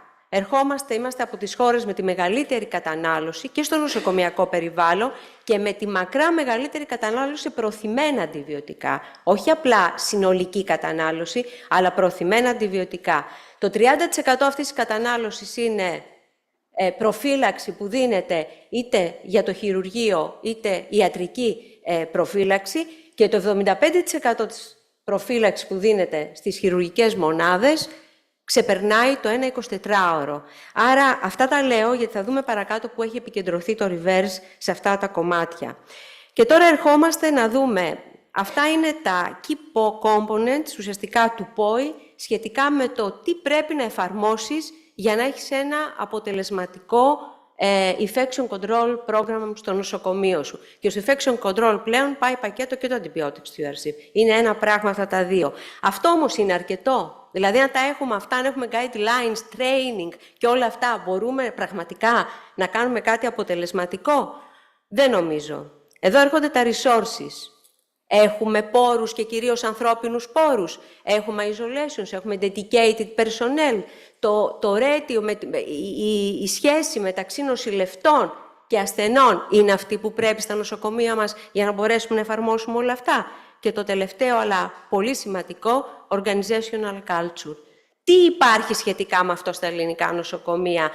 Είμαστε από τις χώρες με τη μεγαλύτερη κατανάλωση και στο νοσοκομιακό περιβάλλον και με τη μακρά μεγαλύτερη κατανάλωση σε προωθημένα αντιβιωτικά. Όχι απλά συνολική κατανάλωση, αλλά προωθημένα αντιβιωτικά. Το 30% αυτής της κατανάλωσης είναι προφύλαξη που δίνεται είτε για το χειρουργείο είτε ιατρική προφύλαξη, και το 75% της προφύλαξης που δίνεται στις χειρουργικές μονάδες ξεπερνάει το 1 24ωρο. Άρα αυτά τα λέω γιατί θα δούμε παρακάτω που έχει επικεντρωθεί το reverse σε αυτά τα κομμάτια. Και τώρα ερχόμαστε να δούμε, αυτά είναι τα key components ουσιαστικά του ΠΟΗ σχετικά με το τι πρέπει να εφαρμόσεις για να έχεις ένα αποτελεσματικό infection control program στο νοσοκομείο σου. Και στο infection control πλέον πάει πακέτο και το antibiotic stewardship. Είναι ένα πράγμα αυτά τα δύο. Αυτό όμως είναι αρκετό. Δηλαδή, αν τα έχουμε αυτά, αν έχουμε guidelines, training και όλα αυτά, μπορούμε πραγματικά να κάνουμε κάτι αποτελεσματικό? Δεν νομίζω. Εδώ έρχονται τα resources. Έχουμε πόρους και κυρίως ανθρώπινους πόρους. Έχουμε isolations, έχουμε dedicated personnel. Το ratio, η σχέση μεταξύ νοσηλευτών και ασθενών είναι αυτή που πρέπει στα νοσοκομεία μας για να μπορέσουμε να εφαρμόσουμε όλα αυτά. Και το τελευταίο, αλλά πολύ σημαντικό, organizational culture. Τι υπάρχει σχετικά με αυτό στα ελληνικά νοσοκομεία?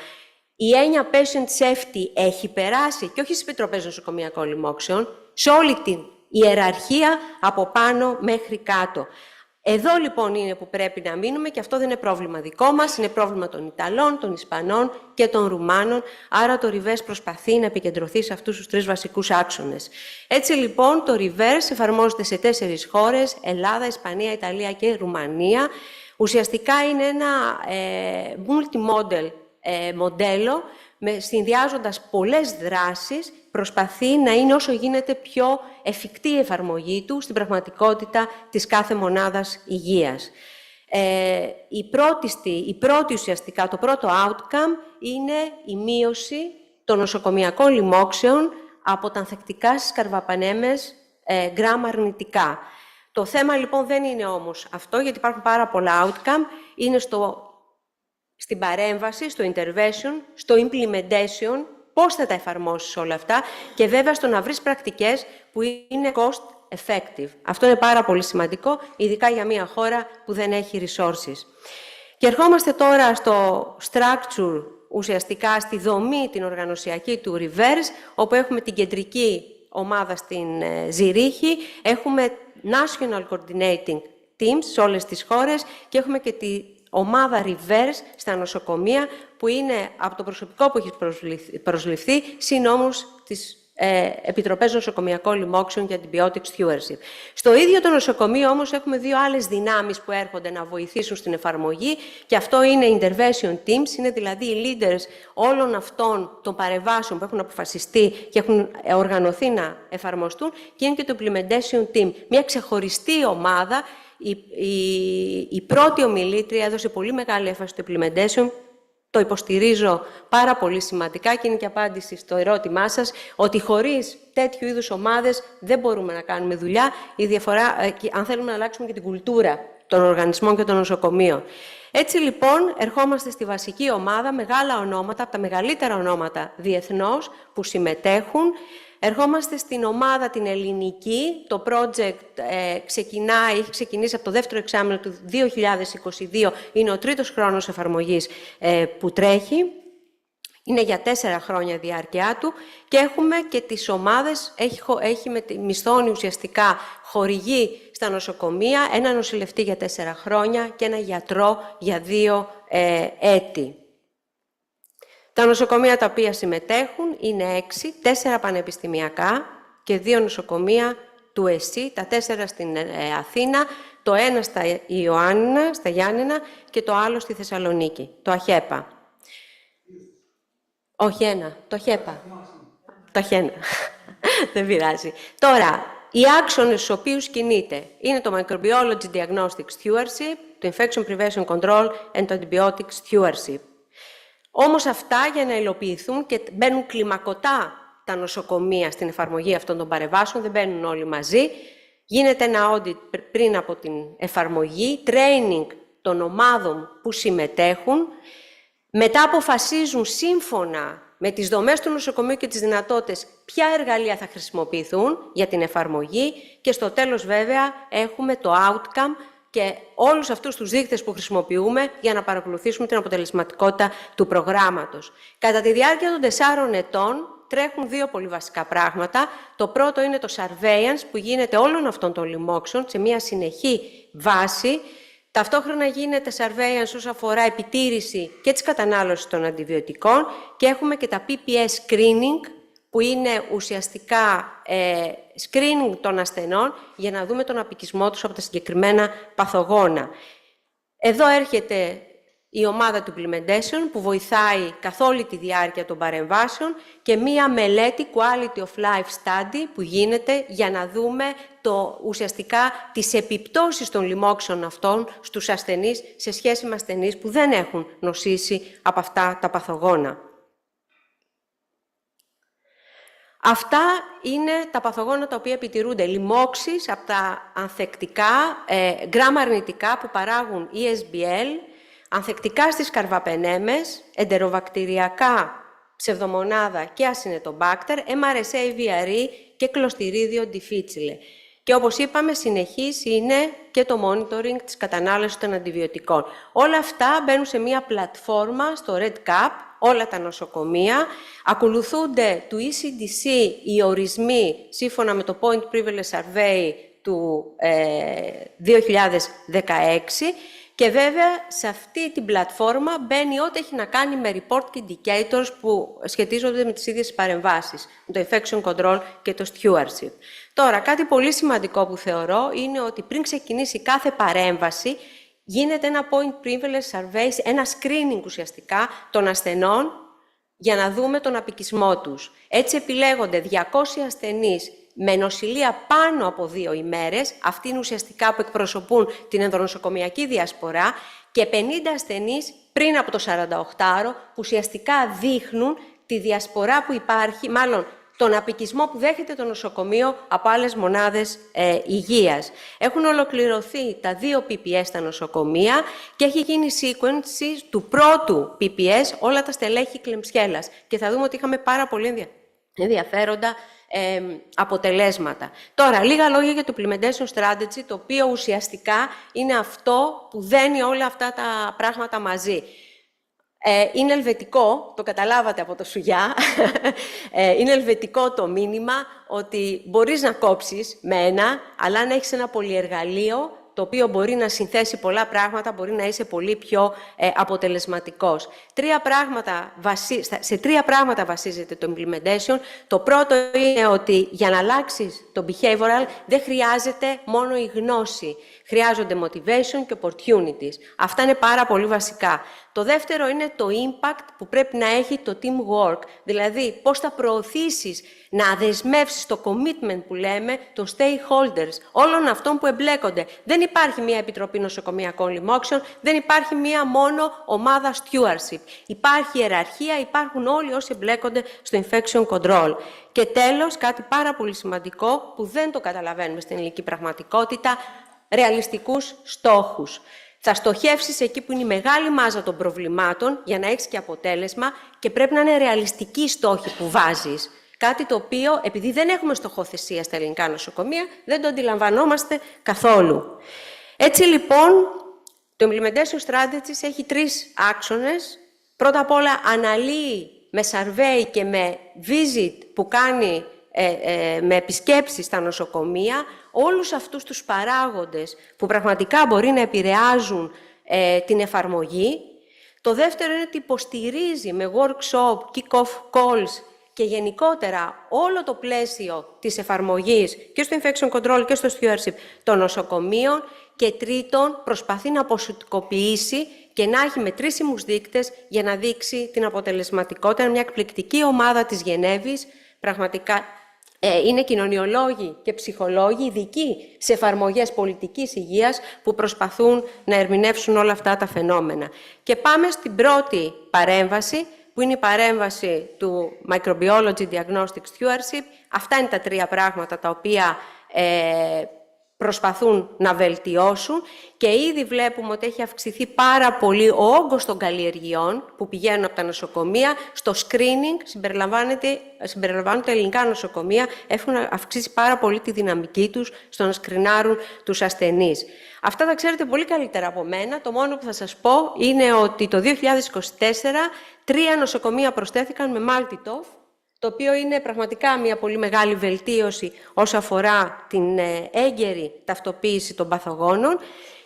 Η έννοια patient safety έχει περάσει, και όχι στις επιτροπές νοσοκομειακών λοιμόξεων, σε όλη την ιεραρχία από πάνω μέχρι κάτω. Εδώ λοιπόν είναι που πρέπει να μείνουμε, και αυτό δεν είναι πρόβλημα δικό μας, είναι πρόβλημα των Ιταλών, των Ισπανών και των Ρουμάνων, άρα το reverse προσπαθεί να επικεντρωθεί σε αυτούς τους 3 βασικούς άξονες. Έτσι λοιπόν το reverse εφαρμόζεται σε 4 χώρες, Ελλάδα, Ισπανία, Ιταλία και Ρουμανία. Ουσιαστικά είναι ένα multi-model μοντέλο, συνδυάζοντας πολλές δράσεις, προσπαθεί να είναι όσο γίνεται πιο εφικτή η εφαρμογή του στην πραγματικότητα της κάθε μονάδας υγείας. Η πρώτη ουσιαστικά, το πρώτο outcome είναι η μείωση των νοσοκομειακών λοιμόξεων από τα ανθεκτικά στις καρβαπανέμες γκράμμα αρνητικά. Το θέμα λοιπόν δεν είναι όμως αυτό, γιατί υπάρχουν πάρα πολλά outcome, είναι στην παρέμβαση, στο intervention, στο implementation, πώς θα τα εφαρμόσεις όλα αυτά και βέβαια στο να βρεις πρακτικές που είναι cost effective. Αυτό είναι πάρα πολύ σημαντικό, ειδικά για μια χώρα που δεν έχει resources. Και ερχόμαστε τώρα στο structure, ουσιαστικά στη δομή την οργανωσιακή του reverse, όπου έχουμε την κεντρική ομάδα στην Ζηρίχη, έχουμε national coordinating teams σε όλες τις χώρες και έχουμε και τη ομάδα reverse στα νοσοκομεία, που είναι από το προσωπικό που έχει προσληφθεί, συν όμως τις Επιτροπές Νοσοκομειακών Λοιμόξεων και Antibiotic Stewardship. Στο ίδιο το νοσοκομείο όμως έχουμε 2 άλλες δυνάμεις που έρχονται να βοηθήσουν στην εφαρμογή, και αυτό είναι intervention teams, είναι δηλαδή οι leaders όλων αυτών των παρεμβάσεων που έχουν αποφασιστεί και έχουν οργανωθεί να εφαρμοστούν, και είναι και το implementation team, μια ξεχωριστή ομάδα. Η πρώτη ομιλήτρια έδωσε πολύ μεγάλη έμφαση στο implementation. Το υποστηρίζω πάρα πολύ σημαντικά και είναι και απάντηση στο ερώτημά σας, ότι χωρίς τέτοιου είδους ομάδες δεν μπορούμε να κάνουμε δουλειά. Η διαφορά, αν θέλουμε να αλλάξουμε και την κουλτούρα των οργανισμών και των νοσοκομείων. Έτσι λοιπόν ερχόμαστε στη βασική ομάδα, μεγάλα ονόματα, από τα μεγαλύτερα ονόματα διεθνώς που συμμετέχουν. Ερχόμαστε στην ομάδα την ελληνική. Το project έχει ξεκινήσει από το δεύτερο εξάμηνο του 2022. Είναι ο 3ος χρόνος εφαρμογής που τρέχει. Είναι για 4 χρόνια διάρκεια του. Και έχουμε και τις ομάδες, μισθώνει ουσιαστικά, χορηγεί στα νοσοκομεία, ένα νοσηλευτή για 4 χρόνια και ένα γιατρό για 2 έτη. Τα νοσοκομεία τα οποία συμμετέχουν είναι 6, 4 πανεπιστημιακά και 2 νοσοκομεία του ΕΣΥ, τα 4 στην Αθήνα, το 1 στα Γιάννενα και το άλλο στη Θεσσαλονίκη, το ΑΧΕΠΑ. Όχι ένα, το ΑΧΕΠΑ. Το ΑΧΕΝΑ. Δεν πειράζει. Τώρα, οι άξονες στους οποίους κινείται είναι το Microbiology Diagnostic Stewardship, το Infection Prevention Control and το Antibiotic Stewardship. Όμως αυτά, για να υλοποιηθούν, και μπαίνουν κλιμακωτά τα νοσοκομεία στην εφαρμογή αυτών των παρεμβάσεων, δεν μπαίνουν όλοι μαζί. Γίνεται ένα audit πριν από την εφαρμογή, training των ομάδων που συμμετέχουν. Μετά αποφασίζουν σύμφωνα με τις δομές του νοσοκομείου και τις δυνατότητες ποια εργαλεία θα χρησιμοποιηθούν για την εφαρμογή, και στο τέλος βέβαια έχουμε το outcome και όλους αυτούς τους δείκτες που χρησιμοποιούμε για να παρακολουθήσουμε την αποτελεσματικότητα του προγράμματος. Κατά τη διάρκεια των 4 ετών τρέχουν 2 πολύ βασικά πράγματα. Το πρώτο είναι το surveillance, που γίνεται όλων αυτών των λοιμόξεων σε μια συνεχή βάση. Ταυτόχρονα γίνεται surveillance όσον αφορά επιτήρηση και της κατανάλωσης των αντιβιωτικών, και έχουμε και τα PPS screening, που είναι ουσιαστικά screening των ασθενών για να δούμε τον απικισμό τους από τα συγκεκριμένα παθογόνα. Εδώ έρχεται η ομάδα του implementation που βοηθάει καθ' όλη τη διάρκεια των παρεμβάσεων και μία μελέτη quality of life study που γίνεται για να δούμε ουσιαστικά τις επιπτώσεις των λοιμόξεων αυτών στους ασθενείς σε σχέση με ασθενείς που δεν έχουν νοσήσει από αυτά τα παθογόνα. Αυτά είναι τα παθογόνα τα οποία επιτηρούνται. Λοιμώξεις από τα ανθεκτικά, γκράμμα αρνητικά που παράγουν ESBL, ανθεκτικά στις καρβαπενέμες, εντεροβακτηριακά ψευδομονάδα και ασυνετομπάκτερ, MRSA VRE και κλωστηρίδιο difficile. Και όπως είπαμε, συνεχής είναι και το monitoring της κατανάλωσης των αντιβιωτικών. Όλα αυτά μπαίνουν σε μία πλατφόρμα στο Red Cap, όλα τα νοσοκομεία. Ακολουθούνται του ECDC οι ορισμοί σύμφωνα με το Point Privilege Survey του 2016 και βέβαια σε αυτή την πλατφόρμα μπαίνει ό,τι έχει να κάνει με report και indicators που σχετίζονται με τις ίδιες παρεμβάσεις, το infection control και το stewardship. Τώρα, κάτι πολύ σημαντικό που θεωρώ είναι ότι πριν ξεκινήσει κάθε παρέμβαση γίνεται ένα point privilege survey, ένα screening ουσιαστικά των ασθενών για να δούμε τον απικισμό τους. Έτσι επιλέγονται 200 ασθενείς με νοσηλεία πάνω από 2 ημέρες, αυτοί είναι ουσιαστικά που εκπροσωπούν την ενδονοσοκομιακή διασπορά, και 50 ασθενείς πριν από το 48ωρο, που ουσιαστικά δείχνουν τη διασπορά που υπάρχει, μάλλον τον απικισμό που δέχεται το νοσοκομείο από άλλες μονάδες υγείας. Έχουν ολοκληρωθεί τα 2 PPS στα νοσοκομεία και έχει γίνει sequence του πρώτου PPS όλα τα στελέχη Κλεμψιέλας. Και θα δούμε ότι είχαμε πάρα πολύ ενδιαφέροντα αποτελέσματα. Τώρα, λίγα λόγια για το implementation strategy, το οποίο ουσιαστικά είναι αυτό που δένει όλα αυτά τα πράγματα μαζί. Είναι ελβετικό, το καταλάβατε από το σουγιά, είναι ελβετικό το μήνυμα ότι μπορείς να κόψεις με ένα, αλλά αν έχεις ένα πολυεργαλείο, το οποίο μπορεί να συνθέσει πολλά πράγματα, μπορεί να είσαι πολύ πιο αποτελεσματικός. Σε 3 πράγματα βασίζεται το implementation. Το πρώτο είναι ότι για να αλλάξεις το behavioral δεν χρειάζεται μόνο η γνώση. Χρειάζονται motivation και opportunities. Αυτά είναι πάρα πολύ βασικά. Το δεύτερο είναι το impact που πρέπει να έχει το teamwork. Δηλαδή, πώς θα προωθήσεις να δεσμεύσεις το commitment που λέμε των stakeholders, όλων αυτών που εμπλέκονται. Δεν υπάρχει μία επιτροπή νοσοκομειακών λοιμόξεων, δεν υπάρχει μία μόνο ομάδα stewardship. Υπάρχει ιεραρχία, υπάρχουν όλοι όσοι εμπλέκονται στο infection control. Και τέλος, κάτι πάρα πολύ σημαντικό που δεν το καταλαβαίνουμε στην ελληνική πραγματικότητα, ρεαλιστικούς στόχους. Θα στοχεύσεις εκεί που είναι η μεγάλη μάζα των προβλημάτων για να έχεις και αποτέλεσμα και πρέπει να είναι ρεαλιστικοί οι στόχοι που βάζεις. Κάτι το οποίο, επειδή δεν έχουμε στοχοθεσία στα ελληνικά νοσοκομεία, δεν το αντιλαμβανόμαστε καθόλου. Έτσι λοιπόν, το Implementation Strategies έχει 3 άξονες. Πρώτα απ' όλα αναλύει με survey και με visit που κάνει με επισκέψεις στα νοσοκομεία όλους αυτούς τους παράγοντες που πραγματικά μπορεί να επηρεάζουν την εφαρμογή. Το δεύτερο είναι ότι υποστηρίζει με workshop, kick-off calls και γενικότερα όλο το πλαίσιο της εφαρμογής και στο infection control και στο stewardship των νοσοκομείων. Και τρίτον, προσπαθεί να ποσοτικοποιήσει και να έχει μετρήσιμους δείκτες για να δείξει την αποτελεσματικότητα. Μια εκπληκτική ομάδα της Γενέβης, πραγματικά είναι κοινωνιολόγοι και ψυχολόγοι ειδικοί σε εφαρμογές πολιτικής υγείας που προσπαθούν να ερμηνεύσουν όλα αυτά τα φαινόμενα. Και πάμε στην πρώτη παρέμβαση, που είναι η παρέμβαση του Microbiology Diagnostic Stewardship. Αυτά είναι τα 3 πράγματα τα οποία προσπαθούν να βελτιώσουν και ήδη βλέπουμε ότι έχει αυξηθεί πάρα πολύ ο όγκος των καλλιεργειών που πηγαίνουν από τα νοσοκομεία. Στο screening συμπεριλαμβάνονται ελληνικά νοσοκομεία, έχουν αυξήσει πάρα πολύ τη δυναμική τους στο να σκρινάρουν τους ασθενείς. Αυτά τα ξέρετε πολύ καλύτερα από μένα. Το μόνο που θα σας πω είναι ότι το 2024 3 νοσοκομεία προσθέθηκαν με Multitov, το οποίο είναι πραγματικά μια πολύ μεγάλη βελτίωση όσο αφορά την έγκαιρη ταυτοποίηση των παθογόνων.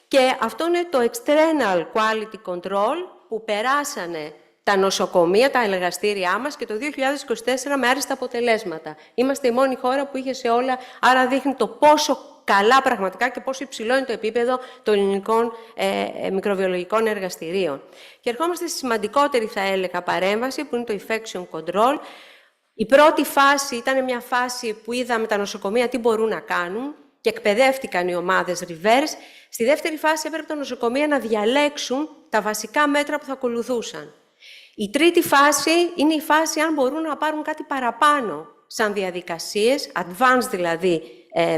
Και αυτό είναι το External Quality Control που περάσανε τα νοσοκομεία, τα εργαστήριά μας και το 2024 με άριστα αποτελέσματα. Είμαστε η μόνη χώρα που είχε σε όλα, άρα δείχνει το πόσο καλά πραγματικά και πόσο υψηλό είναι το επίπεδο των ελληνικών μικροβιολογικών εργαστηρίων. Και ερχόμαστε στη σημαντικότερη, θα έλεγα, παρέμβαση, που είναι το infection control. Η πρώτη φάση ήταν μια φάση που είδαμε τα νοσοκομεία τι μπορούν να κάνουν και εκπαιδεύτηκαν οι ομάδες reverse. Στη δεύτερη φάση έπρεπε τα νοσοκομεία να διαλέξουν τα βασικά μέτρα που θα ακολουθούσαν. Η τρίτη φάση είναι η φάση αν μπορούν να πάρουν κάτι παραπάνω σαν διαδικασίες, advanced δηλαδή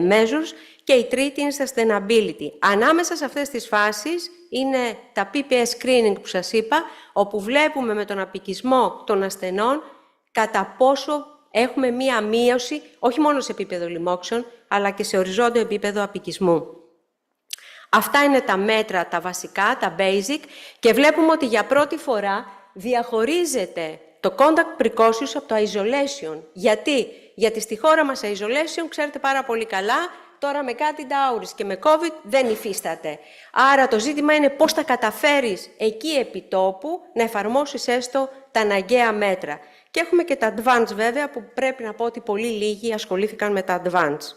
measures, και η τρίτη είναι sustainability. Ανάμεσα σε αυτές τις φάσεις είναι τα PPS screening που σας είπα, όπου βλέπουμε με τον απικισμό των ασθενών κατά πόσο έχουμε μία μείωση, όχι μόνο σε επίπεδο λοιμόξεων, αλλά και σε οριζόντιο επίπεδο απικισμού. Αυτά είναι τα μέτρα, τα βασικά, τα basic, και βλέπουμε ότι για πρώτη φορά διαχωρίζεται το contact precautions από το isolation. Γιατί στη χώρα μας isolation, ξέρετε πάρα πολύ καλά, τώρα με κάτι Dowries και με COVID δεν υφίσταται. Άρα το ζήτημα είναι πώς θα καταφέρεις εκεί επί τόπου να εφαρμόσεις έστω τα αναγκαία μέτρα. Και έχουμε και τα advanced βέβαια, που πρέπει να πω ότι πολύ λίγοι ασχολήθηκαν με τα advanced.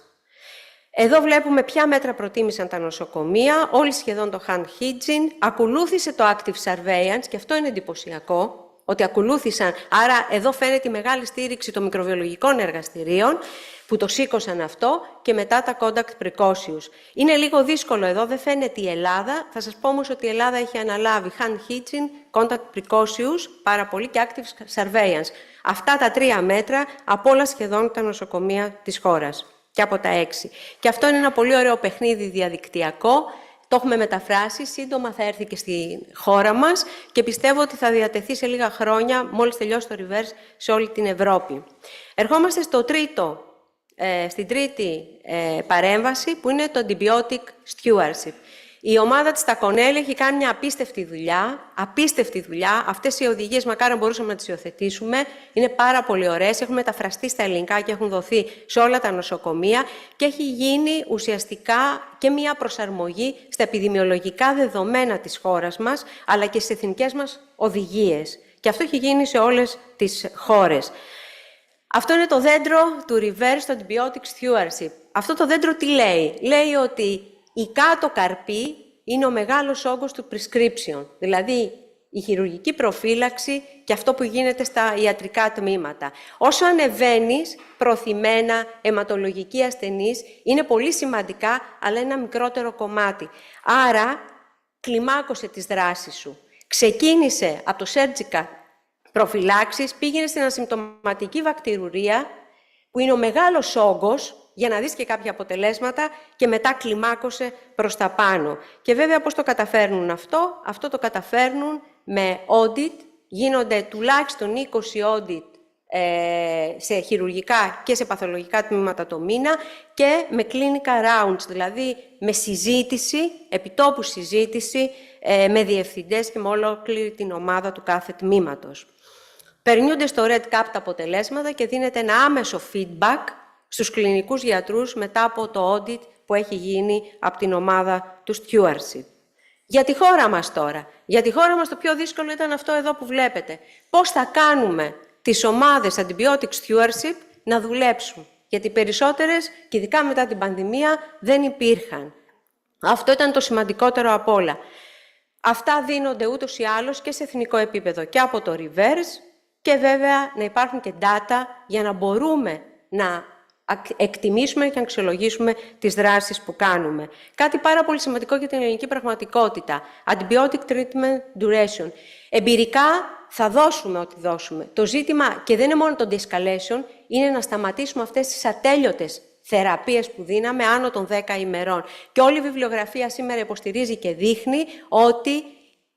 Εδώ βλέπουμε ποια μέτρα προτίμησαν τα νοσοκομεία, όλοι σχεδόν το hand hygiene, ακολούθησε το active surveillance, και αυτό είναι εντυπωσιακό, ότι ακολούθησαν, άρα εδώ φαίνεται η μεγάλη στήριξη των μικροβιολογικών εργαστηρίων, που το σήκωσαν αυτό, και μετά τα contact precautions. Είναι λίγο δύσκολο εδώ, δεν φαίνεται η Ελλάδα, θα σας πω όμως ότι η Ελλάδα έχει αναλάβει hand hygiene, contact precautions, πάρα πολύ, και active surveillance. Αυτά τα τρία μέτρα από όλα σχεδόν τα νοσοκομεία της χώρας, και από τα 6. Και αυτό είναι ένα πολύ ωραίο παιχνίδι διαδικτυακό. Το έχουμε μεταφράσει, σύντομα θα έρθει και στη χώρα μας και πιστεύω ότι θα διατεθεί σε λίγα χρόνια, μόλις τελειώσει το reverse, σε όλη την Ευρώπη. Ερχόμαστε στην τρίτη παρέμβαση, που είναι το antibiotic stewardship. Η ομάδα της Τακονέλη έχει κάνει μια απίστευτη δουλειά. Αυτές οι οδηγίες μακάρι μπορούσαμε να τις υιοθετήσουμε. Είναι πάρα πολύ ωραίες. Έχουν μεταφραστεί στα ελληνικά και έχουν δοθεί σε όλα τα νοσοκομεία και έχει γίνει ουσιαστικά και μια προσαρμογή στα επιδημιολογικά δεδομένα της χώρας μας, αλλά και στις εθνικές μας οδηγίες. Και αυτό έχει γίνει σε όλες τις χώρες. Αυτό είναι το δέντρο του reverse antibiotic stewardship. Αυτό το δέντρο τι λέει? Λέει ότι η κάτω καρπή είναι ο μεγάλος όγκος του prescription, δηλαδή η χειρουργική προφύλαξη και αυτό που γίνεται στα ιατρικά τμήματα. Όσο ανεβαίνεις, προωθημένα, αιματολογικοί ασθενείς, είναι πολύ σημαντικά, αλλά ένα μικρότερο κομμάτι. Άρα, κλιμάκωσε τις δράσεις σου. Ξεκίνησε από το surgical προφυλάξεις, πήγαινε στην ασυμπτωματική βακτηρουρία, που είναι ο μεγάλος όγκος, για να δεις και κάποια αποτελέσματα, και μετά κλιμάκωσε προς τα πάνω. Και βέβαια πώς το καταφέρνουν αυτό? Αυτό το καταφέρνουν με audit, γίνονται τουλάχιστον 20 audit σε χειρουργικά και σε παθολογικά τμήματα το μήνα και με clinical rounds, δηλαδή με συζήτηση, επιτόπου συζήτηση, με διευθυντές και με ολόκληρη την ομάδα του κάθε τμήματος. Περνιούνται στο red cap τα αποτελέσματα και δίνεται ένα άμεσο feedback στους κλινικούς γιατρούς μετά από το audit που έχει γίνει από την ομάδα του stewardship. Για τη χώρα μας τώρα. Για τη χώρα μας το πιο δύσκολο ήταν αυτό εδώ που βλέπετε. Πώς θα κάνουμε τις ομάδες antibiotic stewardship να δουλέψουν. Γιατί περισσότερες, και ειδικά μετά την πανδημία, δεν υπήρχαν. Αυτό ήταν το σημαντικότερο απ' όλα. Αυτά δίνονται ούτως ή άλλως και σε εθνικό επίπεδο και από το reverse και βέβαια να υπάρχουν και data για να μπορούμε να εκτιμήσουμε και να αξιολογήσουμε τις δράσεις που κάνουμε. Κάτι πάρα πολύ σημαντικό για την ελληνική πραγματικότητα. Antibiotic treatment duration. Εμπειρικά θα δώσουμε ό,τι δώσουμε. Το ζήτημα, και δεν είναι μόνο το de-escalation, είναι να σταματήσουμε αυτές τις ατέλειωτες θεραπείες που δίναμε άνω των 10 ημερών. Και όλη η βιβλιογραφία σήμερα υποστηρίζει και δείχνει ότι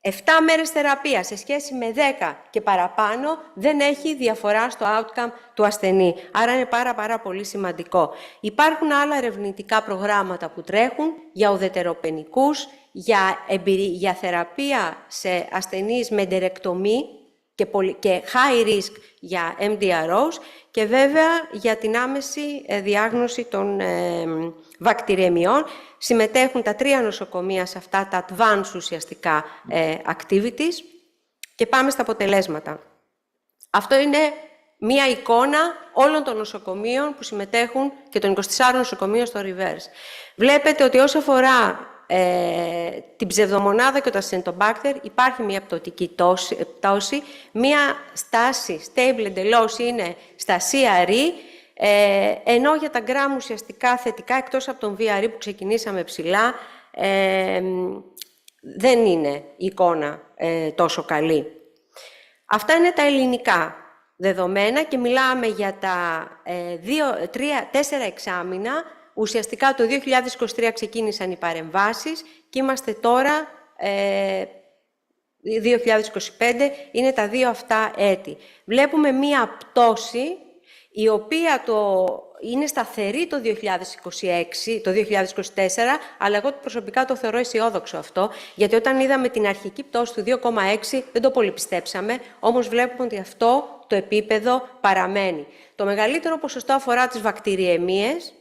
7 μέρες θεραπεία σε σχέση με 10 και παραπάνω δεν έχει διαφορά στο outcome του ασθενή. Άρα είναι πάρα πολύ σημαντικό. Υπάρχουν άλλα ερευνητικά προγράμματα που τρέχουν για ουδετεροπενικούς, για θεραπεία σε ασθενείς με εντερεκτομή και high risk για MDROs και βέβαια για την άμεση διάγνωση των βακτηρεμιών. Συμμετέχουν τα 3 νοσοκομεία σε αυτά τα advanced ουσιαστικά activities και πάμε στα αποτελέσματα. Αυτό είναι μία εικόνα όλων των νοσοκομείων που συμμετέχουν και των 24 νοσοκομείων στο reverse. Βλέπετε ότι όσο αφορά την ψευδομονάδα και το ασεντομπάκτερ υπάρχει μία πτωτική πτώση, μία στάση stable εντελώς είναι στα CRE, ενώ για τα γκράμμ ουσιαστικά θετικά, εκτός από τον VRE που ξεκινήσαμε ψηλά, δεν είναι η εικόνα τόσο καλή. Αυτά είναι τα ελληνικά δεδομένα και μιλάμε για τα 4 εξάμηνα. Ουσιαστικά το 2023 ξεκίνησαν οι παρεμβάσεις και είμαστε τώρα 2025, είναι τα 2 αυτά έτη. Βλέπουμε μία πτώση η οποία είναι σταθερή το 2026, το 2024, αλλά εγώ προσωπικά το θεωρώ αισιόδοξο αυτό, γιατί όταν είδαμε την αρχική πτώση του 2,6 δεν το πολύ πιστέψαμε, όμως βλέπουμε ότι αυτό το επίπεδο παραμένει. Το μεγαλύτερο ποσοστό αφορά τις βακτηριαιμίες,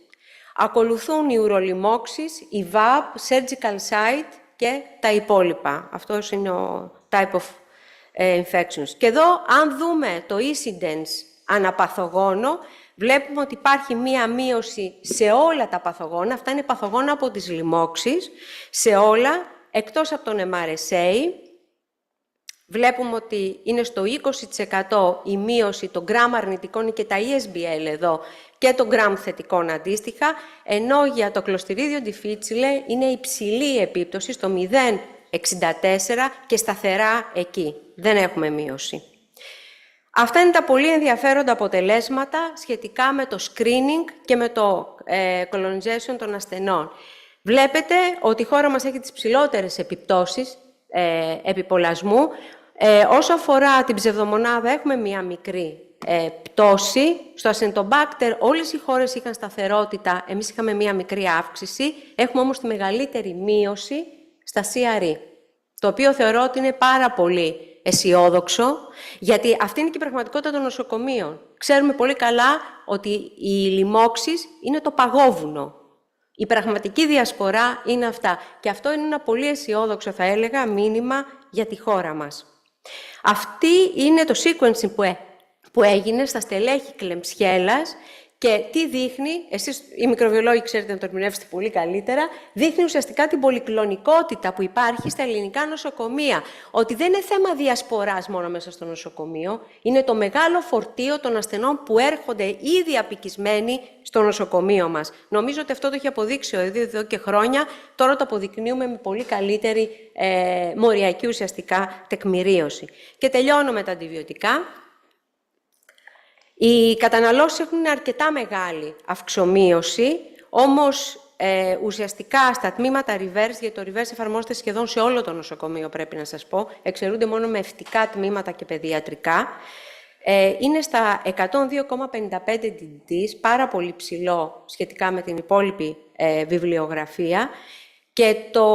ακολουθούν οι ουρολιμώξεις, η VAP, surgical site και τα υπόλοιπα. Αυτός είναι ο type of infections. Και εδώ, αν δούμε το incidence αναπαθογόνο, βλέπουμε ότι υπάρχει μία μείωση σε όλα τα παθογόνα. Αυτά είναι παθογόνα από τις λοιμώξεις, σε όλα, εκτός από τον MRSA. Βλέπουμε ότι είναι στο 20% η μείωση των γκραμ αρνητικών και τα ESBL εδώ και των γκραμ θετικών αντίστοιχα, ενώ για το Clostridium difficile είναι υψηλή η επίπτωση στο 0,64 και σταθερά εκεί. Δεν έχουμε μείωση. Αυτά είναι τα πολύ ενδιαφέροντα αποτελέσματα σχετικά με το screening και με το colonization των ασθενών. Βλέπετε ότι η χώρα μας έχει τις ψηλότερες επιπτώσεις επιπολασμού. Όσο αφορά την ψευδομονάδα, έχουμε μία μικρή πτώση. Στο ασεντομπάκτερ όλες οι χώρες είχαν σταθερότητα, εμείς είχαμε μία μικρή αύξηση. Έχουμε όμως τη μεγαλύτερη μείωση στα CRE, το οποίο θεωρώ ότι είναι πάρα πολύ αισιόδοξο, γιατί αυτή είναι και η πραγματικότητα των νοσοκομείων. Ξέρουμε πολύ καλά ότι οι λοιμώξεις είναι το παγόβουνο. Η πραγματική διασπορά είναι αυτά. Και αυτό είναι ένα πολύ αισιόδοξο, θα έλεγα, μήνυμα για τη χώρα μας. Αυτή είναι το sequencing που έγινε στα στελέχη Κλεμψιέλας και τι δείχνει, εσείς οι μικροβιολόγοι ξέρετε να το ερμηνεύσετε πολύ καλύτερα, δείχνει ουσιαστικά την πολυκλονικότητα που υπάρχει στα ελληνικά νοσοκομεία. Ότι δεν είναι θέμα διασποράς μόνο μέσα στο νοσοκομείο, είναι το μεγάλο φορτίο των ασθενών που έρχονται ήδη απικισμένοι στο νοσοκομείο μας. Νομίζω ότι αυτό το έχει αποδείξει εδώ και χρόνια, τώρα το αποδεικνύουμε με πολύ καλύτερη μοριακή ουσιαστικά τεκμηρίωση. Και τελειώνω με τα αντιβιωτικά. Οι καταναλώσεις έχουν αρκετά μεγάλη αυξομείωση, όμως ουσιαστικά στα τμήματα reverse, γιατί το reverse εφαρμόζεται σχεδόν σε όλο το νοσοκομείο, πρέπει να σας πω, εξαιρούνται μόνο με ευτικά τμήματα και παιδιατρικά, είναι στα 102,55 DDs, πάρα πολύ ψηλό σχετικά με την υπόλοιπη βιβλιογραφία. Και το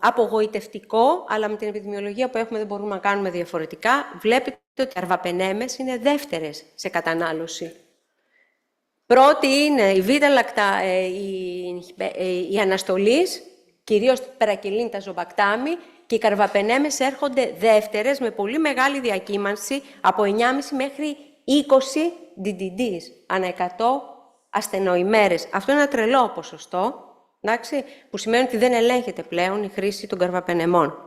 απογοητευτικό, αλλά με την επιδημιολογία που έχουμε δεν μπορούμε να κάνουμε διαφορετικά, βλέπετε ότι οι αρβαπενέμες είναι δεύτερες σε κατανάλωση. Πρώτη είναι η β-λακτα, η αναστολής, κυρίως περακυλίνη, τα ζωμπακτάμι, και οι καρβαπενέμες έρχονται δεύτερες με πολύ μεγάλη διακύμανση από 9,5 μέχρι 20 DDDs ανά 100 ασθενοημέρες. Αυτό είναι ένα τρελό ποσοστό. Εντάξει, που σημαίνει ότι δεν ελέγχεται πλέον η χρήση των καρβαπενεμών.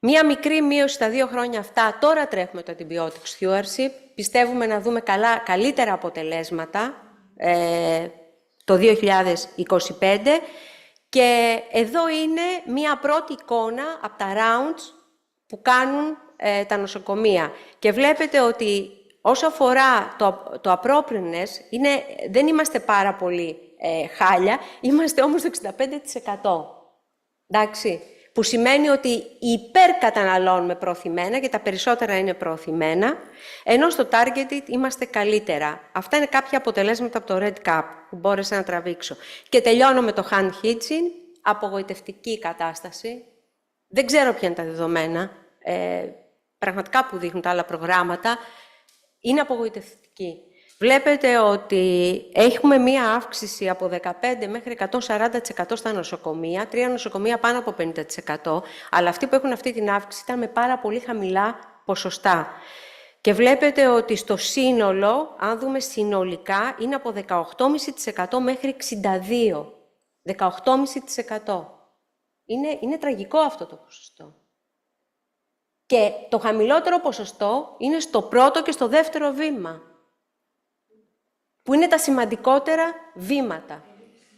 Μία μικρή μείωση στα 2 χρόνια αυτά, τώρα τρέχουμε το antibiotic stewardship, πιστεύουμε να δούμε καλύτερα αποτελέσματα το 2025 και εδώ είναι μία πρώτη εικόνα από τα rounds που κάνουν τα νοσοκομεία και βλέπετε ότι όσο αφορά το appropriateness, δεν είμαστε πάρα πολύ χάλια, είμαστε όμως το 65%. Εντάξει, που σημαίνει ότι υπερκαταναλώνουμε προωθημένα και τα περισσότερα είναι προωθημένα, ενώ στο targeted είμαστε καλύτερα. Αυτά είναι κάποια αποτελέσματα από το Red Cup που μπόρεσα να τραβήξω. Και τελειώνω με το hand hitching, απογοητευτική κατάσταση. Δεν ξέρω ποια είναι τα δεδομένα, πραγματικά που δείχνουν τα άλλα προγράμματα, είναι απογοητευτική. Βλέπετε ότι έχουμε μία αύξηση από 15% μέχρι 140% στα νοσοκομεία, 3 νοσοκομεία πάνω από 50%, αλλά αυτοί που έχουν αυτή την αύξηση ήταν με πάρα πολύ χαμηλά ποσοστά. Και βλέπετε ότι στο σύνολο, αν δούμε συνολικά, είναι από 18,5% μέχρι 62%. 18,5%. Είναι τραγικό αυτό το ποσοστό. Και το χαμηλότερο ποσοστό είναι στο πρώτο και στο δεύτερο βήμα, που είναι τα σημαντικότερα βήματα.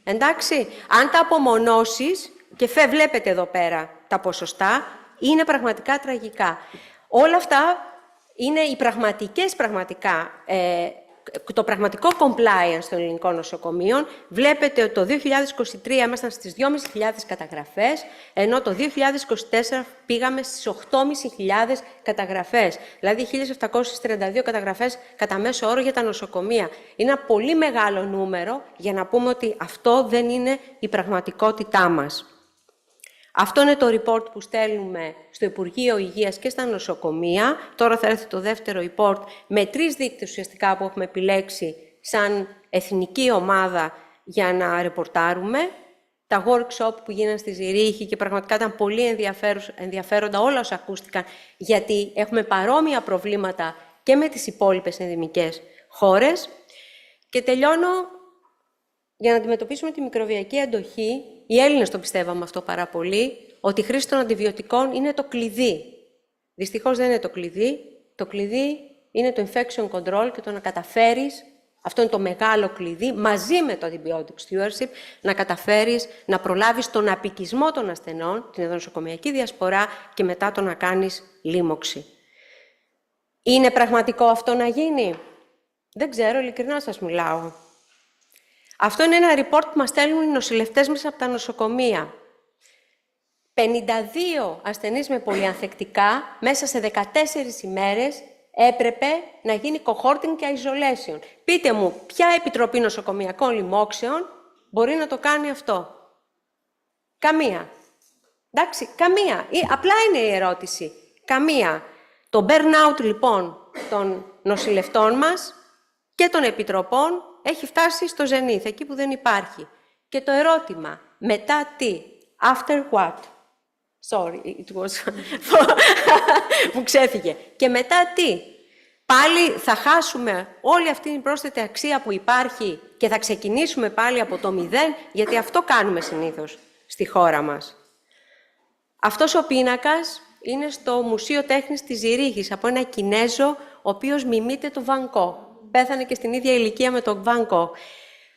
Εντάξει, αν τα απομονώσεις, και βλέπετε εδώ πέρα τα ποσοστά, είναι πραγματικά τραγικά. Όλα αυτά είναι οι το πραγματικό compliance των ελληνικών νοσοκομείων. Βλέπετε ότι το 2023 ήμασταν στις 2.500 καταγραφές, ενώ το 2024 πήγαμε στις 8.500 καταγραφές. Δηλαδή 1.732 καταγραφές κατά μέσο όρο για τα νοσοκομεία. Είναι ένα πολύ μεγάλο νούμερο για να πούμε ότι αυτό δεν είναι η πραγματικότητά μας. Αυτό είναι το report που στέλνουμε στο Υπουργείο Υγείας και στα νοσοκομεία. Τώρα θα έρθει το δεύτερο report με 3 δείκτες ουσιαστικά που έχουμε επιλέξει σαν εθνική ομάδα για να ρεπορτάρουμε. Τα workshop που γίνανε στη Ζηρίχη και πραγματικά ήταν πολύ ενδιαφέροντα όλα όσα ακούστηκαν, γιατί έχουμε παρόμοια προβλήματα και με τις υπόλοιπες ενδημικές χώρες. Και τελειώνω, για να αντιμετωπίσουμε τη μικροβιακή αντοχή. Οι Έλληνες το πιστεύαμε αυτό πάρα πολύ, ότι η χρήση των αντιβιωτικών είναι το κλειδί. Δυστυχώς δεν είναι το κλειδί. Το κλειδί είναι το infection control και το να καταφέρεις, αυτό είναι το μεγάλο κλειδί, μαζί με το antibiotic stewardship, να καταφέρεις να προλάβεις τον απικισμό των ασθενών, την ενδονοσοκομιακή διασπορά και μετά το να κάνεις λίμωξη. Είναι πραγματικό αυτό να γίνει? Δεν ξέρω, ειλικρινά σας μιλάω. Αυτό είναι ένα report που μας στέλνουν οι νοσηλευτές μέσα από τα νοσοκομεία. 52 ασθενείς με πολυανθεκτικά μέσα σε 14 ημέρες έπρεπε να γίνει cohorting και isolation. Πείτε μου, ποια επιτροπή νοσοκομιακών λοιμόξεων μπορεί να το κάνει αυτό? Καμία. Εντάξει, καμία. Απλά είναι η ερώτηση. Καμία. Το burnout λοιπόν των νοσηλευτών μας και των επιτροπών έχει φτάσει στο ζενίθ, εκεί που δεν υπάρχει. Και το ερώτημα, μετά τι? After what? Sorry, it was... μου ξέφυγε. Και μετά τι? Πάλι θα χάσουμε όλη αυτή την πρόσθετη αξία που υπάρχει και θα ξεκινήσουμε πάλι από το 0, γιατί αυτό κάνουμε συνήθως στη χώρα μας. Αυτός ο πίνακας είναι στο Μουσείο Τέχνης της Ζηρίχης, από ένα Κινέζο, ο οποίος μιμείται το Βαν Γκογ. Πέθανε και στην ίδια ηλικία με τον Βαν Γκογ.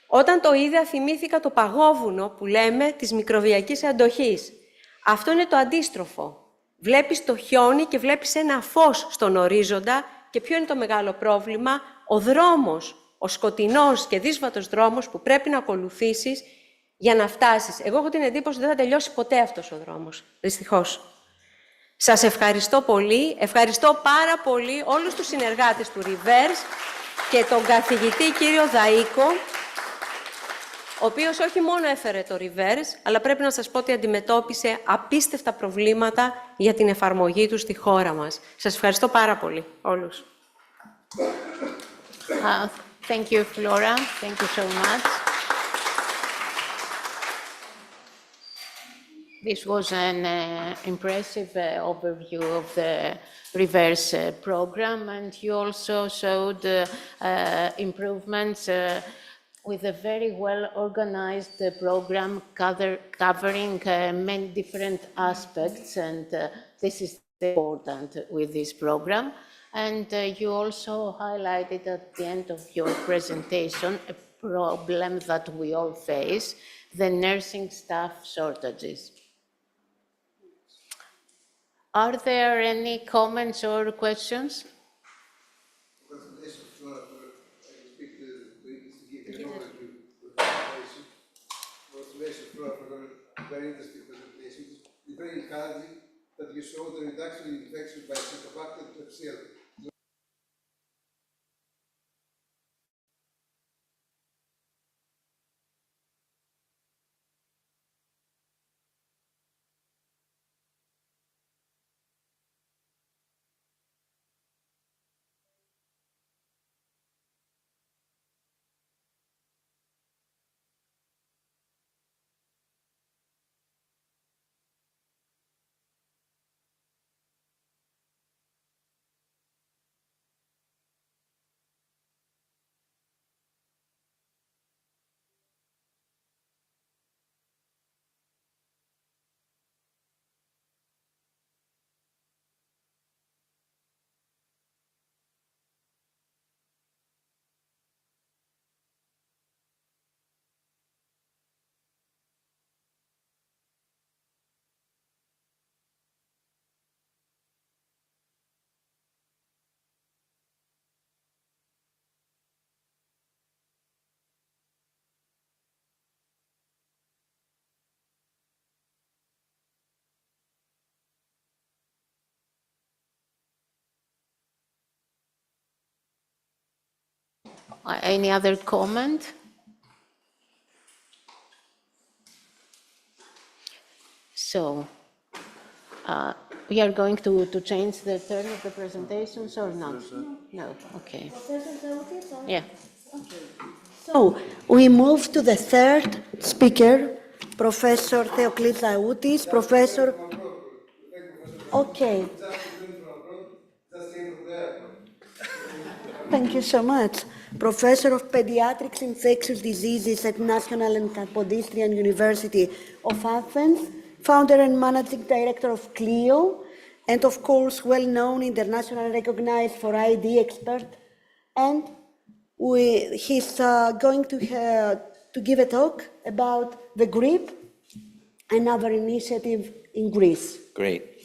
Όταν το είδα, θυμήθηκα το παγόβουνο που λέμε της μικροβιακής αντοχής. Αυτό είναι το αντίστροφο. Βλέπεις το χιόνι και βλέπεις ένα φως στον ορίζοντα και ποιο είναι το μεγάλο πρόβλημα? Ο δρόμος, ο σκοτεινός και δύσβατος δρόμος που πρέπει να ακολουθήσεις για να φτάσεις. Εγώ έχω την εντύπωση ότι δεν θα τελειώσει ποτέ αυτός ο δρόμος, δυστυχώς. Σας ευχαριστώ πολύ. Ευχαριστώ πάρα πολύ όλους τους συνεργάτες του Reverse και τον καθηγητή κύριο Δαΐκο, ο οποίος όχι μόνο έφερε το Reverse, αλλά πρέπει να σας πω ότι αντιμετώπισε απίστευτα προβλήματα για την εφαρμογή του στη χώρα μας. Σας ευχαριστώ πάρα πολύ όλους. Thank you, Flora. Thank you so much. This was an impressive overview of the reverse program, and you also showed improvements with a very well-organized program covering many different aspects, and this is important with this program. And you also highlighted at the end of your presentation a problem that we all face, the nursing staff shortages. Are there any comments or questions? Very interesting presentation. It's very encouraging that you show the reduction in infection by Campylobacter to Klebsiella. Any other comment? So, we are going to change the turn of the presentations or not? No, okay. Yeah. So, we move to the third speaker, Professor Theoclides Tsioutis, Professor... Okay. Thank you so much. Professor of Pediatrics Infectious Diseases at National and Kapodistrian University of Athens, founder and managing director of CLIO, and of course well-known, internationally recognized for ID expert. And he's going to give a talk about the GRIP, another initiative in Greece. Great.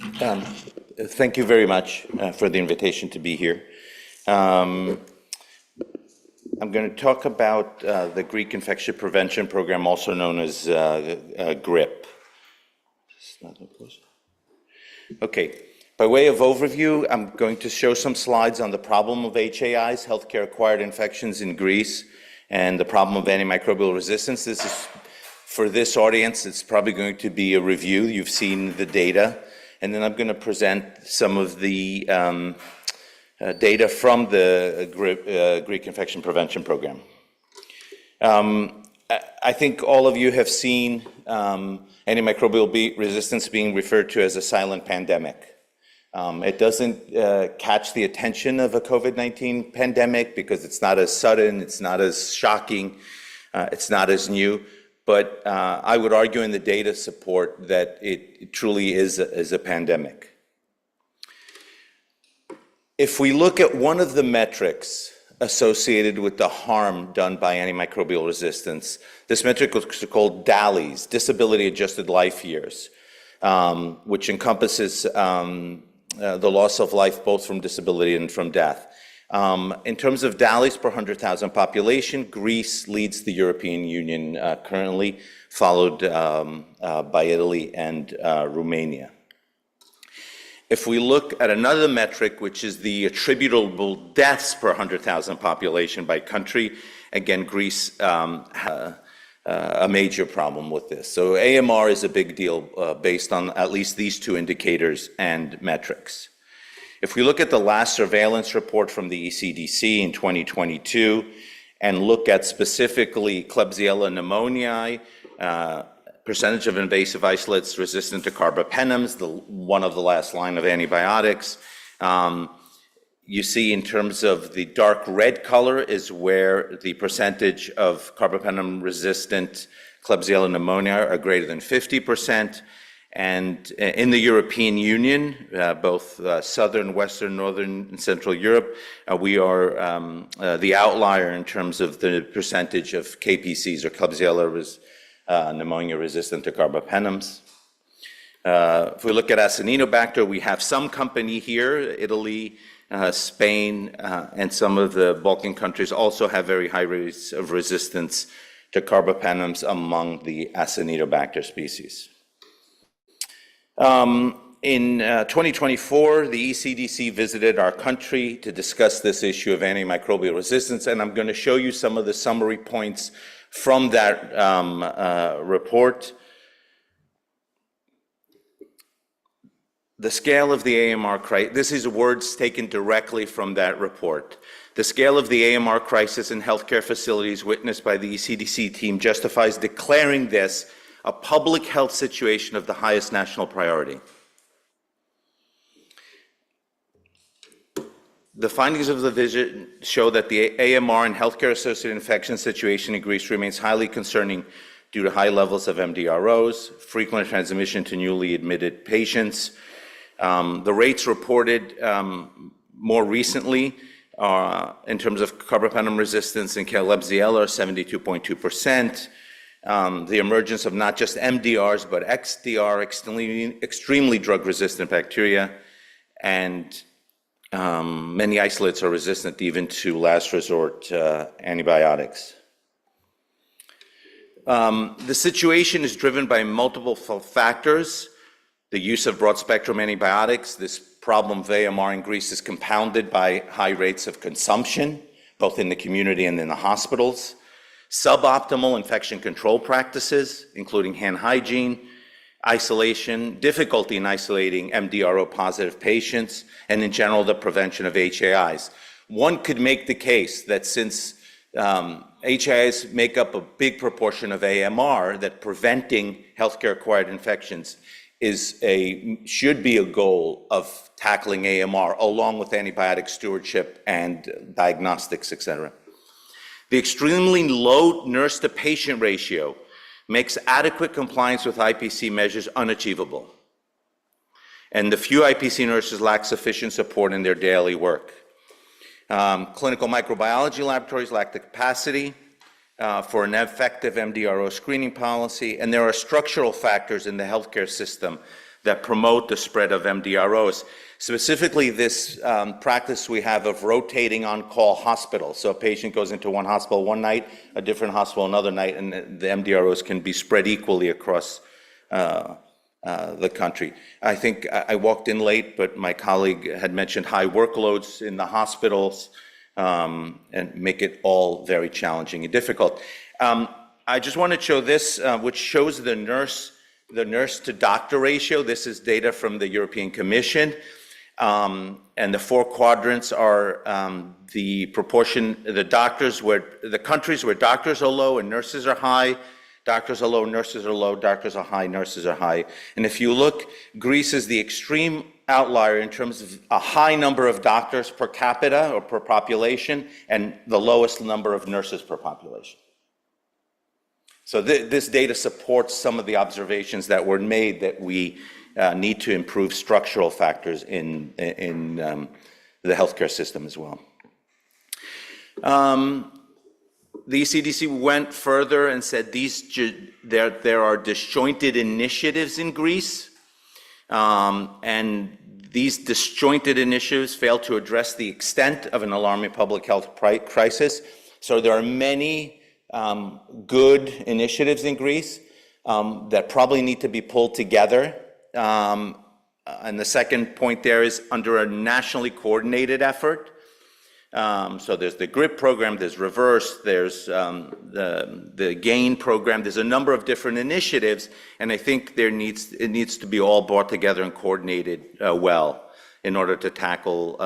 Thank you very much for the invitation to be here. I'm going to talk about the Greek Infection Prevention Program, also known as GRIP. Okay. By way of overview, I'm going to show some slides on the problem of HAIs, healthcare-acquired infections in Greece, and the problem of antimicrobial resistance. This is, for this audience, it's probably going to be a review. You've seen the data. And then I'm going to present some of the data from the Greek Infection Prevention Program. I think all of you have seen antimicrobial resistance being referred to as a silent pandemic. It doesn't catch the attention of a COVID-19 pandemic because it's not as sudden, it's not as shocking, it's not as new. But I would argue in the data support that it truly is a pandemic. If we look at one of the metrics associated with the harm done by antimicrobial resistance, this metric was called DALYs, Disability Adjusted Life Years, which encompasses the loss of life both from disability and from death. In terms of DALYs per 100,000 population, Greece leads the European Union currently, followed by Italy and Romania. If we look at another metric, which is the attributable deaths per 100,000 population by country, again, Greece has a major problem with this. So AMR is a big deal based on at least these two indicators and metrics. If we look at the last surveillance report from the ECDC in 2022 and look at specifically Klebsiella pneumoniae, percentage of invasive isolates resistant to carbapenems, one of the last line of antibiotics, you see in terms of the dark red color is where the percentage of carbapenem-resistant Klebsiella pneumoniae are greater than 50%. And in the European Union, both Southern, Western, Northern, and Central Europe, we are the outlier in terms of the percentage of KPCs or Klebsiella pneumonia resistant to carbapenems. If we look at Acinetobacter, we have some company here, Italy, Spain, and some of the Balkan countries also have very high rates of resistance to carbapenems among the Acinetobacter species. In 2024, the ECDC visited our country to discuss this issue of antimicrobial resistance, and I'm going to show you some of the summary points from that report. The scale of the AMR crisis, this is words taken directly from that report. The scale of the AMR crisis in healthcare facilities witnessed by the ECDC team justifies declaring this a public health situation of the highest national priority. The findings of the visit show that the AMR and healthcare-associated infection situation in Greece remains highly concerning due to high levels of MDROs, frequent transmission to newly admitted patients. The rates reported more recently in terms of carbapenem resistance in Klebsiella are 72.2%. The emergence of not just MDRs, but XDR, extremely drug-resistant bacteria, and many isolates are resistant even to last resort antibiotics. The situation is driven by multiple factors. The use of broad-spectrum antibiotics, this problem of AMR in Greece is compounded by high rates of consumption, both in the community and in the hospitals. Suboptimal infection control practices, including hand hygiene, isolation, difficulty in isolating MDRO positive patients, and in general, the prevention of HAIs. One could make the case that since HAIs make up a big proportion of AMR, that preventing healthcare-acquired infections should be a goal of tackling AMR, along with antibiotic stewardship and diagnostics, et cetera. The extremely low nurse-to-patient ratio makes adequate compliance with IPC measures unachievable. And the few IPC nurses lack sufficient support in their daily work. Clinical microbiology laboratories lack the capacity for an effective MDRO screening policy, and there are structural factors in the healthcare system that promote the spread of MDROs. Specifically, this practice we have of rotating on-call hospitals. So a patient goes into one hospital one night, a different hospital another night, and the MDROs can be spread equally across the country. I think I walked in late, but my colleague had mentioned high workloads in the hospitals and make it all very challenging and difficult. I just want to show this, which shows the nurse to doctor ratio. This is data from the European Commission. And the four quadrants are the proportion, the countries where doctors are low and nurses are high. Doctors are low, nurses are low, doctors are high, nurses are high. And if you look, Greece is the extreme outlier in terms of a high number of doctors per capita or per population and the lowest number of nurses per population. So this data supports some of the observations that were made that we need to improve structural factors in the healthcare system as well. The ECDC went further and said there are disjointed initiatives in Greece, and these disjointed initiatives fail to address the extent of an alarming public health crisis. So there are many good initiatives in Greece that probably need to be pulled together. And the second point there is under a nationally coordinated effort. So there's the GRIP program, there's Reverse, there's the GAIN program. There's a number of different initiatives, and I think it needs to be all brought together and coordinated well in order to tackle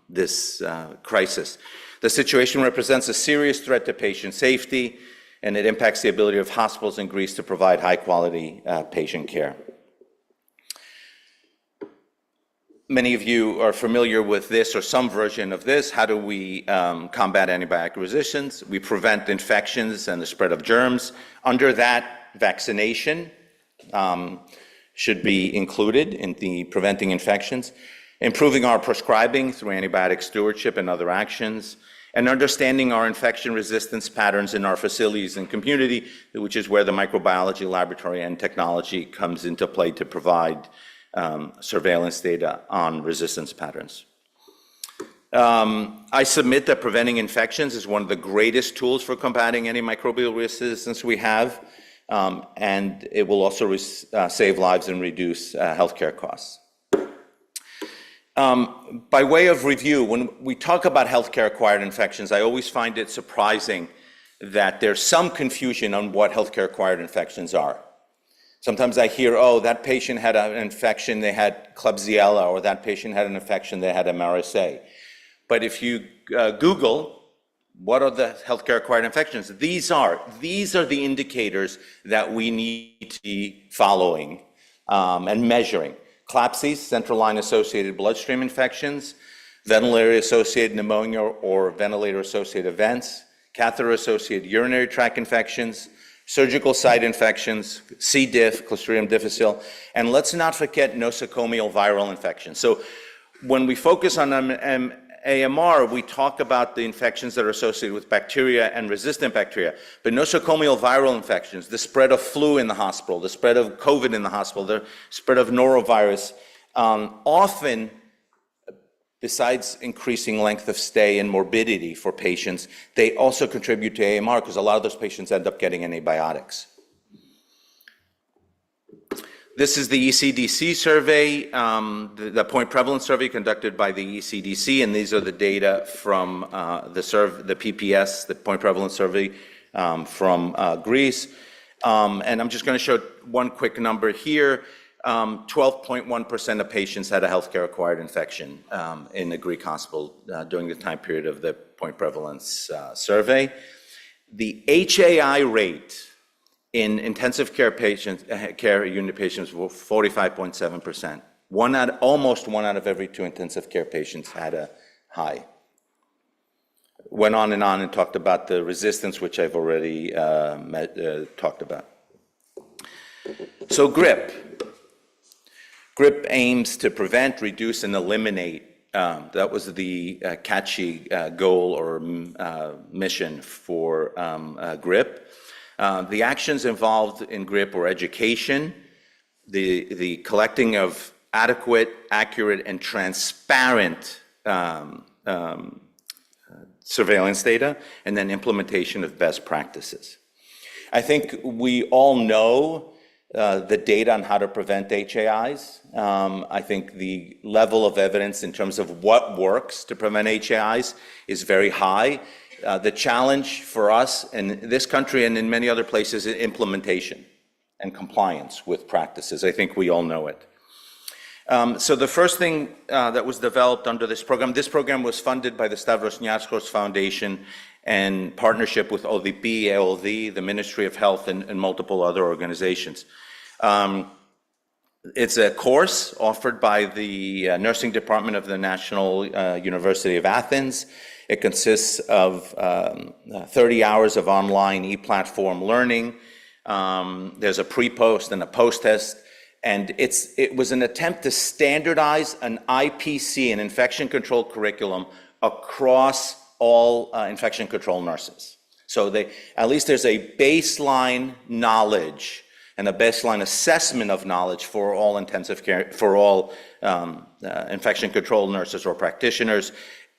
this crisis. The situation represents a serious threat to patient safety, and it impacts the ability of hospitals in Greece to provide high-quality patient care. Many of you are familiar with this or some version of this. How do we combat antibiotic resistance? We prevent infections and the spread of germs. Under that, vaccination should be included in the preventing infections. Improving our prescribing through antibiotic stewardship and other actions. And understanding our infection resistance patterns in our facilities and community, which is where the microbiology laboratory and technology comes into play to provide surveillance data on resistance patterns. I submit that preventing infections is one of the greatest tools for combating antimicrobial resistance we have, and it will also save lives and reduce healthcare costs. By way of review, when we talk about healthcare-acquired infections, I always find it surprising that there's some confusion on what healthcare-acquired infections are. Sometimes I hear, oh, that patient had an infection, they had Klebsiella, or that patient had an infection, they had MRSA. But if you Google, what are the healthcare-acquired infections? These are the indicators that we need to be following and measuring. CLABSIs, central line-associated bloodstream infections, ventilator-associated pneumonia or ventilator-associated events, catheter-associated urinary tract infections, surgical site infections, C. diff, Clostridium difficile, and let's not forget nosocomial viral infections. So when we focus on AMR, we talk about the infections that are associated with bacteria and resistant bacteria, but nosocomial viral infections, the spread of flu in the hospital, the spread of COVID in the hospital, the spread of norovirus, often, besides increasing length of stay and morbidity for patients, they also contribute to AMR because a lot of those patients end up getting antibiotics. This is the ECDC survey, the point prevalence survey conducted by the ECDC, and these are the data from the PPS, the point prevalence survey from Greece. And I'm just going to show one quick number here. 12.1% of patients had a healthcare-acquired infection in the Greek hospital during the time period of the point prevalence survey. The HAI rate in intensive care unit patients were 45.7%. Almost one out of every 2 intensive care patients had a high. Went on and talked about the resistance, which I've already talked about. So GRIP. GRIP aims to prevent, reduce, and eliminate. That was the catchy goal or mission for GRIP. The actions involved in GRIP were education, the collecting of adequate, accurate, and transparent surveillance data, and then implementation of best practices. I think we all know the data on how to prevent HAIs. I think the level of evidence in terms of what works to prevent HAIs is very high. The challenge for us in this country and in many other places is implementation and compliance with practices. I think we all know it. So the first thing that was developed under this program was funded by the Stavros Niarchos Foundation in partnership with ODP, EOD, the Ministry of Health, and multiple other organizations. It's a course offered by the nursing department of the National University of Athens. It consists of 30 hours of online e-platform learning. There's a pre-post and a post-test. And it was an attempt to standardize an IPC, an infection control curriculum, across all infection control nurses. So at least there's a baseline knowledge and a baseline assessment of knowledge for all intensive care, for all infection control nurses or practitioners.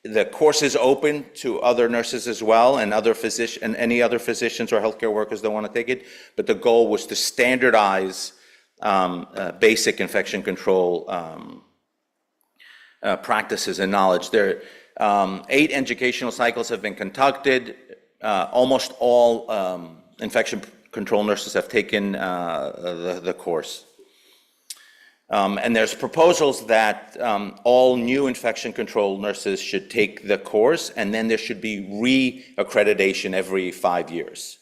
The course is open to other nurses as well, and any other physicians or healthcare workers that want to take it. But the goal was to standardize basic infection control practices and knowledge. There, 8 educational cycles have been conducted. Almost all infection control nurses have taken the course. And there's proposals that all new infection control nurses should take the course, and then there should be re-accreditation every 5 years.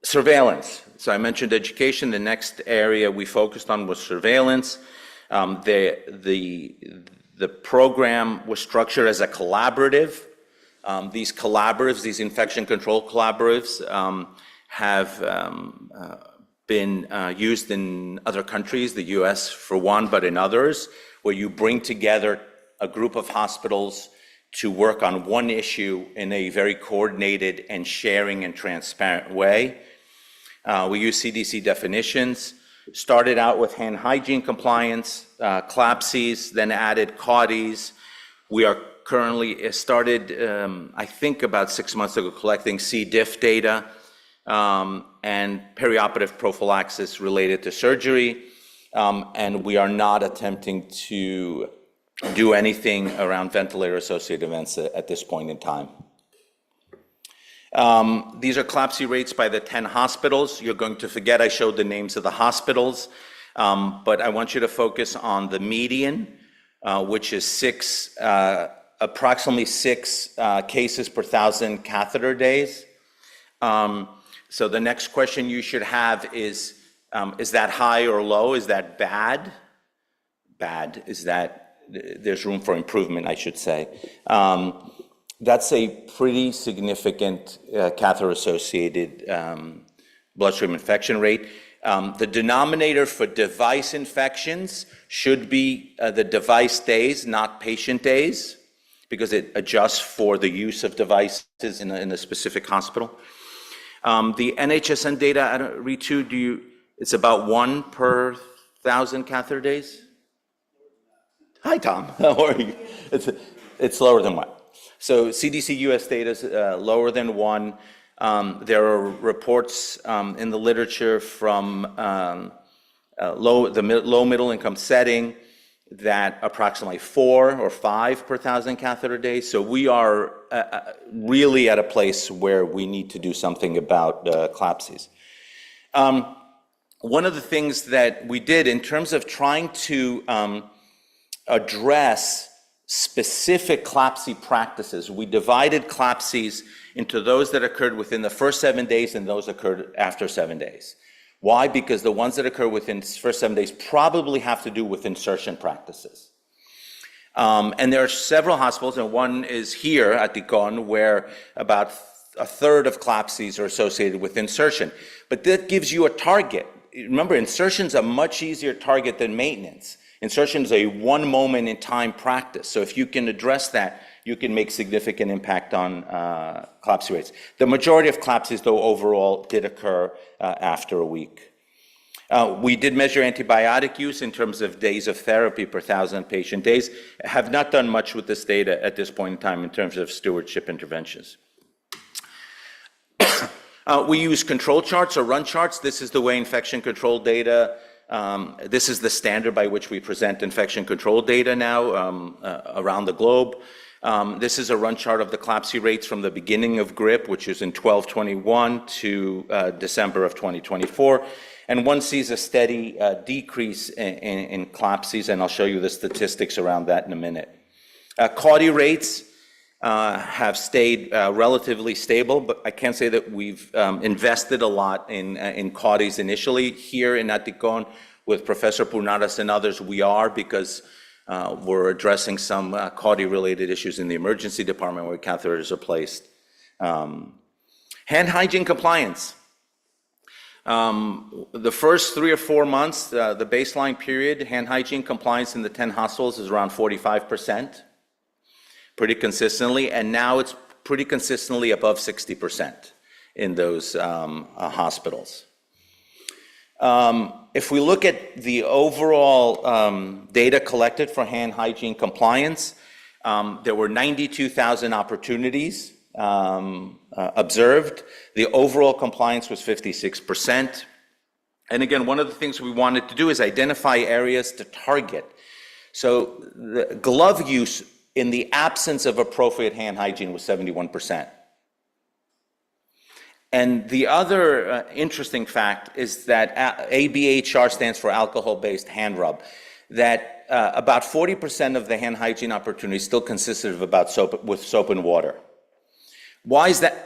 Surveillance. So I mentioned education. The next area we focused on was surveillance. The program was structured as a collaborative. These collaboratives, these infection control collaboratives, have been used in other countries, the US for one, but in others, where you bring together a group of hospitals to work on one issue in a very coordinated and sharing and transparent way. We use CDC definitions, started out with hand hygiene compliance, CLABSIs, then added CAUTIs. We are currently started, I think about 6 months ago, collecting C. diff data and perioperative prophylaxis related to surgery. And we are not attempting to do anything around ventilator-associated events at this point in time. These are CLABSI rates by the 10 hospitals. You're going to forget I showed the names of the hospitals, but I want you to focus on the median, which is approximately 6 cases per 1,000 catheter days. So the next question you should have is that high or low? Is that bad? Bad. Is that, there's room for improvement, I should say. That's a pretty significant catheter-associated bloodstream infection rate. The denominator for device infections should be the device days, not patient days, because it adjusts for the use of devices in a specific hospital. The NHSN data, Ritu, it's about 1 per 1,000 catheter days? Hi, Tom. How are you? It's lower than 1. So CDC US data is lower than 1. There are reports in the literature from low middle income setting that approximately 4 or 5 per 1,000 catheter days. So we are really at a place where we need to do something about CLABSIs. One of the things that we did in terms of trying to address specific CLABSI practices, we divided CLABSIs into those that occurred within the first 7 days and those occurred after 7 days. Why? Because the ones that occur within the first 7 days probably have to do with insertion practices. And there are several hospitals, and one is here at Tikon, where about a third of CLABSIs are associated with insertion. But that gives you a target. Remember, insertion is a much easier target than maintenance. Insertion is a one moment in time practice. So if you can address that, you can make significant impact on CLABSI rates. The majority of CLABSIs, though, overall did occur after a week. We did measure antibiotic use in terms of days of therapy per 1,000 patient days. Have not done much with this data at this point in time in terms of stewardship interventions. We use control charts or run charts. This is the way infection control data, this is the standard by which we present infection control data now around the globe. This is a run chart of the CLABSI rates from the beginning of GRIP, which is in 12/21 to December of 2024. And one sees a steady decrease in CLABSIs, and I'll show you the statistics around that in a minute. CAUTI rates have stayed relatively stable, but I can't say that we've invested a lot in CAUTIs initially. Here in Attikon, with Professor Pournaras and others, we are, because we're addressing some CAUTI-related issues in the emergency department where catheters are placed. Hand hygiene compliance. The first 3 or 4 months, the baseline period, hand hygiene compliance in the 10 hospitals is around 45%, pretty consistently, and now it's pretty consistently above 60% in those hospitals. If we look at the overall data collected for hand hygiene compliance, there were 92,000 opportunities observed. The overall compliance was 56%. And again, one of the things we wanted to do is identify areas to target. So the glove use in the absence of appropriate hand hygiene was 71%. And the other interesting fact is that ABHR stands for alcohol-based hand rub, that about 40% of the hand hygiene opportunities still consisted of soap and water. Why is that?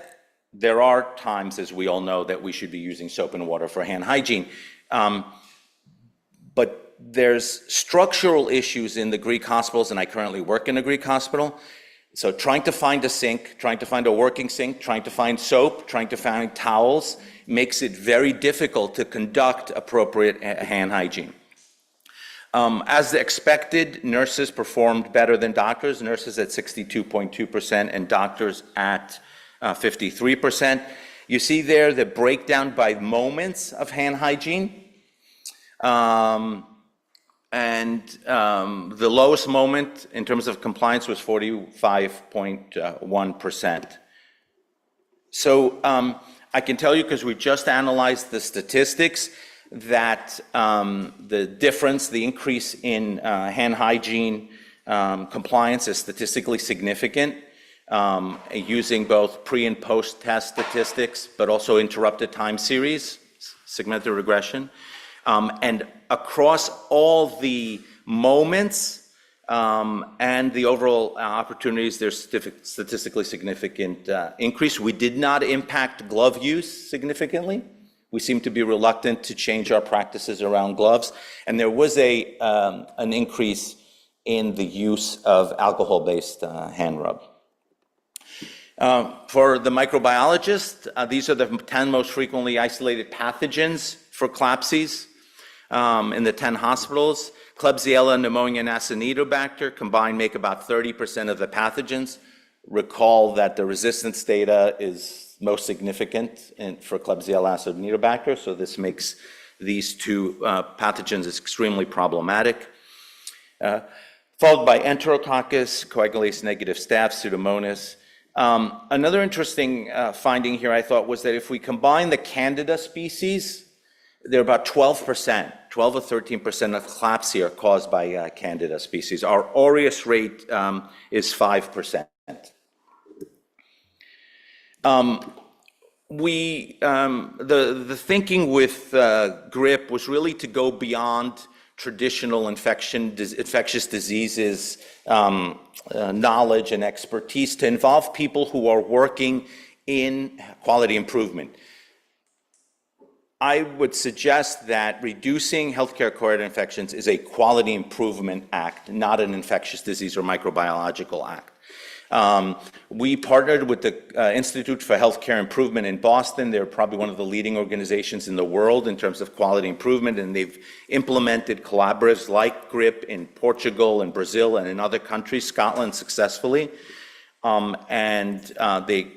There are times, as we all know, that we should be using soap and water for hand hygiene. But there's structural issues in the Greek hospitals, and I currently work in a Greek hospital. So trying to find a sink, trying to find a working sink, trying to find soap, trying to find towels makes it very difficult to conduct appropriate hand hygiene. As expected, nurses performed better than doctors, nurses at 62.2% and doctors at 53%. You see there the breakdown by moments of hand hygiene. And the lowest moment in terms of compliance was 45.1%. So I can tell you, because we just analyzed the statistics, that the difference, the increase in hand hygiene compliance is statistically significant, using both pre and post test statistics, but also interrupted time series, segmented regression. And across all the moments and the overall opportunities, there's statistically significant increase. We did not impact glove use significantly. We seem to be reluctant to change our practices around gloves. And there was an increase in the use of alcohol-based hand rub. For the microbiologist, these are the 10 most frequently isolated pathogens for CLABSIs. In the 10 hospitals, Klebsiella pneumoniae and Acinetobacter combined make about 30% of the pathogens. Recall that the resistance data is most significant for Klebsiella Acinetobacter, so this makes these two pathogens extremely problematic. Followed by Enterococcus, coagulase negative staph, Pseudomonas, Another interesting finding here, I thought, was that if we combine the Candida species, they're about 12%, 12 or 13% of CLABSI are caused by Candida species. Our aureus rate is 5%. The thinking with grip was really to go beyond traditional infectious diseases knowledge and expertise to involve people who are working in quality improvement. I would suggest that reducing healthcare-acquired infections is a quality improvement act, not an infectious disease or microbiological act. We partnered with the Institute for Healthcare Improvement in Boston. They're probably one of the leading organizations in the world in terms of quality improvement, and they've implemented collaboratives like GRIP in Portugal and Brazil and in other countries, Scotland successfully. They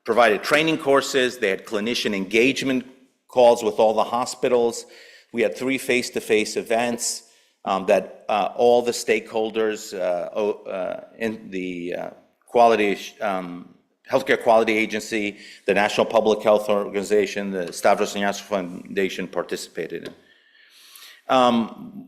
provided training courses. They had clinician engagement calls with all the hospitals. We had 3 face-to-face events that all the stakeholders in the Healthcare Quality Agency, the National Public Health Organization, the Stavros Niassou Foundation participated in.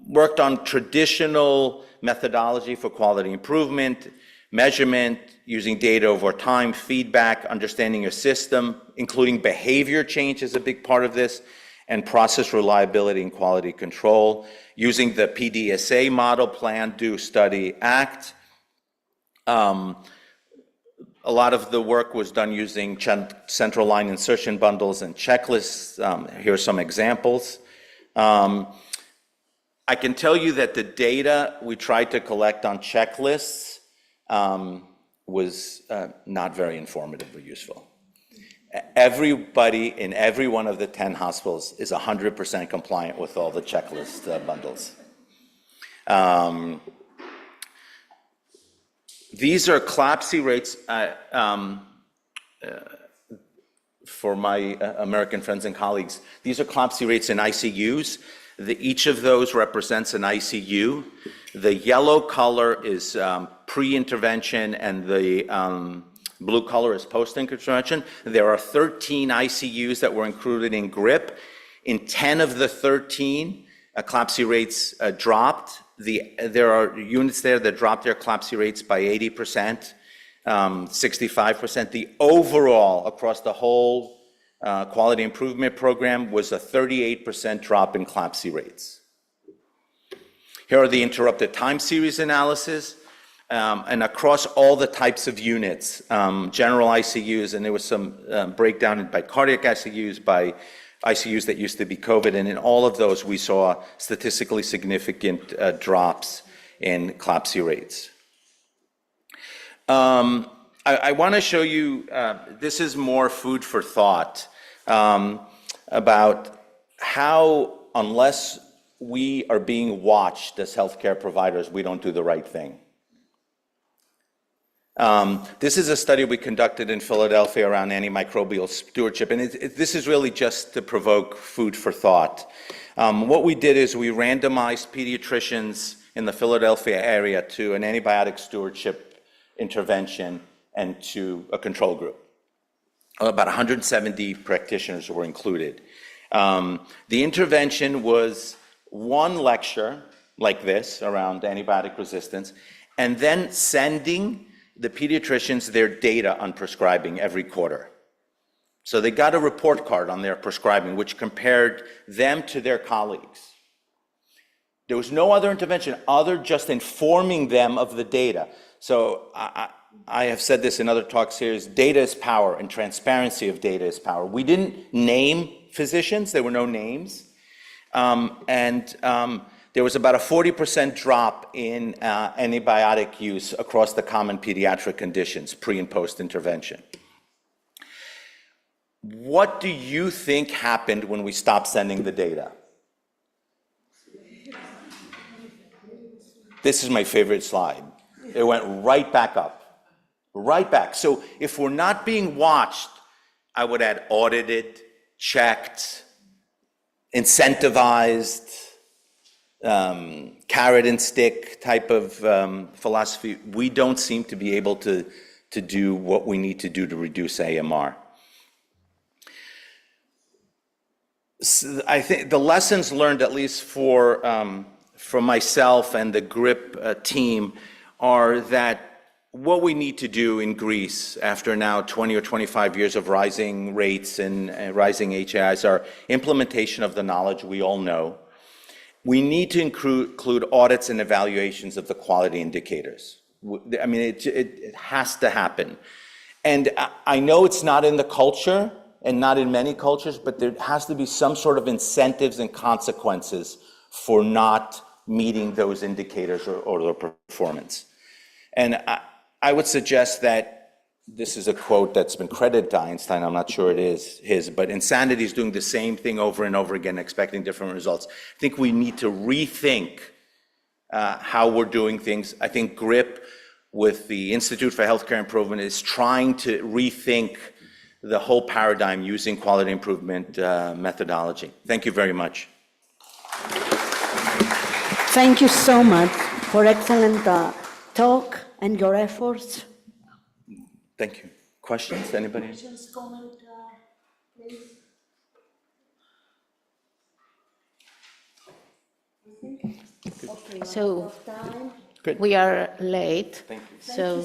Worked on traditional methodology for quality improvement, measurement, using data over time, feedback, understanding your system, including behavior change is a big part of this, and process reliability and quality control, using the PDSA model, Plan, Do, Study, Act. A lot of the work was done using central line insertion bundles and checklists. Here are some examples. I can tell you that the data we tried to collect on checklists was not very informative or useful. Everybody in every one of the 10 hospitals is 100% compliant with all the checklist bundles. These are CLABSI rates for my American friends and colleagues. These are CLABSI rates in ICUs. Each of those represents an ICU. The yellow color is pre-intervention and the blue color is post-intervention. There are 13 ICUs that were included in GRIP. In 10 of the 13, CLABSI rates dropped. There are units there that dropped their CLABSI rates by 80%, 65%. The overall, across the whole quality improvement program, was a 38% drop in CLABSI rates. Here are the interrupted time series analysis. And across all the types of units, general ICUs, and there was some breakdown by cardiac ICUs, by ICUs that used to be COVID, and in all of those we saw statistically significant drops in CLABSI rates. I want to show you, this is more food for thought, about how, unless we are being watched as healthcare providers, we don't do the right thing. This is a study we conducted in Philadelphia around antimicrobial stewardship, and this is really just to provoke food for thought. What we did is we randomized pediatricians in the Philadelphia area to an antibiotic stewardship intervention and to a control group. About 170 practitioners were included. The intervention was one lecture like this around antibiotic resistance, and then sending the pediatricians their data on prescribing every quarter. So they got a report card on their prescribing, which compared them to their colleagues. There was no other intervention other just informing them of the data. So I have said this in other talks here, is data is power and transparency of data is power. We didn't name physicians, there were no names. There was about a 40% drop in antibiotic use across the common pediatric conditions, pre and post intervention. What do you think happened when we stopped sending the data? This is my favorite slide. It went right back up, right back. So if we're not being watched, I would add audited, checked, incentivized, carrot and stick type of philosophy. We don't seem to be able to to do what we need to do to reduce AMR. So I think the lessons learned, at least from myself and the GRIP team, are that what we need to do in Greece after now 20 or 25 years of rising rates and rising HAIs are implementation of the knowledge we all know. We need to include audits and evaluations of the quality indicators. I mean, it has to happen. And I know it's not in the culture and not in many cultures, but there has to be some sort of incentives and consequences for not meeting those indicators or their performance. And I would suggest that this is a quote that's been credited to Einstein. I'm not sure it is his, but insanity is doing the same thing over and over again, expecting different results. I think we need to rethink how we're doing things. I think GRIP with the Institute for Healthcare Improvement is trying to rethink the whole paradigm using quality improvement methodology. Thank you very much. Thank you so much for excellent talk and your efforts. Thank you. Questions? Anybody? Questions, comment, please. So we are late. Thank you. So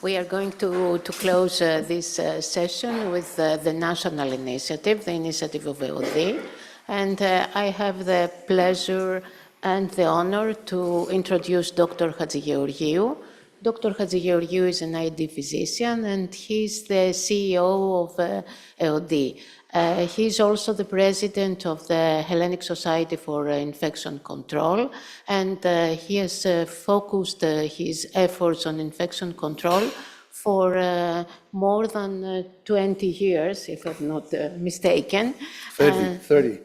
we are going to close this session with the national initiative, the initiative of EOD. And I have the pleasure and the honor to introduce Dr. Hatzigeorgiou. Dr. Hatzigeorgiou is an ID physician, and he's the CEO of EOD. He's also the president of the Hellenic Society for Infection Control, and he has focused his efforts on infection control for more than 20 years, if I'm not mistaken. 30.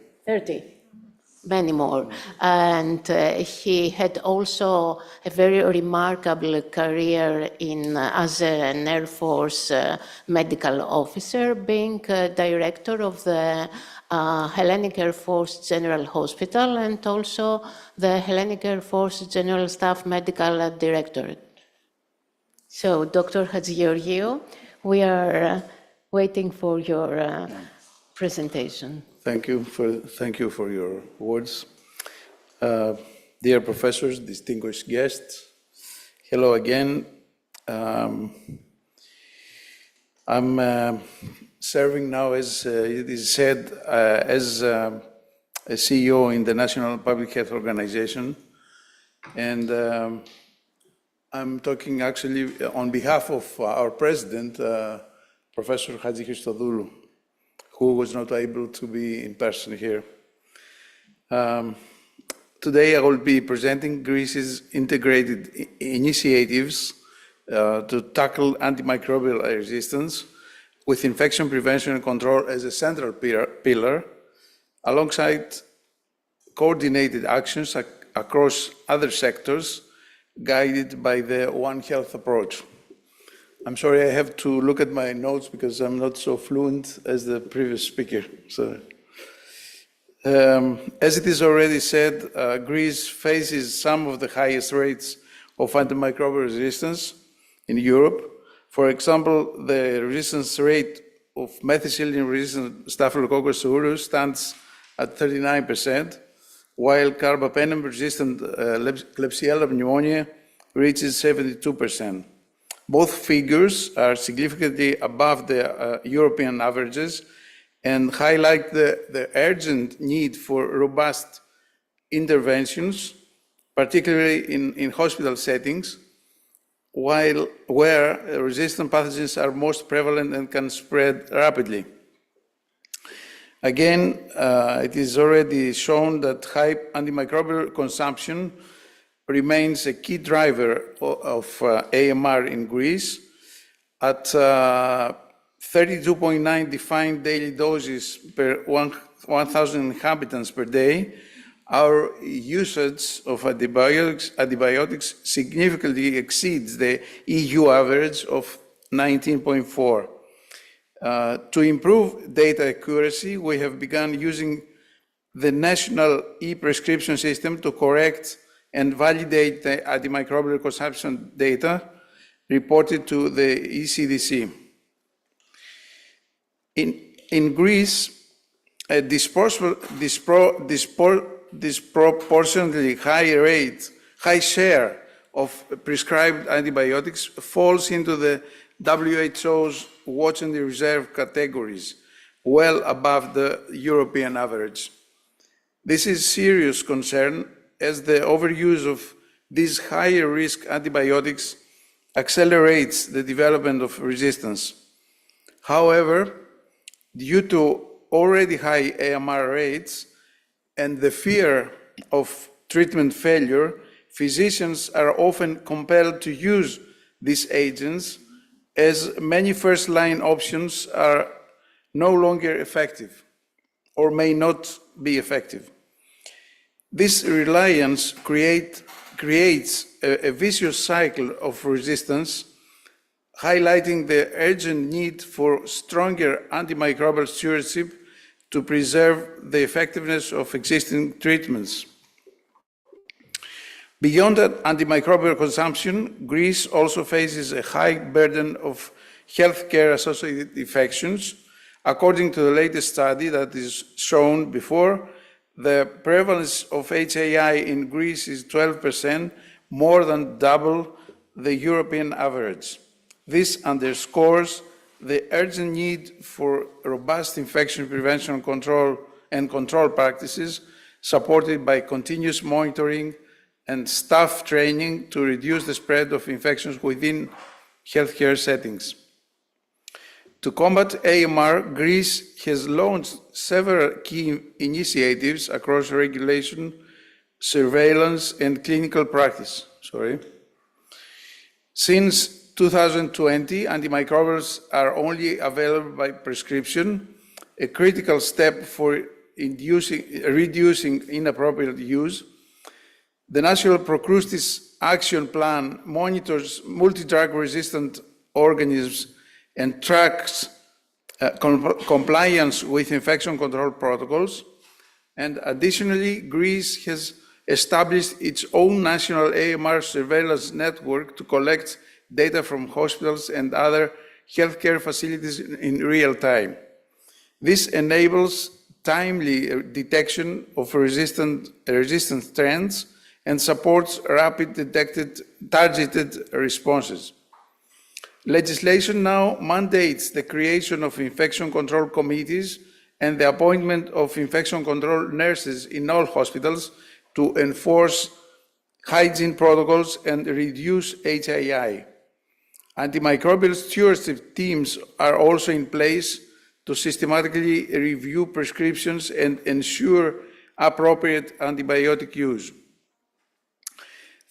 Many more. And he had also a very remarkable career as an Air Force medical officer, being director of the Hellenic Air Force General Hospital and also the Hellenic Air Force General Staff Medical Directorate. So, Dr. Hatzigeorgiou, we are waiting for your presentation. Thank you for your words. Dear professors, distinguished guests, hello again. I'm serving now, as it is said, as a CEO in the National Public Health Organization, and I'm talking actually on behalf of our president, Professor Hatzigeorgiou, who was not able to be in person here. Today I will be presenting Greece's integrated initiatives to tackle antimicrobial resistance with infection prevention and control as a central pillar, alongside coordinated actions across other sectors guided by the One Health approach. I'm sorry, I have to look at my notes because I'm not so fluent as the previous speaker. So, as it is already said, Greece faces some of the highest rates of antimicrobial resistance in Europe. For example, the resistance rate of methicillin-resistant Staphylococcus aureus stands at 39%, while carbapenem-resistant Klebsiella pneumonia reaches 72%. Both figures are significantly above the European averages and highlight the urgent need for robust interventions, particularly in hospital settings, where resistant pathogens are most prevalent and can spread rapidly. Again, it is already shown that high antimicrobial consumption remains a key driver of AMR in Greece. At 32.9 defined daily doses per 1,000 inhabitants per day, our usage of antibiotics significantly exceeds the EU average of 19.4. To improve data accuracy, we have begun using the national e-prescription system to correct and validate the antimicrobial consumption data reported to the ECDC. In Greece, a disproportionately high share of prescribed antibiotics falls into the WHO's watch and reserve categories, well above the European average. This is serious concern as the overuse of these higher risk antibiotics accelerates the development of resistance. However, due to already high AMR rates and the fear of treatment failure, physicians are often compelled to use these agents as many first-line options are no longer effective or may not be effective. This reliance creates a vicious cycle of resistance, highlighting the urgent need for stronger antimicrobial stewardship to preserve the effectiveness of existing treatments. Beyond that antimicrobial consumption, Greece also faces a high burden of healthcare-associated infections. According to the latest study that is shown before, the prevalence of HAI in Greece is 12%, more than double the European average. This underscores the urgent need for robust infection prevention and control practices, supported by continuous monitoring and staff training to reduce the spread of infections within healthcare settings. To combat AMR, Greece has launched several key initiatives across regulation, surveillance, and clinical practice. Since 2020, antimicrobials are only available by prescription, a critical step for reducing inappropriate use. The National Procrustes Action Plan monitors multi-drug resistant organisms and tracks compliance with infection control protocols. And additionally, Greece has established its own national AMR surveillance network to collect data from hospitals and other healthcare facilities in real time. This enables timely detection of resistant trends and supports rapid targeted responses. Legislation now mandates the creation of infection control committees and the appointment of infection control nurses in all hospitals to enforce hygiene protocols and reduce HAI. Antimicrobial stewardship teams are also in place to systematically review prescriptions and ensure appropriate antibiotic use.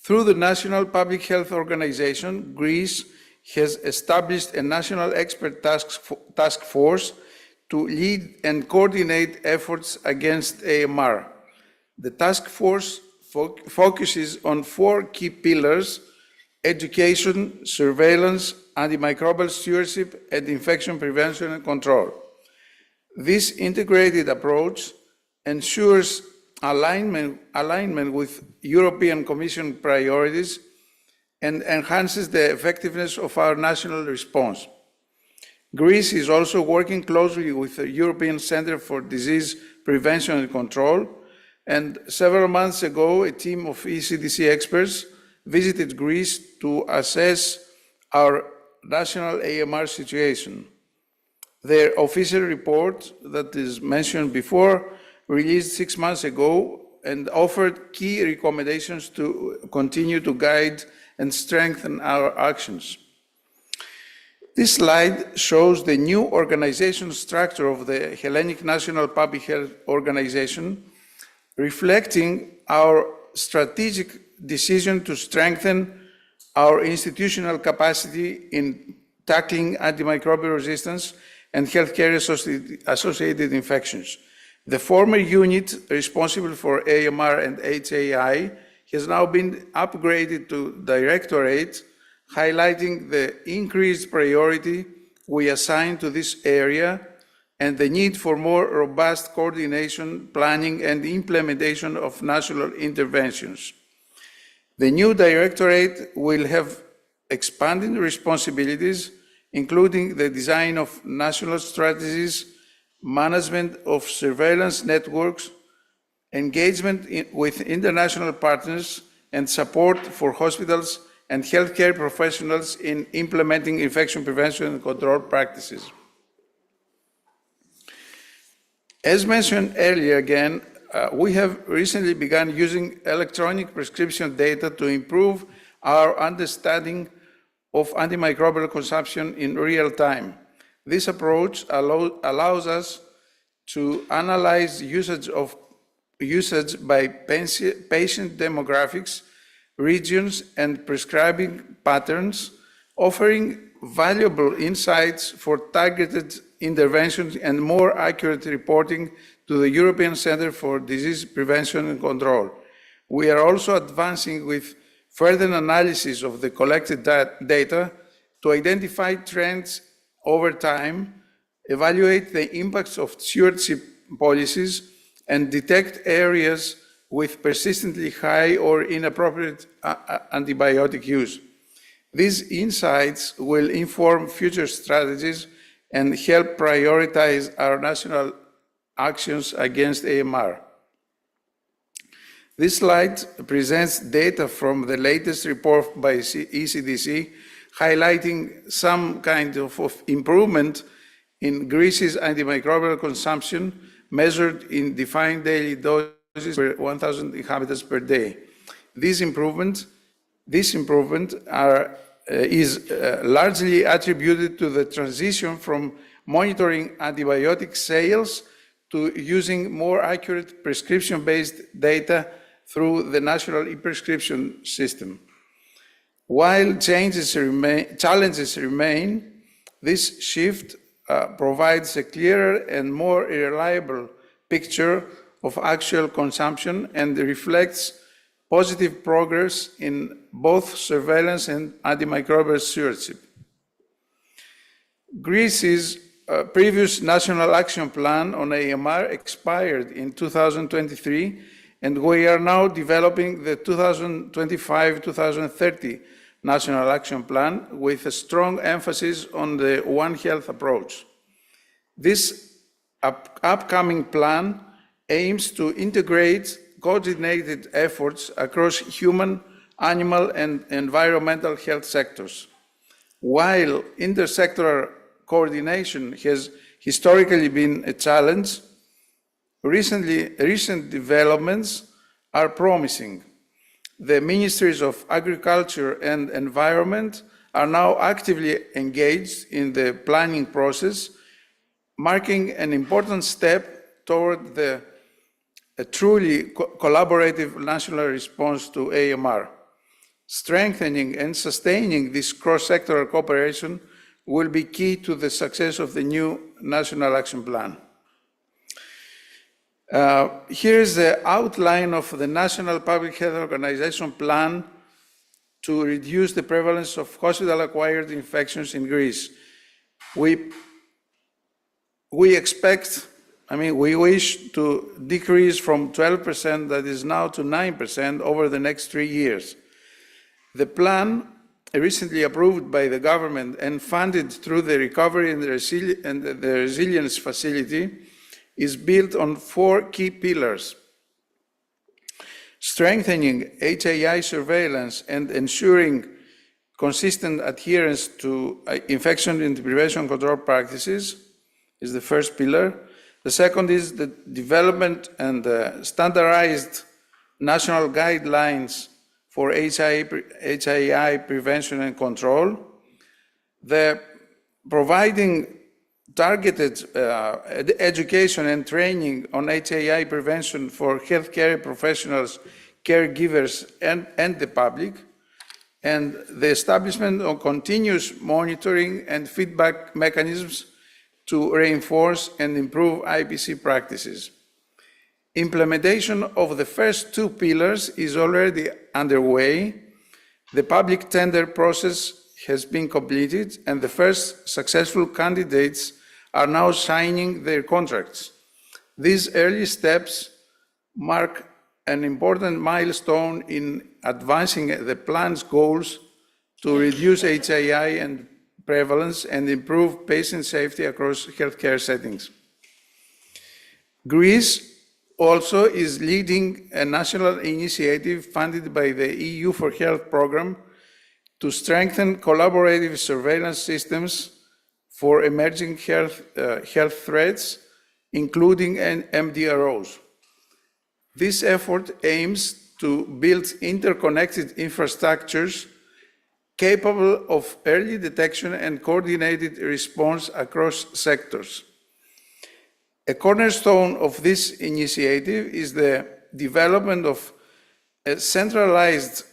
Through the National Public Health Organization, Greece has established a national expert task force to lead and coordinate efforts against AMR. The task force focuses on 4 key pillars: education, surveillance, antimicrobial stewardship, and infection prevention and control. This integrated approach ensures alignment with European Commission priorities and enhances the effectiveness of our national response. Greece is also working closely with the European Centre for Disease Prevention and Control, and several months ago, a team of ECDC experts visited Greece to assess our national AMR situation. Their official report that is mentioned before, released 6 months ago, and offered key recommendations to continue to guide and strengthen our actions. This slide shows the new organizational structure of the Hellenic National Public Health Organization, reflecting our strategic decision to strengthen our institutional capacity in tackling antimicrobial resistance and healthcare-associated infections. The former unit responsible for AMR and HAI has now been upgraded to Directorate, highlighting the increased priority we assign to this area and the need for more robust coordination, planning, and implementation of national interventions. The new Directorate will have expanding responsibilities, including the design of national strategies, management of surveillance networks, engagement with international partners, and support for hospitals and healthcare professionals in implementing infection prevention and control practices. As mentioned earlier again, we have recently begun using electronic prescription data to improve our understanding of antimicrobial consumption in real time. This approach allows us to analyze usage by patient demographics, regions, and prescribing patterns, offering valuable insights for targeted interventions and more accurate reporting to the European Centre for Disease Prevention and Control. We are also advancing with further analysis of the collected data to identify trends over time, evaluate the impacts of stewardship policies, and detect areas with persistently high or inappropriate antibiotic use. These insights will inform future strategies and help prioritize our national actions against AMR. This slide presents data from the latest report by ECDC, highlighting some kind of improvement in Greece's antimicrobial consumption measured in defined daily doses per 1,000 inhabitants per day. This improvement is largely attributed to the transition from monitoring antibiotic sales to using more accurate prescription-based data through the national e-prescription system. While challenges remain, this shift provides a clearer and more reliable picture of actual consumption and reflects positive progress in both surveillance and antimicrobial stewardship. Greece's previous National Action Plan on AMR expired in 2023, and we are now developing the 2025-2030 National Action Plan with a strong emphasis on the One Health approach. This upcoming plan aims to integrate coordinated efforts across human, animal, and environmental health sectors. While intersectoral coordination has historically been a challenge, recent developments are promising. The Ministries of Agriculture and Environment are now actively engaged in the planning process, marking an important step toward a truly collaborative national response to AMR. Strengthening and sustaining this cross-sectoral cooperation will be key to the success of the new National Action Plan. Here is the outline of the National Public Health Organization plan to reduce the prevalence of hospital-acquired infections in Greece. We wish to decrease from 12% that is now to 9% over the next 3 years. The plan, recently approved by the government and funded through the Recovery and the Resilience Facility, is built on 4 key pillars: strengthening HAI surveillance and ensuring consistent adherence to infection and prevention control practices is the first pillar. The second is the development and standardized national guidelines for HAI prevention and control. The providing targeted education and training on HAI prevention for healthcare professionals, caregivers, and the public, and the establishment of continuous monitoring and feedback mechanisms to reinforce and improve IPC practices. Implementation of the first 2 pillars is already underway. The public tender process has been completed, and the first successful candidates are now signing their contracts. These early steps mark an important milestone in advancing the plan's goals to reduce HAI and prevalence and improve patient safety across healthcare settings. Greece also is leading a national initiative funded by the EU for Health program to strengthen collaborative surveillance systems for emerging health threats, including MDROs. This effort aims to build interconnected infrastructures capable of early detection and coordinated response across sectors. A cornerstone of this initiative is the development of a centralized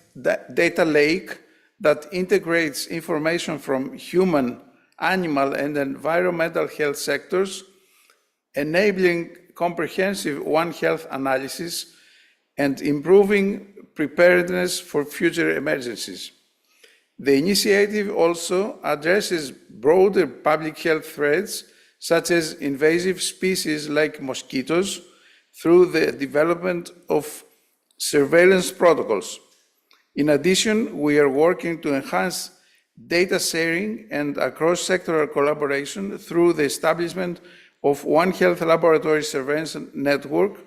data lake that integrates information from human, animal, and environmental health sectors, enabling comprehensive One Health analysis and improving preparedness for future emergencies. The initiative also addresses broader public health threats such as invasive species like mosquitoes, through the development of surveillance protocols. In addition, we are working to enhance data sharing and across-sectoral collaboration through the establishment of One Health Laboratory Surveillance Network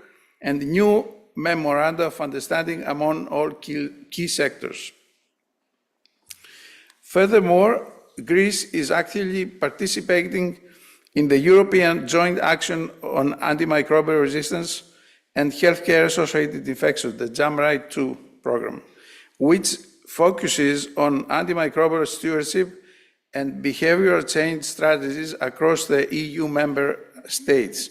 and new memoranda of understanding among all key sectors. Furthermore, Greece is actively participating in the European Joint Action on Antimicrobial Resistance and Healthcare-Associated Infections, the JAMRITE-2 program, which focuses on antimicrobial stewardship and behavioral change strategies across the EU member states.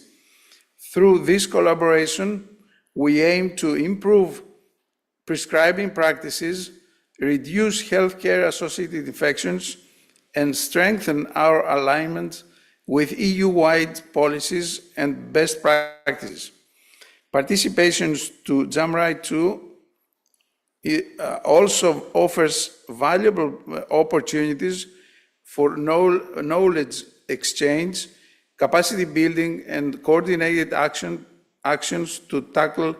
Through this collaboration, we aim to improve prescribing practices, reduce healthcare-associated infections, and strengthen our alignment with EU-wide policies and best practices. Participation to JAMRITE-2 also offers valuable opportunities for knowledge exchange, capacity building, and coordinated actions to tackle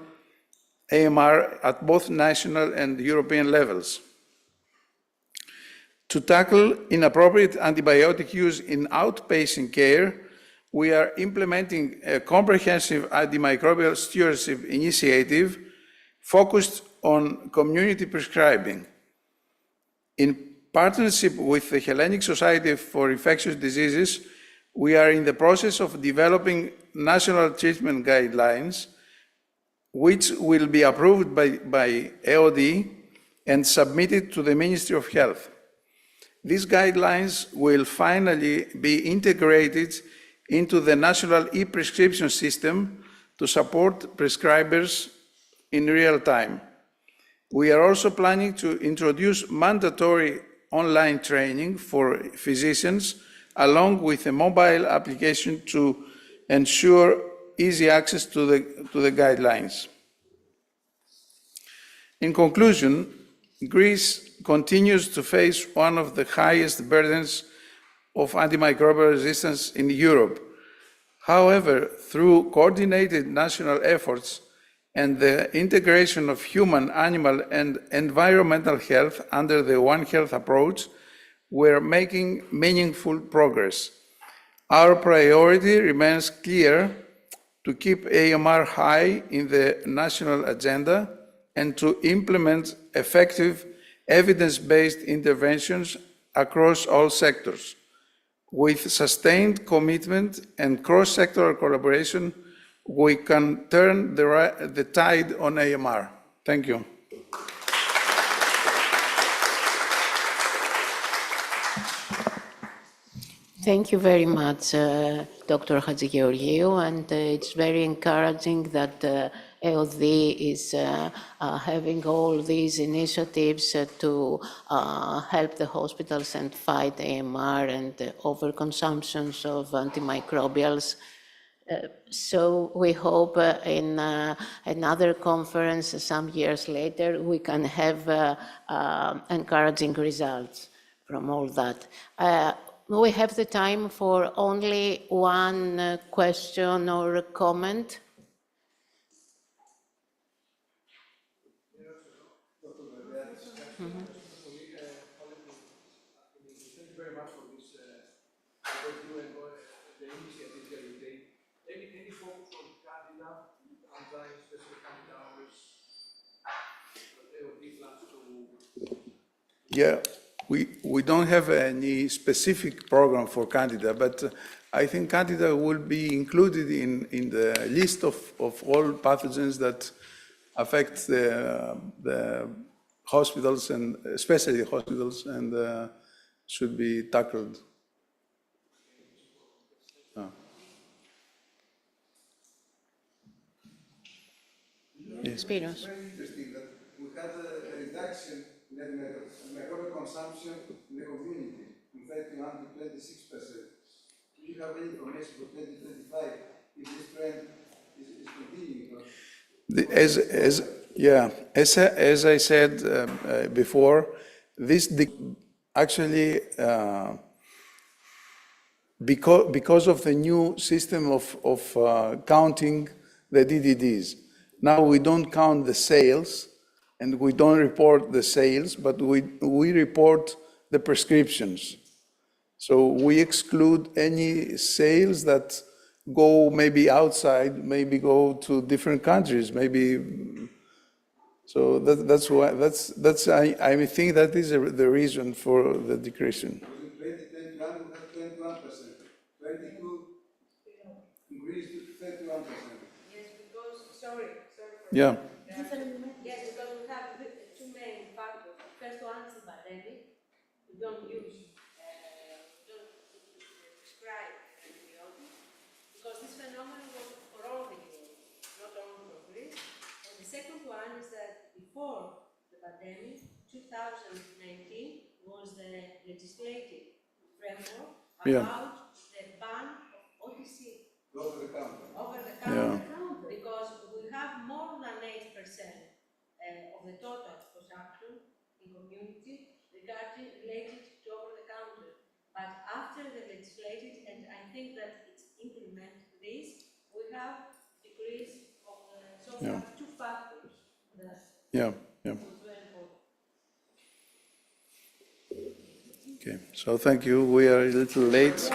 AMR at both national and European levels. To tackle inappropriate antibiotic use in outpatient care, we are implementing a comprehensive antimicrobial stewardship initiative focused on community prescribing. In partnership with the Hellenic Society for Infectious Diseases, we are in the process of developing national treatment guidelines, which will be approved by EOD and submitted to the Ministry of Health. These guidelines will finally be integrated into the national e-prescription system to support prescribers in real time. We are also planning to introduce mandatory online training for physicians, along with a mobile application to ensure easy access to the guidelines. In conclusion, Greece continues to face one of the highest burdens of antimicrobial resistance in Europe. However, through coordinated national efforts and the integration of human, animal, and environmental health under the One Health approach, we're making meaningful progress. Our priority remains clear: to keep AMR high in the national agenda and to implement effective evidence-based interventions across all sectors. With sustained commitment and cross-sectoral collaboration, we can turn the tide on AMR. Thank you. Thank you very much, Dr. Hatzigeorgiou, and it's very encouraging that EOD is having all these initiatives to help the hospitals and fight AMR and overconsumptions of antimicrobials. So we hope in another conference some years later we can have encouraging results from all that. We have the time for only one question or comment. Yeah, we don't have any specific program for Candida, but I think Candida will be included in the list of all pathogens that affect the hospitals, and especially hospitals, and should be tackled. Spyros. Very interesting that we had a reduction in microbial consumption in the community from 31 to 26%. Do you have any information for 2025 if this trend is continuing? As I said before, this actually because of the new system of counting the DDDs. Now we don't count the sales, and we don't report the sales, but we report the prescriptions. So we exclude any sales that go maybe outside, maybe go to different countries, maybe. So that's why I think that is the reason for the decreasing. In 2021 we had 21%, 22 increased to 31%. Yes, because sorry. Yeah. Yes, because we have two main factors. First one is the pandemic. We don't prescribe antibiotics because this phenomenon was for all the years, not only for Greece. And the second one is that before the pandemic, 2019 was the legislative framework about the ban of OTC. Over the counter. Because we have more than 8% of the total consumption in community related to over-the-counter. But after the legislated, and I think that it's implemented this, we have decrease of the, so we have two factors. Okay, so thank you. We are a little late.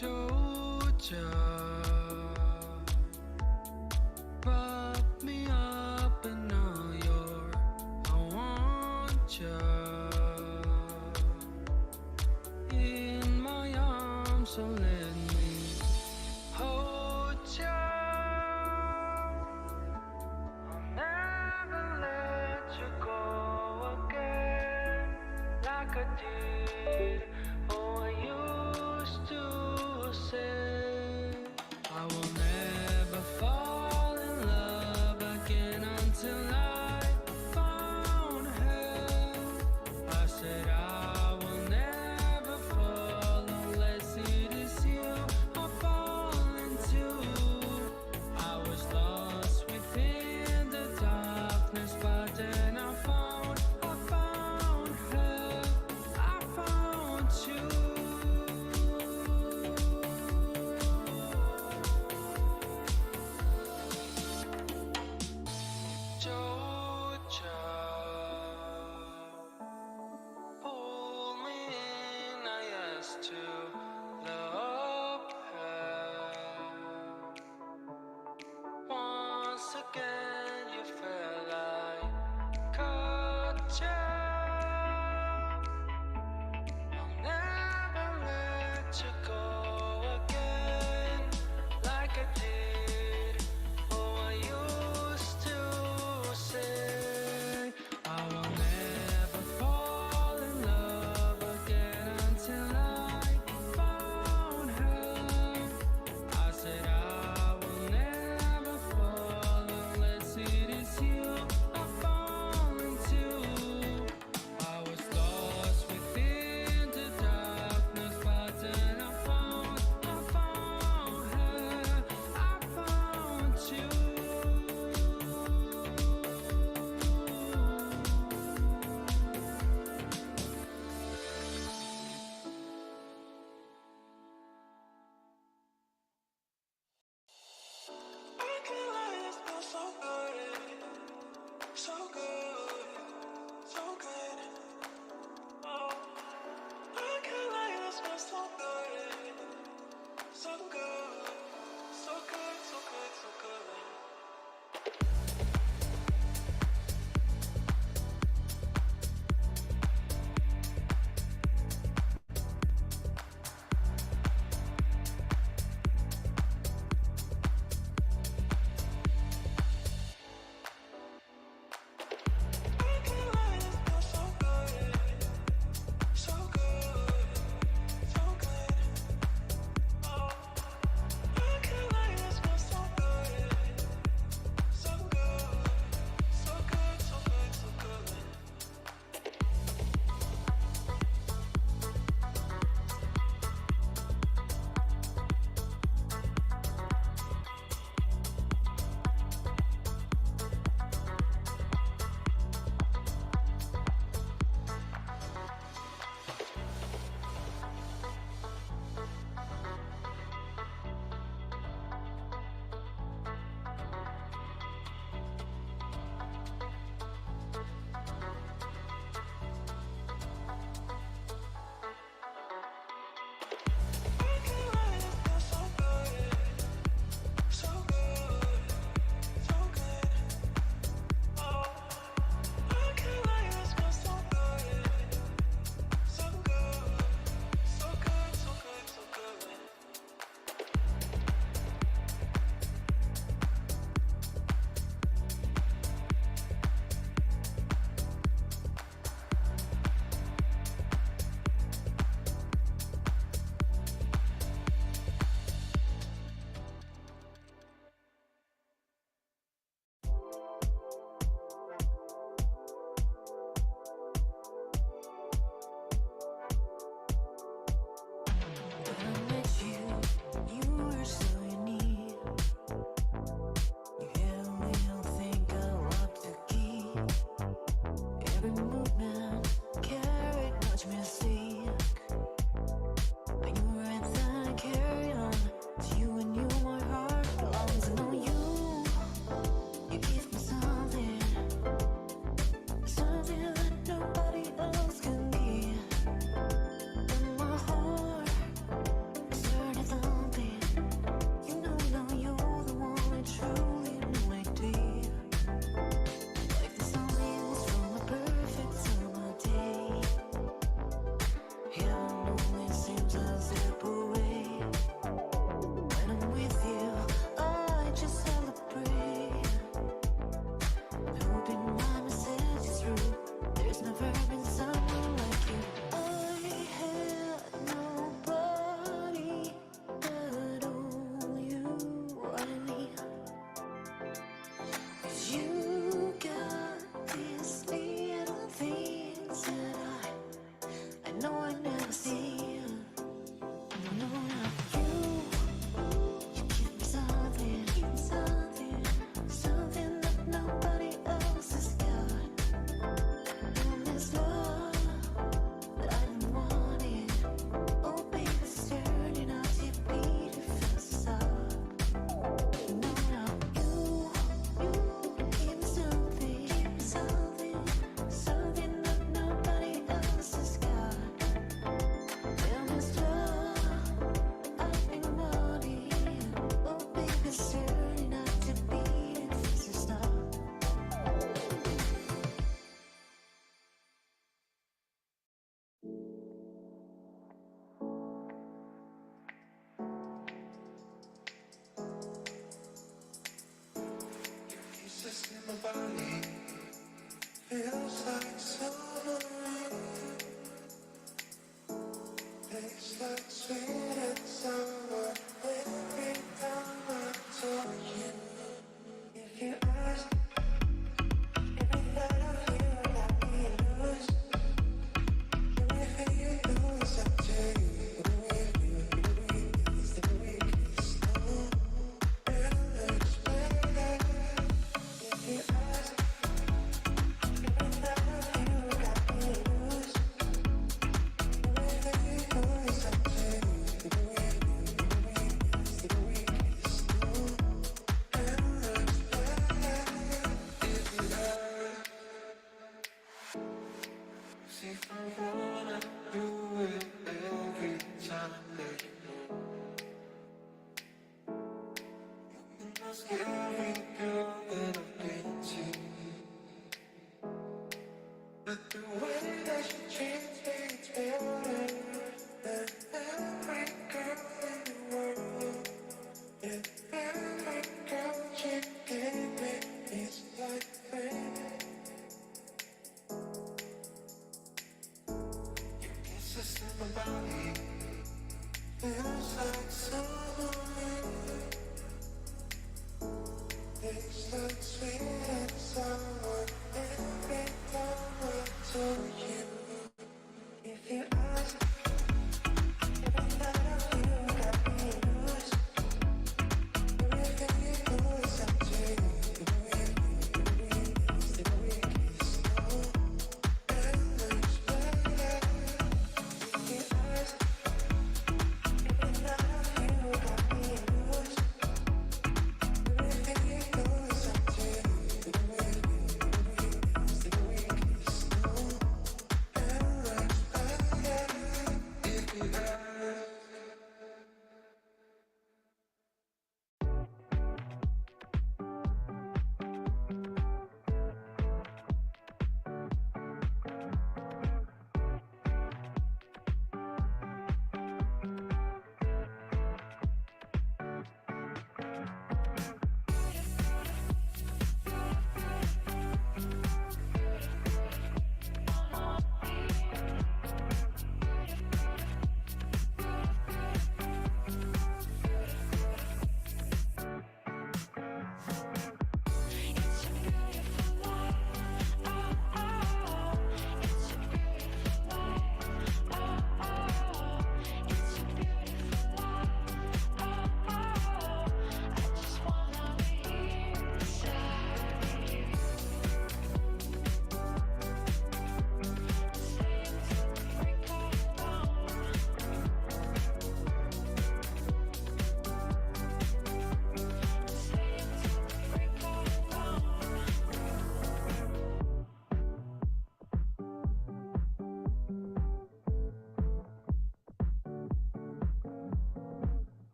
Georgia. Wrap me up in New York. I want you in my arms, so let me hold you. I'll never let you go again like I did. Oh, I used to say I will never fall in love again until I found her. I said I will never fall unless it is you I fall into. I was lost within the darkness, but then I found her. I found you. Georgia, pull me in, I asked to love her. Once again you felt like a gem. I'll never let you go again like I did. Oh, I used to say I will never fall in love again until I found her. I said I will never fall unless it is you I fall into. I was lost within the darkness, but then I found her. I found you. I can let it feel so good, so good, so good. Oh, I can let it feel so good, so good, so good, so good, so good. I can let it feel so good, so good, so good. Oh, I can let it feel so good, so good, so good, so good, so good. I can let it feel so good, so good, so good. Oh, I can let it feel so good, so good, so good, so good, so good. When I met you, you were so unique. You held me, I think I want to keep. Every movement carried much mystique. But you were right there, carry on. To you and you, my heart belongs. And on you, you give me something, something that nobody else can give. And my heart started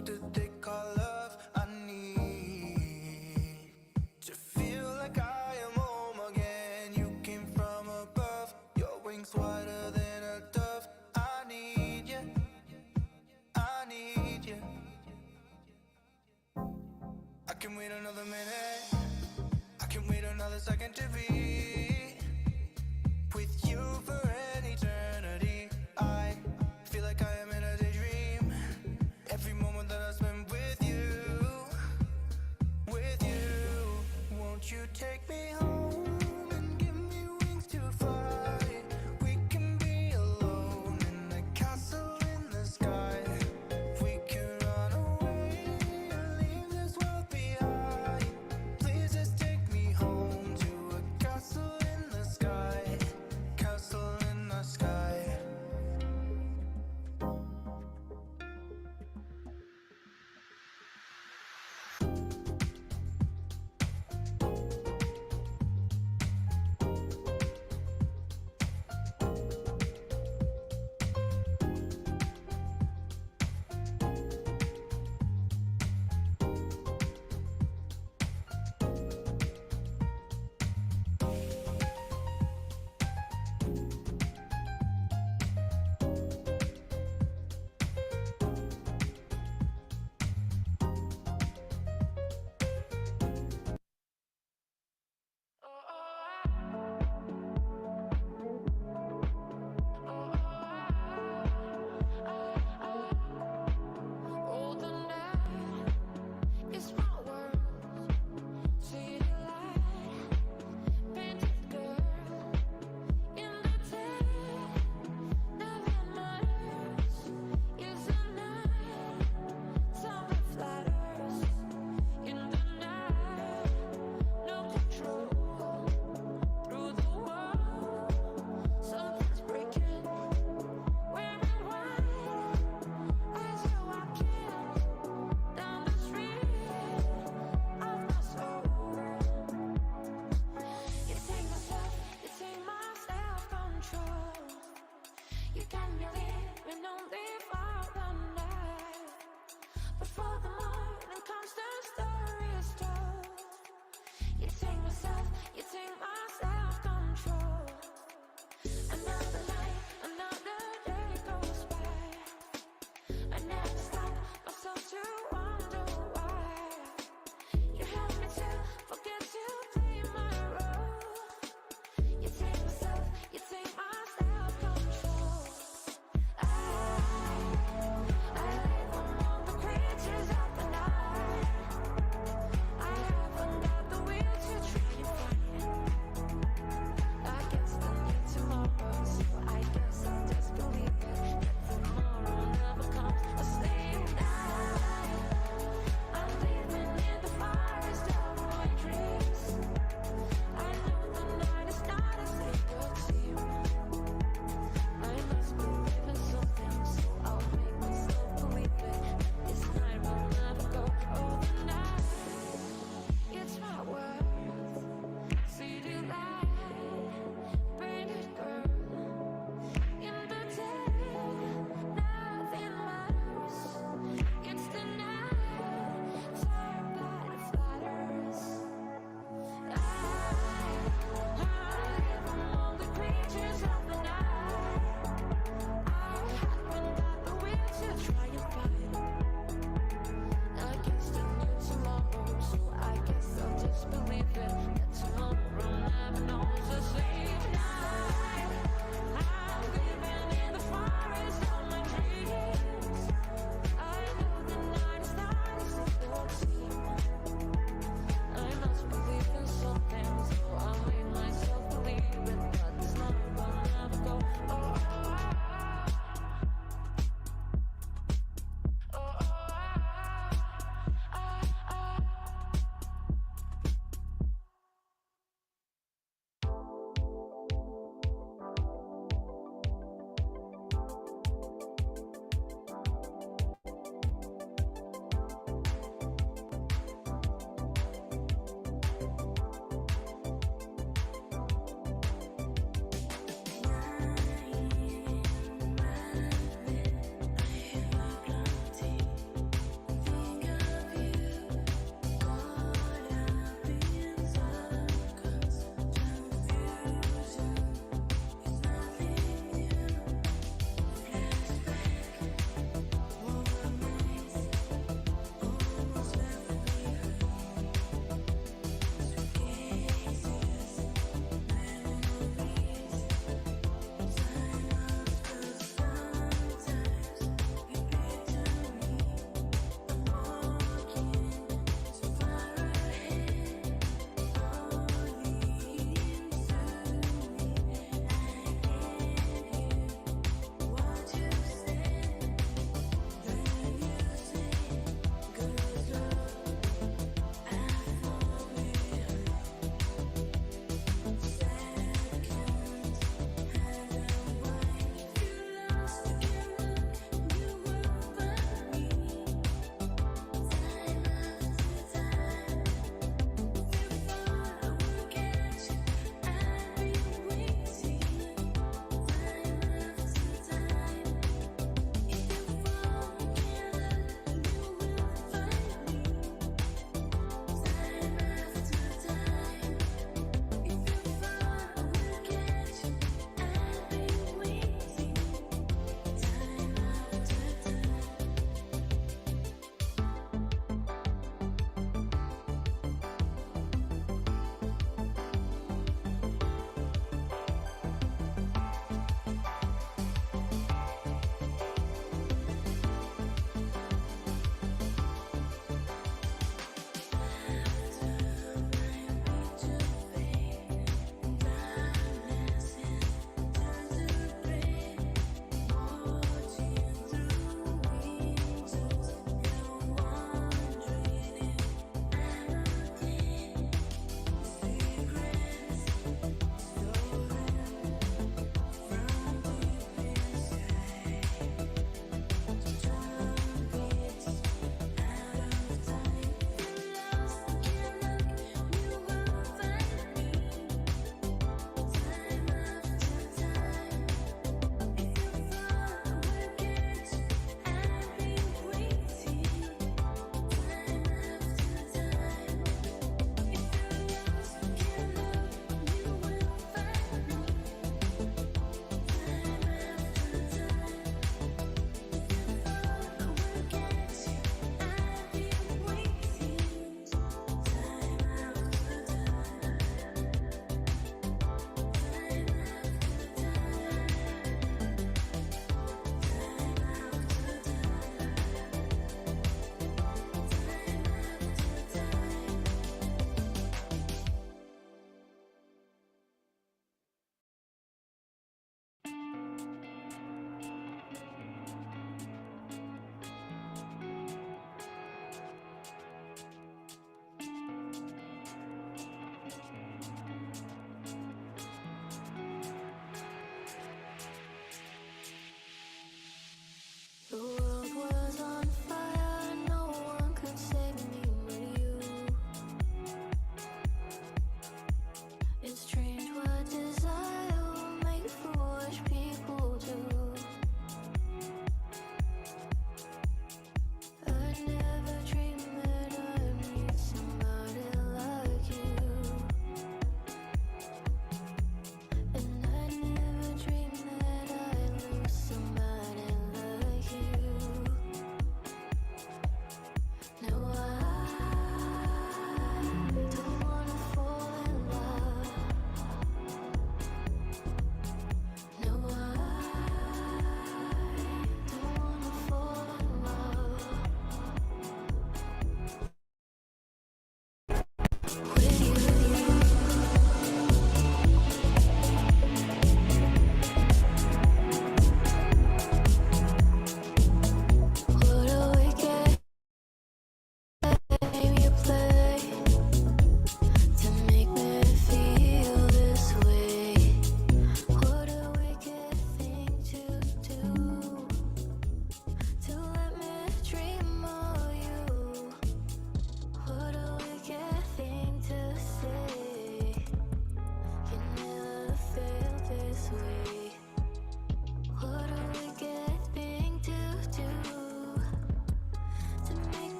fuck did they call love? I need to feel like I am home again. You came from above, your wings wider than a dove. I need you, I need you. I can wait another minute, I can wait another second to be with you for an eternity. I feel like I am in a daydream. Every moment that I spend with you, won't you take me home and give me wings to fly? We can be alone in a castle in the sky. We can run away and leave this world behind. Please just take me home to a castle in the sky. Castle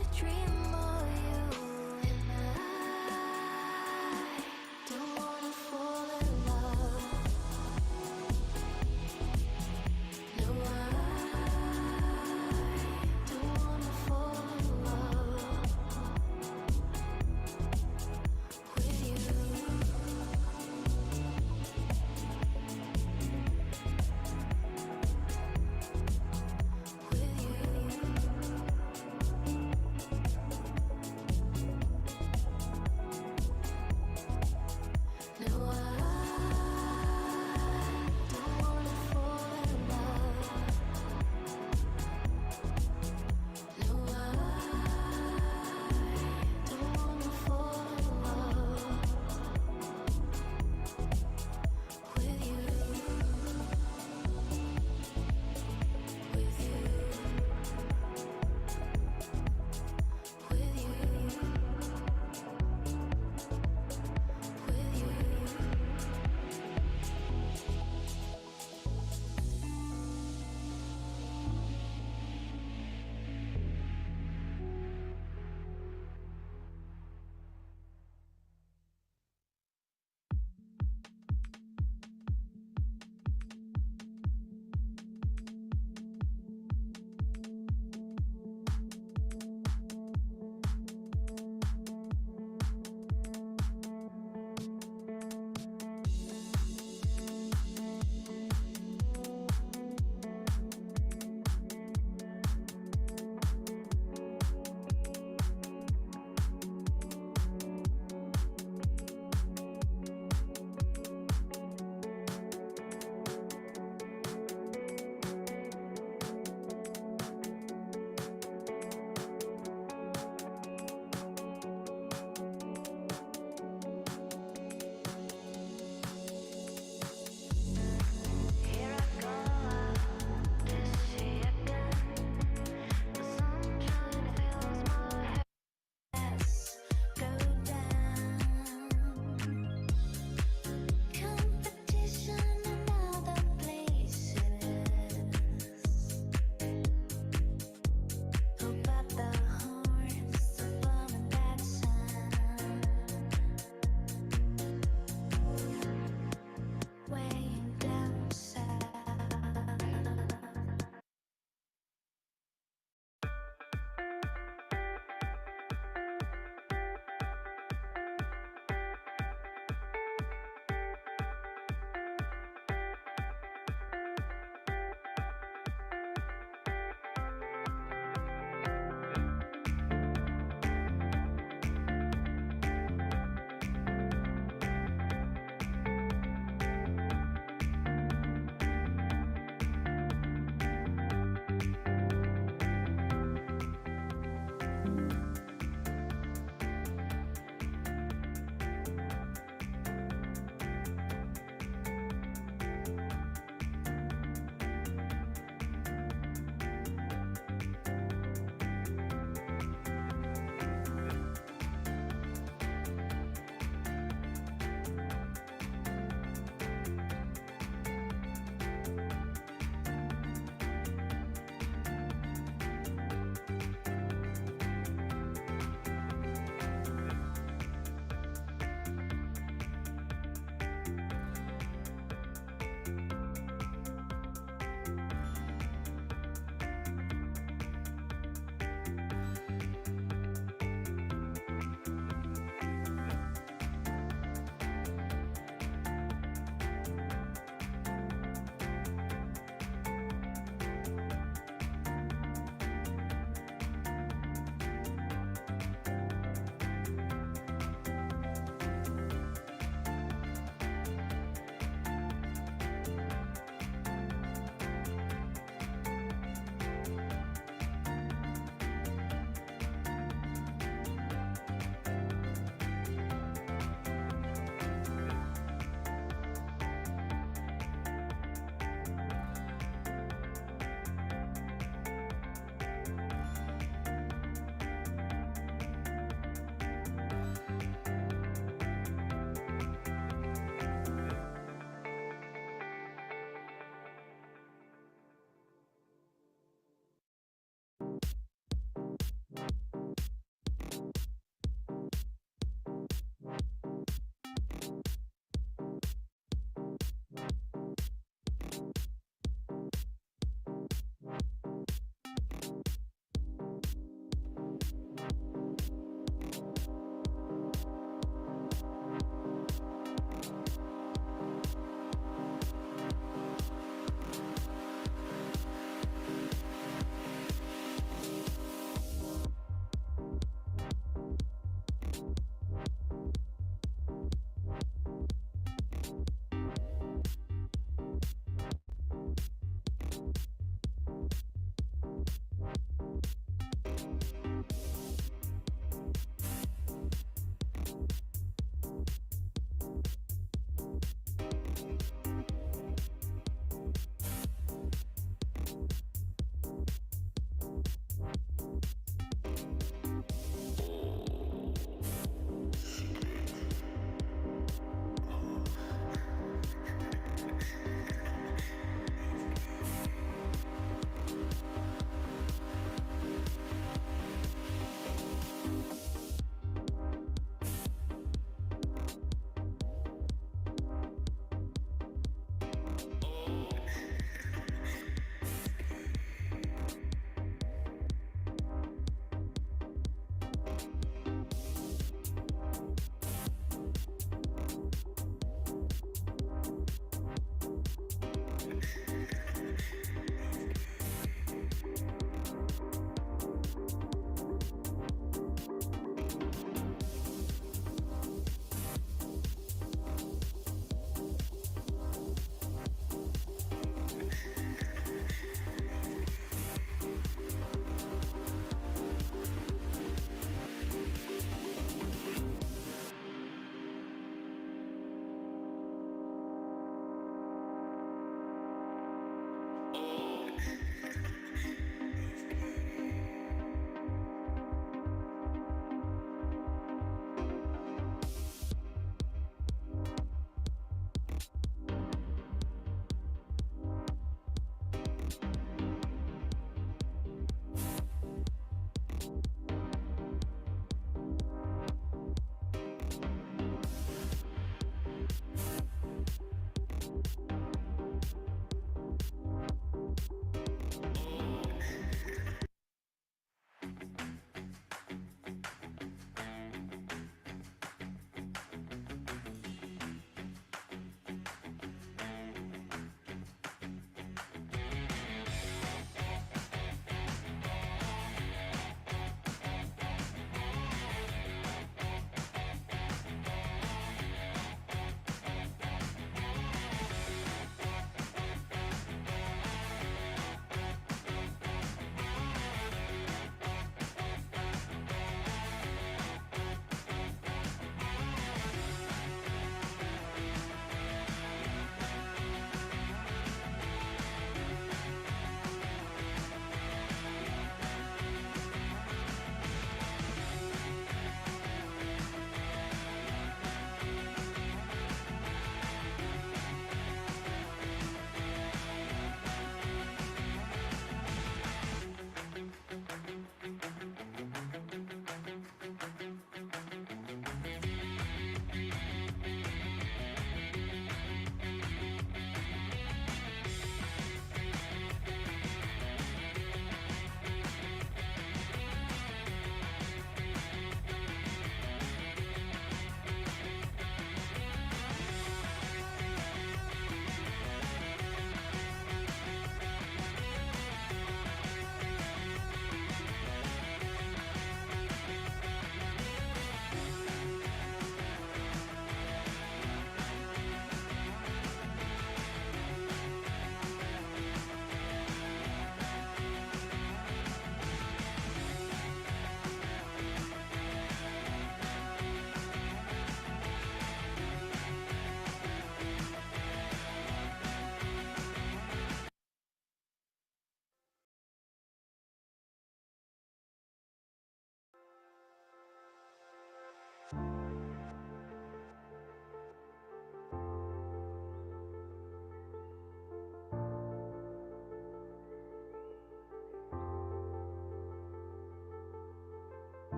to dream of you, and I don't wanna fall in love. No, I don't wanna fall in love with you. With you.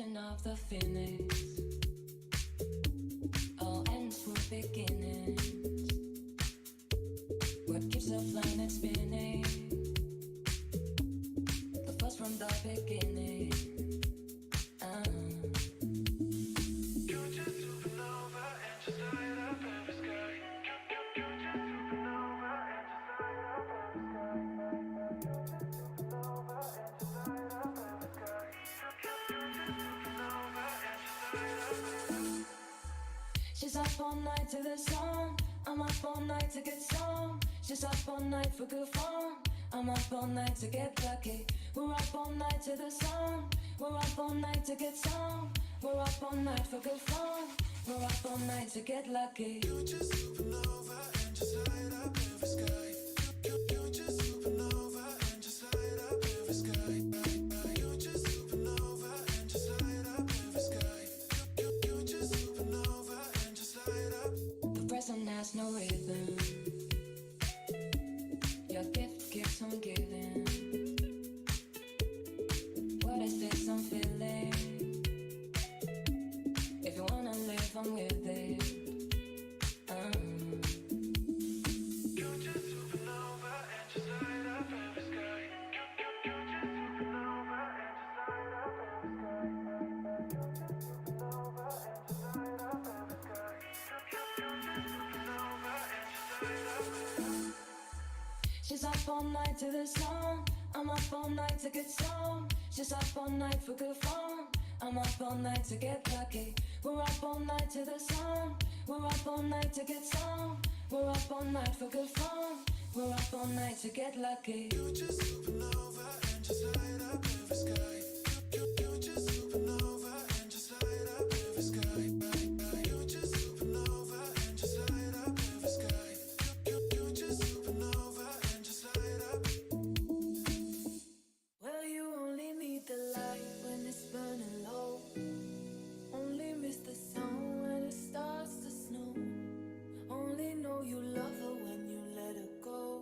origin of the phoenix. All ends were beginnings. What keeps the planet spinning? The first from the beginning. She's up all night to the song. I'm up all night to get some. She's up all night for good fun. I'm up all night to get lucky. We're up all night to the song. We're up all night to get some. We're up all night for good fun. We're up all night to get lucky. You just supernova and just light up every sky. You just supernova and just light up every sky. You just supernova and just light up every sky. You just supernova and just light up. The present has no rhythm. Your gift keeps on giving. What is this I'm feeling? If you wanna live, I'm with it. You just supernova and just light up every sky. You just supernova and just light up every sky. Supernova and just light up every sky. You just supernova and just light up every sky. She's up all night to the song. I'm up all night to get some. She's up all night for good fun. I'm up all night to get lucky. We're up all night to the song. We're up all night to get some. We're up all night for good fun. We're up all night to get lucky. You just supernova and just light up every sky. You just supernova and just light up every sky. You just supernova and just light up every sky. You just supernova and just light up. Well, you only need the light when it's burning low. Only miss the sun when it starts to snow. Only know you love her when you let her go.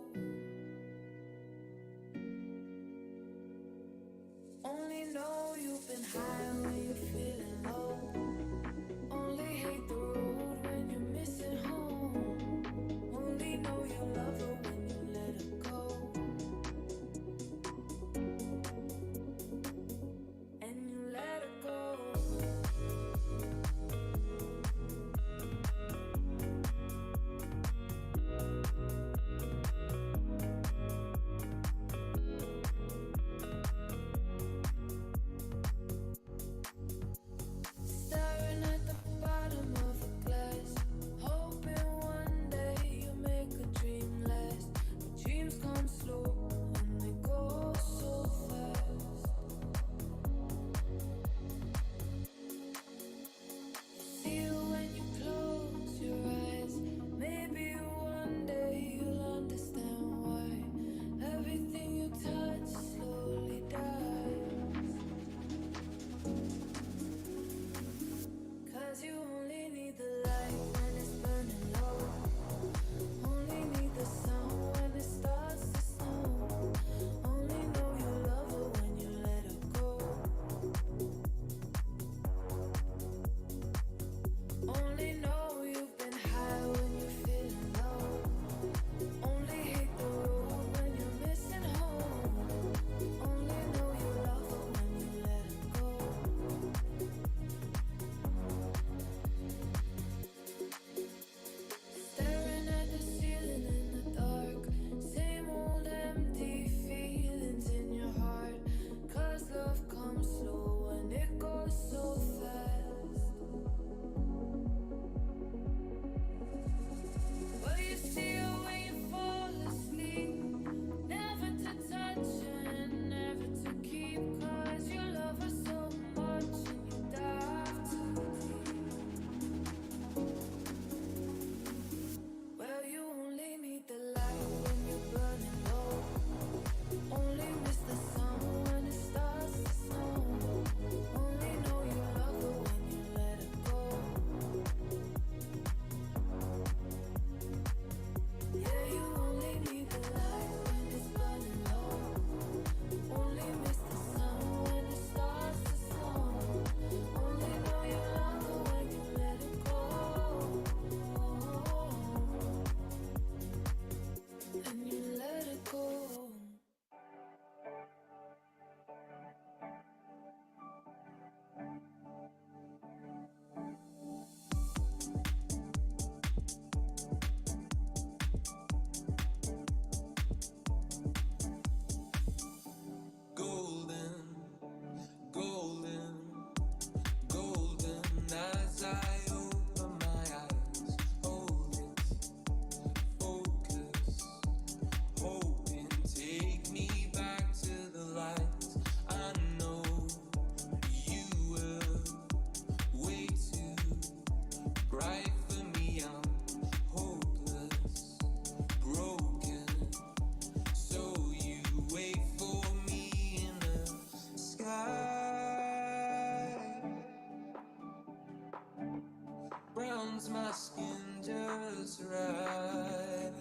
Sometimes my skin just right.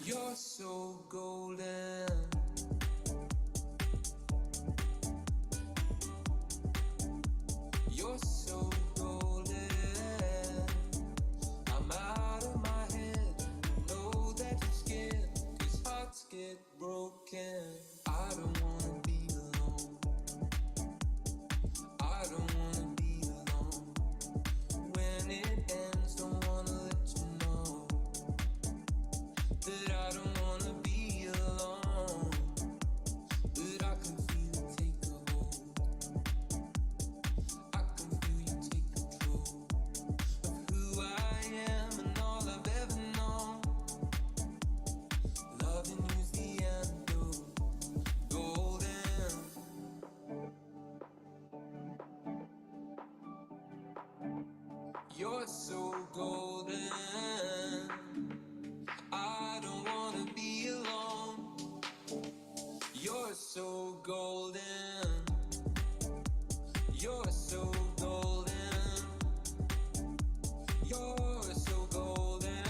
You're so golden. You're so golden. I'm out of my head. Know that you're scared, 'cause hearts get broken. I don't wanna be alone. I don't wanna be alone. When it ends, don't wanna let you know that I don't wanna be alone. But I can feel you take a hold. I can feel you take control of who I am and all I've ever known. Loving you's the antidote, golden. You're so golden. I don't wanna be alone. You're so golden. You're so golden. You're so golden.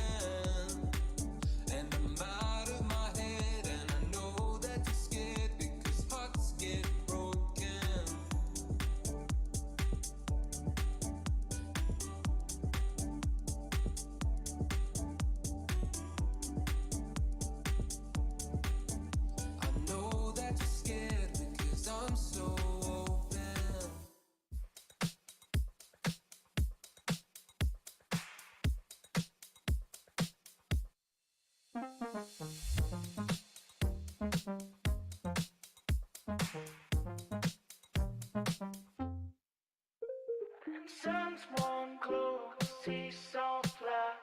And I'm out of my head, and I know that you're scared, because hearts get broken. I know that you're scared, because I'm so open. Sun's warm glow, sea salt flat.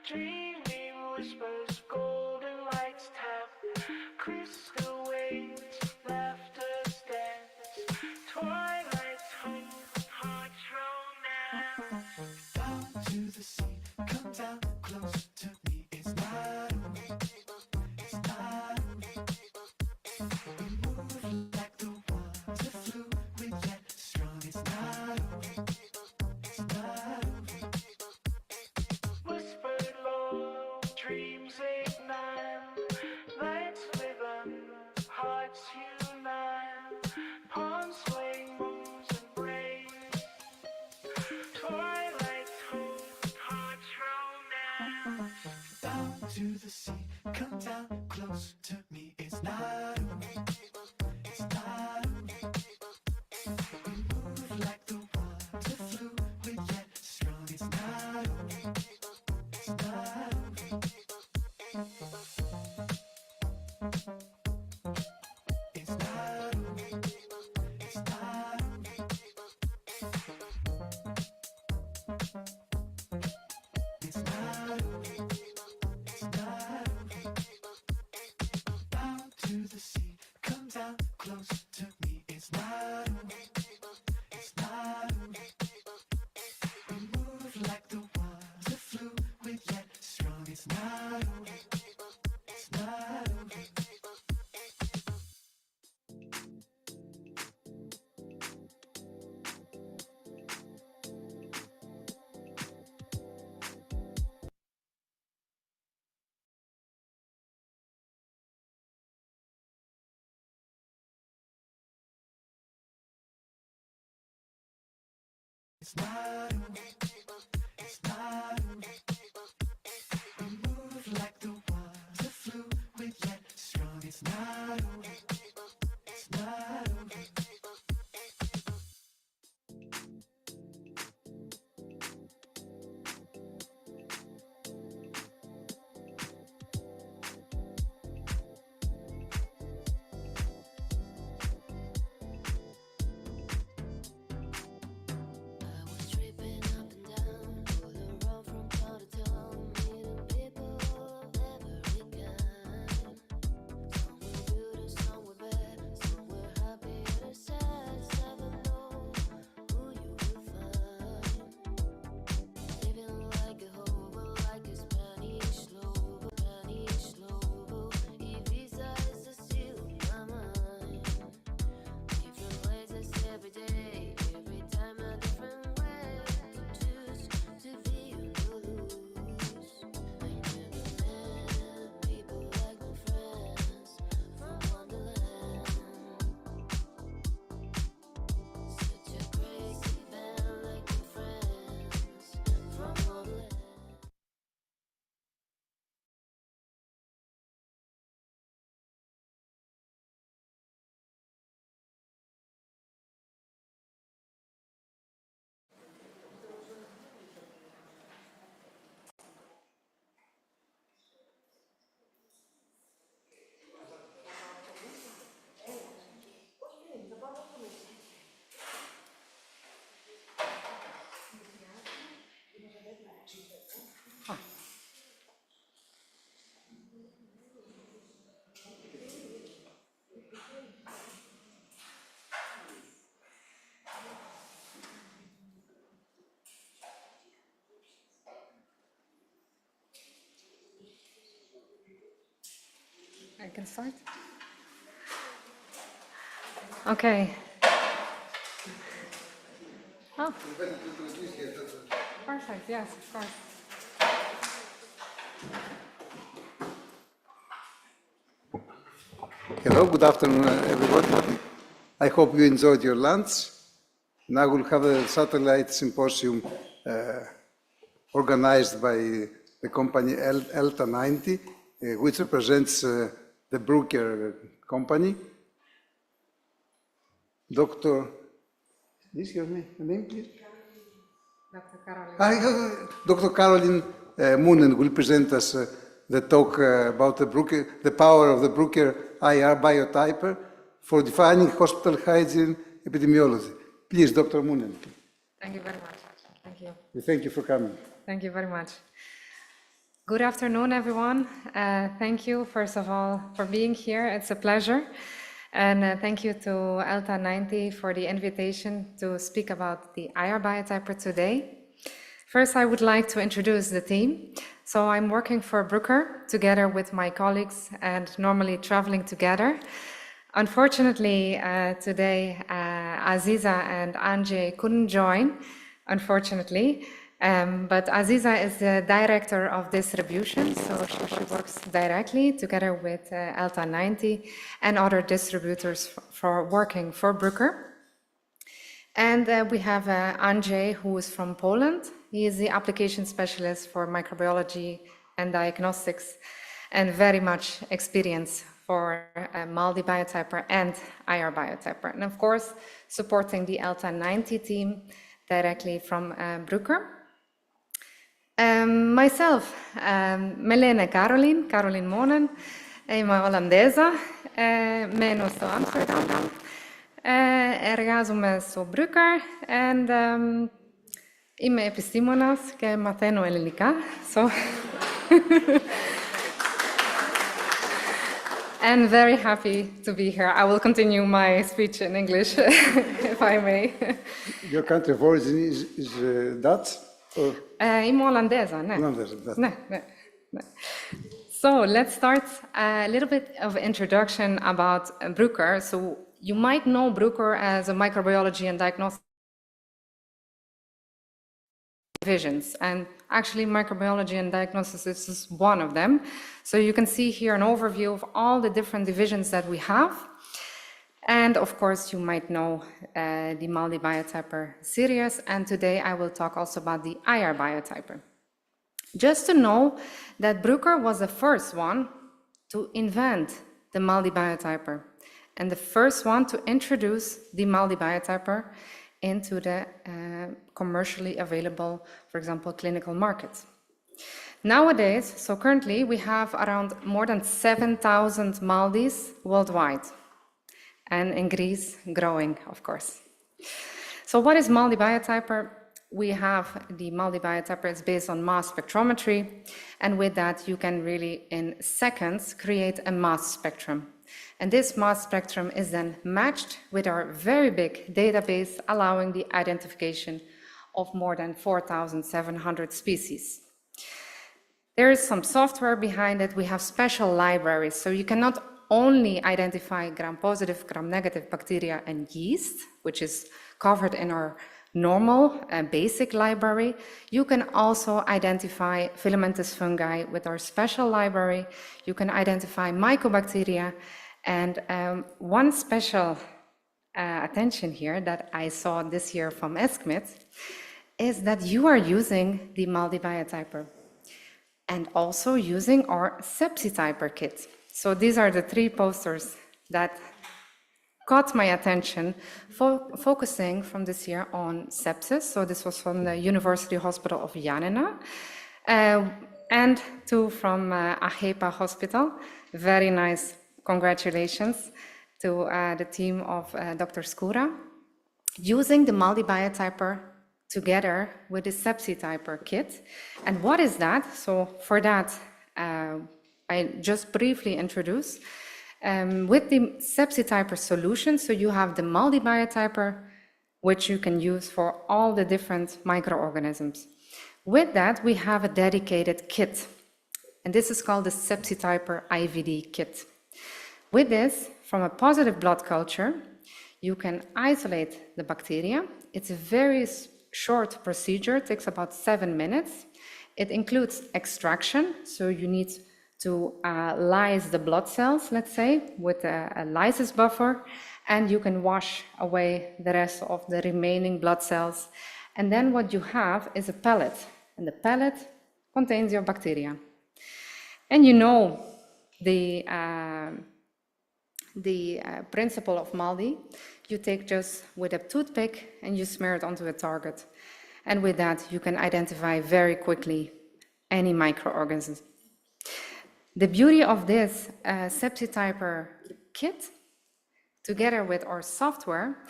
Dreaming whispers, golden lights tap. Crystal waves, laughter dance. Twilight's home, hearts romance. Down to the sea, come down close to me. It's not over, it's not over. We move like the water fluid, yet strong. It's not over, it's not over. Whispered low, dreams ignite. Lights within, hearts unite. Palms sway, moons embrace. Twilight's home, hearts romance. Down to the sea, come down close to me. It's not over, it's not over. We move like the water fluid, yet strong. It's not over, it's not over. It's not over, it's not over. It's not over, it's not over. Down to the sea, come down close to me. It's not over, it's not over. We move like the water fluid, yet strong. It's not over, it's not over. It's not over, it's not over. We move like the water fluid, yet strong. It's not over, it's not over. Meeting people every kind. Some beautiful I can start. Okay. Oh. Perfect, yes, of course. Hello, good afternoon, everybody. I hope you enjoyed your lunch. Now we'll have a satellite symposium organized by the company ΕΛΤΑ 90, which represents the Bruker company. Dr. Is your name, please? Dr. Caroline. Dr. Caroline Moonen will present us the talk about the power of the Bruker IR biotyper for defining hospital hygiene epidemiology. Please, Dr. Moonen. Thank you very much. Thank you. We thank you for coming. Thank you very much. Good afternoon, everyone. Thank you, first of all, for being here. It's a pleasure. And thank you to ΕΛΤΑ 90 for the invitation to speak about the IR biotyper today. First, I would like to introduce the team. So I'm working for Bruker together with my colleagues and normally traveling together. Unfortunately, today, Aziza and Anjay couldn't join, unfortunately. But Aziza is the director of distribution, so she works directly together with ΕΛΤΑ 90 and other distributors for working for Bruker. And we have Andrzej, who is from Poland. He is the application specialist for microbiology and diagnostics and very much experience for MALDI biotyper and IR biotyper. And of course, supporting the ΕΛΤΑ 90 team directly from Bruker. Myself, με λένε Caroline Moonen, είμαι Ολλανδέζα, μένω στο Άμστερνταμ, εργάζομαι στο Bruker and είμαι επιστήμονας και μαθαίνω ελληνικά. So and very happy to be here. I will continue my speech in English, if I may. Your country of origin is Dutch? Or? Είμαι Ολλανδέζα, ναι. So let's start a little bit of introduction about Bruker. So you might know Bruker as a microbiology and diagnostic divisions, and actually microbiology and diagnosis is one of them. So you can see here an overview of all the different divisions that we have. And of course, you might know the MALDI biotyper Sorios, and today I will talk also about the IR biotyper. Just to know that Bruker was the first one to invent the MALDI biotyper and the first one to introduce the MALDI biotyper into the commercially available, for example, clinical markets. Nowadays, so currently we have around more than 7,000 MALDIs worldwide. And in Greece, growing, of course. So what is MALDI biotyper? We have the MALDI biotyper is based on mass spectrometry, and with that you can really, in seconds, create a mass spectrum. And this mass spectrum is then matched with our very big database, allowing the identification of more than 4,700 species. There is some software behind it. We have special libraries, so you cannot only identify gram-positive, gram-negative bacteria and yeast, which is covered in our normal basic library. You can also identify filamentous fungi with our special library. You can identify mycobacteria, and one special attention here that I saw this year from ESCMID is that you are using the MALDI biotyper and also using our sepsityper kit. So these are the three posters that caught my attention, focusing from this year on sepsis. So this was from the University Hospital of Yanina, and two from AHEPA Hospital. Very nice, congratulations to the team of Dr. Skoura, using the MALDI biotyper together with the sepsityper kit. And what is that? So for that, I just briefly introduce. With the sepsityper solution, so you have the MALDI biotyper, which you can use for all the different microorganisms. With that, we have a dedicated kit, and this is called the sepsityper IVD kit. With this, from a positive blood culture, you can isolate the bacteria. It's a very short procedure, it takes about 7 minutes. It includes extraction, so you need to lyse the blood cells, let's say, with a lysis buffer, and you can wash away the rest of the remaining blood cells. And then what you have is a pellet, and the pellet contains your bacteria. And you know the principle of MALDI. You take just with a toothpick and you smear it onto a target. And with that, you can identify very quickly any microorganism. The beauty of this Sepsityper kit, together with our software,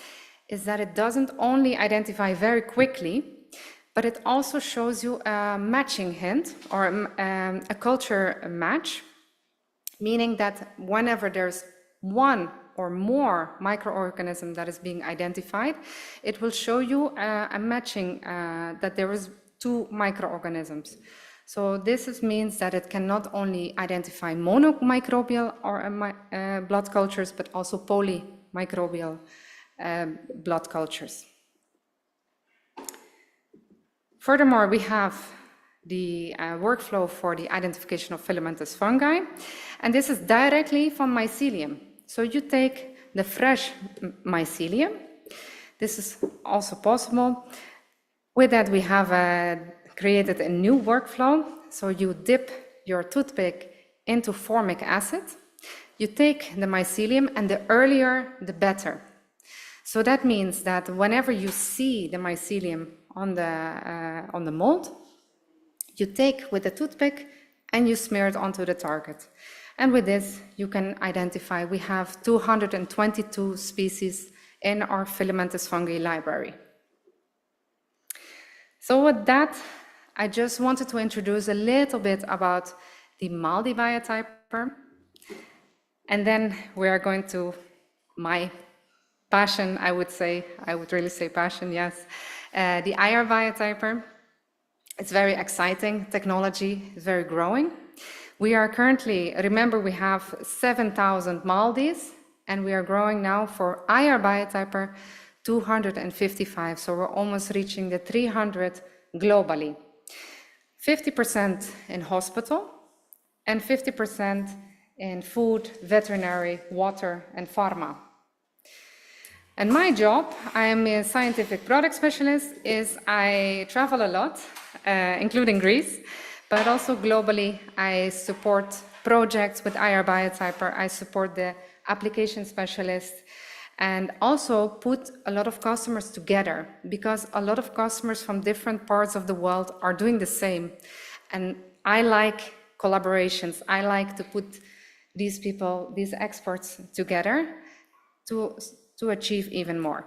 is that it doesn't only identify very quickly, but it also shows you a matching hint or a culture match, meaning that whenever there's one or more microorganism that is being identified, it will show you a matching that there is 2 microorganisms. So this means that it can not only identify monomicrobial or blood cultures, but also polymicrobial blood cultures. Furthermore, we have the workflow for the identification of filamentous fungi, and this is directly from mycelium. So you take the fresh mycelium. This is also possible. With that, we have created a new workflow. So you dip your toothpick into formic acid. You take the mycelium, and the earlier, the better. So that means that whenever you see the mycelium on the mold, you take with a toothpick and you smear it onto the target. And with this, you can identify, we have 222 species in our filamentous fungi library. So with that, I just wanted to introduce a little bit about the MALDI biotyper. And then we are going to my passion, I would really say passion, yes. The IR biotyper. It's very exciting technology, it's very growing. We are currently, remember, we have 7,000 MALDIs, and we are growing now for IR biotyper 255, so we're almost reaching the 300 globally. 50% in hospital, and 50% in food, veterinary, water, and pharma. And my job, I am a scientific product specialist, is I travel a lot, including Greece, but also globally. I support projects with IR biotyper. I support the application specialist, and also put a lot of customers together, because a lot of customers from different parts of the world are doing the same. And I like collaborations. I like to put these people, these experts together to achieve even more.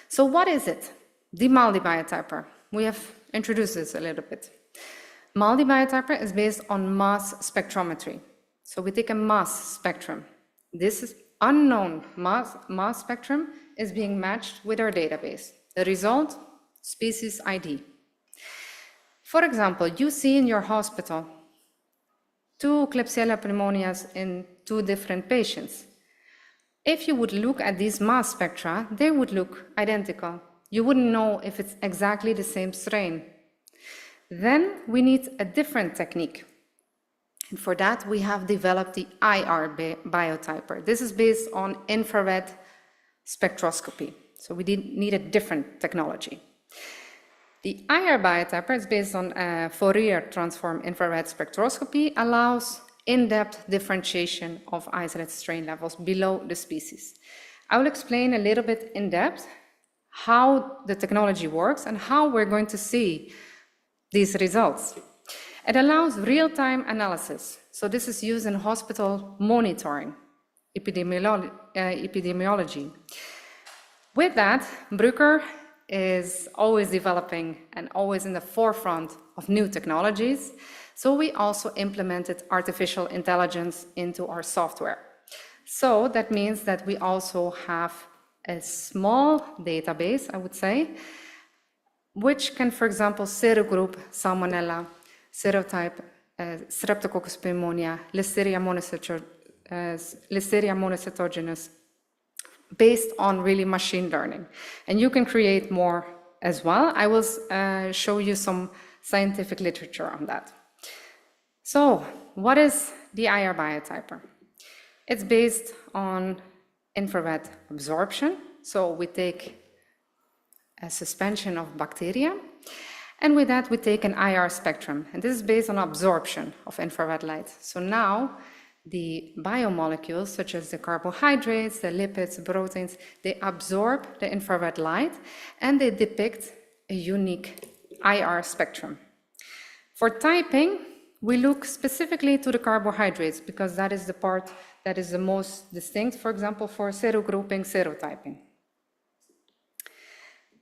So what is it? The MALDI biotyper. We have introduced this a little bit. MALDI biotyper is based on mass spectrometry. So we take a mass spectrum. This is unknown mass spectrum is being matched with our database. The result, species ID. For example, you see in your hospital 2 Klebsiella pneumonias in 2 different patients. If you would look at these mass spectra, they would look identical. You wouldn't know if it's exactly the same strain. Then we need a different technique. And for that, we have developed the IR biotyper. This is based on infrared spectroscopy. So we need a different technology. The IR biotyper is based on Fourier transform infrared spectroscopy, allows in-depth differentiation of isolate strain levels below the species. I will explain a little bit in depth how the technology works and how we're going to see these results. It allows real-time analysis. So this is used in hospital monitoring, epidemiology. With that, Bruker is always developing and always in the forefront of new technologies. So we also implemented artificial intelligence into our software. So that means that we also have a small database, I would say, which can, for example, serogroup Salmonella, serotype Streptococcus pneumonia, Listeria Listeria monocytogenes based on really machine learning. And you can create more as well. I will show you some scientific literature on that. So what is the IR biotyper? It's based on infrared absorption. So we take a suspension of bacteria, and with that we take an IR spectrum. And this is based on absorption of infrared light. So now the biomolecules, such as the carbohydrates, the lipids, proteins, they absorb the infrared light and they depict a unique IR spectrum. For typing, we look specifically to the carbohydrates because that is the part that is the most distinct, for example, for serogrouping, serotyping.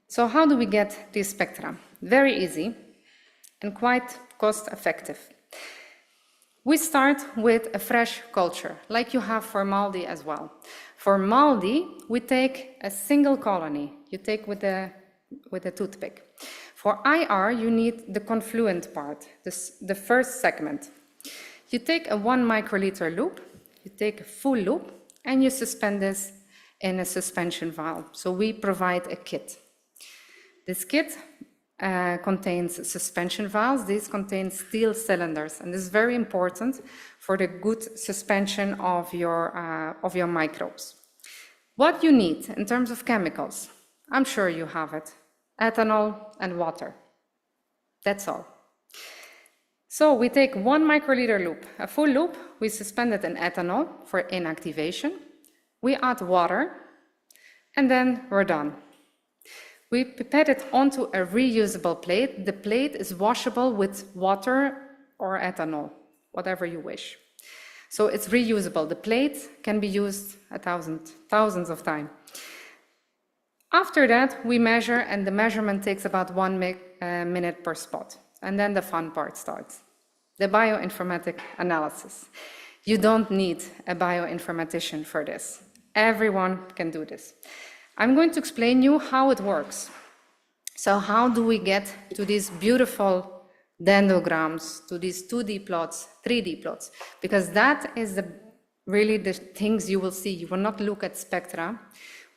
So how do we get these spectra? Very easy and quite cost-effective. We start with a fresh culture, like you have for MALDI as well. For MALDI, we take a single colony. You take with a toothpick. For IR, you need the confluent part, the first segment. You take a 1 microliter loop, you take a full loop, and you suspend this in a suspension valve. So we provide a kit. This kit contains suspension valves. These contain steel cylinders, and this is very important for the good suspension of your microbes. What you need in terms of chemicals, I'm sure you have it: ethanol and water. That's all. So we take 1 microliter loop, a full loop, we suspend it in ethanol for inactivation, we add water, and then we're done. We pipette it onto a reusable plate. The plate is washable with water or ethanol, whatever you wish. So it's reusable. The plate can be used thousands of times. After that, we measure, and the measurement takes about 1 minute per spot. And then the fun part starts, the bioinformatic analysis. You don't need a bioinformatician for this. Everyone can do this. I'm going to explain you how it works. So how do we get to these beautiful dendrograms, to these 2D plots, 3D plots? Because that is really the things you will see. You will not look at spectra.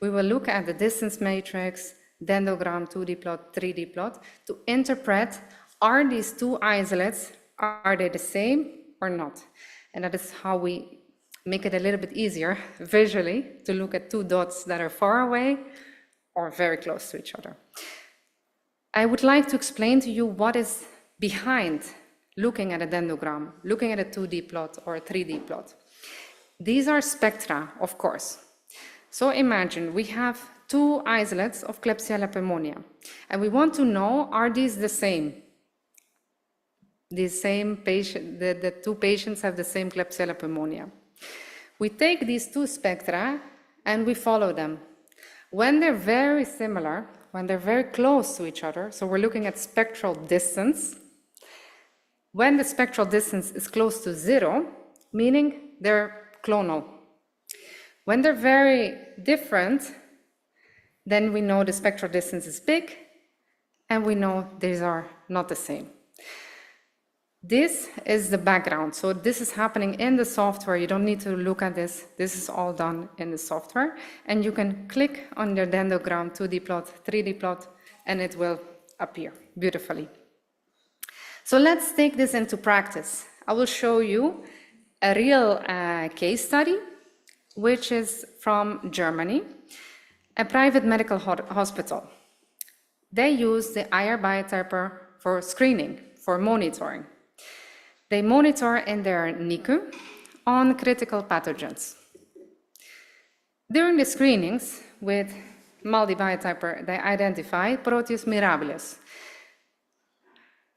We will look at the distance matrix, dendrogram, 2D plot, 3D plot, to interpret, are these two isolates, are they the same or not? And that is how we make it a little bit easier visually to look at two dots that are far away or very close to each other. I would like to explain to you what is behind looking at a dendrogram, looking at a 2D plot or a 3D plot. These are spectra, of course. So imagine we have two isolates of Klebsiella pneumonia, and we want to know, are these the same? The same patient, the two patients have the same Klebsiella pneumonia. We take these two spectra and we follow them. When they're very similar, when they're very close to each other, so we're looking at spectral distance, when the spectral distance is close to 0, meaning they're clonal. When they're very different, then we know the spectral distance is big, and we know these are not the same. This is the background. So this is happening in the software. You don't need to look at this. This is all done in the software. And you can click on the dendrogram, 2D plot, 3D plot, and it will appear beautifully. So let's take this into practice. I will show you a real case study, which is from Germany, a private medical hospital. They use the IR biotyper for screening, for monitoring. They monitor in their NICU on critical pathogens. During the screenings with MALDI biotyper, they identify Proteus mirabilis,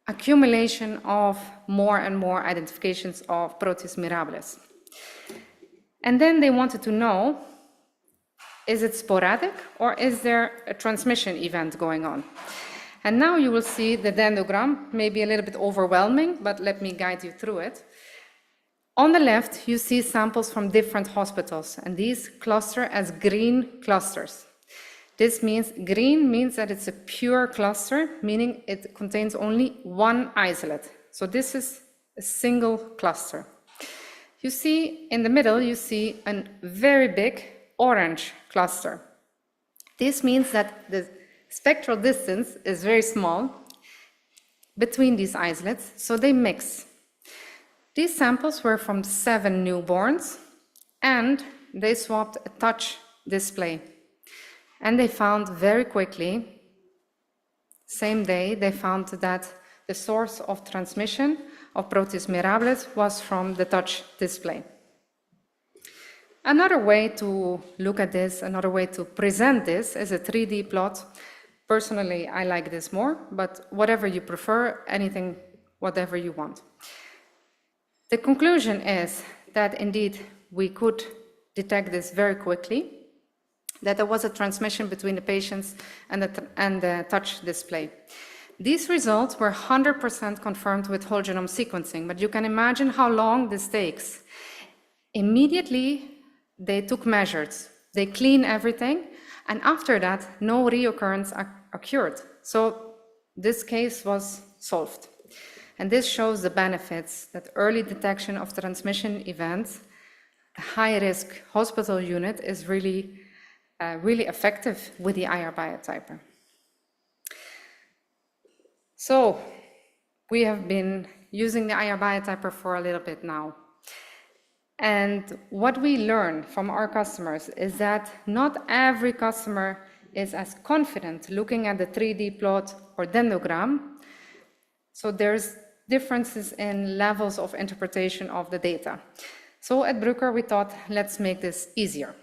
accumulation of more and more identifications of Proteus mirabilis. And then they wanted to know, is it sporadic or is there a transmission event going on? And now you will see the dendrogram, maybe a little bit overwhelming, but let me guide you through it. On the left, you see samples from different hospitals, and these cluster as green clusters. This means green means that it's a pure cluster, meaning it contains only one isolate. So this is a single cluster. You see, in the middle, you see a very big orange cluster. This means that the spectral distance is very small between these isolates, so they mix. These samples were from 7 newborns, and they swapped a touch display. And they found very quickly, same day, they found that the source of transmission of Proteus mirables was from the touch display. Another way to look at this, another way to present this is a 3D plot. Personally, I like this more, but whatever you prefer, anything, whatever you want. The conclusion is that indeed we could detect this very quickly, that there was a transmission between the patients and the touch display. These results were 100% confirmed with whole genome sequencing, but you can imagine how long this takes. Immediately, they took measures. They cleaned everything, and after that, no reoccurrence occurred. So this case was solved. And this shows the benefits that early detection of transmission events, a high-risk hospital unit is really effective with the IR biotyper. So we have been using the IR biotyper for a little bit now. And what we learn from our customers is that not every customer is as confident looking at the 3D plot or dendrogram. So there's differences in levels of interpretation of the data. So at Bruker, we thought, let's make this easier.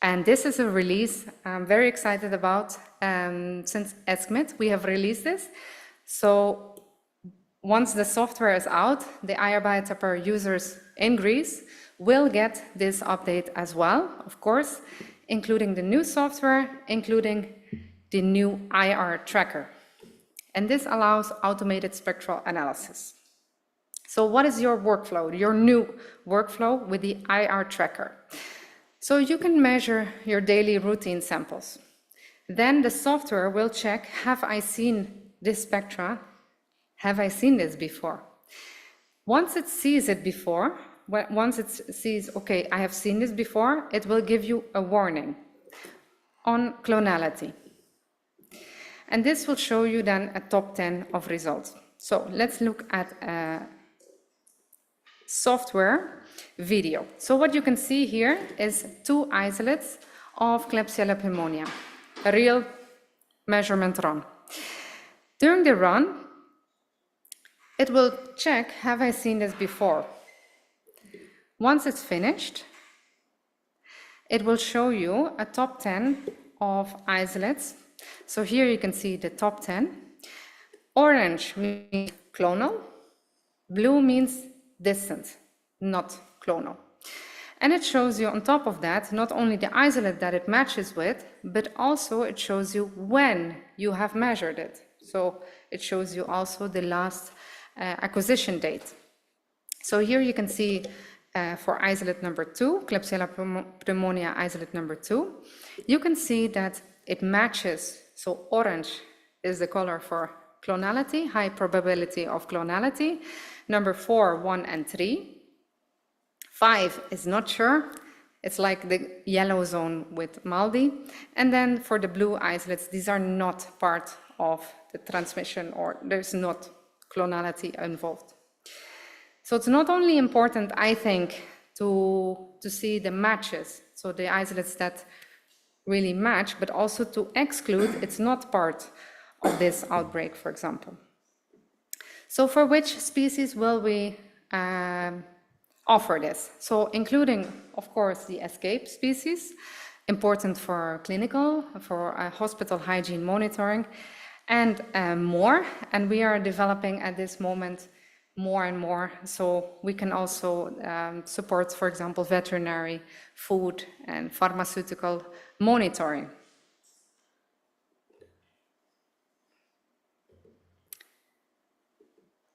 And this is a release I'm very excited about. Since ESCMID, we have released this. So once the software is out, the IR biotyper users in Greece will get this update as well, of course, including the new software, including the new IR tracker. And this allows automated spectral analysis. So what is your workflow, your new workflow with the IR tracker? So you can measure your daily routine samples. Then the software will check, have I seen this spectra? Have I seen this before? Once it sees it before, once it sees, okay, I have seen this before, it will give you a warning on clonality. And this will show you then a top 10 of results. So let's look at a software video. So what you can see here is 2 isolates of Klebsiella pneumonia, a real measurement run. During the run, it will check, have I seen this before? Once it's finished, it will show you a top 10 of isolates. So here you can see the top 10. Orange means clonal, blue means distant, not clonal. And it shows you on top of that, not only the isolate that it matches with, but also it shows you when you have measured it. So it shows you also the last acquisition date. So here you can see for isolate number 2, Klebsiella pneumonia isolate number 2, you can see that it matches. So orange is the color for clonality, high probability of clonality. Number 4, 1, and 3. 5 is not sure. It's like the yellow zone with MALDI. And then for the blue isolates, these are not part of the transmission, or there's not clonality involved. So it's not only important, I think, to see the matches, so the isolates that really match, but also to exclude it's not part of this outbreak, for example. So for which species will we offer this? So including, of course, the escape species, important for clinical, for hospital hygiene monitoring, and more. And we are developing at this moment more and more. So we can also support, for example, veterinary, food, and pharmaceutical monitoring.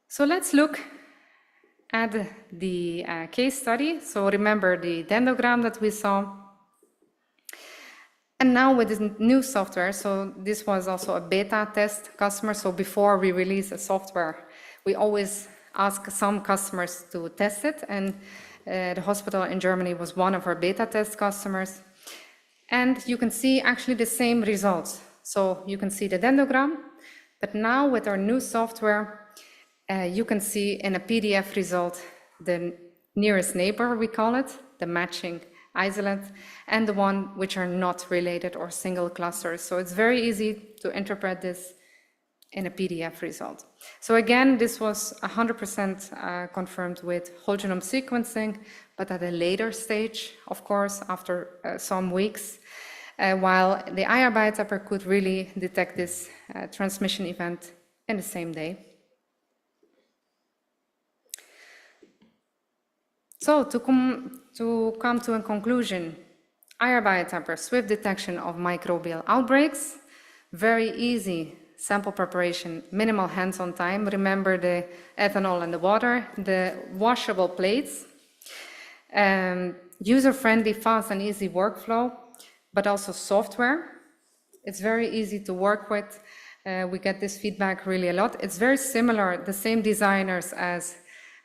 So let's look at the case study. So remember the dendrogram that we saw. And now with this new software, so this was also a beta test customer. So before we release a software, we always ask some customers to test it. And The hospital in Germany was one of our beta test customers. And you can see actually the same results. So you can see the dendrogram, but now with our new software, you can see in a PDF result the nearest neighbor, we call it, the matching isolate, and the one which are not related or single clusters. So it's very easy to interpret this in a PDF result. So again, this was 100% confirmed with whole genome sequencing, but at a later stage, of course, after some weeks, while the IR biotyper could really detect this transmission event in the same day. So to come to a conclusion, IR biotyper, swift detection of microbial outbreaks, very easy sample preparation, minimal hands-on time. Remember the ethanol and the water, the washable plates, user-friendly, fast and easy workflow, but also software. It's very easy to work with. We get this feedback really a lot. It's very similar, the same designers as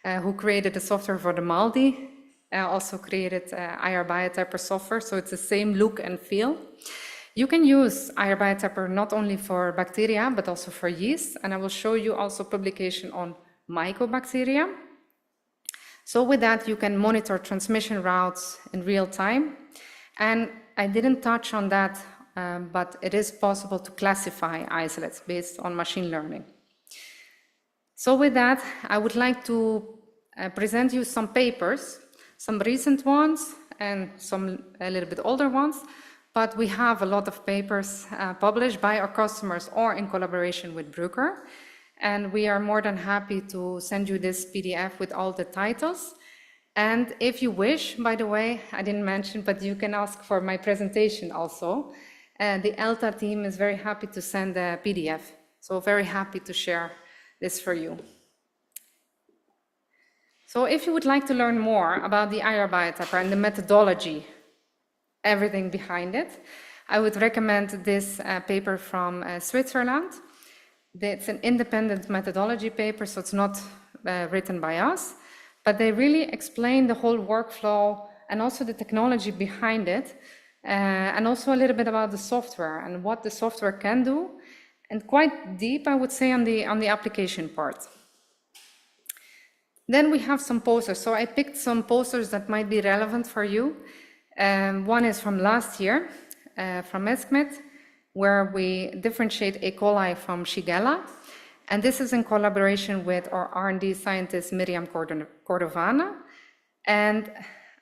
who created the software for the MALDI, also created IR biotyper software, so it's the same look and feel. You can use IR biotyper not only for bacteria, but also for yeast, and I will show you also publication on mycobacteria. So with that, you can monitor transmission routes in real time, and I didn't touch on that, but it is possible to classify isolates based on machine learning. So with that, I would like to present you some papers, some recent ones and some a little bit older ones, but we have a lot of papers published by our customers or in collaboration with Bruker, and we are more than happy to send you this PDF with all the titles. And if you wish, by the way, I didn't mention, but you can ask for my presentation also. The ΕΛΤΑ team is very happy to send a PDF, so very happy to share this for you. So if you would like to learn more about the IR biotyper and the methodology, everything behind it, I would recommend this paper from Switzerland. It's an independent methodology paper, so it's not written by us, but they really explain the whole workflow and also the technology behind it, and also a little bit about the software and what the software can do, and quite deep, I would say, on the application part. Then we have some posters. So I picked some posters that might be relevant for you. One is from last year, from ESCMID, where we differentiate E. coli from Shigella. And this is in collaboration with our R&D scientist, Miriam Cordovana. And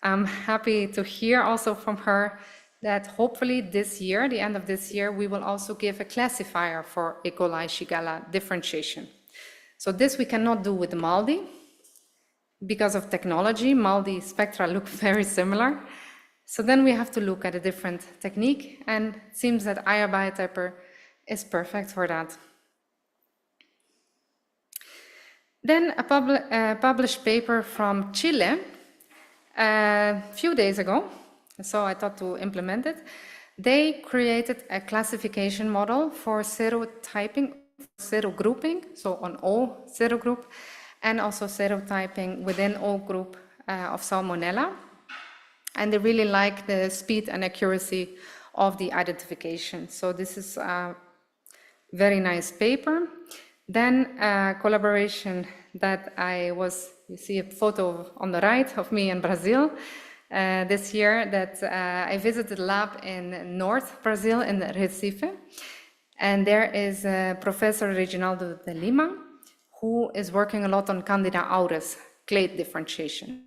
I'm happy to hear also from her that hopefully this year, the end of this year, we will also give a classifier for E. coli Shigella differentiation. So this we cannot do with the MALDI because of technology. MALDI spectra look very similar. So then we have to look at a different technique, and it seems that IR biotyper is perfect for that. Then a published paper from Chile a few days ago, so I thought to implement it. They created a classification model for serotyping, serogrouping, so on O serogroup, and also serotyping within O group of Salmonella. And they really like the speed and accuracy of the identification. So this is a very nice paper. Then a collaboration that you see a photo on the right of me in Brazil this year, that I visited a lab in North Brazil in Recife. And there is Professor Reginaldo de Lima, who is working a lot on Candida auris clade differentiation.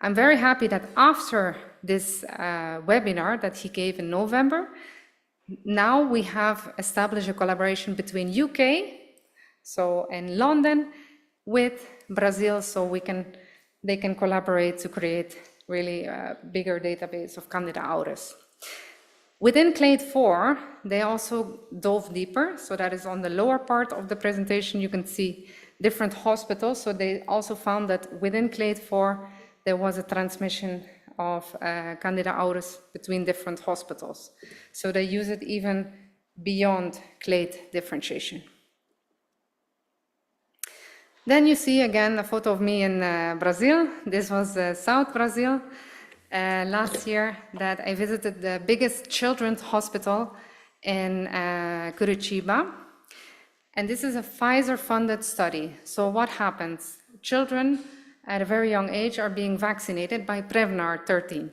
I'm very happy that after this webinar that he gave in November, now we have established a collaboration between UK, so in London, with Brazil, so they can collaborate to create really a bigger database of Candida auris. Within clade 4, they also dove deeper, so that is on the lower part of the presentation. You can see different hospitals, so they also found that within clade 4, there was a transmission of Candida auris between different hospitals. So they use it even beyond clade differentiation. Then you see again a photo of me in Brazil. This was South Brazil last year that I visited the biggest children's hospital in Curitiba. And this is a Pfizer-funded study. So what happens? Children at a very young age are being vaccinated by Prevnar 13.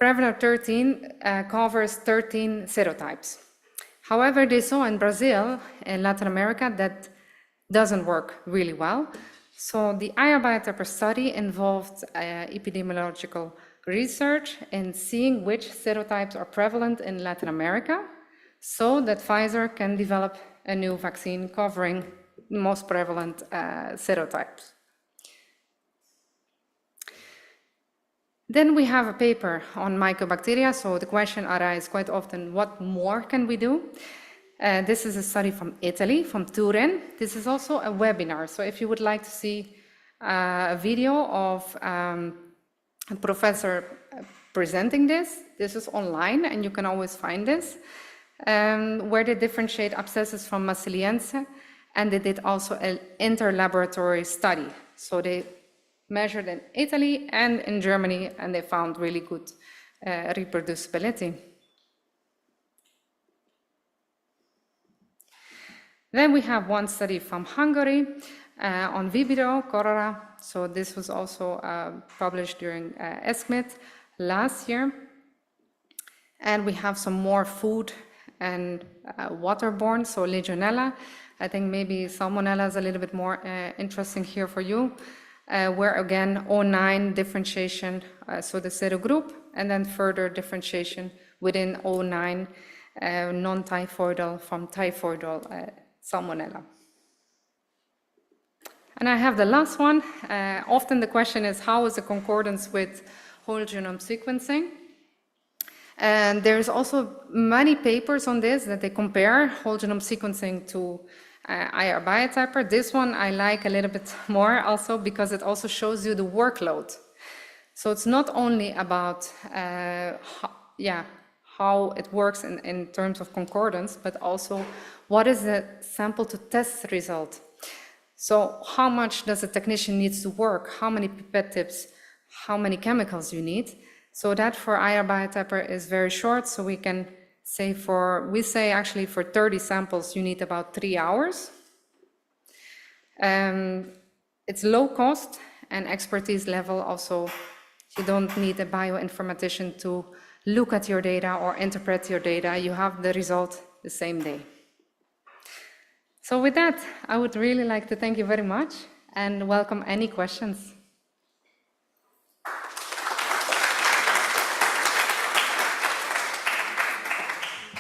Prevnar 13 covers 13 serotypes. However, they saw in Brazil and Latin America that doesn't work really well. So the IR-Biotyper study involved epidemiological research in seeing which serotypes are prevalent in Latin America so that Pfizer can develop a new vaccine covering the most prevalent serotypes. Then we have a paper on mycobacteria. So the question arises quite often, what more can we do? This is a study from Italy, from Turin. This is also a webinar. So if you would like to see a video of a professor presenting this is online and you can always find this, where they differentiate abscesses from Massiliense, and they did also an inter-laboratory study. So they measured in Italy and in Germany, and they found really good reproducibility. Then we have one study from Hungary on Vibrio cholera. So this was also published during ESCMID last year. And we have some more food and waterborne, so Legionella. I think maybe Salmonella is a little bit more interesting here for you, where again, O9 differentiation, so the serogroup, and then further differentiation within O9 non-typhoidal from typhoidal Salmonella. And I have the last one. Often the question is, how is the concordance with whole genome sequencing? And there's also many papers on this that they compare whole genome sequencing to IR Biotyper. This one I like a little bit more also because it also shows you the workload. So it's not only about how it works in terms of concordance, but also what is the sample to test result. So how much does a technician need to work? How many pipette tips? How many chemicals you need? So that for IR Biotyper is very short. So we can say we say actually for 30 samples, you need about 3 hours. It's low cost and expertise level also. You don't need a bioinformatician to look at your data or interpret your data. You have the result the same day. So with that, I would really like to thank you very much and welcome any questions.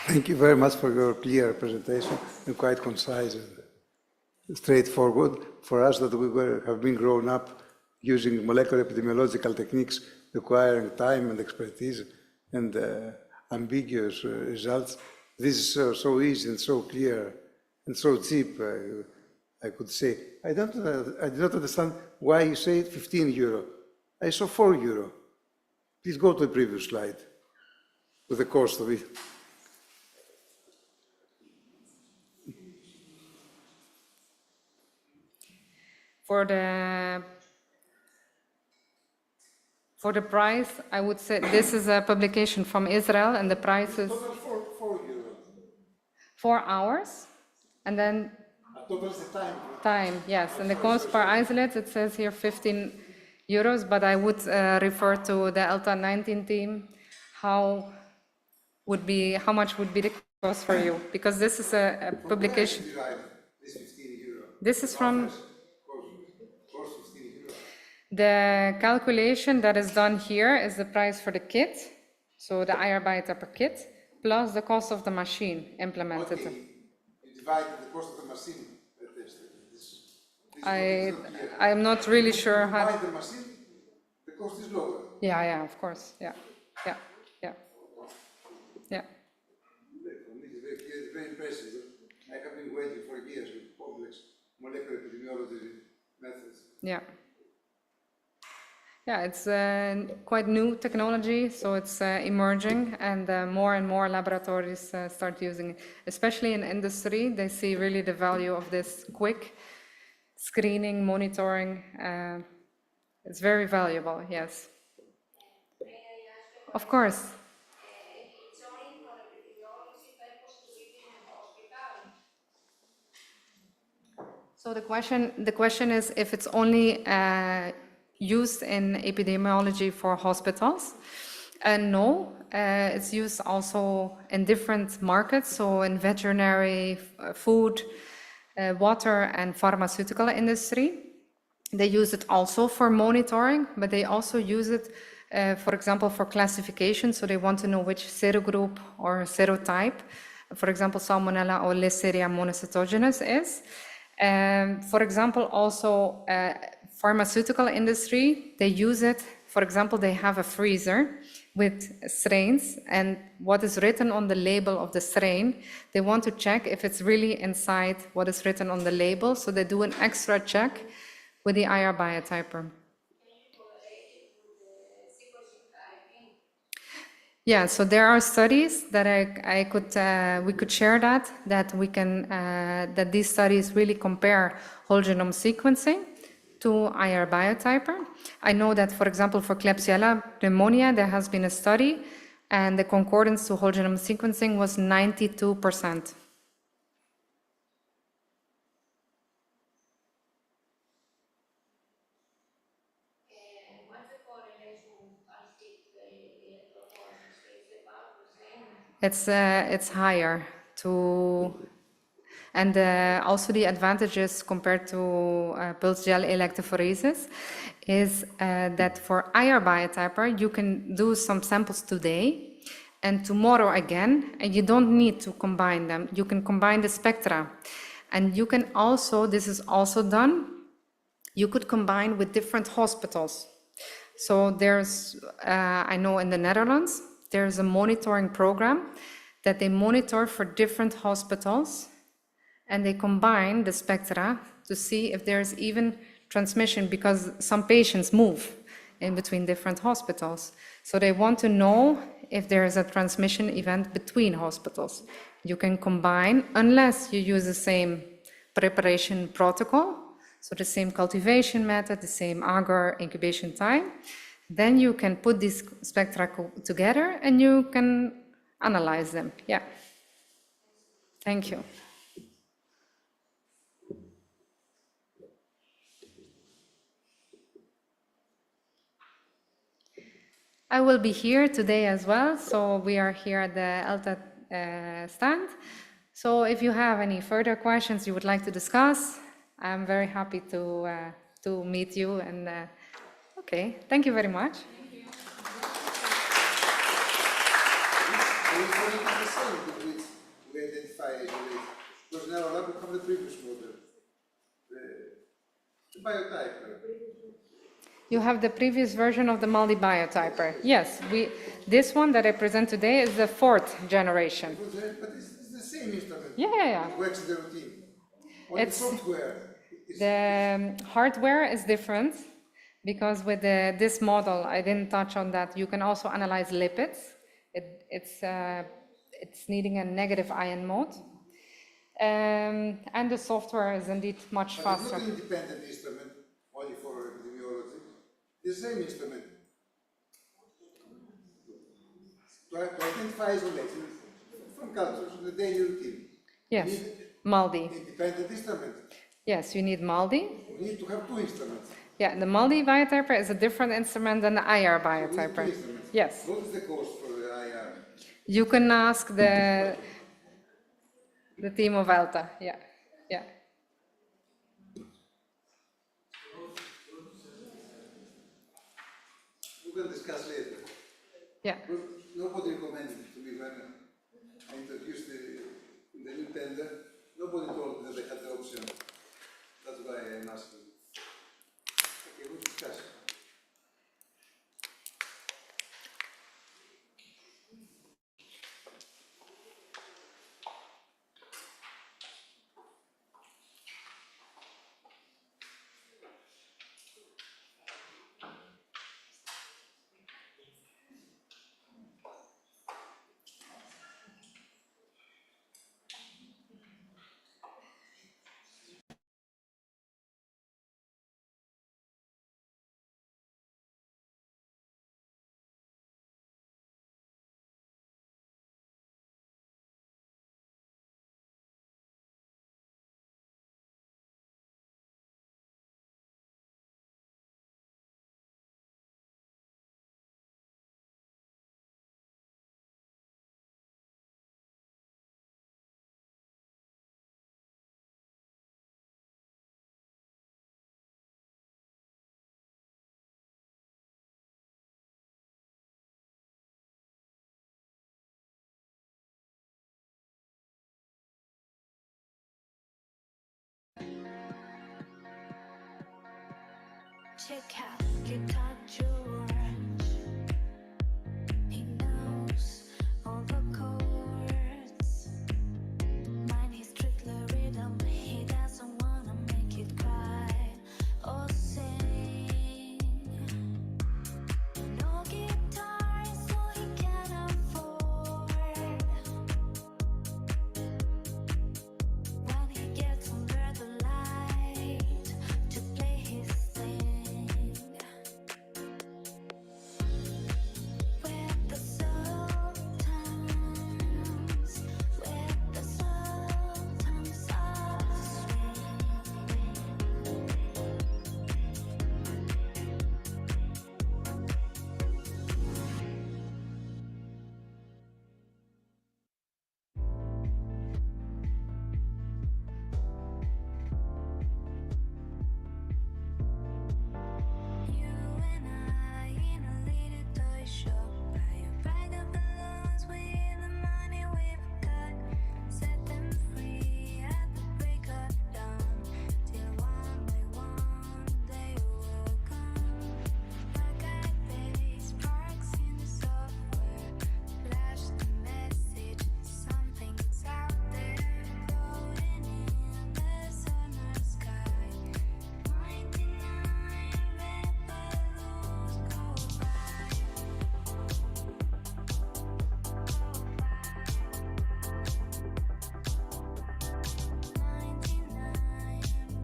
Thank you very much for your clear presentation and quite concise and straightforward. For us that have been grown up using molecular epidemiological techniques requiring time and expertise and ambiguous results, this is so easy and so clear and so cheap, I could say. I do not understand why you say 15 euro. I saw 4 euro. Please go to the previous slide with the cost of it. For the price, I would say this is a publication from Israel, and the price is 4 euro. 4 hours, and then time, yes. And the cost per isolate, it says here 15 euros, but I would refer to the ΕΛΤΑ 19 team. How much would be the cost for you? Because this is a publication. This is from the calculation that is done here is the price for the kit, so the IR Biotyper kit, plus the cost of the machine implemented. Okay. You divide the cost of the machine. I'm not really sure how. If you buy the machine, the cost is lower. Yeah, of course. Yeah. For me, it's very impressive. I have been waiting for years with complex molecular epidemiology methods. Yeah, it's quite new technology, so it's emerging, and more and more laboratories start using it. Especially in industry, they see really the value of this quick screening, monitoring. It's very valuable, yes. Of course. So the question is if it's only used in epidemiology for hospitals. No, it's used also in different markets, so in veterinary, food, water, and pharmaceutical industry. They use it also for monitoring, but they also use it, for example, for classification. So they want to know which serogroup or serotype, for example, Salmonella or Listeria monocytogenes is. For example, also pharmaceutical industry, they use it. For example, they have a freezer with strains, and what is written on the label of the strain, they want to check if it's really inside what is written on the label, so they do an extra check with the IR biotyper. Yeah, so there are studies that we could share that we can, that these studies really compare whole genome sequencing to IR biotyper. I know that, for example, for Klebsiella pneumonia, there has been a study, and the concordance to whole genome sequencing was 92%. It's higher to, and also the advantages compared to pulse gel electrophoresis is that for IR biotyper, you can do some samples today and tomorrow again, and you don't need to combine them. You can combine the spectra. And you can also, this is also done, you could combine with different hospitals. So there's, I know in the Netherlands, there's a monitoring program that they monitor for different hospitals, and they combine the spectra to see if there's even transmission, because some patients move in between different hospitals. So they want to know if there is a transmission event between hospitals. You can combine, unless you use the same preparation protocol, so the same cultivation method, the same agar incubation time, then you can put these spectra together and you can analyze them. Yeah. Thank you. I will be here today as well, so we are here at the ΕΛΤΑ stand. So if you have any further questions you would like to discuss, I'm very happy to meet you. And okay, thank you very much. We identify because now we have the previous model, the biotyper. You have the previous version of the multi-biotyper. Yes, this one that I present today is the 4th generation. But it's the same instrument. Yeah. It works in the routine. Only the software. The hardware is different, because with this model, I didn't touch on that. You can also analyze lipids. It's needing a negative ion mode. And the software is indeed much faster. It's not an independent instrument, only for epidemiology. It's the same instrument. To identify isolation from cultures in the daily routine. Yes, MALDI. Independent instrument. Yes, you need MALDI. We need to have two instruments. Yeah, the MALDI biotyper is a different instrument than the IR biotyper. Yes. What is the cost for the IR? You can ask the team of ΕΛΤΑ. Yeah. We can discuss later. Yeah. Nobody recommended to me when I introduced the new tender. Nobody told me that they had the option. That's why I'm asking. Okay, we'll discuss. Check out, get out your orange. He knows all the chords. Mine is strictly rhythm. He doesn't wanna make it cry or sing. No guitar, so he can afford. When he gets under the light to play his thing. With the sultans, with the sultans of swing. You and I in a little toy shop, buying bag of balloons with the money we've got. Set them free at the break of dawn, till one by one they will come. Like I pay sparks in the software, flash the message, something's out there, floating in the summer sky. 99 red balloons go by. 99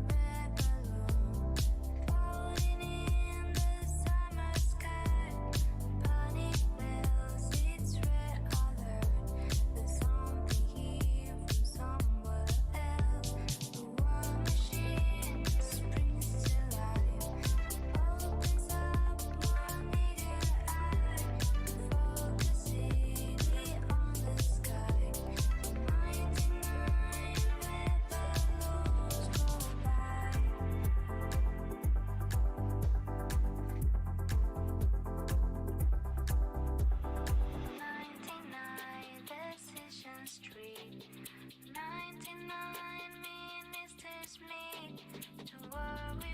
red balloons floating in the summer sky. Panic bells, it's red alert. There's something here from somewhere else. The war machine springs to life, opens up one eager eye, focusing on the sky. 99 red balloons go by. 99 Decision Street, 99 ministers meet to worry,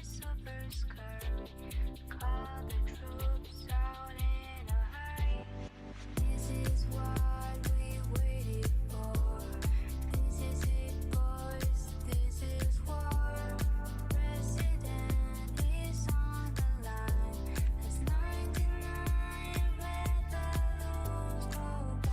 super scurry. Call the troops out in a hurry. This is what we waited for. This is it, boys. This is war. President is on the line as 99 red balloons go by.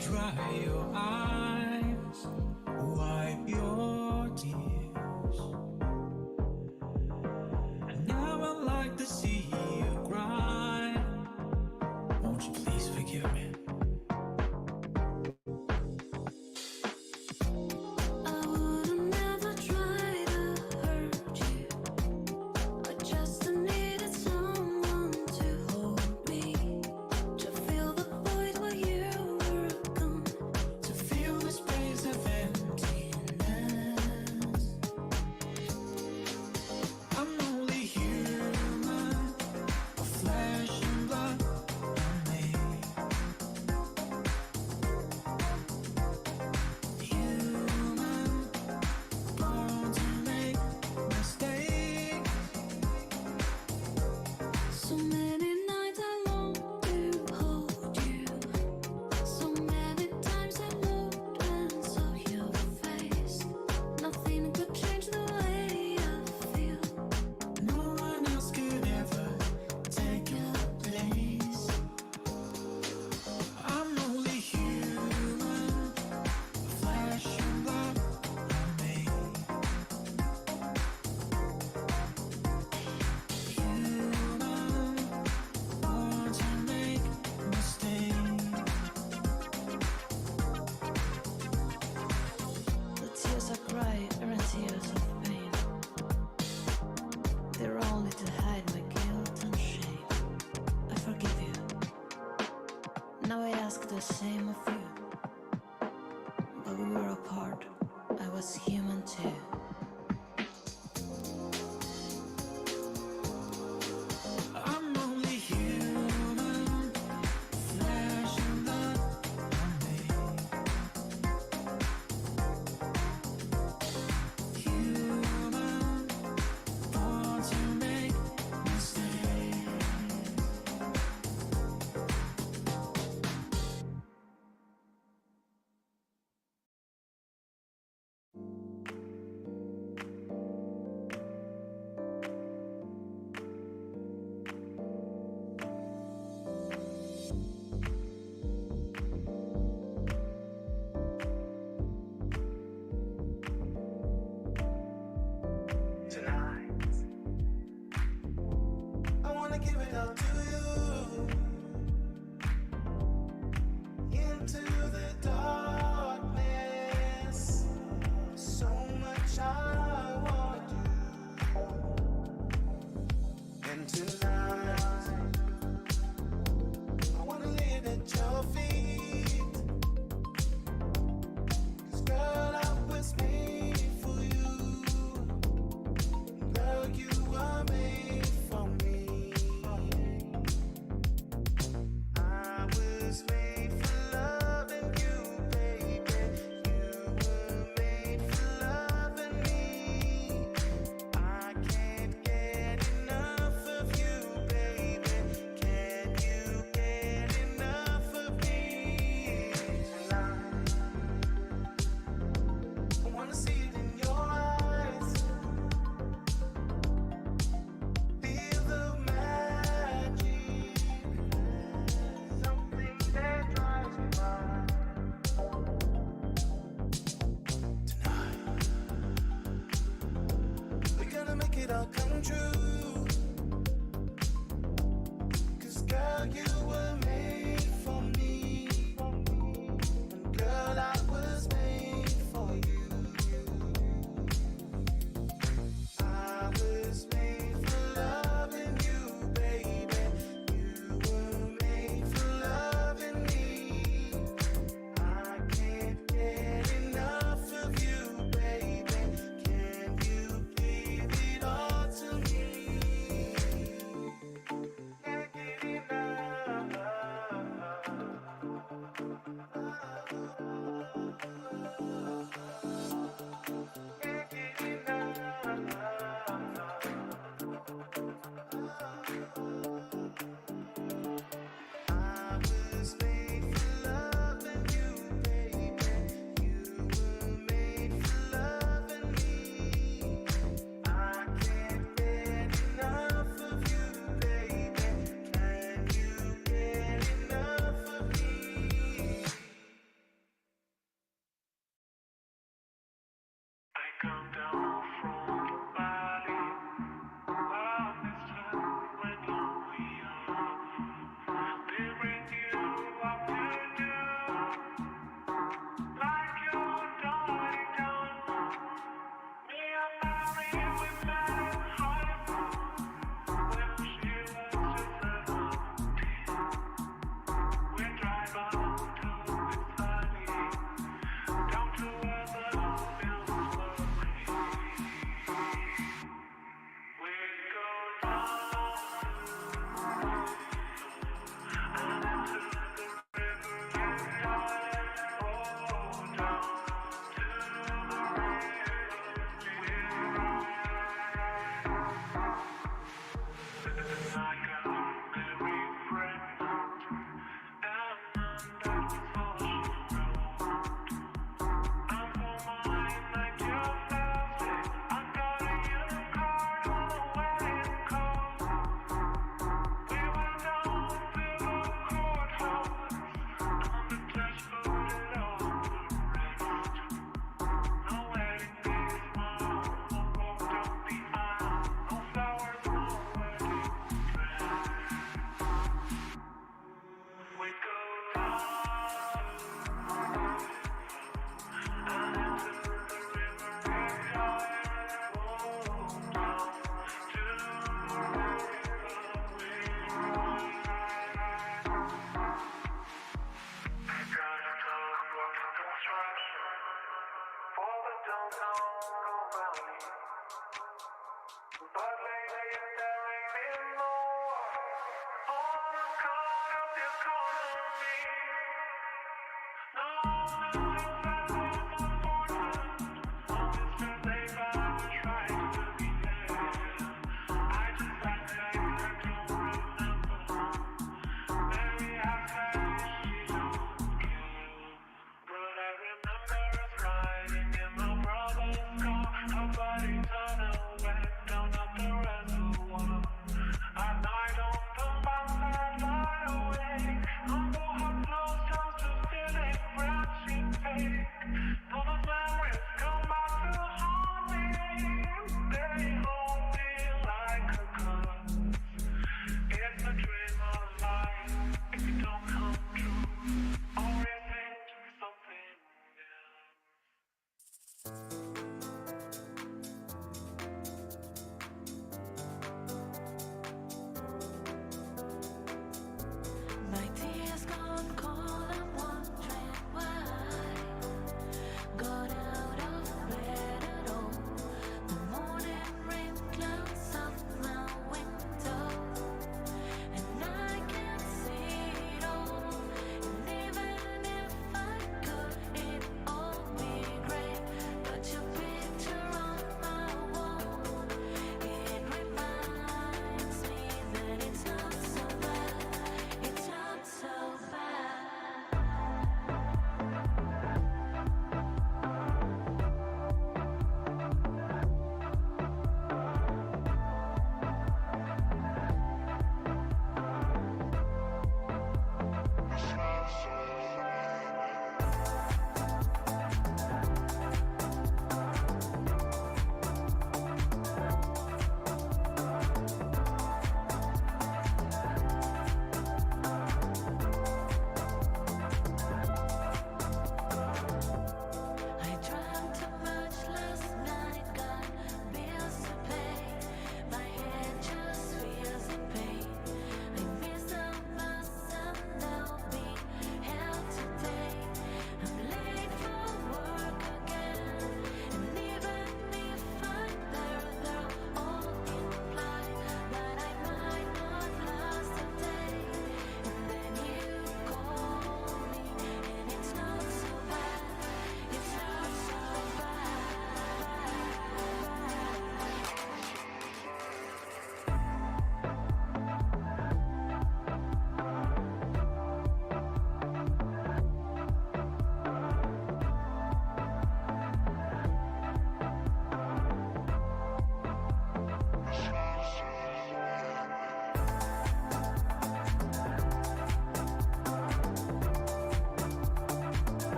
dry your eyes, wipe your tears. I never like to see you cry. Won't you please forgive me? I would've never tried to hurt you. I just needed someone to hold me, to fill the void while you were gone, To feel the space of emptiness. I'm only human, of flesh and blood only. Human, born to make mistakes. so many nights I long to hold you, so many times I looked and saw your face. Nothing could change the way I feel. No one else could ever take your place. I'm only human, flesh and blood only. Human, born to make mistakes. The tears I cry aren't tears of pain. They're only to hide my guilt and shame. I forgive you. Now I ask the same of you. But we were apart. I was human too. I'm only human, flesh and blood only. Human, born to make mistakes. Tonight, I wanna give it all to you. Into the darkness, so much I want you. And tonight, I wanna lay it at your feet. 'Cause girl, I was made for you. Girl, you were made for me. I was made for loving you, baby. You were made for loving me. I can't get enough of you, baby. Can you get enough of me? Tonight, I wanna see it in your eyes. Feel the magic, something that drives me wild. Tonight, we're gonna make it all come true. 'Cause girl, you were made for me. And girl, I was made for you. I was made for loving you, baby. You were made for loving me. I can't get enough of you, baby. Can you give it all to me?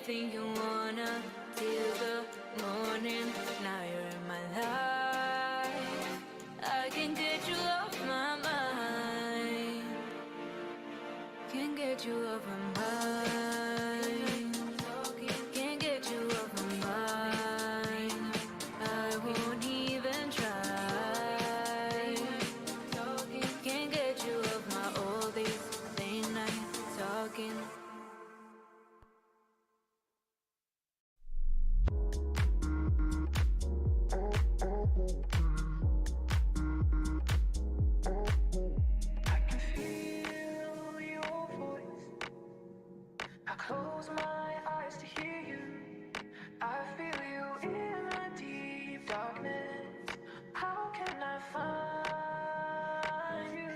anything you wanna till the morning. Now you're in my life. I can't get you off my mind. Can't get you off my mind. Can't get you off my mind. I won't even try. Can't get you off my all these late nights talking. I close my eyes to hear you. I feel you in the deep darkness. How can I find you?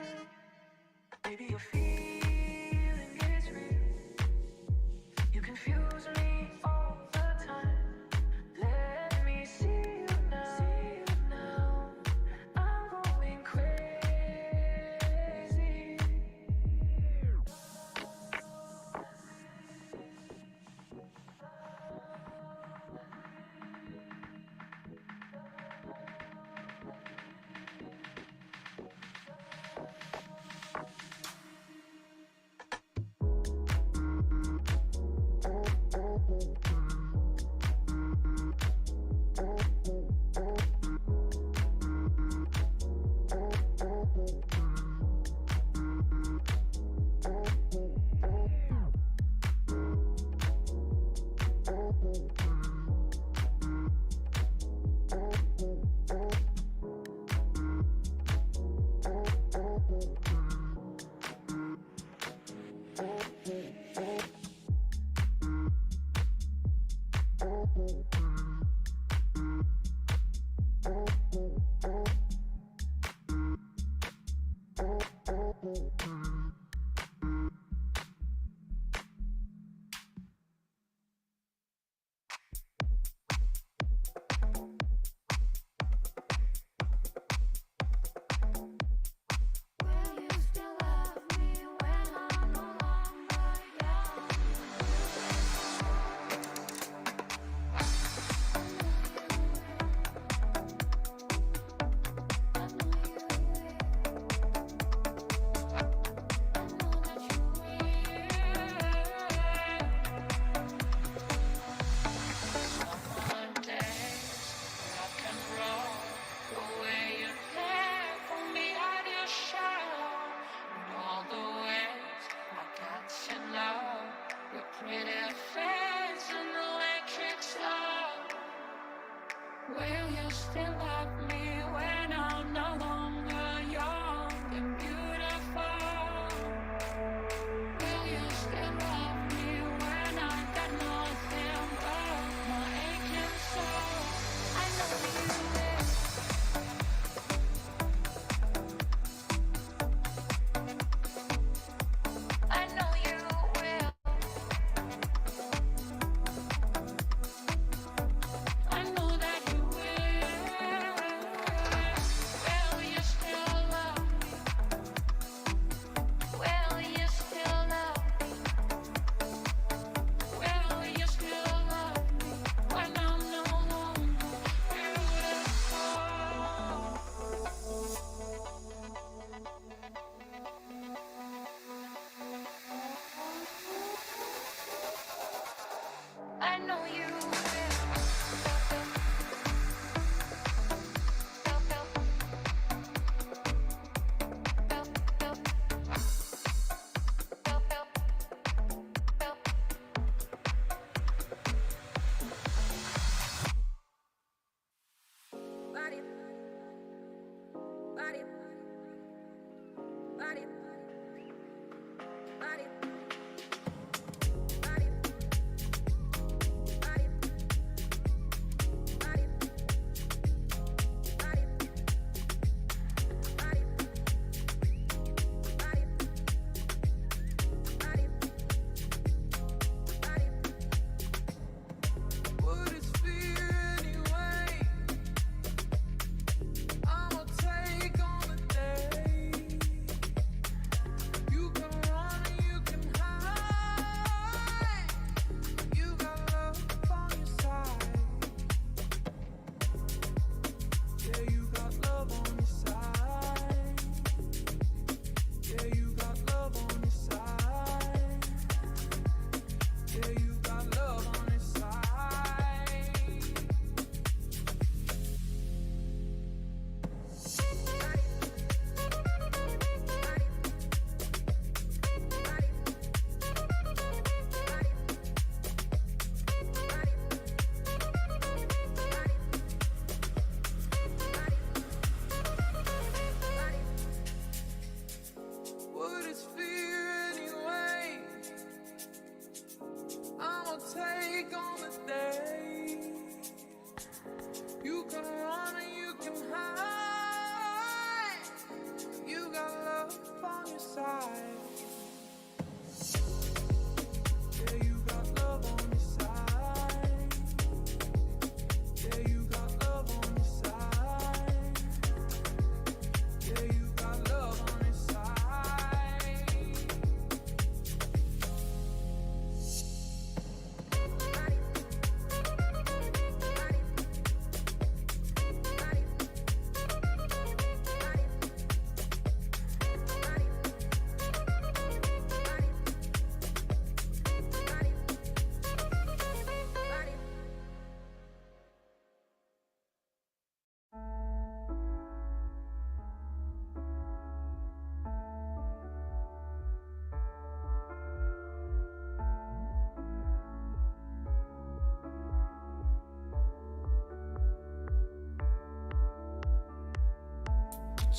Maybe your feeling is real. You confuse me all the time. Let me see you now. I'm going crazy.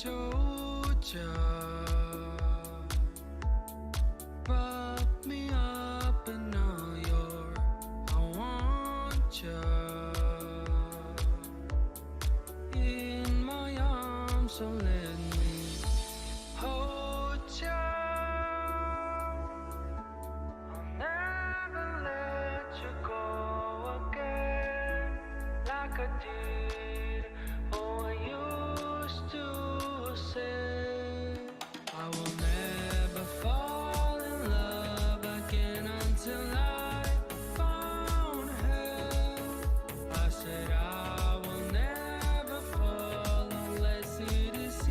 told ya. Wrap me up in all your I want ya. In my arms, so let me hold ya. I'll never let you go again like I did. Oh, I used to say I will never fall in love again until I found her. I said I will never fall unless it is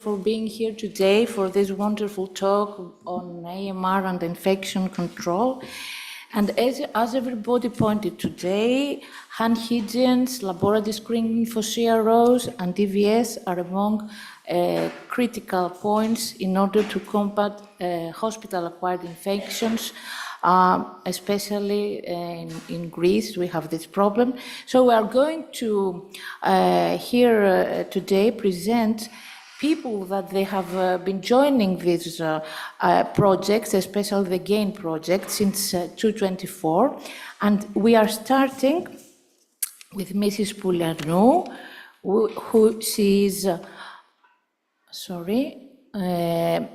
for being here today for this wonderful talk on AMR and infection control. And as everybody pointed today, hand hygienes, laboratory screening for CROs and DVS are among critical points in order to combat hospital-acquired infections, especially in Greece. We have this problem. So we are going to here today present people that they have been joining these projects, especially the GAIN project, since 2024. And we are starting with Mrs. Pournaras, who she is,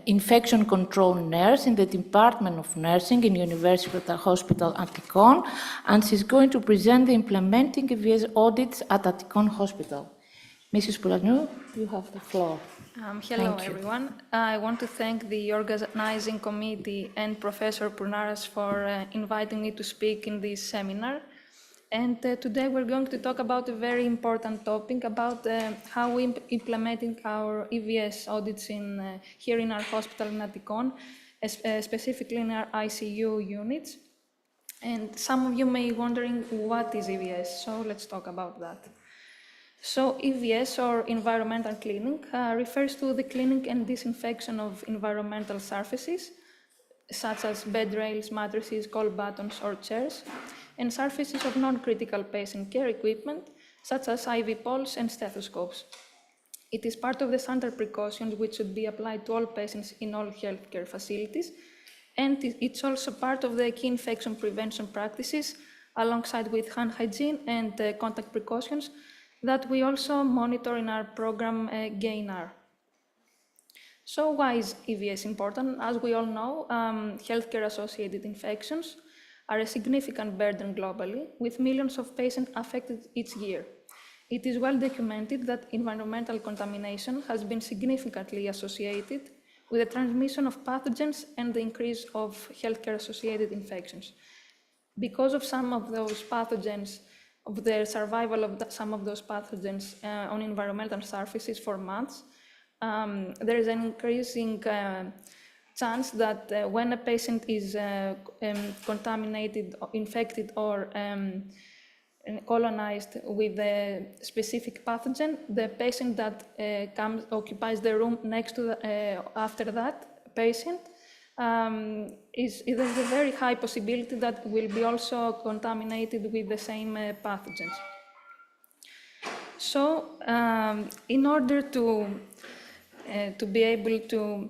infection control nurse in the Department of Nursing in University Hospital Attikon, and she's going to present the implementing EVS audits at Attikon Hospital. Mrs. Pournaras, you have the floor. Hello, everyone. I want to thank the organizing committee and Professor Pournaras for inviting me to speak in this seminar. And today we're going to talk about a very important topic about how we're implementing our EVS audits here in our hospital in Attikon, specifically in our ICU units. And some of you may be wondering, what is EVS? So let's talk about that. So EVS, or environmental cleaning, refers to the cleaning and disinfection of environmental surfaces, such as bed rails, mattresses, call buttons, or chairs, and surfaces of non-critical patient care equipment, such as IV poles and stethoscopes. It is part of the standard precautions which should be applied to all patients in all healthcare facilities, and it's also part of the key infection prevention practices, alongside with hand hygiene and contact precautions, that we also monitor in our program GAIN-R. So why is EVS important? As we all know, healthcare-associated infections are a significant burden globally, with millions of patients affected each year. It is well documented that environmental contamination has been significantly associated with the transmission of pathogens and the increase of healthcare-associated infections. Because of some of those pathogens, of the survival of some of those pathogens on environmental surfaces for months, there is an increasing chance that when a patient is contaminated, infected, or colonized with a specific pathogen, the patient that occupies the room next to after that patient, there's a very high possibility that will be also contaminated with the same pathogens. So, in order to be able to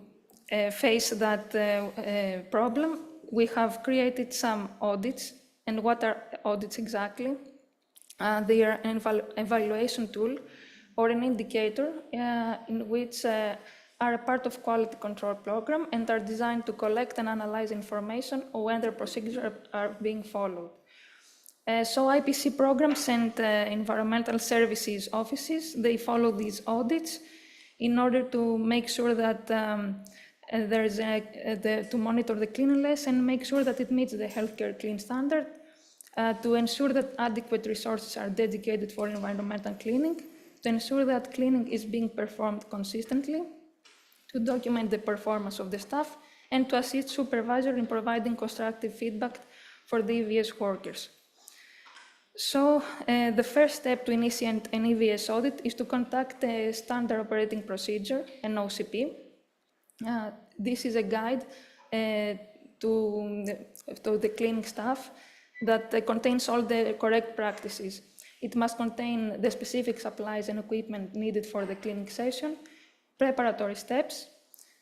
face that problem, we have created some audits. And what are audits exactly? They are an evaluation tool or an indicator in which are a part of quality control program and are designed to collect and analyze information on whether procedures are being followed. So IPC programs and environmental services offices, they follow these audits in order to make sure that there is to monitor the cleanliness and make sure that it meets the healthcare clean standard, to ensure that adequate resources are dedicated for environmental cleaning, to ensure that cleaning is being performed consistently, to document the performance of the staff, and to assist supervisor in providing constructive feedback for the EVS workers. So the first step to initiate an EVS audit is to conduct a standard operating procedure, an OCP. This is a guide to the cleaning staff that contains all the correct practices. It must contain the specific supplies and equipment needed for the cleaning session, preparatory steps,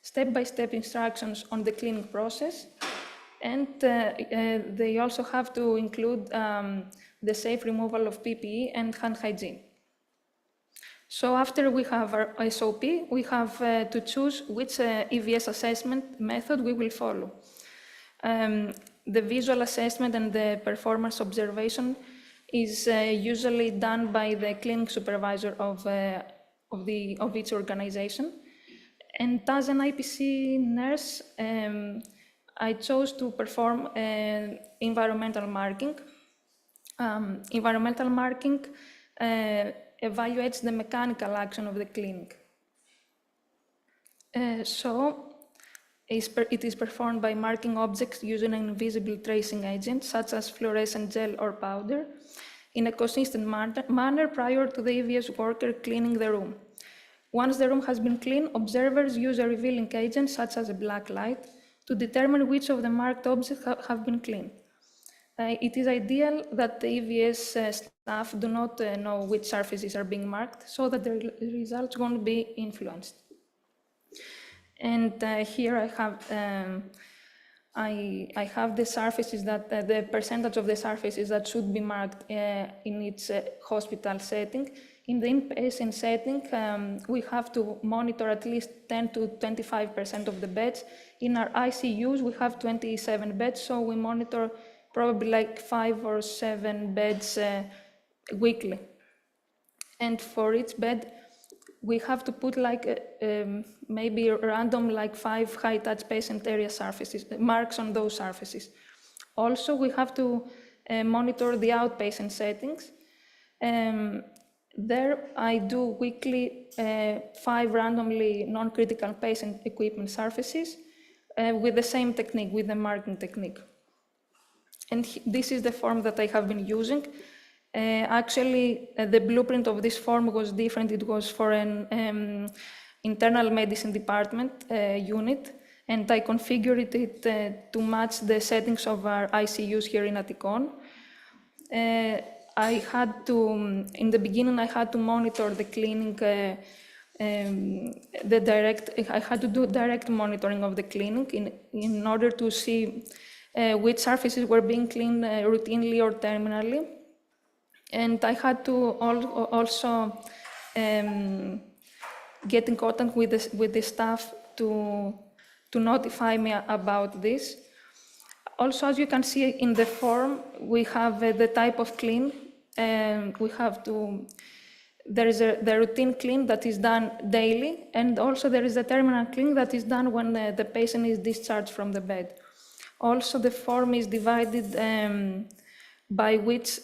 step-by-step instructions on the cleaning process, and they also have to include the safe removal of PPE and hand hygiene. So after we have our SOP, we have to choose which EVS assessment method we will follow. The visual assessment and the performance observation is usually done by the clinic supervisor of each organization. And as an IPC nurse, I chose to perform environmental marking. Environmental marking evaluates the mechanical action of the clinic. It is performed by marking objects using an invisible tracing agent, such as fluorescent gel or powder, in a consistent manner prior to the EVS worker cleaning the room. Once the room has been cleaned, observers use a revealing agent, such as a black light, to determine which of the marked objects have been cleaned. It is ideal that the EVS staff do not know which surfaces are being marked, so that the results won't be influenced. And here I have the surfaces that, the percentage of the surfaces that should be marked in each hospital setting. In the inpatient setting, we have to monitor at least 10 to 25% of the beds. In our ICUs, we have 27 beds, so we monitor probably like 5 or 7 beds weekly. And for each bed, we have to put like maybe random like 5 high-touch patient area surfaces, marks on those surfaces. Also, we have to monitor the outpatient settings. There, I do weekly 5 randomly non-critical patient equipment surfaces with the same technique, with the marking technique. And this is the form that I have been using. Actually, the blueprint of this form was different. It was for an internal medicine department unit, and I configured it to match the settings of our ICUs here in Attikon. I had to, in the beginning, I had to monitor the cleaning, I had to do direct monitoring of the cleaning in order to see which surfaces were being cleaned routinely or terminally. And I had to also get in contact with the staff to notify me about this. Also, as you can see in the form, we have the type of clean. We have to, there is the routine clean that is done daily, and also there is a terminal clean that is done when the patient is discharged from the bed. Also, the form is divided by which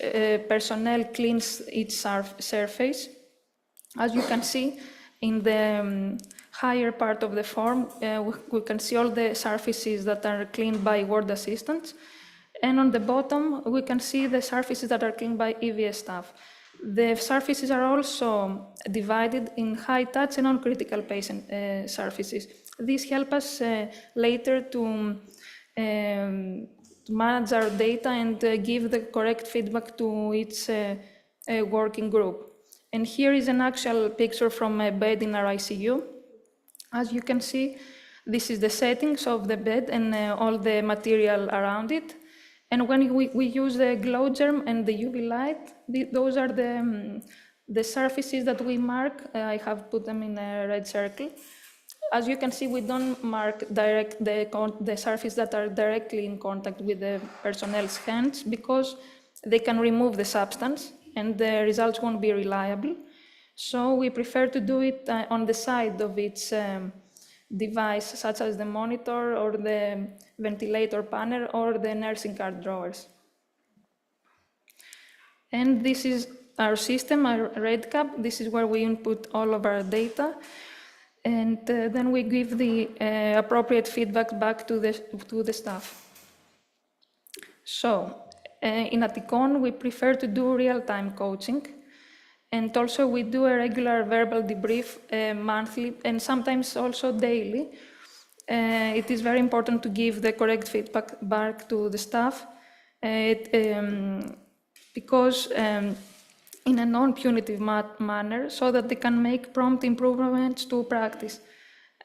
personnel cleans each surface. As you can see, in the higher part of the form, we can see all the surfaces that are cleaned by ward assistants. And on the bottom, we can see the surfaces that are cleaned by EVS staff. The surfaces are also divided in high-touch and non-critical patient surfaces. These help us later to manage our data and give the correct feedback to each working group. And here is an actual picture from a bed in our ICU. As you can see, this is the settings of the bed and all the material around it. And when we use the glow germ and the UV light, those are the surfaces that we mark. I have put them in a red circle. As you can see, we don't mark the surfaces that are directly in contact with the personnel's hands because they can remove the substance and the results won't be reliable. So we prefer to do it on the side of each device, such as the monitor or the ventilator panel or the nursing card drawers. And this is our system, our red cap. This is where we input all of our data. And then we give the appropriate feedback back to the staff. So in Attikon, we prefer to do real-time coaching. And also we do a regular verbal debrief monthly and sometimes also daily. It is very important to give the correct feedback back to the staff because in a non-punitive manner so that they can make prompt improvements to practice.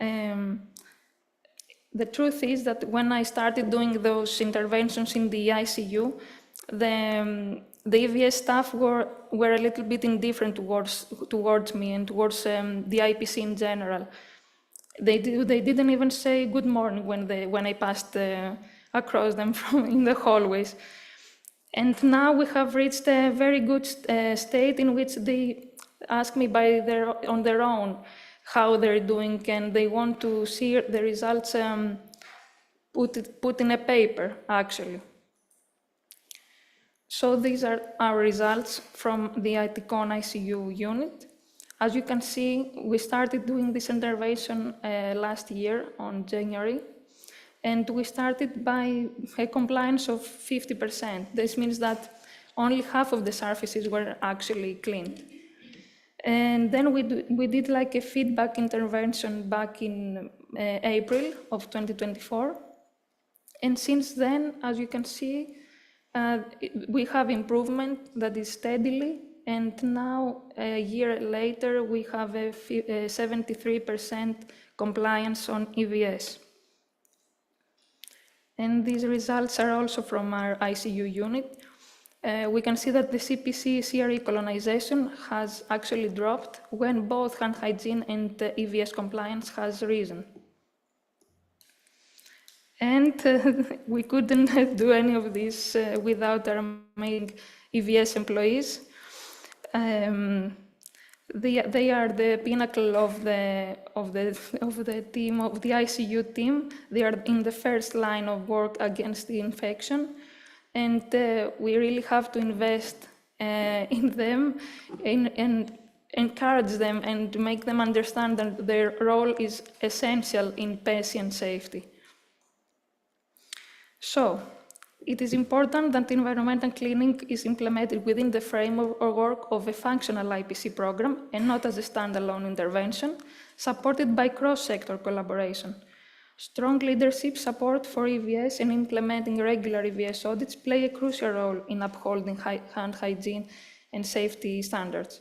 The truth is that when I started doing those interventions in the ICU, the EVS staff were a little bit indifferent towards me and towards the IPC in general. They didn't even say good morning when I passed across them in the hallways. And now we have reached a very good state in which they ask me on their own how they're doing, and they want to see the results put in a paper, actually. So these are our results from the Attikon ICU unit. As you can see, we started doing this intervention last year on January, and we started by a compliance of 50%. This means that only half of the surfaces were actually cleaned. And then we did like a feedback intervention back in April of 2024. And since then, as you can see, we have improvement that is steadily. And now, a year later, we have a 73% compliance on EVS. And these results are also from our ICU unit. We can see that the CPC CRE colonization has actually dropped when both hand hygiene and EVS compliance has risen. And we couldn't do any of this without our amazing EVS employees. They are the pinnacle of the team, of the ICU team. They are in the first line of work against the infection, and we really have to invest in them and encourage them and make them understand that their role is essential in patient safety. So, it is important that environmental cleaning is implemented within the framework of a functional IPC program and not as a standalone intervention, supported by cross-sector collaboration. Strong leadership support for EVS and implementing regular EVS audits play a crucial role in upholding hand hygiene and safety standards.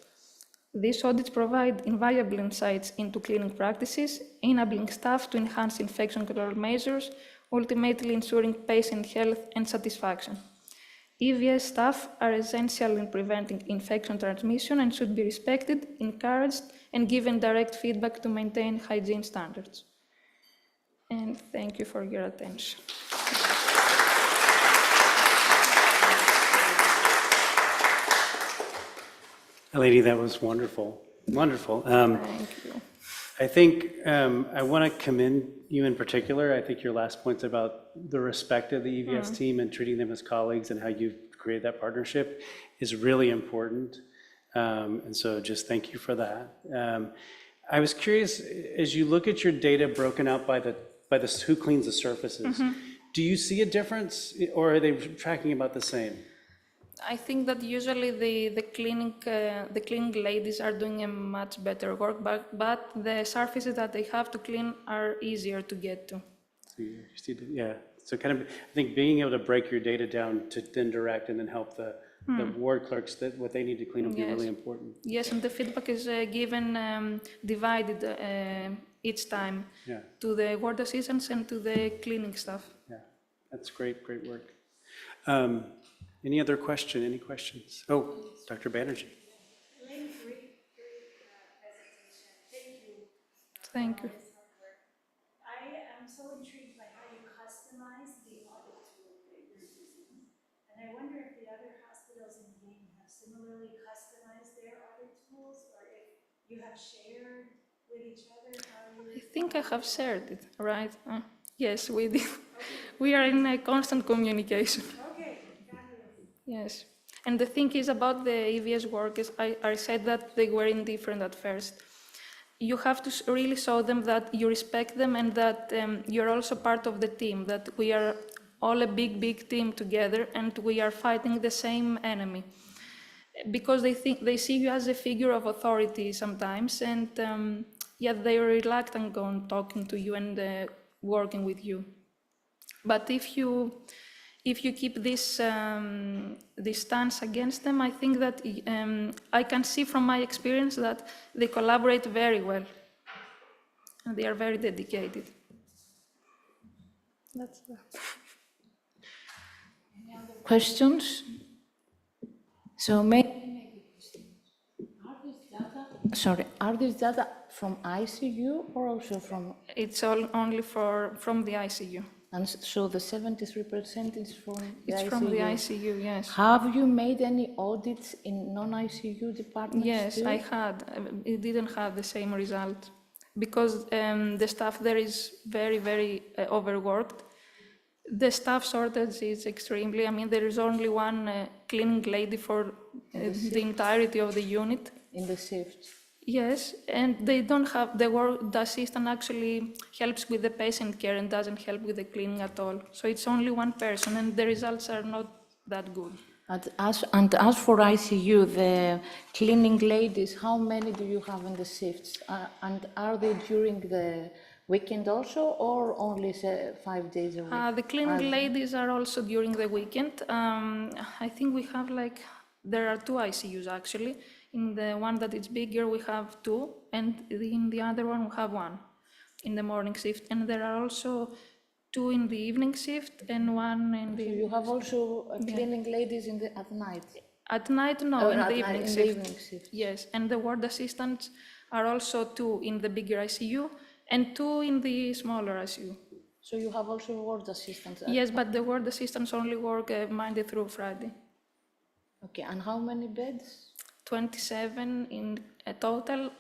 These audits provide invaluable insights into cleaning practices, enabling staff to enhance infection control measures, ultimately ensuring patient health and satisfaction. EVS staff are essential in preventing infection transmission and should be respected, encouraged, and given direct feedback to maintain hygiene standards. And thank you for your attention. Lady, that was wonderful. Wonderful. Thank you. I think I want to commend you in particular. I think your last points about the respect of the EVS team and treating them as colleagues and how you've created that partnership is really important. And so just thank you for that. I was curious, as you look at your data broken out by the who cleans the surfaces, do you see a difference, or are they tracking about the same? I think that usually the cleaning ladies are doing a much better work, but the surfaces that they have to clean are easier to get to. So yeah, so kind of, I think being able to break your data down to then direct and then help the ward clerks that what they need to clean will be really important. Yes, and the feedback is given divided each time to the ward assistants and to the cleaning staff. Yeah, that's great, great work. Any other question? Any questions? Oh, Dr. Banerjee. Thank you. I am so intrigued by how you customize the audit tool that you're using. And I wonder if the other hospitals in Maine have similarly customized their audit tools, or if you have shared with each other how you... I think I have shared it, right? Yes, we did. We are in a constant communication. Yes, and the thing is about the EVS work is I said that they were indifferent at first. You have to really show them that you respect them and that you're also part of the team, that we are all a big team together and we are fighting the same enemy. Because they see you as a figure of authority sometimes, and yet they are reluctant on talking to you and working with you. But if you keep this stance against them, I think that I can see from my experience that they collaborate very well and they are very dedicated. That's that. Any other questions? So are these data from ICU or also from? It's only from the ICU. And so the 73% is from the ICU? It's from the ICU, yes. Have you made any audits in non-ICU departments? Yes, too? I had. It didn't have the same result because the staff there is very overworked. The staff shortage is extremely, there is only one cleaning lady for the entirety of the unit. In the shift? Yes, and they don't have, the assistant actually helps with the patient care and doesn't help with the cleaning at all. So it's only one person and the results are not that good. And as for ICU, the cleaning ladies, how many do you have in the shifts? And are they during the weekend also, or only 5 days a week? The cleaning ladies are also during the weekend. I think we have there are 2 ICUs actually. In the one that is bigger, we have 2, and in the other one, we have 1 in the morning shift. And there are also 2 in the evening shift and 1 in the... So you have also cleaning ladies at night? At night, no, in the evening in shift. The evening shift. Yes, and the ward assistants are also 2 in the bigger ICU and 2 in the smaller ICU. So you have also ward assistants? Yes, but the ward assistants only work Monday through Friday. Okay, and how many beds? 27 in total.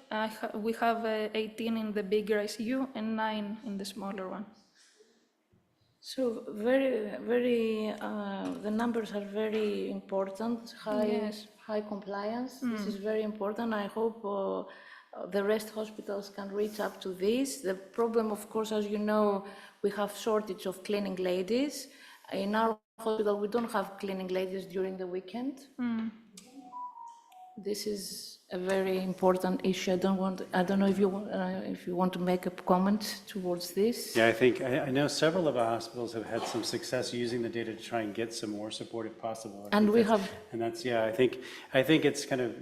We have 18 in the bigger ICU and 9 in the smaller one. So the numbers are very important, high compliance. This is very important. I hope the rest hospitals can reach up to this. The problem, of course, as you know, we have shortage of cleaning ladies. In our hospital, we don't have cleaning ladies during the weekend. This is a very important issue. I don't know if you want to make a comment towards this. Yeah, I know several of our hospitals have had some success using the data to try and get some more support if possible. And that's, I think it's kind of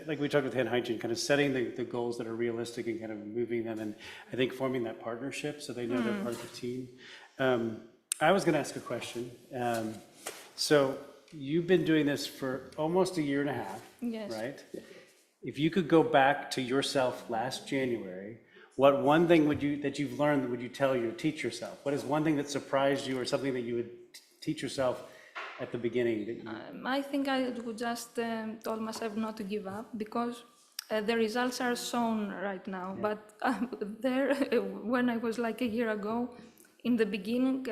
like we talked with hand hygiene, kind of setting the goals that are realistic and kind of moving them, and I think forming that partnership so they know they're part of the team. I was going to ask a question. So you've been doing this for almost a year and a half, right? If you could go back to yourself last January, what one thing that you've learned would you teach yourself? What is one thing that surprised you or something that you would teach yourself at the beginning? I think I would just told myself not to give up because the results are shown right now. Yeah. But when I was like a year ago, in the beginning,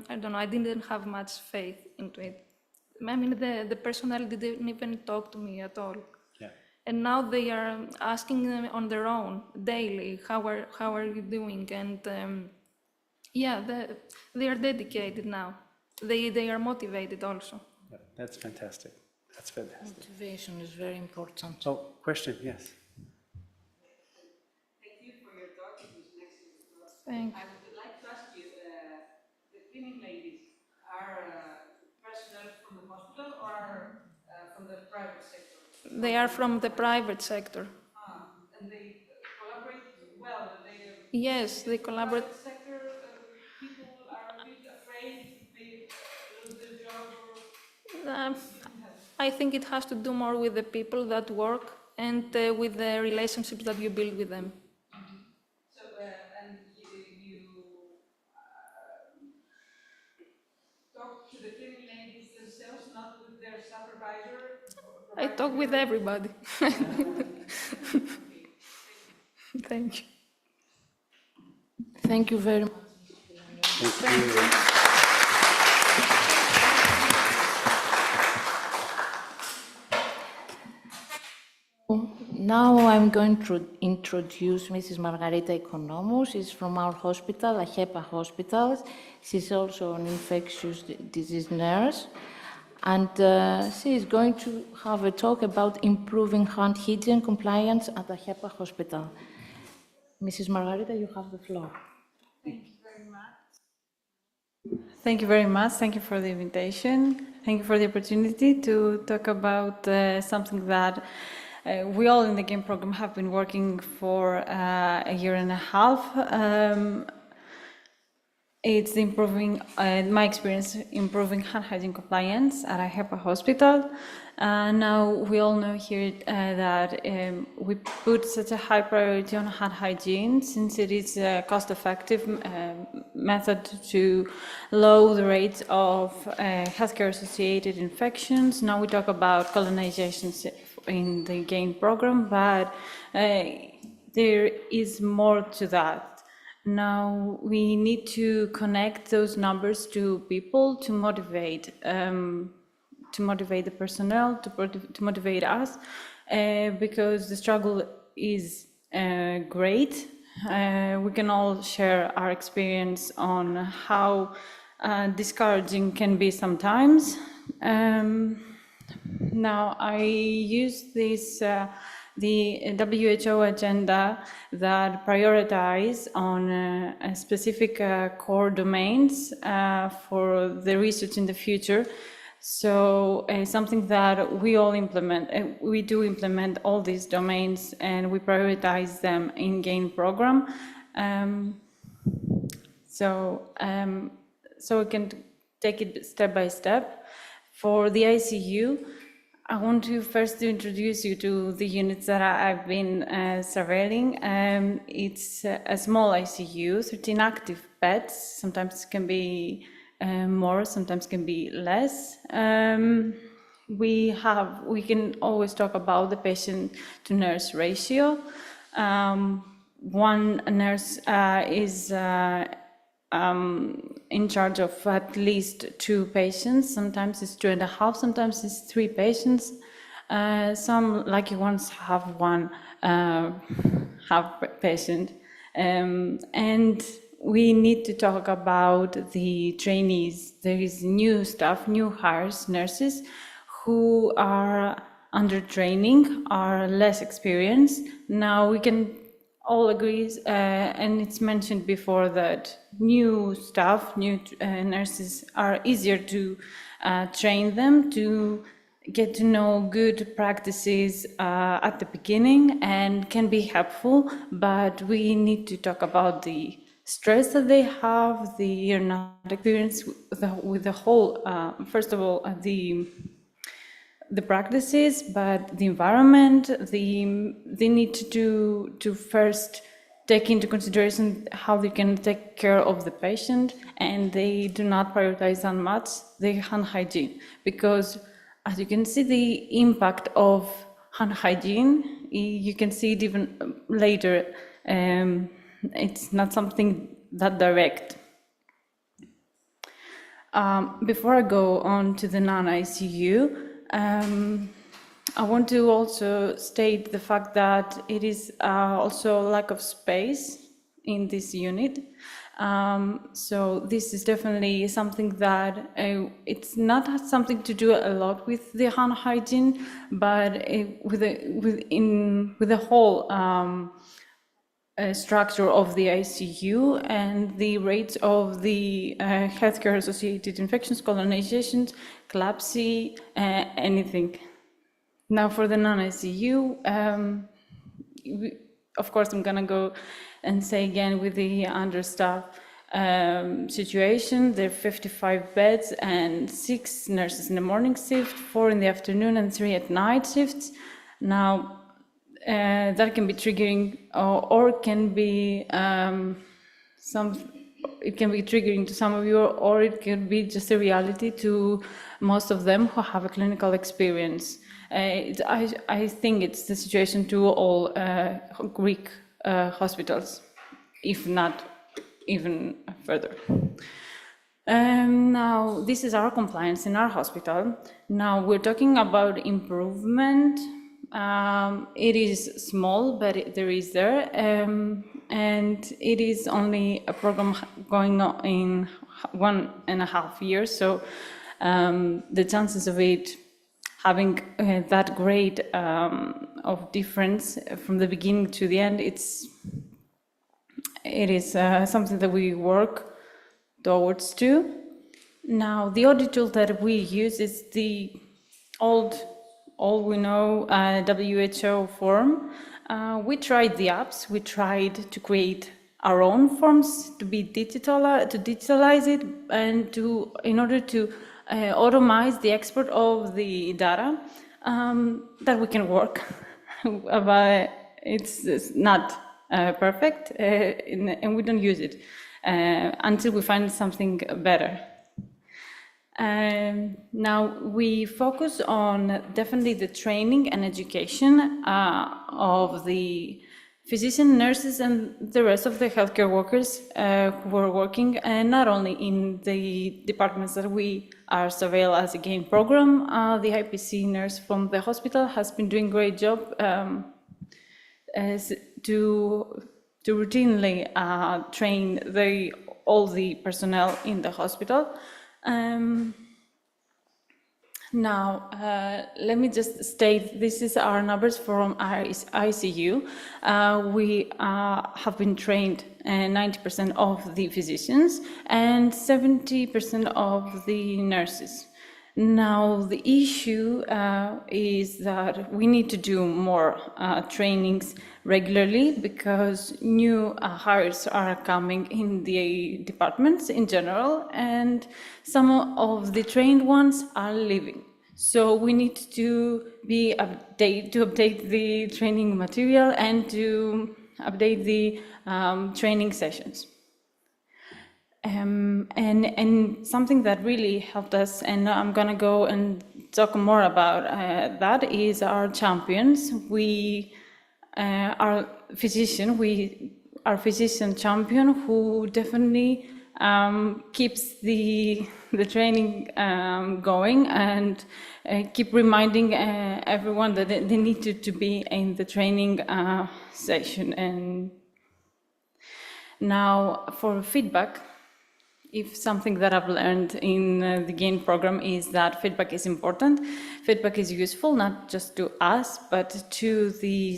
I don't know, I didn't have much faith into it. I mean, the personnel didn't even talk to me at all. Yeah. And now they are asking on their own daily, how are you doing? And they are dedicated now. They are motivated also. Yeah, that's fantastic. That's fantastic. Motivation is very important. Oh, question, yes. Thank you for your talk. It was an excellent talk. Thank you. I would like to ask you, the cleaning ladies are personnel from the hospital or from the private sector? They are from the private sector. And they collaborate well? Yes, they collaborate. The private sector, people are a bit afraid they lose their job? I think it has to do more with the people that work and with the relationships that you build with them. So, and you talk to the cleaning ladies themselves, not with their supervisor? I talk with everybody. Thank you. Thank you very much. Thank you. Now I'm going to introduce Mrs. Margarita Economou. She's from our hospital, AHEPA Hospital. She's also an infectious disease nurse. And she is going to have a talk about improving hand hygiene compliance at AHEPA Hospital. Mrs. Margarita, you have the floor. Thank you very much. Thank you very much. Thank you for the invitation. Thank you for the opportunity to talk about something that we all in the GAME program have been working for a year and a half. It's improving, my experience, improving hand hygiene compliance at AHEPA Hospital. Now, we all know here that we put such a high priority on hand hygiene since it is a cost-effective method to lower the rates of healthcare-associated infections. Now we talk about colonizations in the GAME program, but there is more to that. Now we need to connect those numbers to people to motivate the personnel, to motivate us, because the struggle is great. We can all share our experience on how discouraging can be sometimes. Now, I use this the WHO agenda that prioritize on specific core domains for the research in the future. So something that we all implement, we do implement all these domains and we prioritize them in GAIN program. So we can take it step by step. For the ICU, I want to first introduce you to the units that I've been surveilling. It's a small ICU, 13 active beds. Sometimes it can be more, sometimes can be less. We can always talk about the patient-to-nurse ratio. One nurse is in charge of at least 2 patients. Sometimes it's 2.5, sometimes it's 3 patients. Some lucky ones have one half patient. And we need to talk about the trainees. There is new staff, new hires, nurses who are under training, are less experienced. Now we can all agree, and it's mentioned before, that new staff, new nurses are easier to train them, to get to know good practices at the beginning, and can be helpful, but we need to talk about the stress that they have, the not experience with the whole, first of all, the practices, but the environment, they need to first take into consideration how they can take care of the patient, and they do not prioritize that much the hand hygiene, because as you can see the impact of hand hygiene, you can see it even later. It's not something that direct. Before I go on to the non-ICU, I want to also state the fact that it is also lack of space in this unit. So this is definitely something that it's not something to do a lot with the hand hygiene, but with the whole structure of the ICU and the rates of the healthcare-associated infections, colonizations, CLABSI, anything. Now for the non-ICU, of course I'm gonna go and say again with the understaffed situation, there are 55 beds and 6 nurses in the morning shift, 4 in the afternoon and 3 at night shifts. Now, that can be triggering, or can be it can be triggering to some of you, or it can be just a reality to most of them who have a clinical experience. I think it's the situation to all Greek hospitals, if not even further. Now, this is our compliance in our hospital. Now, we're talking about improvement. It is small, but there is there, and it is only a program going on in 1.5 years, so the chances of it having that great of difference from the beginning to the end, it is something that we work towards too. Now, the audit tool that we use is the all we know WHO form. We tried the apps. We tried to create our own forms to be digitalize it, and in order to automate the export of the data that we can work. But it's not perfect, and we don't use it until we find something better. Now we focus on definitely the training and education of the physician, nurses, and the rest of the healthcare workers who are working, and not only in the departments that we are surveilled as a GAIN program. The IPC nurse from the hospital has been doing a great job to routinely train all the personnel in the hospital. Now, let me just state, this is our numbers from our ICU. We have been trained 90% of the physicians and 70% of the nurses. Now, the issue is that we need to do more trainings regularly because new hires are coming in the departments in general, and some of the trained ones are leaving. So we need to update the training material and to update the training sessions. And something that really helped us, and I'm going to go and talk more about that, is our champions. Our physician champion, who definitely keeps the training going and keep reminding everyone that they need to be in the training session. And now for feedback, if something that I've learned in the GAIN program is that feedback is important. Feedback is useful, not just to us, but to the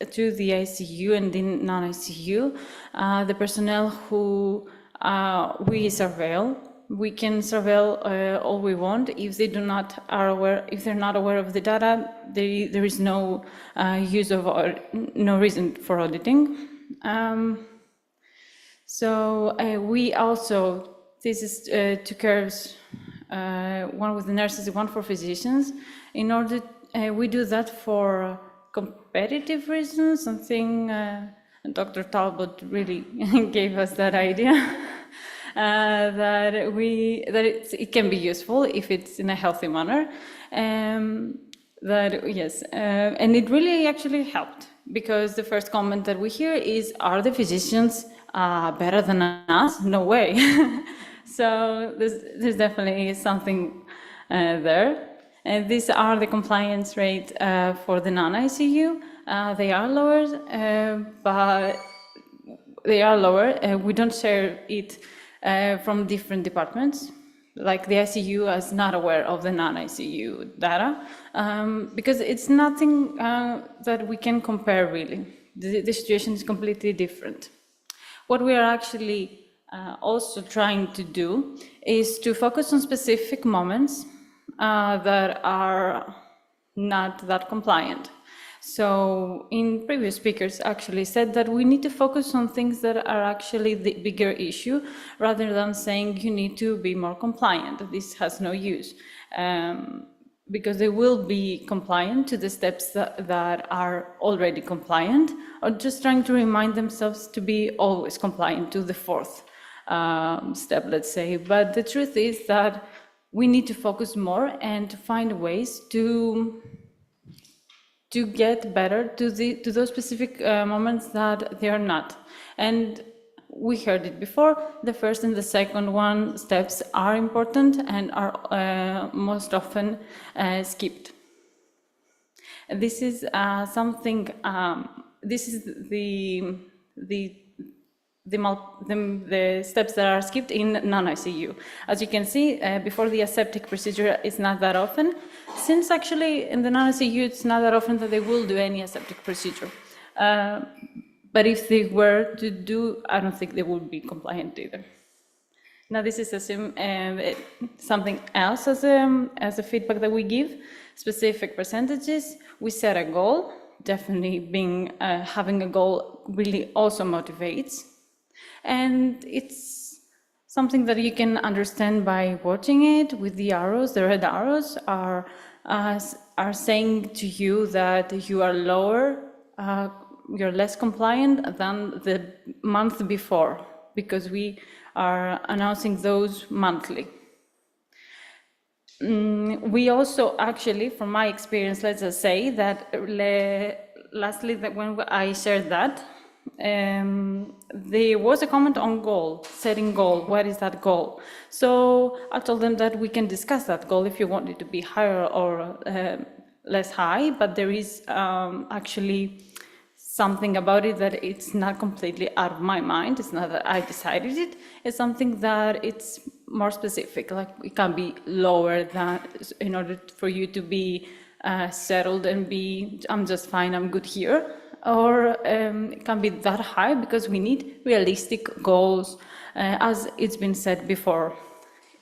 ICU and the non-ICU, the personnel who we surveil. We can surveil all we want. If they're not aware of the data, there is no use of or no reason for auditing. So we also, this is two curves, one with the nurses, one for physicians. In order, we do that for competitive reasons, something Dr. Talbot really gave us that idea, that it can be useful if it's in a healthy manner. Yes, and it really actually helped, because the first comment that we hear is, are the physicians better than us? No way. So there's definitely something there. And these are the compliance rate for the non-ICU. They are lower, but they are lower. We don't share it from different departments. Like the ICU is not aware of the non-ICU data, because it's nothing that we can compare really. The situation is completely different. What we are actually also trying to do is to focus on specific moments that are not that compliant. So in previous speakers actually said that we need to focus on things that are actually the bigger issue, rather than saying you need to be more compliant. This has no use, because they will be compliant to the steps that are already compliant, or just trying to remind themselves to be always compliant to the fourth step, let's say. But the truth is that we need to focus more and to find ways to get better to those specific moments that they are not. And we heard it before, the first and the second one steps are important and are most often skipped. This is something, this is the steps that are skipped in non-ICU. As you can see, before the aseptic procedure is not that often, since actually in the non-ICU it's not that often that they will do any aseptic procedure. But if they were to do, I don't think they would be compliant either. Now this is something else as a feedback that we give, specific percentages. We set a goal, definitely having a goal really also motivates. And it's something that you can understand by watching it with the arrows. The red arrows are saying to you that you are lower, you're less compliant than the month before, because we are announcing those monthly. We also actually, from my experience, let's just say that lastly, that when I shared that, there was a comment on goal, setting goal. What is that goal? So I told them that we can discuss that goal if you want it to be higher or less high, but there is actually something about it that it's not completely out of my mind. It's not that I decided it. It's something that it's more specific, like it can be lower than, in order for you to be settled and be, I'm just fine, I'm good here. Or it can be that high because we need realistic goals, as it's been said before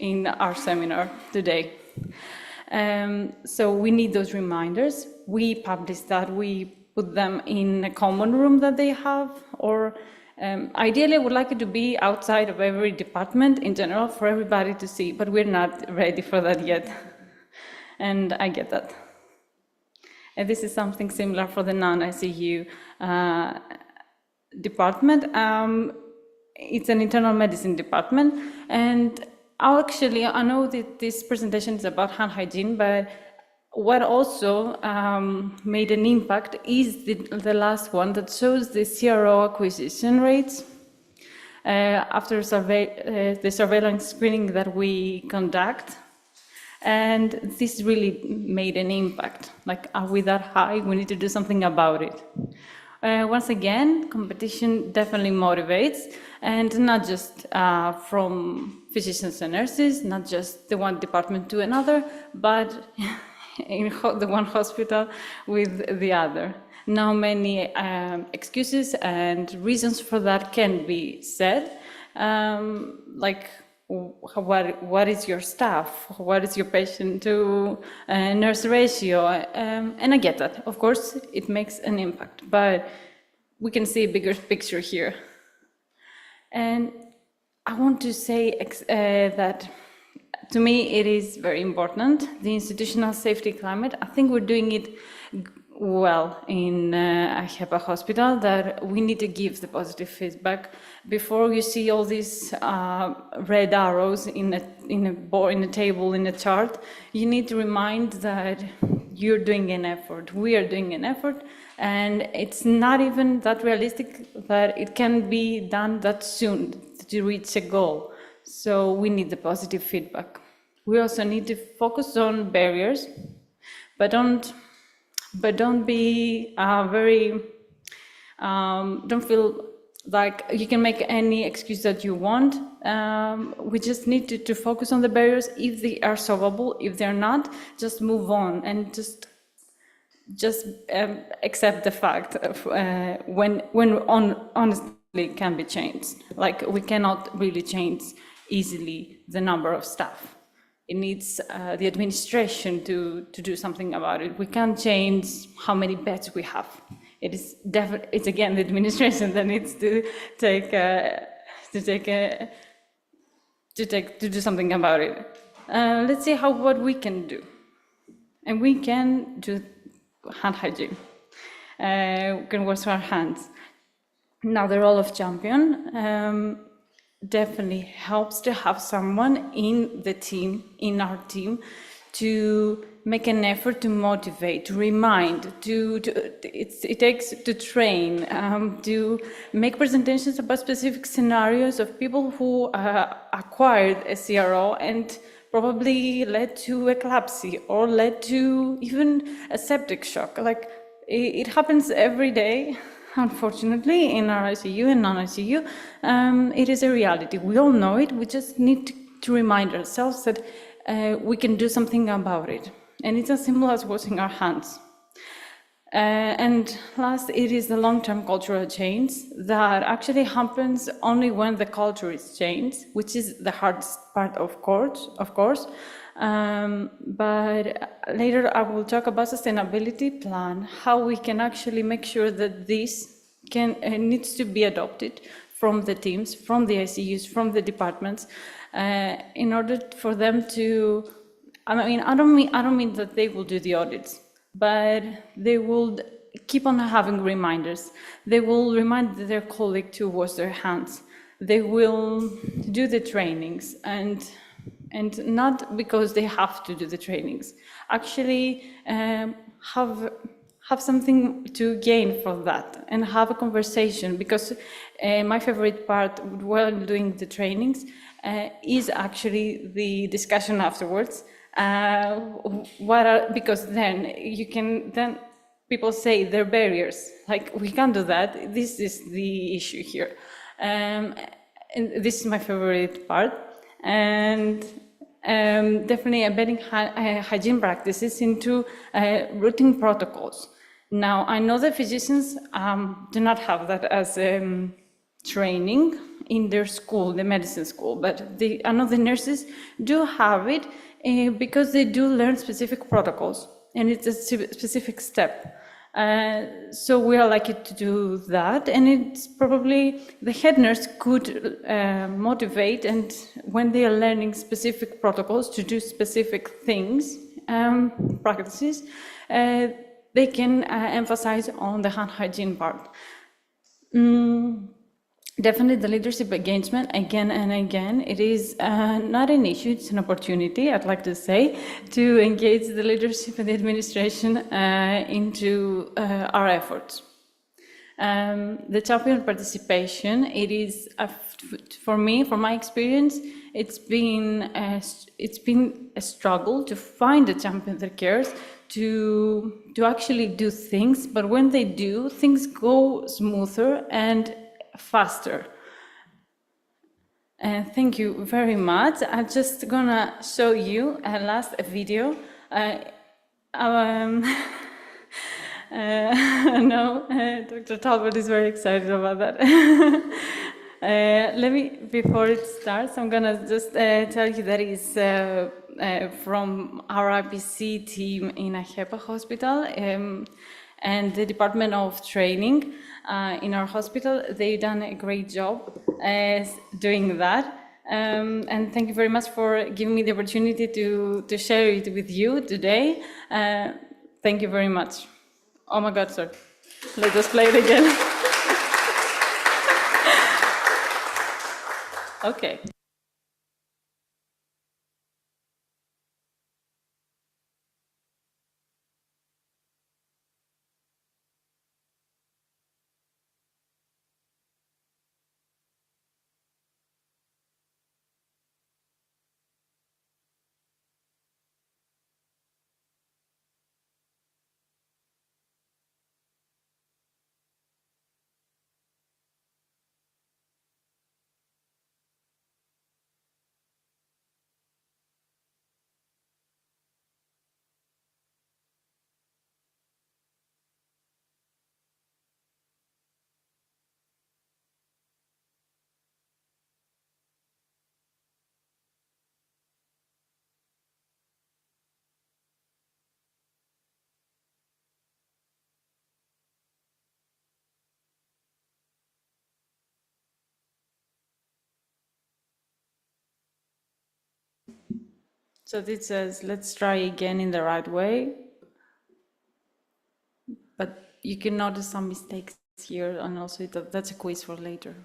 in our seminar today. So we need those reminders. We publish that, we put them in a common room that they have, or ideally I would like it to be outside of every department in general for everybody to see, but we're not ready for that yet. And I get that. And this is something similar for the non-ICU department. It's an internal medicine department, and actually I know that this presentation is about hand hygiene, but what also made an impact is the last one that shows the CRO acquisition rates after the surveillance screening that we conduct. And this really made an impact. Like, are we that high? We need to do something about it. Once again, competition definitely motivates, and not just from physicians and nurses, not just the one department to another, but in the one hospital with the other. Now many excuses and reasons for that can be said, like what is your staff, what is your patient to nurse ratio, and I get that. Of course, it makes an impact, but we can see a bigger picture here. And I want to say that to me, it is very important, the institutional safety climate. I think we're doing it well in HEPA hospital, that we need to give the positive feedback. Before you see all these red arrows in a table, in a chart, you need to remind that you're doing an effort, we are doing an effort, and it's not even that realistic that it can be done that soon to reach a goal. So we need the positive feedback. We also need to focus on barriers, but don't be don't feel like you can make any excuse that you want. We just need to focus on the barriers. If they are solvable, if they're not, just move on and just accept the fact of when honestly can be changed. Like, we cannot really change easily the number of staff. It needs the administration to do something about it. We can't change how many beds we have. It's again the administration that needs to do something about it. Let's see what we can do, and we can do hand hygiene. We can wash our hands. Now, the role of champion definitely helps to have someone in the team, in our team, to make an effort to motivate, to remind, it takes to train, to make presentations about specific scenarios of people who acquired a CRO and probably led to eclampsia or led to even a septic shock. Like, it happens every day. Unfortunately, in our ICU and non-ICU, it is a reality. We all know it. We just need to remind ourselves that we can do something about it. And it's as simple as washing our hands. And last, it is the long-term cultural change that actually happens only when the culture is changed, which is the hardest part, of course. But later I will talk about sustainability plan, how we can actually make sure that this needs to be adopted from the teams, from the ICUs, from the departments, in order for them to, I don't mean that they will do the audits, but they will keep on having reminders. They will remind their colleague to wash their hands. They will do the trainings, and not because they have to do the trainings, actually have something to gain from that and have a conversation, because my favorite part while doing the trainings is actually the discussion afterwards, because then you can people say they're barriers. Like, we can't do that. This is the issue here. And this is my favorite part. And definitely embedding hygiene practices into routine protocols. Now, I know that physicians do not have that as training in their school, the medicine school, but I know the nurses do have it because they do learn specific protocols, and it's a specific step. So we are lucky to do that, and it's probably the head nurse could motivate, and when they are learning specific protocols to do specific things, practices, they can emphasize on the hand hygiene part. Definitely the leadership engagement, again and again, it is not an issue, it's an opportunity, I'd like to say, to engage the leadership and the administration into our efforts. The champion participation, it is, for me, from my experience, it's been a struggle to find a champion that cares, to actually do things, but when they do, things go smoother and faster. Thank you very much. I'm just gonna show you a last video. Dr. Talbot is very excited about that. Before it starts, I'm gonna just tell you that is from our IPC team in AHEPA Hospital and the Department of Training in our hospital. They've done a great job doing that. And thank you very much for giving me the opportunity to share it with you today. Thank you very much. Oh my God, sorry. Let us play it again. Okay. So this says, let's try again in the right way. But you can notice some mistakes here, and also that's a quiz for later.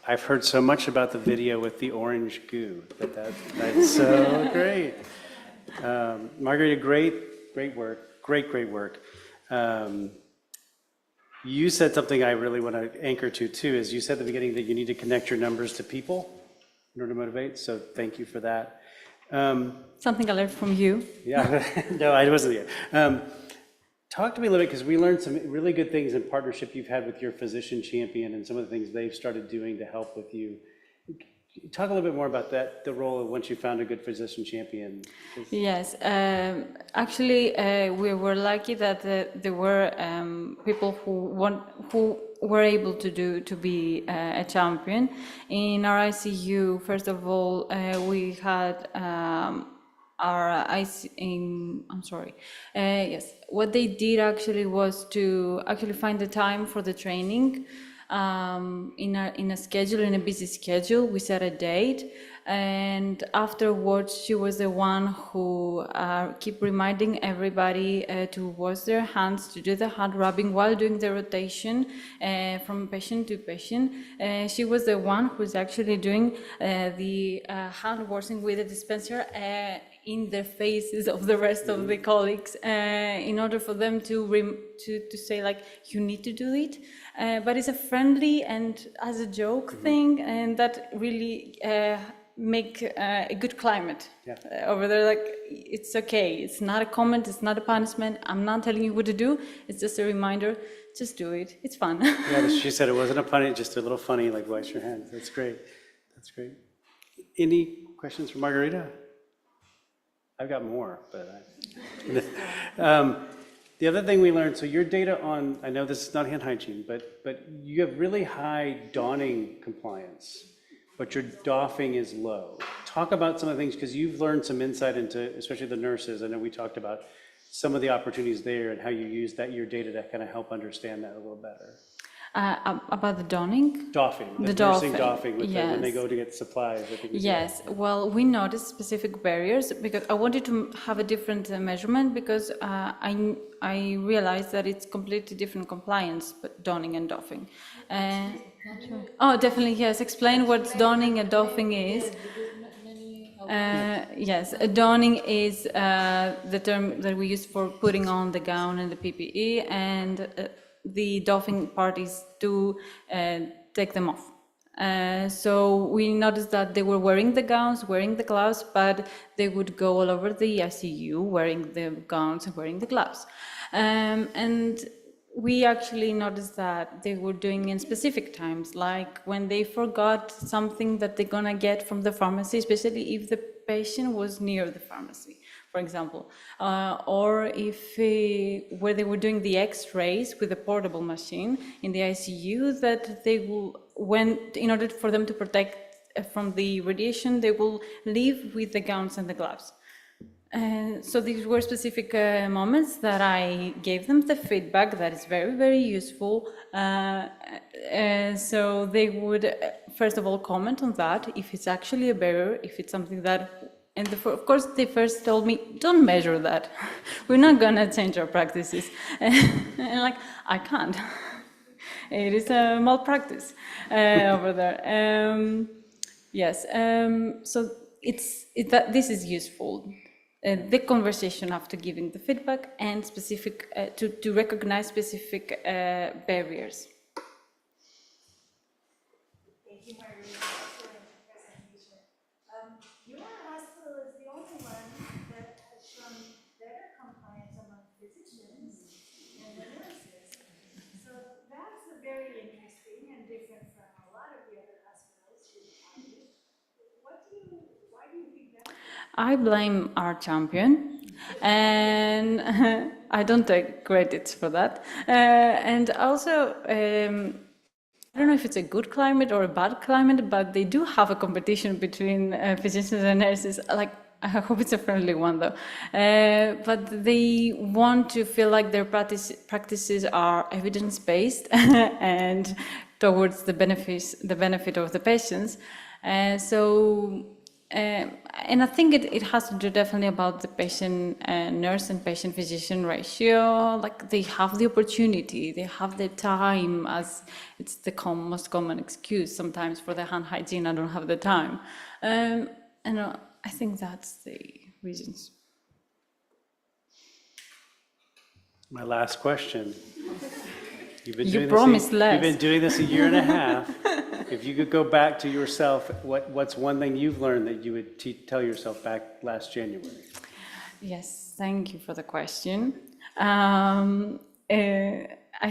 I've heard so much about the video with the orange goo. That's so great. Margarita, great work. Great work. You said something I really want to anchor to too, is you said at the beginning that you need to connect your numbers to people in order to motivate. So thank you for that. Something I learned from you. Yeah, no, I wasn't here. Talk to me a little bit, because we learned some really good things in partnership you've had with your physician champion and some of the things they've started doing to help with you. Talk a little bit more about that, the role of once you found a good physician champion. Yes, actually, we were lucky that there were people who were able to be a champion. In our ICU, first of all, we had what they did actually was to actually find the time for the training in a schedule, in a busy schedule. We set a date, and afterwards she was the one who keep reminding everybody to wash their hands, to do the hand rubbing while doing the rotation from patient to patient. She was the one who's actually doing the hand washing with the dispenser in the faces of the rest of the colleagues, in order for them to say, like, you need to do it. But it's a friendly and as a joke thing, and that really make a good climate over there. Like, it's okay, it's not a comment, it's not a punishment, I'm not telling you what to do, it's just a reminder, just do it, it's fun. Yeah, she said it wasn't a pun, just a little funny, like, wash your hands. That's great. That's great. Any questions for Margarita? I've got more, but the other thing we learned, so your data on, I know this is not hand hygiene, but you have really high donning compliance, but your doffing is low. Talk about some of the things, because you've learned some insight into, especially the nurses. I know we talked about some of the opportunities there and how you use your data to kind of help understand that a little better. About the donning? Doffing, the nursing doffing with when they go to get supplies. I think yes, well, we noticed specific barriers because I wanted to have a different measurement, because I realized that it's completely different compliance, but donning and doffing. Oh, definitely, yes. Explain what donning and doffing is. Yes, donning is the term that we use for putting on the gown and the PPE, and the doffing part is to take them off. So we noticed that they were wearing the gowns, wearing the gloves, but they would go all over the ICU wearing the gowns and wearing the gloves. And we actually noticed that they were doing in specific times, like when they forgot something that they're gonna get from the pharmacy, especially if the patient was near the pharmacy, for example, or if where they were doing the X-rays with a portable machine in the ICU, that they will, in order for them to protect from the radiation, they will leave with the gowns and the gloves. So these were specific moments that I gave them the feedback that is very, very useful. So they would, first of all, comment on that, if it's actually a barrier, if it's something that, and of course, they first told me, don't measure that. We're not gonna change our practices. And I'm like, I can't. It is a malpractice over there. Yes, so this is useful. The conversation after giving the feedback and specific, to recognize specific barriers. Thank you, Margarita. Excellent presentation. Your hospital is the only one that has shown better compliance among physicians and the nurses. So that's very interesting and different from a lot of the other hospitals in Italy. Why do you think that? I blame our champion, and I don't take credits for that. And also, I don't know if it's a good climate or a bad climate, but they do have a competition between physicians and nurses. Like, I hope it's a friendly one, though. But they want to feel like their practices are evidence-based and towards the benefit of the patients. And I think it has to do definitely about the patient nurse and patient physician ratio. Like, they have the opportunity, they have the time, as it's the most common excuse sometimes for the hand hygiene. I don't have the time, and I think that's the reasons. My last question. You've been doing this a year and a half. If you could go back to yourself, what's one thing you've learned that you would tell yourself back last January? Yes, thank you for the question. I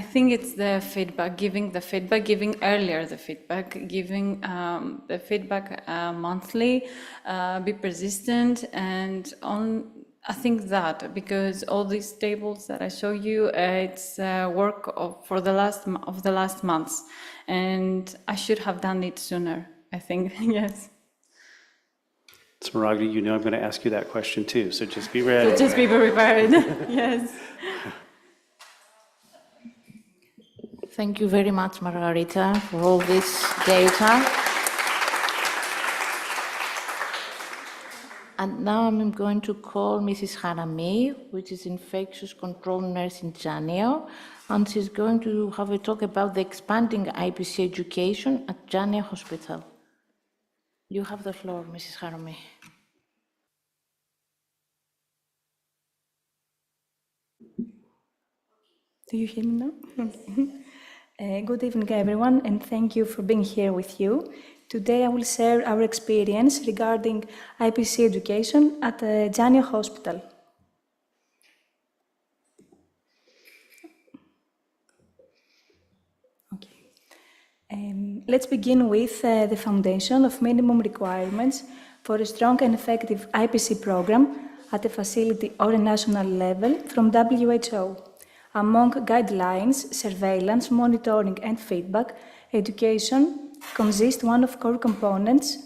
think it's the feedback, giving earlier the feedback, giving the feedback monthly, be persistent, and I think that because all these tables that I show you, it's work for the last months, and I should have done it sooner, I think. Yes. Smaragda, you know I'm going to ask you that question too, so just be ready. So just be prepared. Yes. Thank you very much, Margarita, for all this data. And now I'm going to call Mrs. Harami, which is infectious control nurse in Jania, and she's going to have a talk about the expanding IPC education at Jania Hospital. You have the floor, Mrs. Harami. Do you hear me now? Good evening, everyone, and thank you for being here with you. Today I will share our experience regarding IPC education at Jania Hospital. Let's begin with the foundation of minimum requirements for a strong and effective IPC program at a facility or a national level from WHO. Among guidelines, surveillance, monitoring, and feedback, education consists one of core components.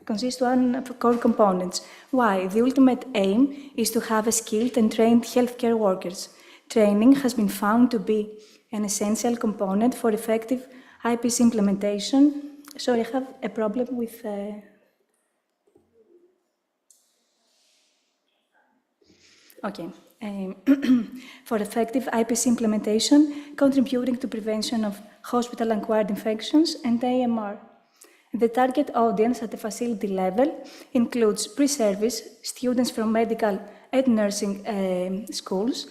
Consists one of core components. Why? The ultimate aim is to have a skilled and trained healthcare workers. Training has been found to be an essential component for effective IPC implementation. Sorry, I have a problem with. Okay. For effective IPC implementation, contributing to prevention of hospital-acquired infections and AMR. The target audience at the facility level includes pre-service, students from medical and nursing schools,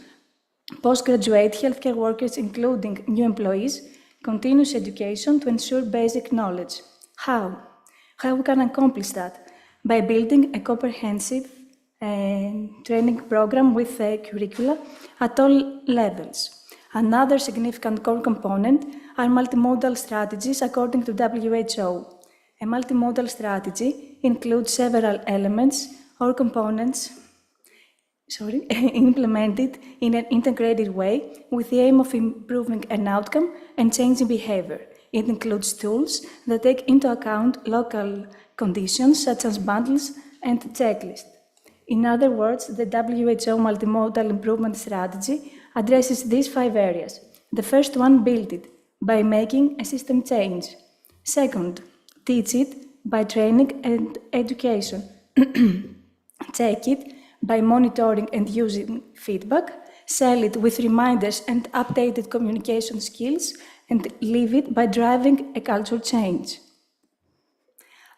postgraduate healthcare workers, including new employees, continuous education to ensure basic knowledge. How? How we can accomplish that? By building a comprehensive training program with curricula at all levels. Another significant core component are multimodal strategies according to WHO. A multimodal strategy includes several elements or components implemented in an integrated way with the aim of improving an outcome and changing behavior. It includes tools that take into account local conditions such as bundles and checklists. In other words, the WHO multimodal improvement strategy addresses these 5 areas. The first one, build it by making a system change. Second, teach it by training and education. Check it by monitoring and using feedback. Sell it with reminders and updated communication skills. And leave it by driving a culture change.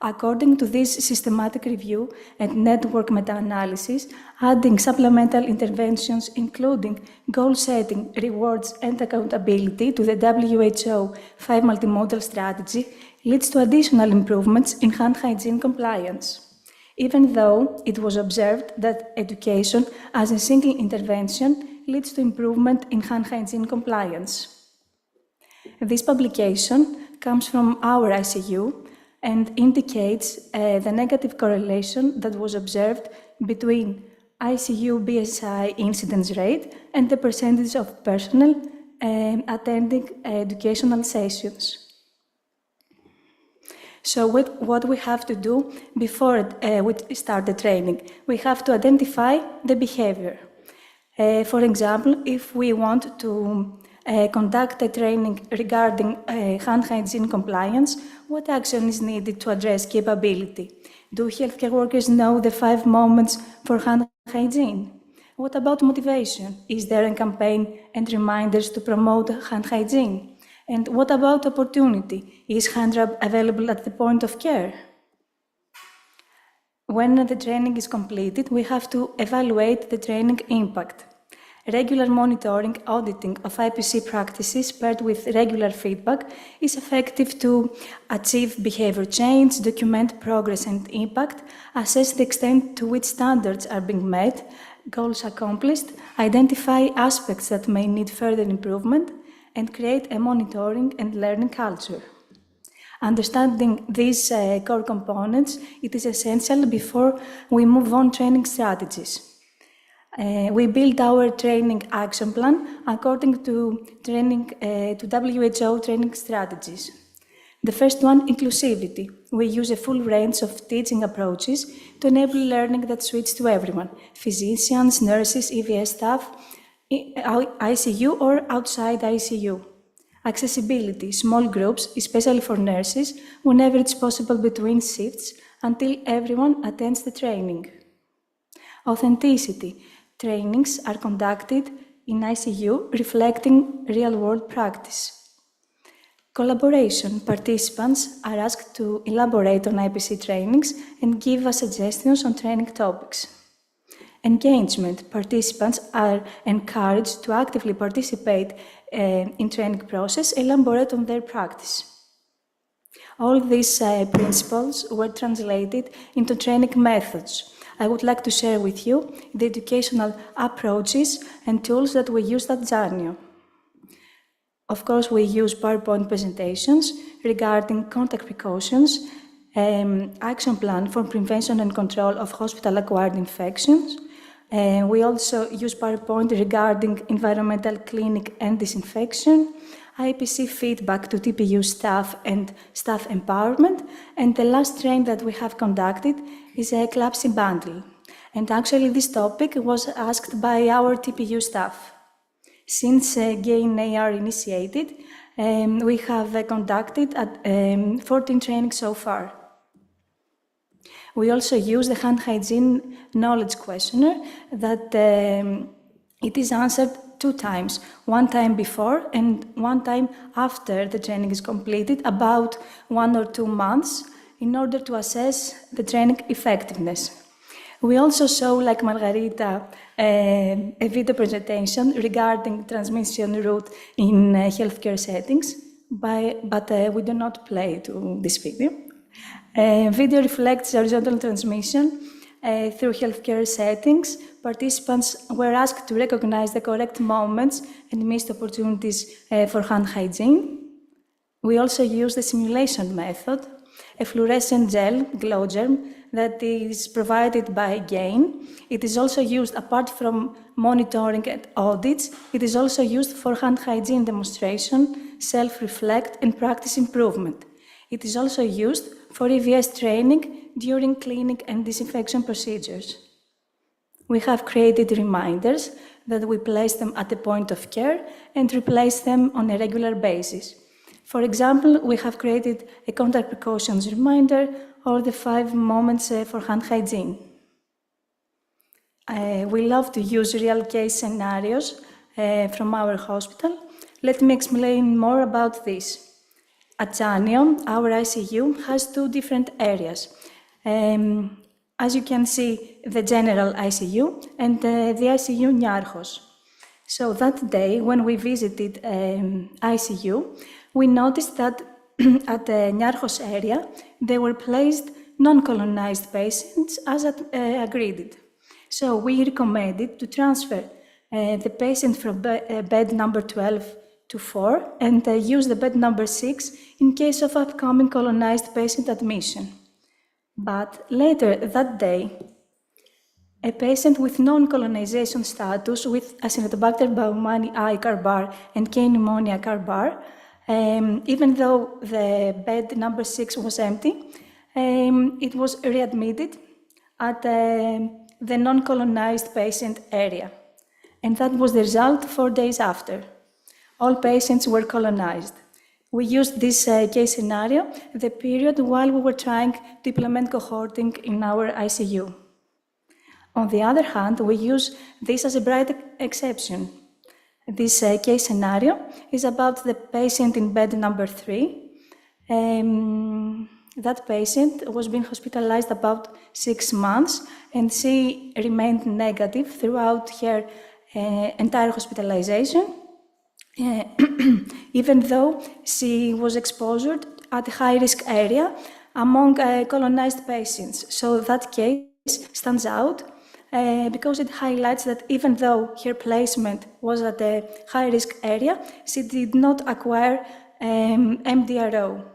According to this systematic review and network meta-analysis, adding supplemental interventions including goal setting, rewards, and accountability to the WHO 5 multimodal strategy leads to additional improvements in hand hygiene compliance. Even though it was observed that education as a single intervention leads to improvement in hand hygiene compliance. This publication comes from our ICU and indicates the negative correlation that was observed between ICU BSI incidence rate and the percentage of personnel attending educational sessions. So what we have to do before we start the training, we have to identify the behavior. For example, if we want to conduct a training regarding hand hygiene compliance, what action is needed to address capability? Do healthcare workers know the 5 moments for hand hygiene? What about motivation? Is there a campaign and reminders to promote hand hygiene? And what about opportunity? Is hand rub available at the point of care? When the training is completed, we have to evaluate the training impact. Regular monitoring, auditing of IPC practices paired with regular feedback is effective to achieve behavior change, document progress and impact, assess the extent to which standards are being met, goals accomplished, identify aspects that may need further improvement, and create a monitoring and learning culture. Understanding these core components, it is essential before we move on training strategies. We build our training action plan according to WHO training strategies. The first one, inclusivity. We use a full range of teaching approaches to enable learning that suits to everyone: physicians, nurses, EVS staff, ICU or outside ICU. Accessibility, small groups, especially for nurses, whenever it's possible between shifts, until everyone attends the training. Authenticity, trainings are conducted in ICU, reflecting real-world practice. Collaboration, participants are asked to elaborate on IPC trainings and give us suggestions on training topics. Engagement, participants are encouraged to actively participate in training process, elaborate on their practice. All these principles were translated into training methods. I would like to share with you the educational approaches and tools that we used at Zanio. Of course, we use PowerPoint presentations regarding contact precautions, action plan for prevention and control of hospital-acquired infections. We also use PowerPoint regarding environmental clinic and disinfection, IPC feedback to TPU staff and staff empowerment, and the last train that we have conducted is a CLAPSI bundle. And actually this topic was asked by our TPU staff. Since GAIN AR initiated, we have conducted 14 trainings so far. We also use the hand hygiene knowledge questionnaire that it is answered 2 times, one time before and one time after the training is completed, about 1 or 2 months, in order to assess the training effectiveness. We also show, like Margarita, a video presentation regarding transmission route in healthcare settings, but we do not play to this video. Video reflects horizontal transmission through healthcare settings. Participants were asked to recognize the correct moments and missed opportunities for hand hygiene. We also use the simulation method, a fluorescent gel, glow germ, that is provided by GAIN. It is also used, apart from monitoring and audits, it is also used for hand hygiene demonstration, self-reflect, and practice improvement. It is also used for EVS training during clinic and disinfection procedures. We have created reminders that we place them at the point of care and replace them on a regular basis. For example, we have created a contact precautions reminder or the 5 moments for hand hygiene. We love to use real case scenarios from our hospital. Let me explain more about this. At Zanio, our ICU has 2 different areas. As you can see, the general ICU and the ICU Niarchos. So that day, when we visited ICU, we noticed that at the Niarchos area, they were placed non-colonized patients as agreed. So we recommended to transfer the patient from bed number 12 to 4 and use the bed number 6 in case of upcoming colonized patient admission. But later that day, a patient with non-colonization status with Acinetobacter baumannii I CAR-BAR and K pneumonia CAR-BAR, even though the bed number 6 was empty, it was readmitted at the non-colonized patient area. And that was the result 4 days after. All patients were colonized. We used this case scenario, the period while we were trying to implement cohorting in our ICU. On the other hand, we use this as a bright exception. This case scenario is about the patient in bed number 3. That patient was being hospitalized about 6 months, and she remained negative throughout her entire hospitalization, even though she was exposed at a high-risk area among colonized patients. So that case stands out because it highlights that even though her placement was at a high-risk area, she did not acquire MDRO.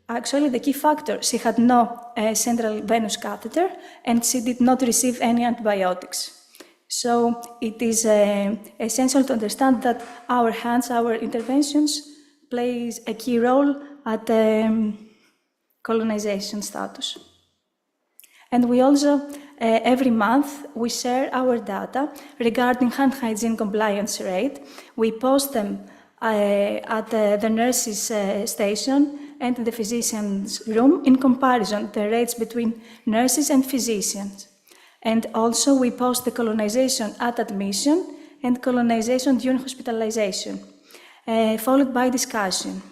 Actually, the key factor, she had no central venous catheter and she did not receive any antibiotics. So it is essential to understand that our hands, our interventions, plays a key role at colonization status. And we also, every month, we share our data regarding hand hygiene compliance rate. We post them at the nurses' station and in the physician's room in comparison the rates between nurses and physicians. And also we post the colonization at admission and colonization during hospitalization, followed by discussion.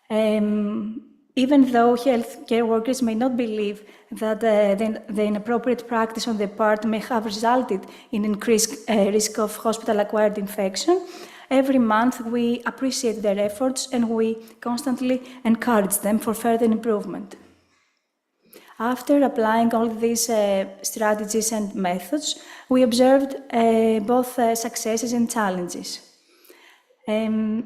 Even though healthcare workers may not believe that the inappropriate practice on their part may have resulted in increased risk of hospital-acquired infection, every month we appreciate their efforts and we constantly encourage them for further improvement. After applying all these strategies and methods, we observed both successes and challenges. I'm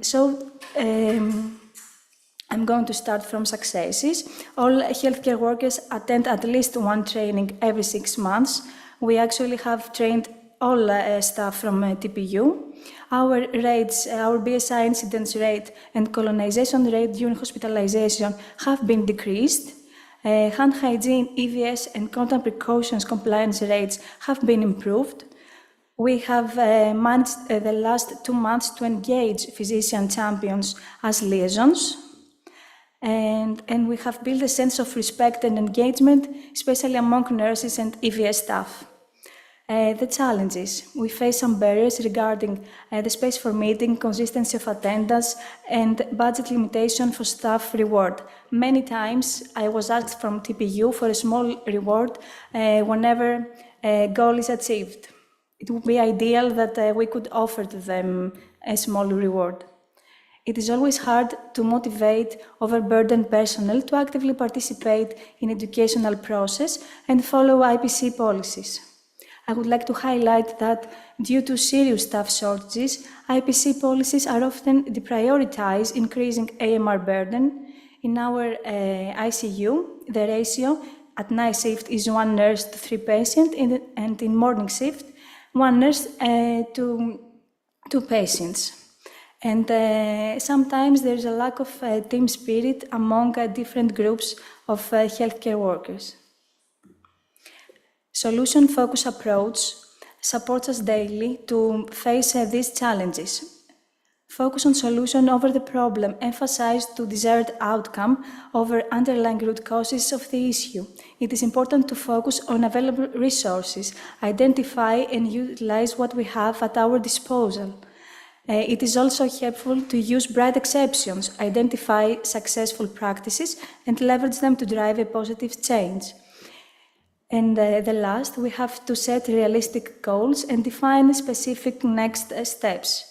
going to start from successes. All healthcare workers attend at least one training every 6 months. We actually have trained all staff from TPU. Our rates, our BSI incidence rate and colonization rate during hospitalization have been decreased. Hand hygiene, EVS and contact precautions compliance rates have been improved. We have managed the last 2 months to engage physician champions as liaisons. And we have built a sense of respect and engagement, especially among nurses and EVS staff. The challenges. We face some barriers regarding the space for meeting, consistency of attendance, and budget limitation for staff reward. Many times I was asked from TPU for a small reward whenever a goal is achieved. It would be ideal that we could offer to them a small reward. It is always hard to motivate overburdened personnel to actively participate in educational process and follow IPC policies. I would like to highlight that due to serious staff shortages, IPC policies are often deprioritized, increasing AMR burden. In our ICU, the ratio at night shift is 1 nurse to 3 patients, and in morning shift, 1 nurse to 2 patients. And sometimes there's a lack of team spirit among different groups of healthcare workers. Solution-focused approach supports us daily to face these challenges. Focus on solution over the problem, emphasize the desired outcome over underlying root causes of the issue. It is important to focus on available resources, identify and utilize what we have at our disposal. It is also helpful to use bright exceptions, identify successful practices, and leverage them to drive a positive change. And the last, we have to set realistic goals and define specific next steps.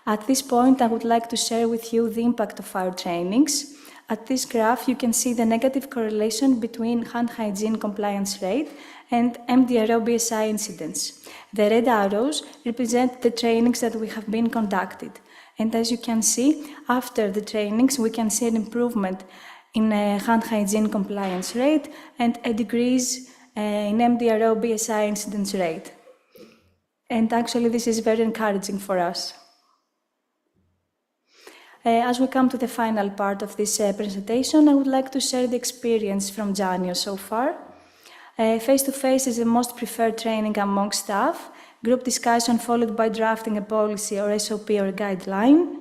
At this point, I would like to share with you the impact of our trainings. At this graph, you can see the negative correlation between hand hygiene compliance rate and MDRO BSI incidence. The red arrows represent the trainings that we have been conducted. And as you can see, after the trainings, we can see an improvement in hand hygiene compliance rate and a decrease in MDRO BSI incidence rate. And actually, this is very encouraging for us. As we come to the final part of this presentation, I would like to share the experience from Janio so far. Face-to-face is the most preferred training among staff, group discussion followed by drafting a policy or SOP or guideline.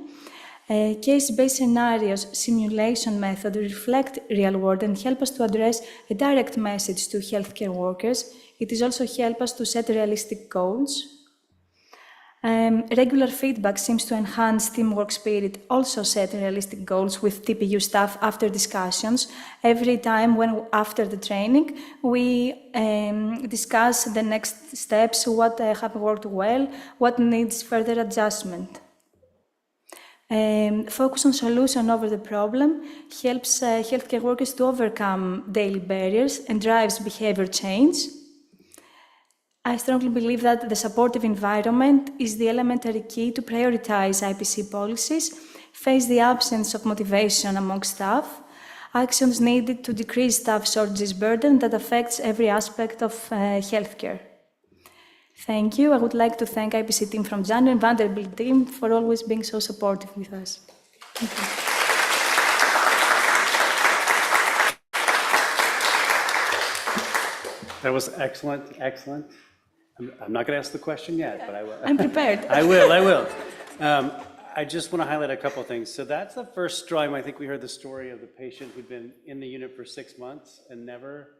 Case-based scenarios, simulation method reflect real world and help us to address a direct message to healthcare workers. It is also help us to set realistic goals. Regular feedback seems to enhance teamwork spirit, also set realistic goals with TPU staff after discussions. Every time after the training, we discuss the next steps, what have worked well, what needs further adjustment. Focus on solution over the problem helps healthcare workers to overcome daily barriers and drives behavior change. I strongly believe that the supportive environment is the elementary key to prioritize IPC policies, face the absence of motivation among staff, actions needed to decrease staff shortages burden that affects every aspect of healthcare. Thank you. I would like to thank IPC team from January and Vanderbilt team for always being so supportive with us. Thank you. That was excellent, excellent. I'm not going to ask the question yet, but I will. I'm prepared. I will. I just want to highlight a couple of things. So that's the first drawing. I think we heard the story of the patient who'd been in the unit for 6 months and never.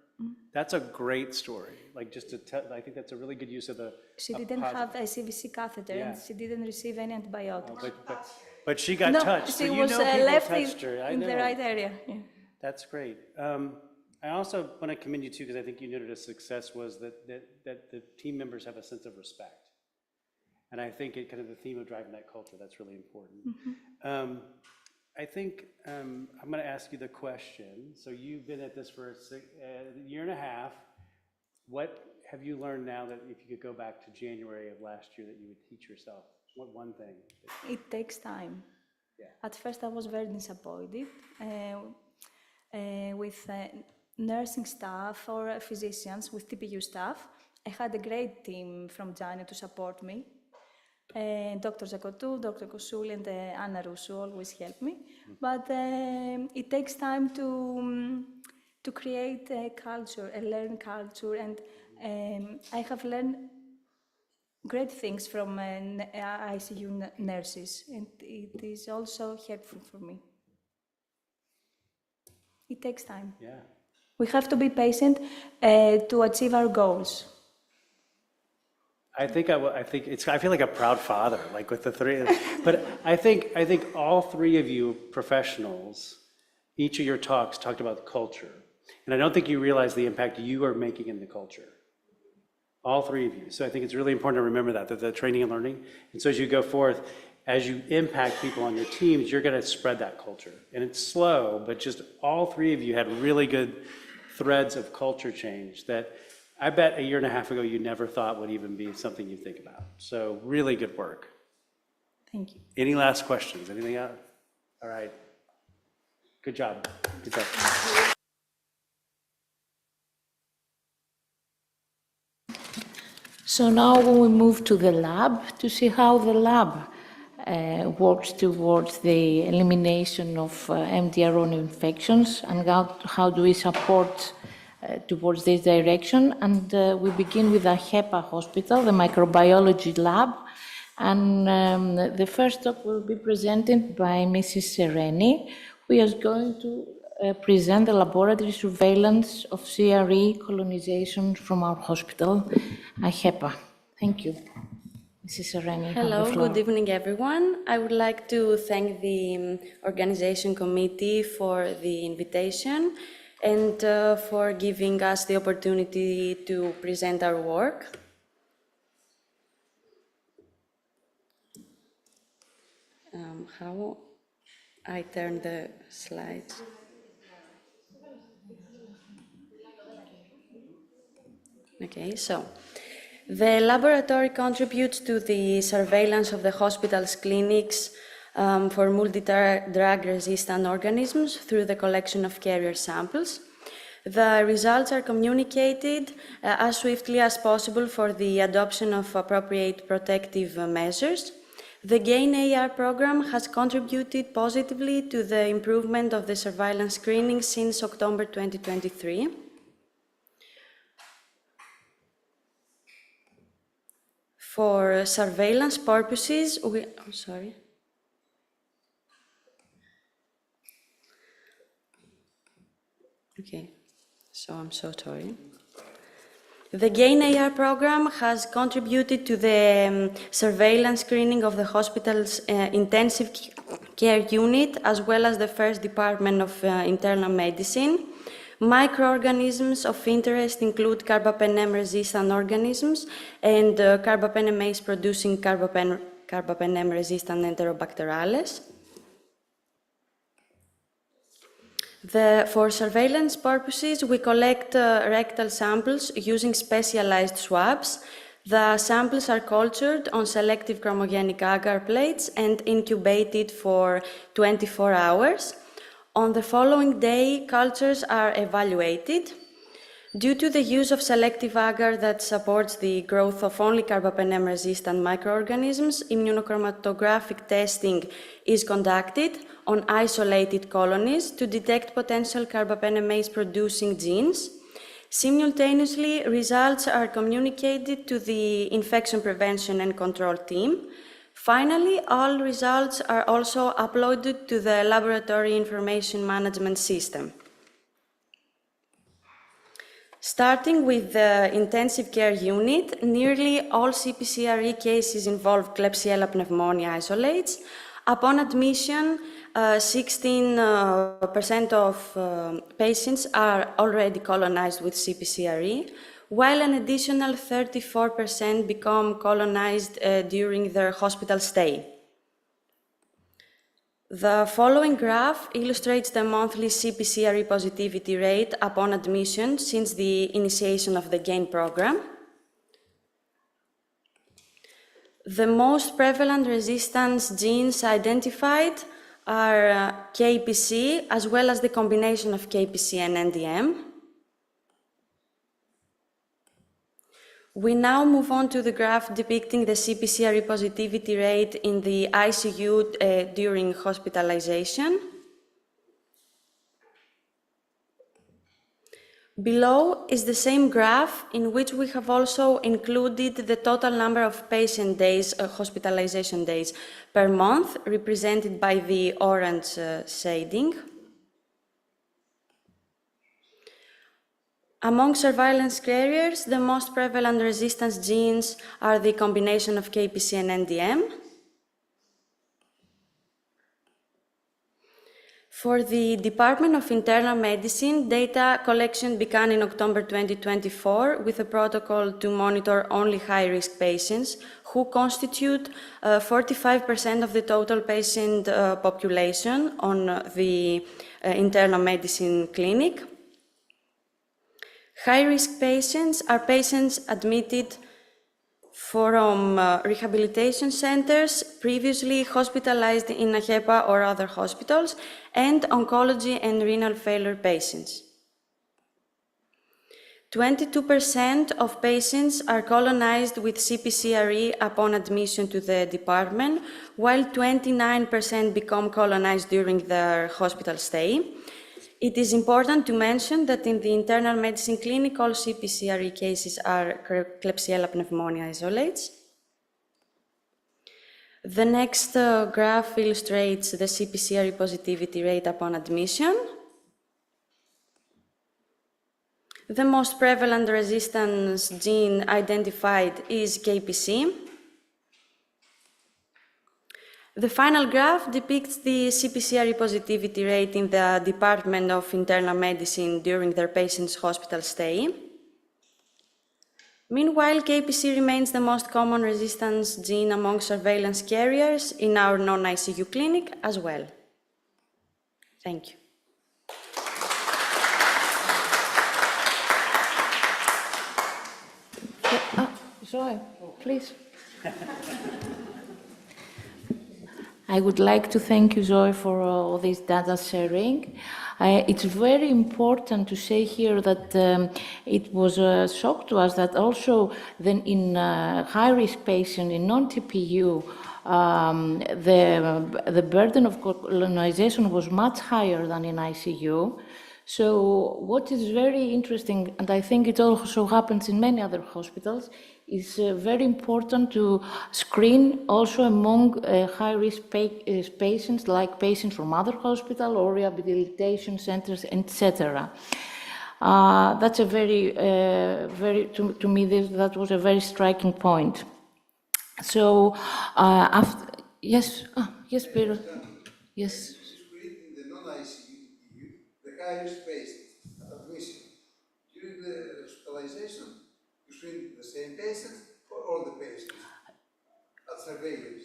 That's a great story. Like just to tell, I think that's a really good use of the. She didn't have a CVC catheter and she didn't receive any antibiotics. But she got touched. She so was left touched her. in the right area. Yeah. That's great. I also want to commend you too, because I think you noted a success was that the team members have a sense of respect. And I think it kind of the theme of driving that culture, that's really important. Mm-hmm. I think I'm going to ask you the question. So you've been at this for a year and a half. What have you learned now that if you could go back to January of last year that you would teach yourself? What one thing? It takes time. Yeah. At first I was very disappointed with nursing staff or physicians, with TPU staff. I had a great team from January to support me. Dr. Zarkotou, Dr. Kossouli, and Anna Russo always help me. But it takes time to create a culture, a learning culture, and I have learned great things from ICU nurses, and it is also helpful for me. It takes time. Yeah. We have to be patient to achieve our goals. I feel like a proud father, like with the three. But I think all three of you professionals, each of your talks talked about culture, and I don't think you realize the impact you are making in the culture. All three of you. So I think it's really important to remember that the training and learning. And so as you go forth, as you impact people on your teams, you're going to spread that culture. And it's slow, but just all three of you had really good threads of culture change that I bet a year and a half ago you never thought would even be something you think about. So really good work. Thank you. Any last questions? Anything else? All right. Good job. Good job. So now we move to the lab to see how the lab works towards the elimination of MDRO infections and how do we support towards this direction. And we begin with the HEPA hospital, the microbiology lab. And the first talk will be presented by Mrs. Sereni, who is going to present the laboratory surveillance of CRE colonization from our hospital, HEPA. Thank you. Mrs. Sereni. Hello, good evening, everyone. I would like to thank the organization committee for the invitation and for giving us the opportunity to present our work. How I turn the slides. Okay, so the laboratory contributes to the surveillance of the hospital's clinics for multi-drug resistant organisms through the collection of carrier samples. The results are communicated as swiftly as possible for the adoption of appropriate protective measures. The GAIN-AR program has contributed positively to the improvement of the surveillance screening since October 2023. For surveillance purposes, I'm so sorry. The GAIN-AR program has contributed to the surveillance screening of the hospital's intensive care unit, as well as the first department of internal medicine. Microorganisms of interest include carbapenem-resistant organisms and carbapenemase-producing carbapenem-resistant Enterobacterales. For surveillance purposes, we collect rectal samples using specialized swabs. The samples are cultured on selective chromogenic agar plates and incubated for 24 hours. On the following day, cultures are evaluated. Due to the use of selective agar that supports the growth of only carbapenem-resistant microorganisms, immunochromatographic testing is conducted on isolated colonies to detect potential carbapenemase-producing genes. Simultaneously, results are communicated to the infection prevention and control team. Finally, all results are also uploaded to the laboratory information management system. Starting with the intensive care unit, nearly all CPCRE cases involve Klebsiella pneumonia isolates. Upon admission, 16% of patients are already colonized with CPCRE, while an additional 34% become colonized during their hospital stay. The following graph illustrates the monthly CPCRE positivity rate upon admission since the initiation of the GAIN program. The most prevalent resistance genes identified are KPC, as well as the combination of KPC and NDM. We now move on to the graph depicting the CPCRE positivity rate in the ICU during hospitalization. Below is the same graph in which we have also included the total number of patient days, hospitalization days per month, represented by the orange shading. Among surveillance carriers, the most prevalent resistance genes are the combination of KPC and NDM. For the Department of Internal Medicine, data collection began in October 2024 with a protocol to monitor only high-risk patients who constitute 45% of the total patient population on the internal medicine clinic. High-risk patients are patients admitted from rehabilitation centers, previously hospitalized in AHEPA or other hospitals, and oncology and renal failure patients. 22% of patients are colonized with CPCRE upon admission to the department, while 29% become colonized during their hospital stay. It is important to mention that in the internal medicine clinic, all CPCRE cases are Klebsiella pneumonia isolates. The next graph illustrates the CPCRE positivity rate upon admission. The most prevalent resistance gene identified is KPC. The final graph depicts the CPCRE positivity rate in the Department of Internal Medicine during their patient's hospital stay. Meanwhile, KPC remains the most common resistance gene among surveillance carriers in our non-ICU clinic as well. Thank you. Zoe, please. I would like to thank you, Zoe, for all this data sharing. It's very important to say here that it was a shock to us that also then in high-risk patients in non-TPU, the burden of colonization was much higher than in ICU. So what is very interesting, and I think it also happens in many other hospitals, is very important to screen also among high-risk patients, like patients from other hospitals or rehabilitation centers, etc. That's a very, to me, that was a very striking point. So, after, yes, yes, Spyros, yes. In the non-ICU, the high-risk patients at admission, during the hospitalization, you screen the same patients or all the patients at surveillance?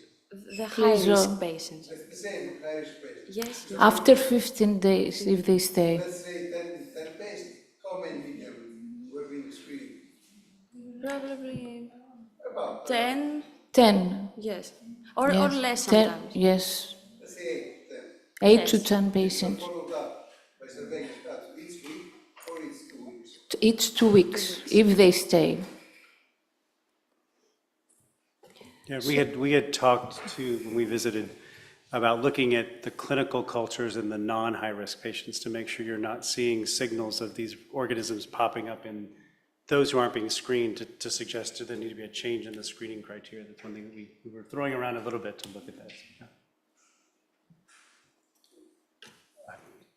The high-risk patients. The same high-risk patients? Yes. After 15 days, if they stay. Let's say 10 patients, how many million were being screened? Probably 10? 10. Yes. Or Yes. less 10, sometimes. yes. Let's say 8 to Yes. 10 patients. followed up by surveillance stats each week or each 2 weeks. Each 2 weeks, if they stay. Yeah, we had talked to, when we visited, about looking at the clinical cultures in the non-high-risk patients to make sure you're not seeing signals of these organisms popping up in those who aren't being screened to suggest that there need to be a change in the screening criteria. That's one thing that we were throwing around a little bit to look at that. Yeah.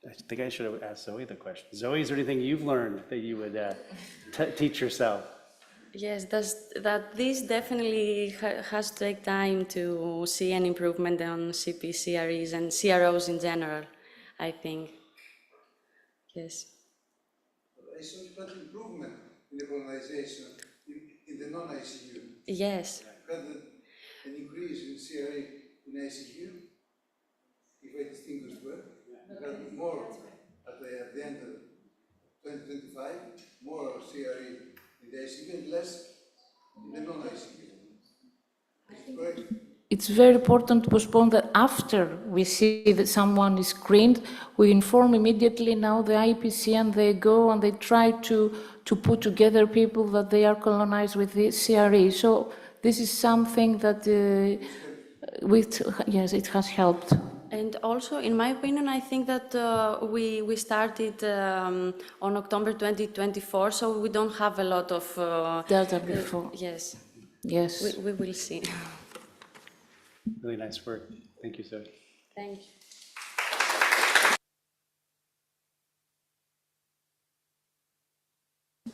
I think I should have asked Zoe the question. Zoe, is there anything you've learned that you would teach yourself? Yes, that this definitely has to take time to see an improvement on CP, CREs, and CROs in general, I think. Yes. I saw you had improvement in the colonization in the non-ICU. Yes. You had an increase in CRE in ICU, if I distinguish well. You had more at the end of 2025, more CRE in the ICU and less in the non-ICU. Is it correct? It's very important to postpone that after we see that someone is screened, we inform immediately now the IPC and they go and they try to put together people that they are colonized with the CRE. So this is something that, yes, it has helped. And also, in my opinion, I think that we started on October 2024, so we don't have a lot of data before. Yes. Yes. We will see. Really nice work. Thank you, Zoe. Thank you.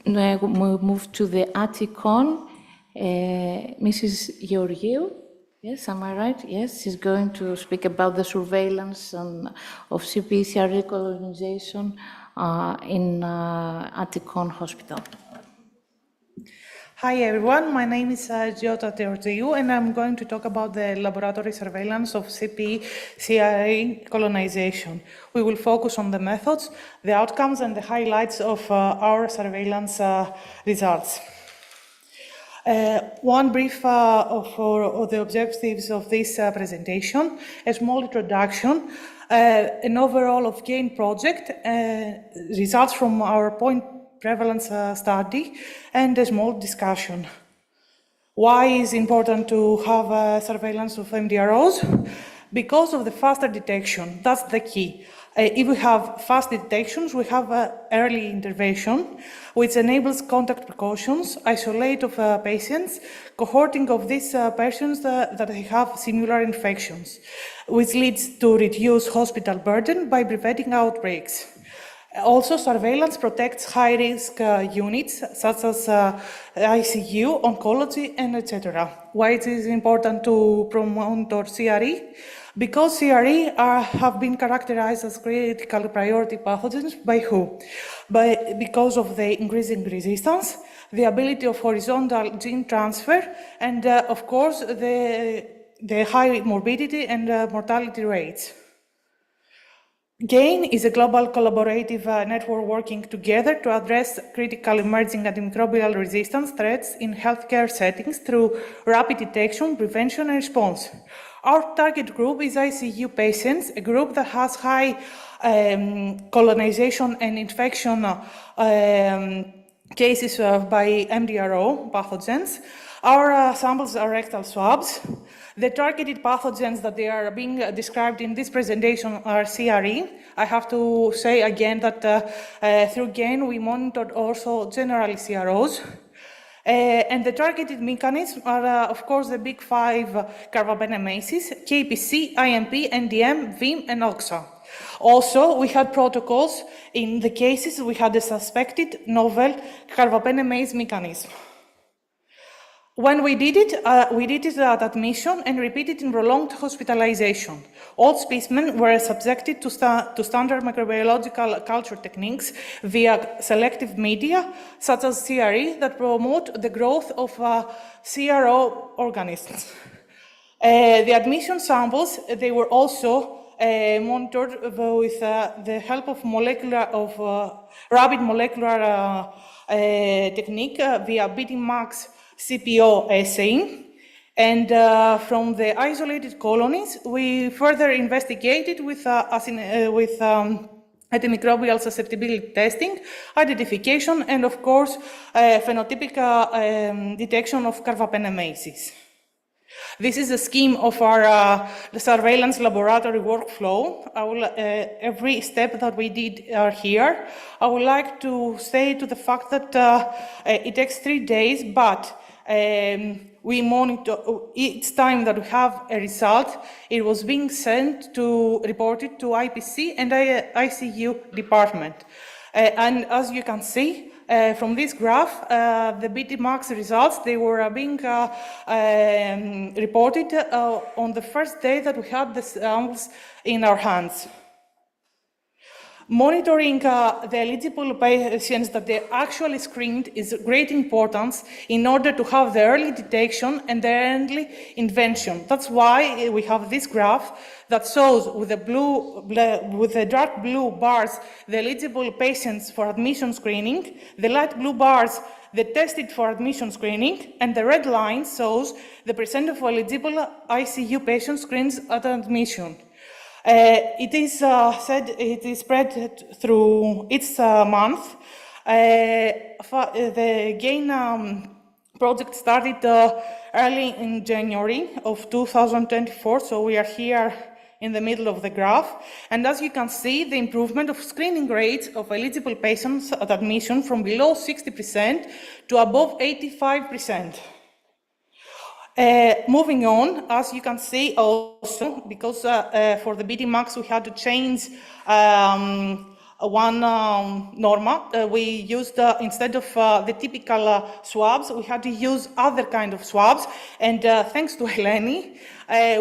We move to the Atticon. Mrs. Georgiou. Yes, am I right? Yes, she's going to speak about the surveillance of CPCRE colonization in Atticon Hospital. Hi everyone, my name is Tsioutis and I'm going to talk about the laboratory surveillance of CPCRE colonization. We will focus on the methods, the outcomes and the highlights of our surveillance results. One brief of the objectives of this presentation, a small introduction, an overall of GAIN project, results from our point prevalence study, and a small discussion. Why is it important to have surveillance of MDROs? Because of the faster detection, that's the key. If we have fast detections, we have early intervention, which enables contact precautions, isolate of patients, cohorting of these patients that have similar infections, which leads to reduced hospital burden by preventing outbreaks. Also, surveillance protects high-risk units, such as ICU, oncology, and etc. Why it is important to monitor CRE? Because CRE have been characterized as critical priority pathogens by who? Because of the increasing resistance, the ability of horizontal gene transfer, and of course, the high morbidity and mortality rates. GAIN is a global collaborative network working together to address critical emerging antimicrobial resistance threats in healthcare settings through rapid detection, prevention, and response. Our target group is ICU patients, a group that has high colonization and infection cases by MDRO pathogens. Our samples are rectal swabs. The targeted pathogens that they are being described in this presentation are CRE. I have to say again that through GAIN we monitored also generally CROs. And the targeted mechanisms are, of course, the big five carbamazepines, KPC, IMP, NDM, VIM, and OXA. Also, we had protocols in the cases we had a suspected novel carbamazepine mechanism. When we did it at admission and repeated in prolonged hospitalization. All specimens were subjected to standard microbiological culture techniques via selective media, such as CRE, that promote the growth of CRO organisms. The admission samples, they were also monitored with the help of rapid molecular technique via BD-MAX CPO assaying. And from the isolated colonies, we further investigated with antimicrobial susceptibility testing, identification, and of course, phenotypic detection of carbapenemases. This is a scheme of our surveillance laboratory workflow. Every step that we did are here. I would like to say to the fact that it takes 3 days, but we monitor each time that we have a result. It was being sent to reported to IPC and ICU department. And as you can see from this graph, the BT-max results, they were being reported on the first day that we had the samples in our hands. Monitoring the eligible patients that they actually screened is of great importance in order to have the early detection and the early intervention. That's why we have this graph that shows with the dark blue bars the eligible patients for admission screening, the light blue bars the tested for admission screening, and the red line shows the percent of eligible ICU patient screens at admission. It is spread through each month. The GAIN project started early in January of 2024, so we are here in the middle of the graph. And as you can see, the improvement of screening rates of eligible patients at admission from below 60% to above 85%. Moving on, as you can see also, because for the BT-max we had to change one norma. We used, instead of the typical swabs, we had to use other kind of swabs. And thanks to Eleni,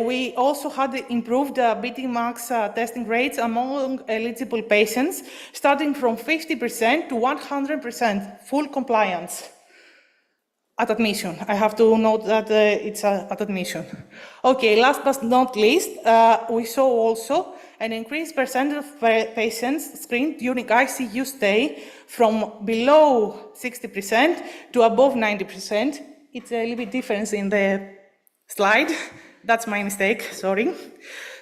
we also had improved BT-max testing rates among eligible patients, starting from 50% to 100% full compliance. At admission. I have to note that it's at admission. Okay, last but not least, we saw also an increased percent of patients screened during ICU stay from below 60% to above 90%. It's a little bit different in the slide. That's my mistake, sorry.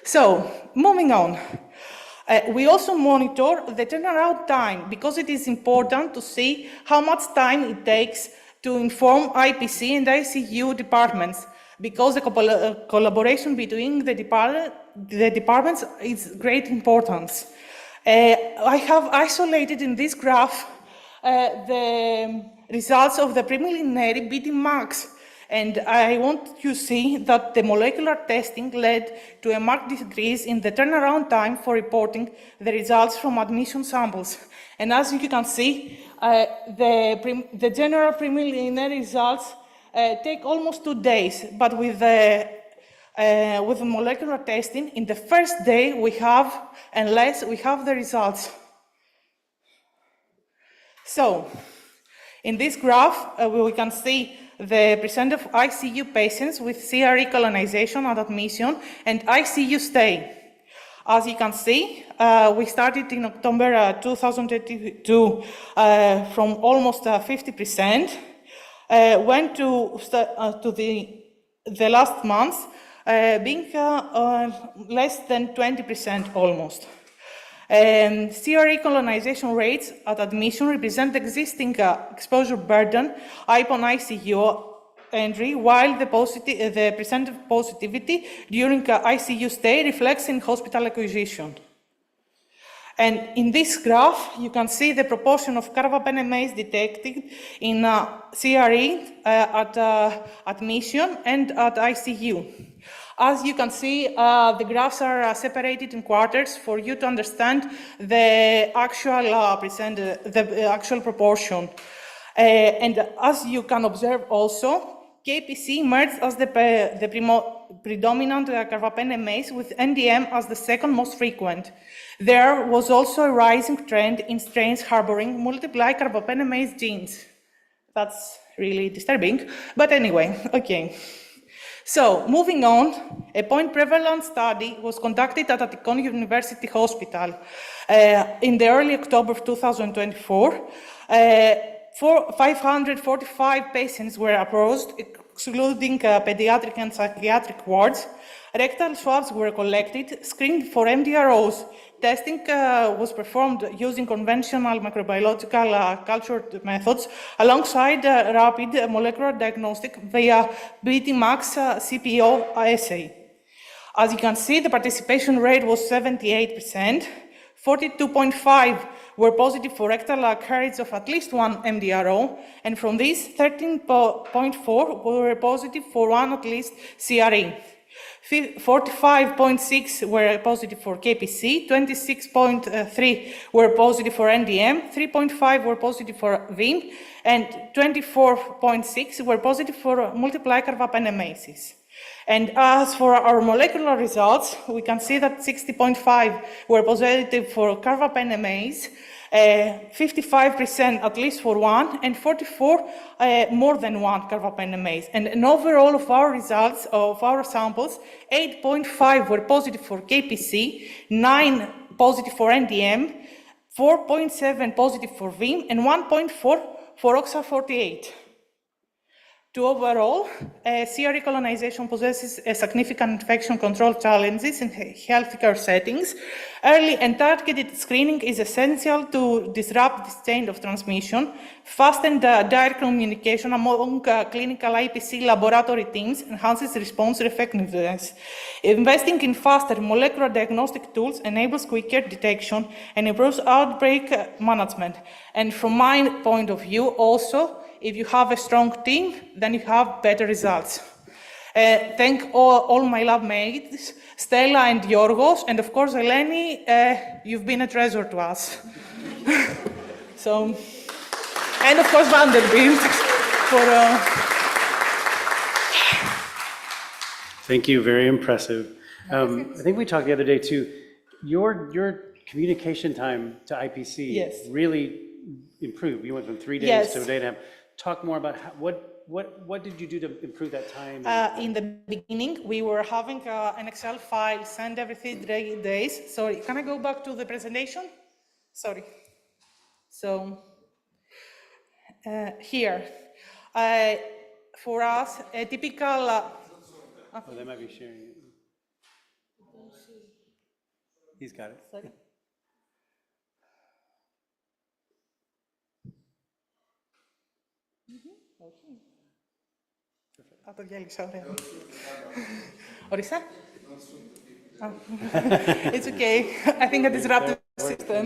So, moving on. We also monitor the turnaround time because it is important to see how much time it takes to inform IPC and ICU departments, because the collaboration between the departments is great importance. I have isolated in this graph the results of the preliminary BT-max, and I want you to see that the molecular testing led to a marked decrease in the turnaround time for reporting the results from admission samples. And as you can see, the general preliminary results take almost 2 days, but with the molecular testing, in the first day we have, unless we have the results. So, in this graph, we can see the percent of ICU patients with CRE colonization at admission and ICU stay. As you can see, we started in October 2022 from almost 50%, went to the last month being less than 20% almost. CRE colonization rates at admission represent the existing exposure burden upon ICU entry, while the percent of positivity during ICU stay reflects in hospital acquisition. And in this graph, you can see the proportion of carbapenemase detected in CRE at admission and at ICU. As you can see, the graphs are separated in quarters for you to understand the actual proportion. And as you can observe also, KPC emerged as the predominant carbapenemase, with NDM as the second most frequent. There was also a rising trend in strains harboring multiple carbapenemase genes. That's really disturbing, but anyway, okay. So, moving on, a point prevalence study was conducted at Attikon University Hospital in the early October of 2024. 545 patients were approached excluding pediatric and psychiatric wards. Rectal swabs were collected, screened for MDROs. Testing was performed using conventional microbiological culture methods alongside rapid molecular diagnostic via BT-Max CPO assay. As you can see, the participation rate was 78%. 42.5 were positive for rectal carriage of at least one MDRO, and from these, 13.4 were positive for one at least CRE. 45.6 were positive for KPC, 26.3 were positive for NDM, 3.5 were positive for VIM, and 24.6 were positive for multiply carbapenemases. And as for our molecular results, we can see that 60.5 were positive for carbapenemase, 55% at least for one, and 44 more than one carbapenemase. And overall of our results, of our samples, 8.5 were positive for KPC, 9 positive for NDM, 4.7 positive for VIM, and 1.4 for OXA48. To overall, CRE colonization possesses a significant infection control challenges in healthcare settings. Early and targeted screening is essential to disrupt this chain of transmission. Fast and direct communication among clinical IPC laboratory teams enhances response effectiveness. Investing in faster molecular diagnostic tools enables quicker detection and improves outbreak management. And from my point of view, also, if you have a strong team, then you have better results. Thank all my lab mates, Stella and Yorgos, and of course, Eleni, you've been a treasure to us. So, and of course, Vanderbilt for... Thank you, very impressive. I think we talked the other day too, your communication time to IPC really improved. You went from 3 days to a day and a half. Talk more about what did you do to improve that time? In the beginning, we were having an Excel file sent every 3 days. Sorry, can I go back to the presentation? Sorry. So, here, for us, a typical... they might be sharing it. He's got it. Sorry. Το γέλισα, ωραία. Ορίστε. It's okay. I think I disrupted the system.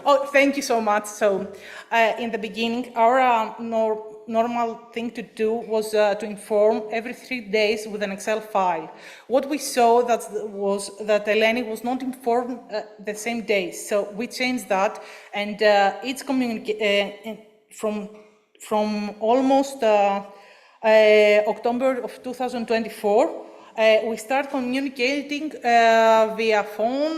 Oh, thank you so much. So, in the beginning, our normal thing to do was to inform every 3 days with an Excel file. What we saw was that Eleni was not informed the same day. So we changed that, and it's from almost October of 2024, we start communicating via phone.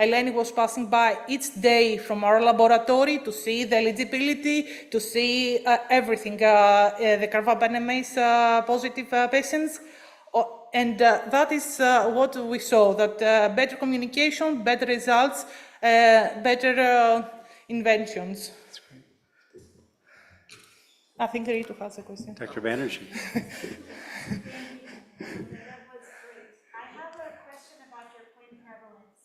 Eleni was passing by each day from our laboratory to see the eligibility, to see everything, the carbapenemase positive patients. And that is what we saw, that better communication, better results, better inventions. I think Ritu has a question. Dr. Banerjee. That was great. I have a question about your point prevalence.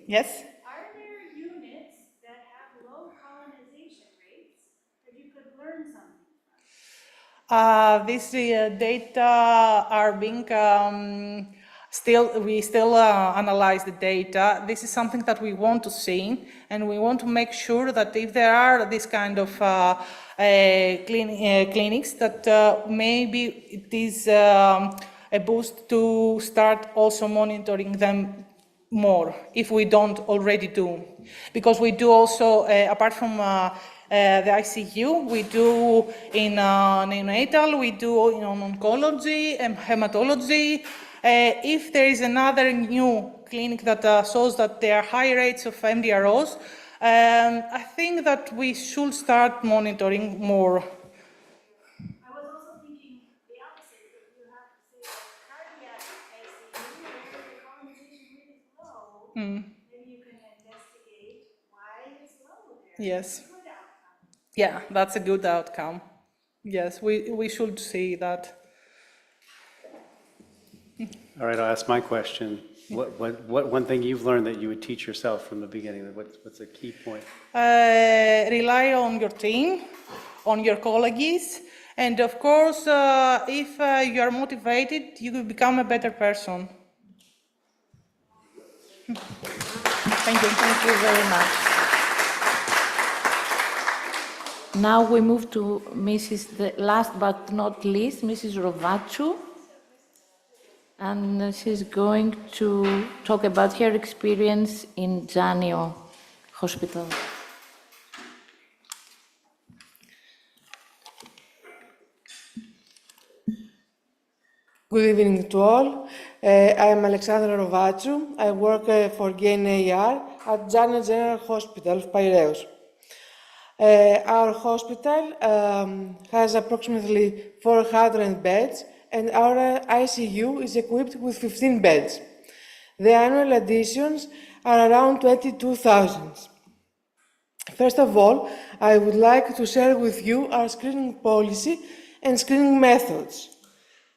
Yes? Are there units that have low colonization rates that you could learn something from? These data are being we still analyze the data. This is something that we want to see, and we want to make sure that if there are this kind of clinics, that maybe it is a boost to start also monitoring them more, if we don't already do. Because we do also, apart from the ICU, we do in neonatal, we do in oncology and hematology. If there is another new clinic that shows that there are high rates of MDROs, I think that we should start monitoring more. I was also thinking the opposite. If you have, say, a cardiac ICU where the colonization rate is low, maybe you can investigate why it's low there. Yes. Good outcome. Yeah, that's a good outcome. Yes, we should see that. All right, I'll ask my question. What one thing you've learned that you would teach yourself from the beginning? What's a key point? Rely on your team, on your colleagues, and of course, if you are motivated, you will become a better person. Thank you. Thank you very much. Now we move to last but not least, Mrs. Rovachou. And she's going to talk about her experience in Janio Hospital. Good evening to all. I am Alexandra Rovachou. I work for GNAR at Janio General Hospital of Piraeus. Our hospital has approximately 400 beds, and our ICU is equipped with 15 beds. The annual additions are around 22,000. First of all, I would like to share with you our screening policy and screening methods.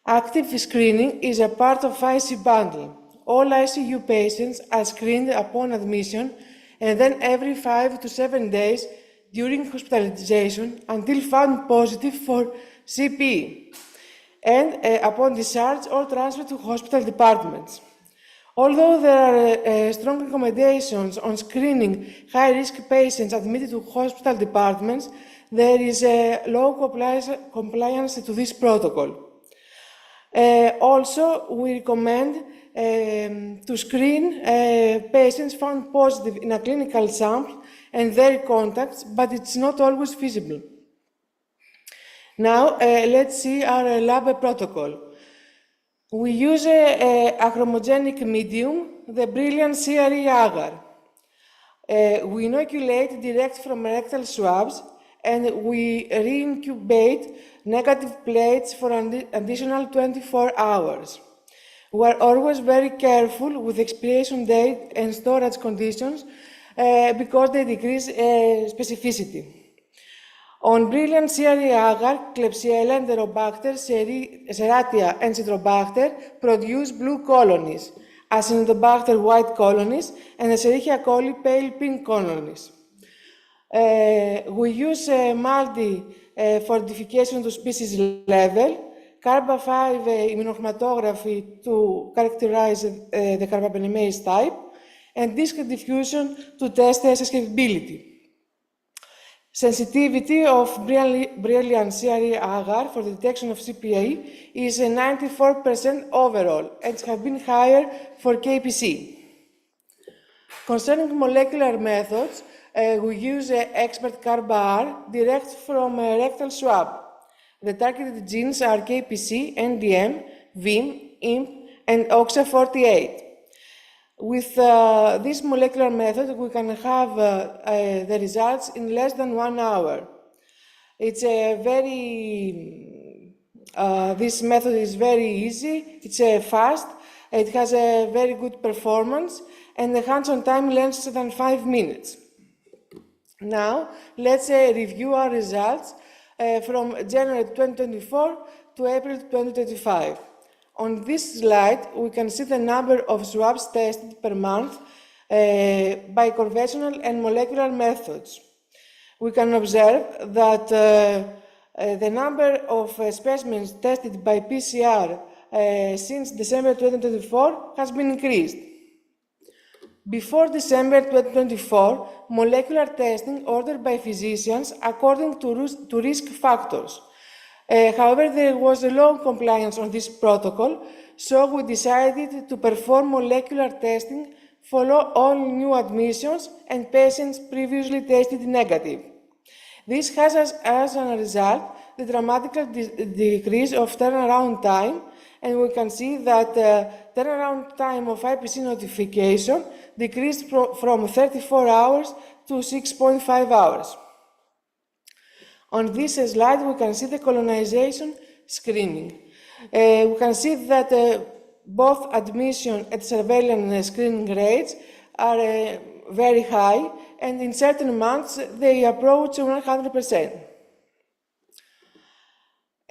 Active screening is a part of IC bundle. All ICU patients are screened upon admission and then every 5 to 7 days during hospitalization until found positive for CPE, and upon discharge or transfer to hospital departments. Although there are strong recommendations on screening high-risk patients admitted to hospital departments, there is a low compliance to this protocol. Also, we recommend to screen patients found positive in a clinical sample and their contacts, but it's not always feasible. Now, let's see our lab protocol. We use a chromogenic medium, the brilliant CRE agar. We inoculate direct from rectal swabs, and we re-incubate negative plates for an additional 24 hours. We are always very careful with expiration date and storage conditions because they decrease specificity. On brilliant CRE agar, Klebsiella, Enterobacter, Serratia, and Citrobacter produce blue colonies, Acinetobacter white colonies, and Escherichia coli pale pink colonies. We use multi-fortification to species level, Carba-5 immunochromatography to characterize the carbapenemase type, and disc diffusion to test susceptibility. Sensitivity of brilliant CRE agar for the detection of CPA is 94% overall and has been higher for KPC. Concerning molecular methods, we use expert CARBAR direct from a rectal swab. The targeted genes are KPC, NDM, VIM, IMP, and OXA48. With this molecular method, we can have the results in less than 1 hour. It's this method is very easy, it's fast, it has a very good performance, and the hands-on time less than 5 minutes. Now, let's review our results from January 2024 to April 2025. On this slide, we can see the number of swabs tested per month by conventional and molecular methods. We can observe that the number of specimens tested by PCR since December 2024 has been increased. Before December 2024, molecular testing ordered by physicians according to risk factors. However, there was a low compliance on this protocol, so we decided to perform molecular testing for all new admissions and patients previously tested negative. This has as a result the dramatic decrease of turnaround time, and we can see that turnaround time of IPC notification decreased from 34 hours to 6.5 hours. On this slide, we can see the colonization screening. We can see that both admission and surveillance screening rates are very high, and in certain months, they approach 100%.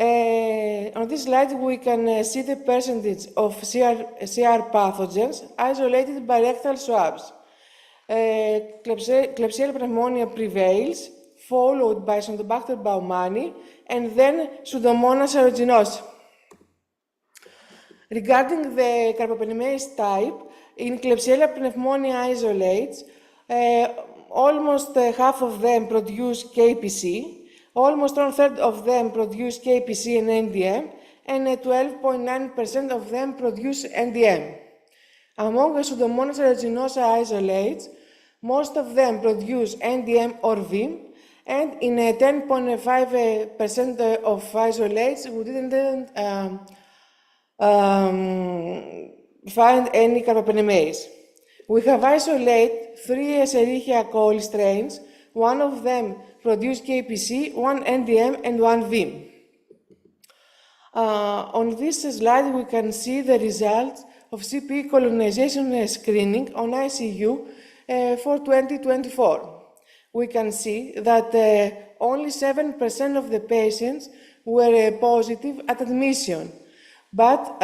On this slide, we can see the percentage of CR pathogens isolated by rectal swabs. Klebsiella pneumonia prevails, followed by Campylobacter baumannii, and then Pseudomonas aeruginosa. Regarding the carbapenemase type, in Klebsiella pneumonia isolates, almost half of them produce KPC, almost 1/3 of them produce KPC and NDM, and 12.9% of them produce NDM. Among the Pseudomonas aeruginosa isolates, most of them produce NDM or VIM, and in 10.5% of isolates, we didn't find any carbapenemase. We have isolated 3 Escherichia coli strains. One of them produced KPC, 1 NDM, and 1 VIM. On this slide, we can see the results of CP colonization screening on ICU for 2024. We can see that only 7% of the patients were positive at admission, but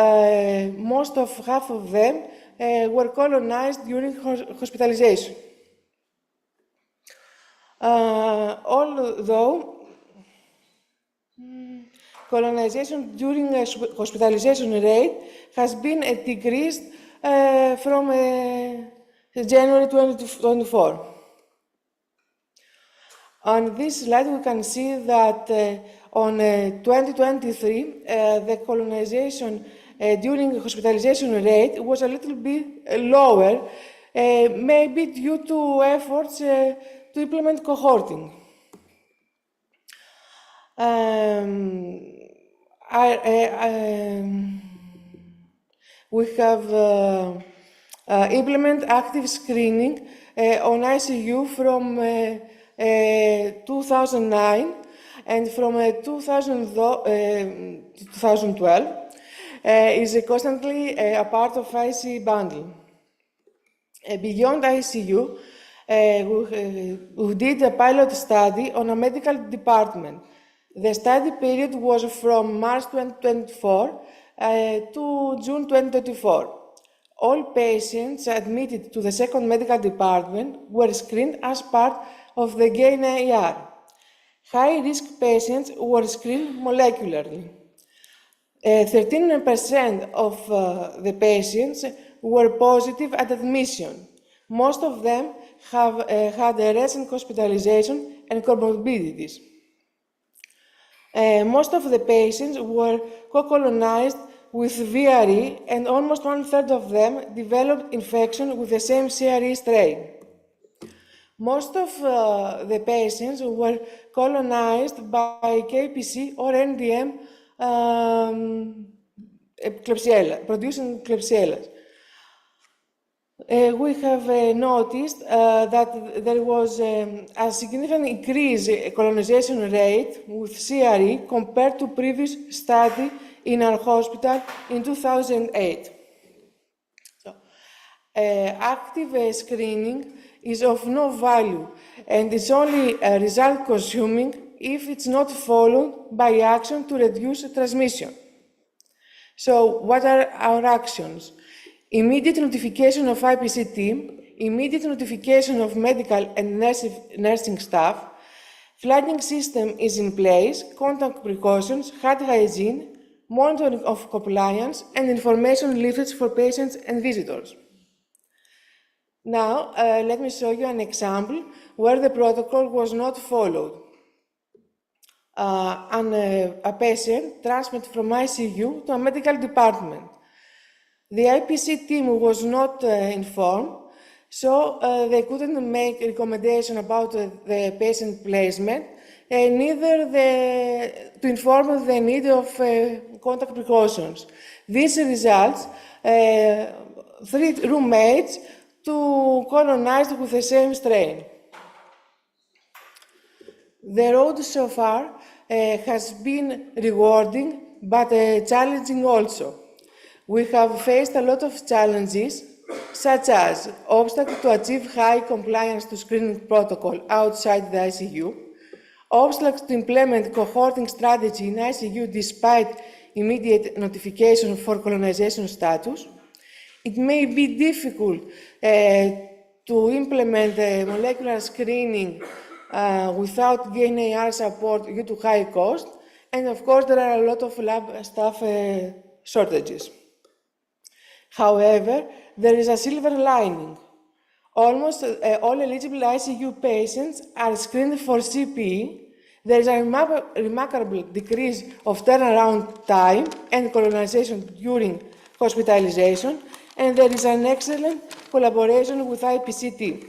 half of them were colonized during hospitalization. Although colonization during hospitalization rate has been decreased from January 2024. On this slide, we can see that on 2023, the colonization during hospitalization rate was a little bit lower, maybe due to efforts to implement cohorting. We have implemented active screening on ICU from 2009, and from 2012 is constantly a part of IC bundle. Beyond ICU, we did a pilot study on a medical department. The study period was from March 2024 to June 2024. All patients admitted to the second medical department were screened as part of the GAIN-AR. High-risk patients were screened molecularly. 13% of the patients were positive at admission. Most of them have had a recent hospitalization and comorbidities. Most of the patients were co-colonized with VRE, and almost 1/3 of them developed infection with the same CRE strain. Most of the patients were colonized by KPC or NDM Klebsiella, producing Klebsiellas. We have noticed that there was a significant increase in colonization rate with CRE compared to previous study in our hospital in 2008. So, active screening is of no value and is only result consuming if it's not followed by action to reduce transmission. So, what are our actions? Immediate notification of IPC team, immediate notification of medical and nursing staff, flagging system is in place, contact precautions, hand hygiene, monitoring of compliance, and information leaflets for patients and visitors. Now, let me show you an example where the protocol was not followed. A patient transferred from ICU to a medical department. The IPC team was not informed, so they couldn't make a recommendation about the patient placement, and neither to inform the need of contact precautions. This results 3 roommates to colonized with the same strain. The road so far has been rewarding, but challenging also. We have faced a lot of challenges, such as obstacles to achieve high compliance to screening protocol outside the ICU, Obstacles to implement cohorting strategy in ICU despite immediate notification for colonization status. It may be difficult to implement molecular screening without GNAR support due to high cost. And of course, there are a lot of lab staff shortages. However, there is a silver lining. Almost all eligible ICU patients are screened for CPE. There is a remarkable decrease of turnaround time and colonization during hospitalization, and there is an excellent collaboration with IPCT.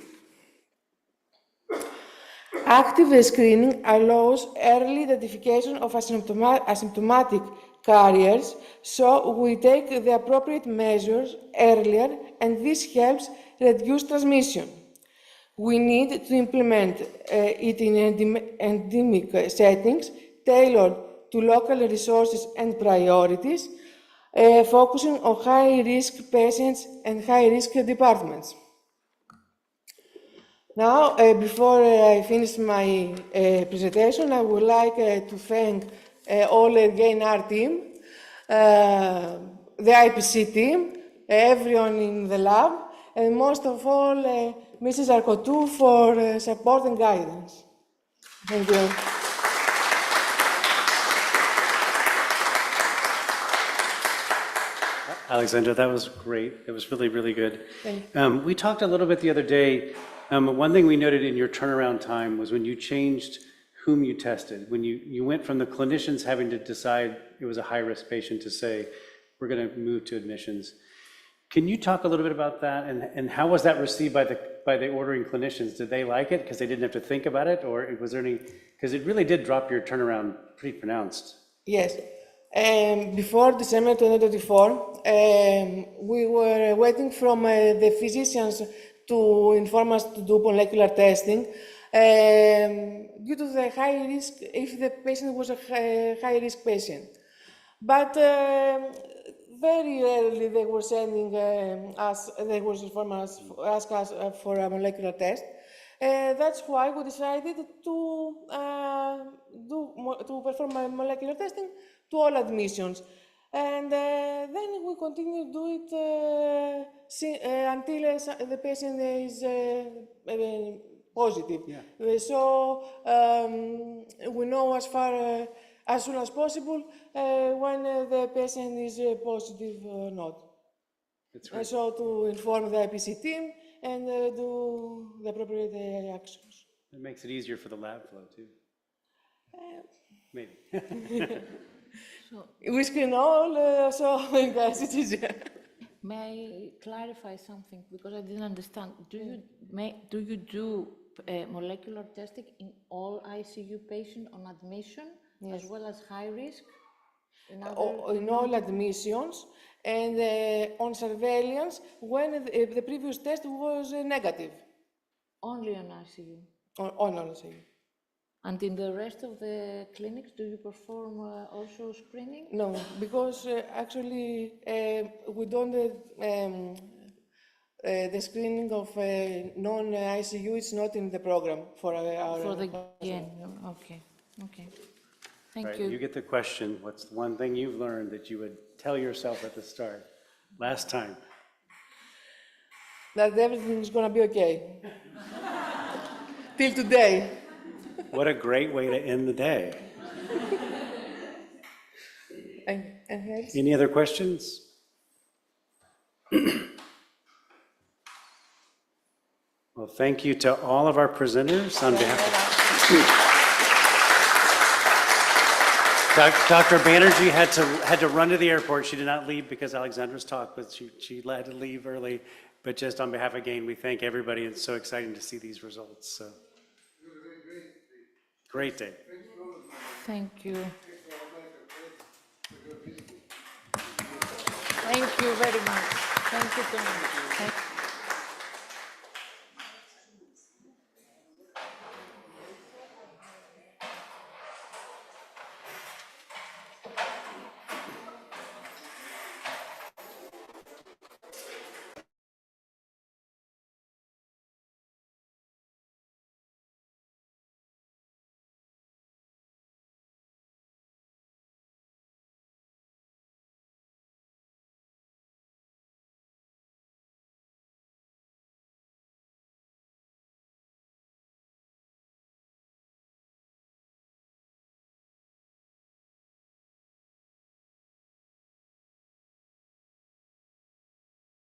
Active screening allows early identification of asymptomatic carriers, so we take the appropriate measures earlier, and this helps reduce transmission. We need to implement it in endemic settings, tailored to local resources and priorities, focusing on high-risk patients and high-risk departments. Now, before I finish my presentation, I would like to thank all the GNR team, the IPC team, everyone in the lab, and most of all, Mrs. Zarkotou for support and guidance. Thank you. Alexandra, that was great. It was really, really good. Thank you. We talked a little bit the other day. One thing we noted in your turnaround time was when you changed whom you tested, when you went from the clinicians having to decide it was a high-risk patient to say, we're going to move to admissions. Can you talk a little bit about that, and how was that received by the ordering clinicians? Did they like it because they didn't have to think about it, or was there any, because it really did drop your turnaround pretty pronounced? Yes. Before December 2024, we were waiting from the physicians to inform us to do molecular testing due to the high risk, if the patient was a high-risk patient. But very rarely they were sending us, they were informing us, ask us for a molecular test. That's why we decided to perform molecular testing to all admissions. And then we continue to do it until the patient is positive. Yeah. So we know as soon as possible when the patient is positive or not. That's right. So to inform the IPC team and do the appropriate actions. It makes it easier for the lab flow too. Maybe. We screen all, so guys, it's easier. May I clarify something, because I didn't understand. Do you do molecular testing in all ICU patients on admission, yes, as well as high risk? In all admissions, and on surveillance when the previous test was negative. Only on ICU? On ICU. And in the rest of the clinics, do you perform also screening? No, because actually we don't, the screening of non-ICU is not in the program for our... For the okay, okay. Thank you. You get the question, what's the one thing you've learned that you would tell yourself at the start, last time? That everything is going to be okay. Till today. What a great way to end the day. Any other questions? Well, thank you to all of our presenters on behalf of... Dr. Banerjee had to run to the airport. She did not leave because Alexandra's talk, but she had to leave early. But just on behalf, again, we thank everybody. It's so exciting to see these results. So. Great day. Thank you. Thank you very much. Thank you so much.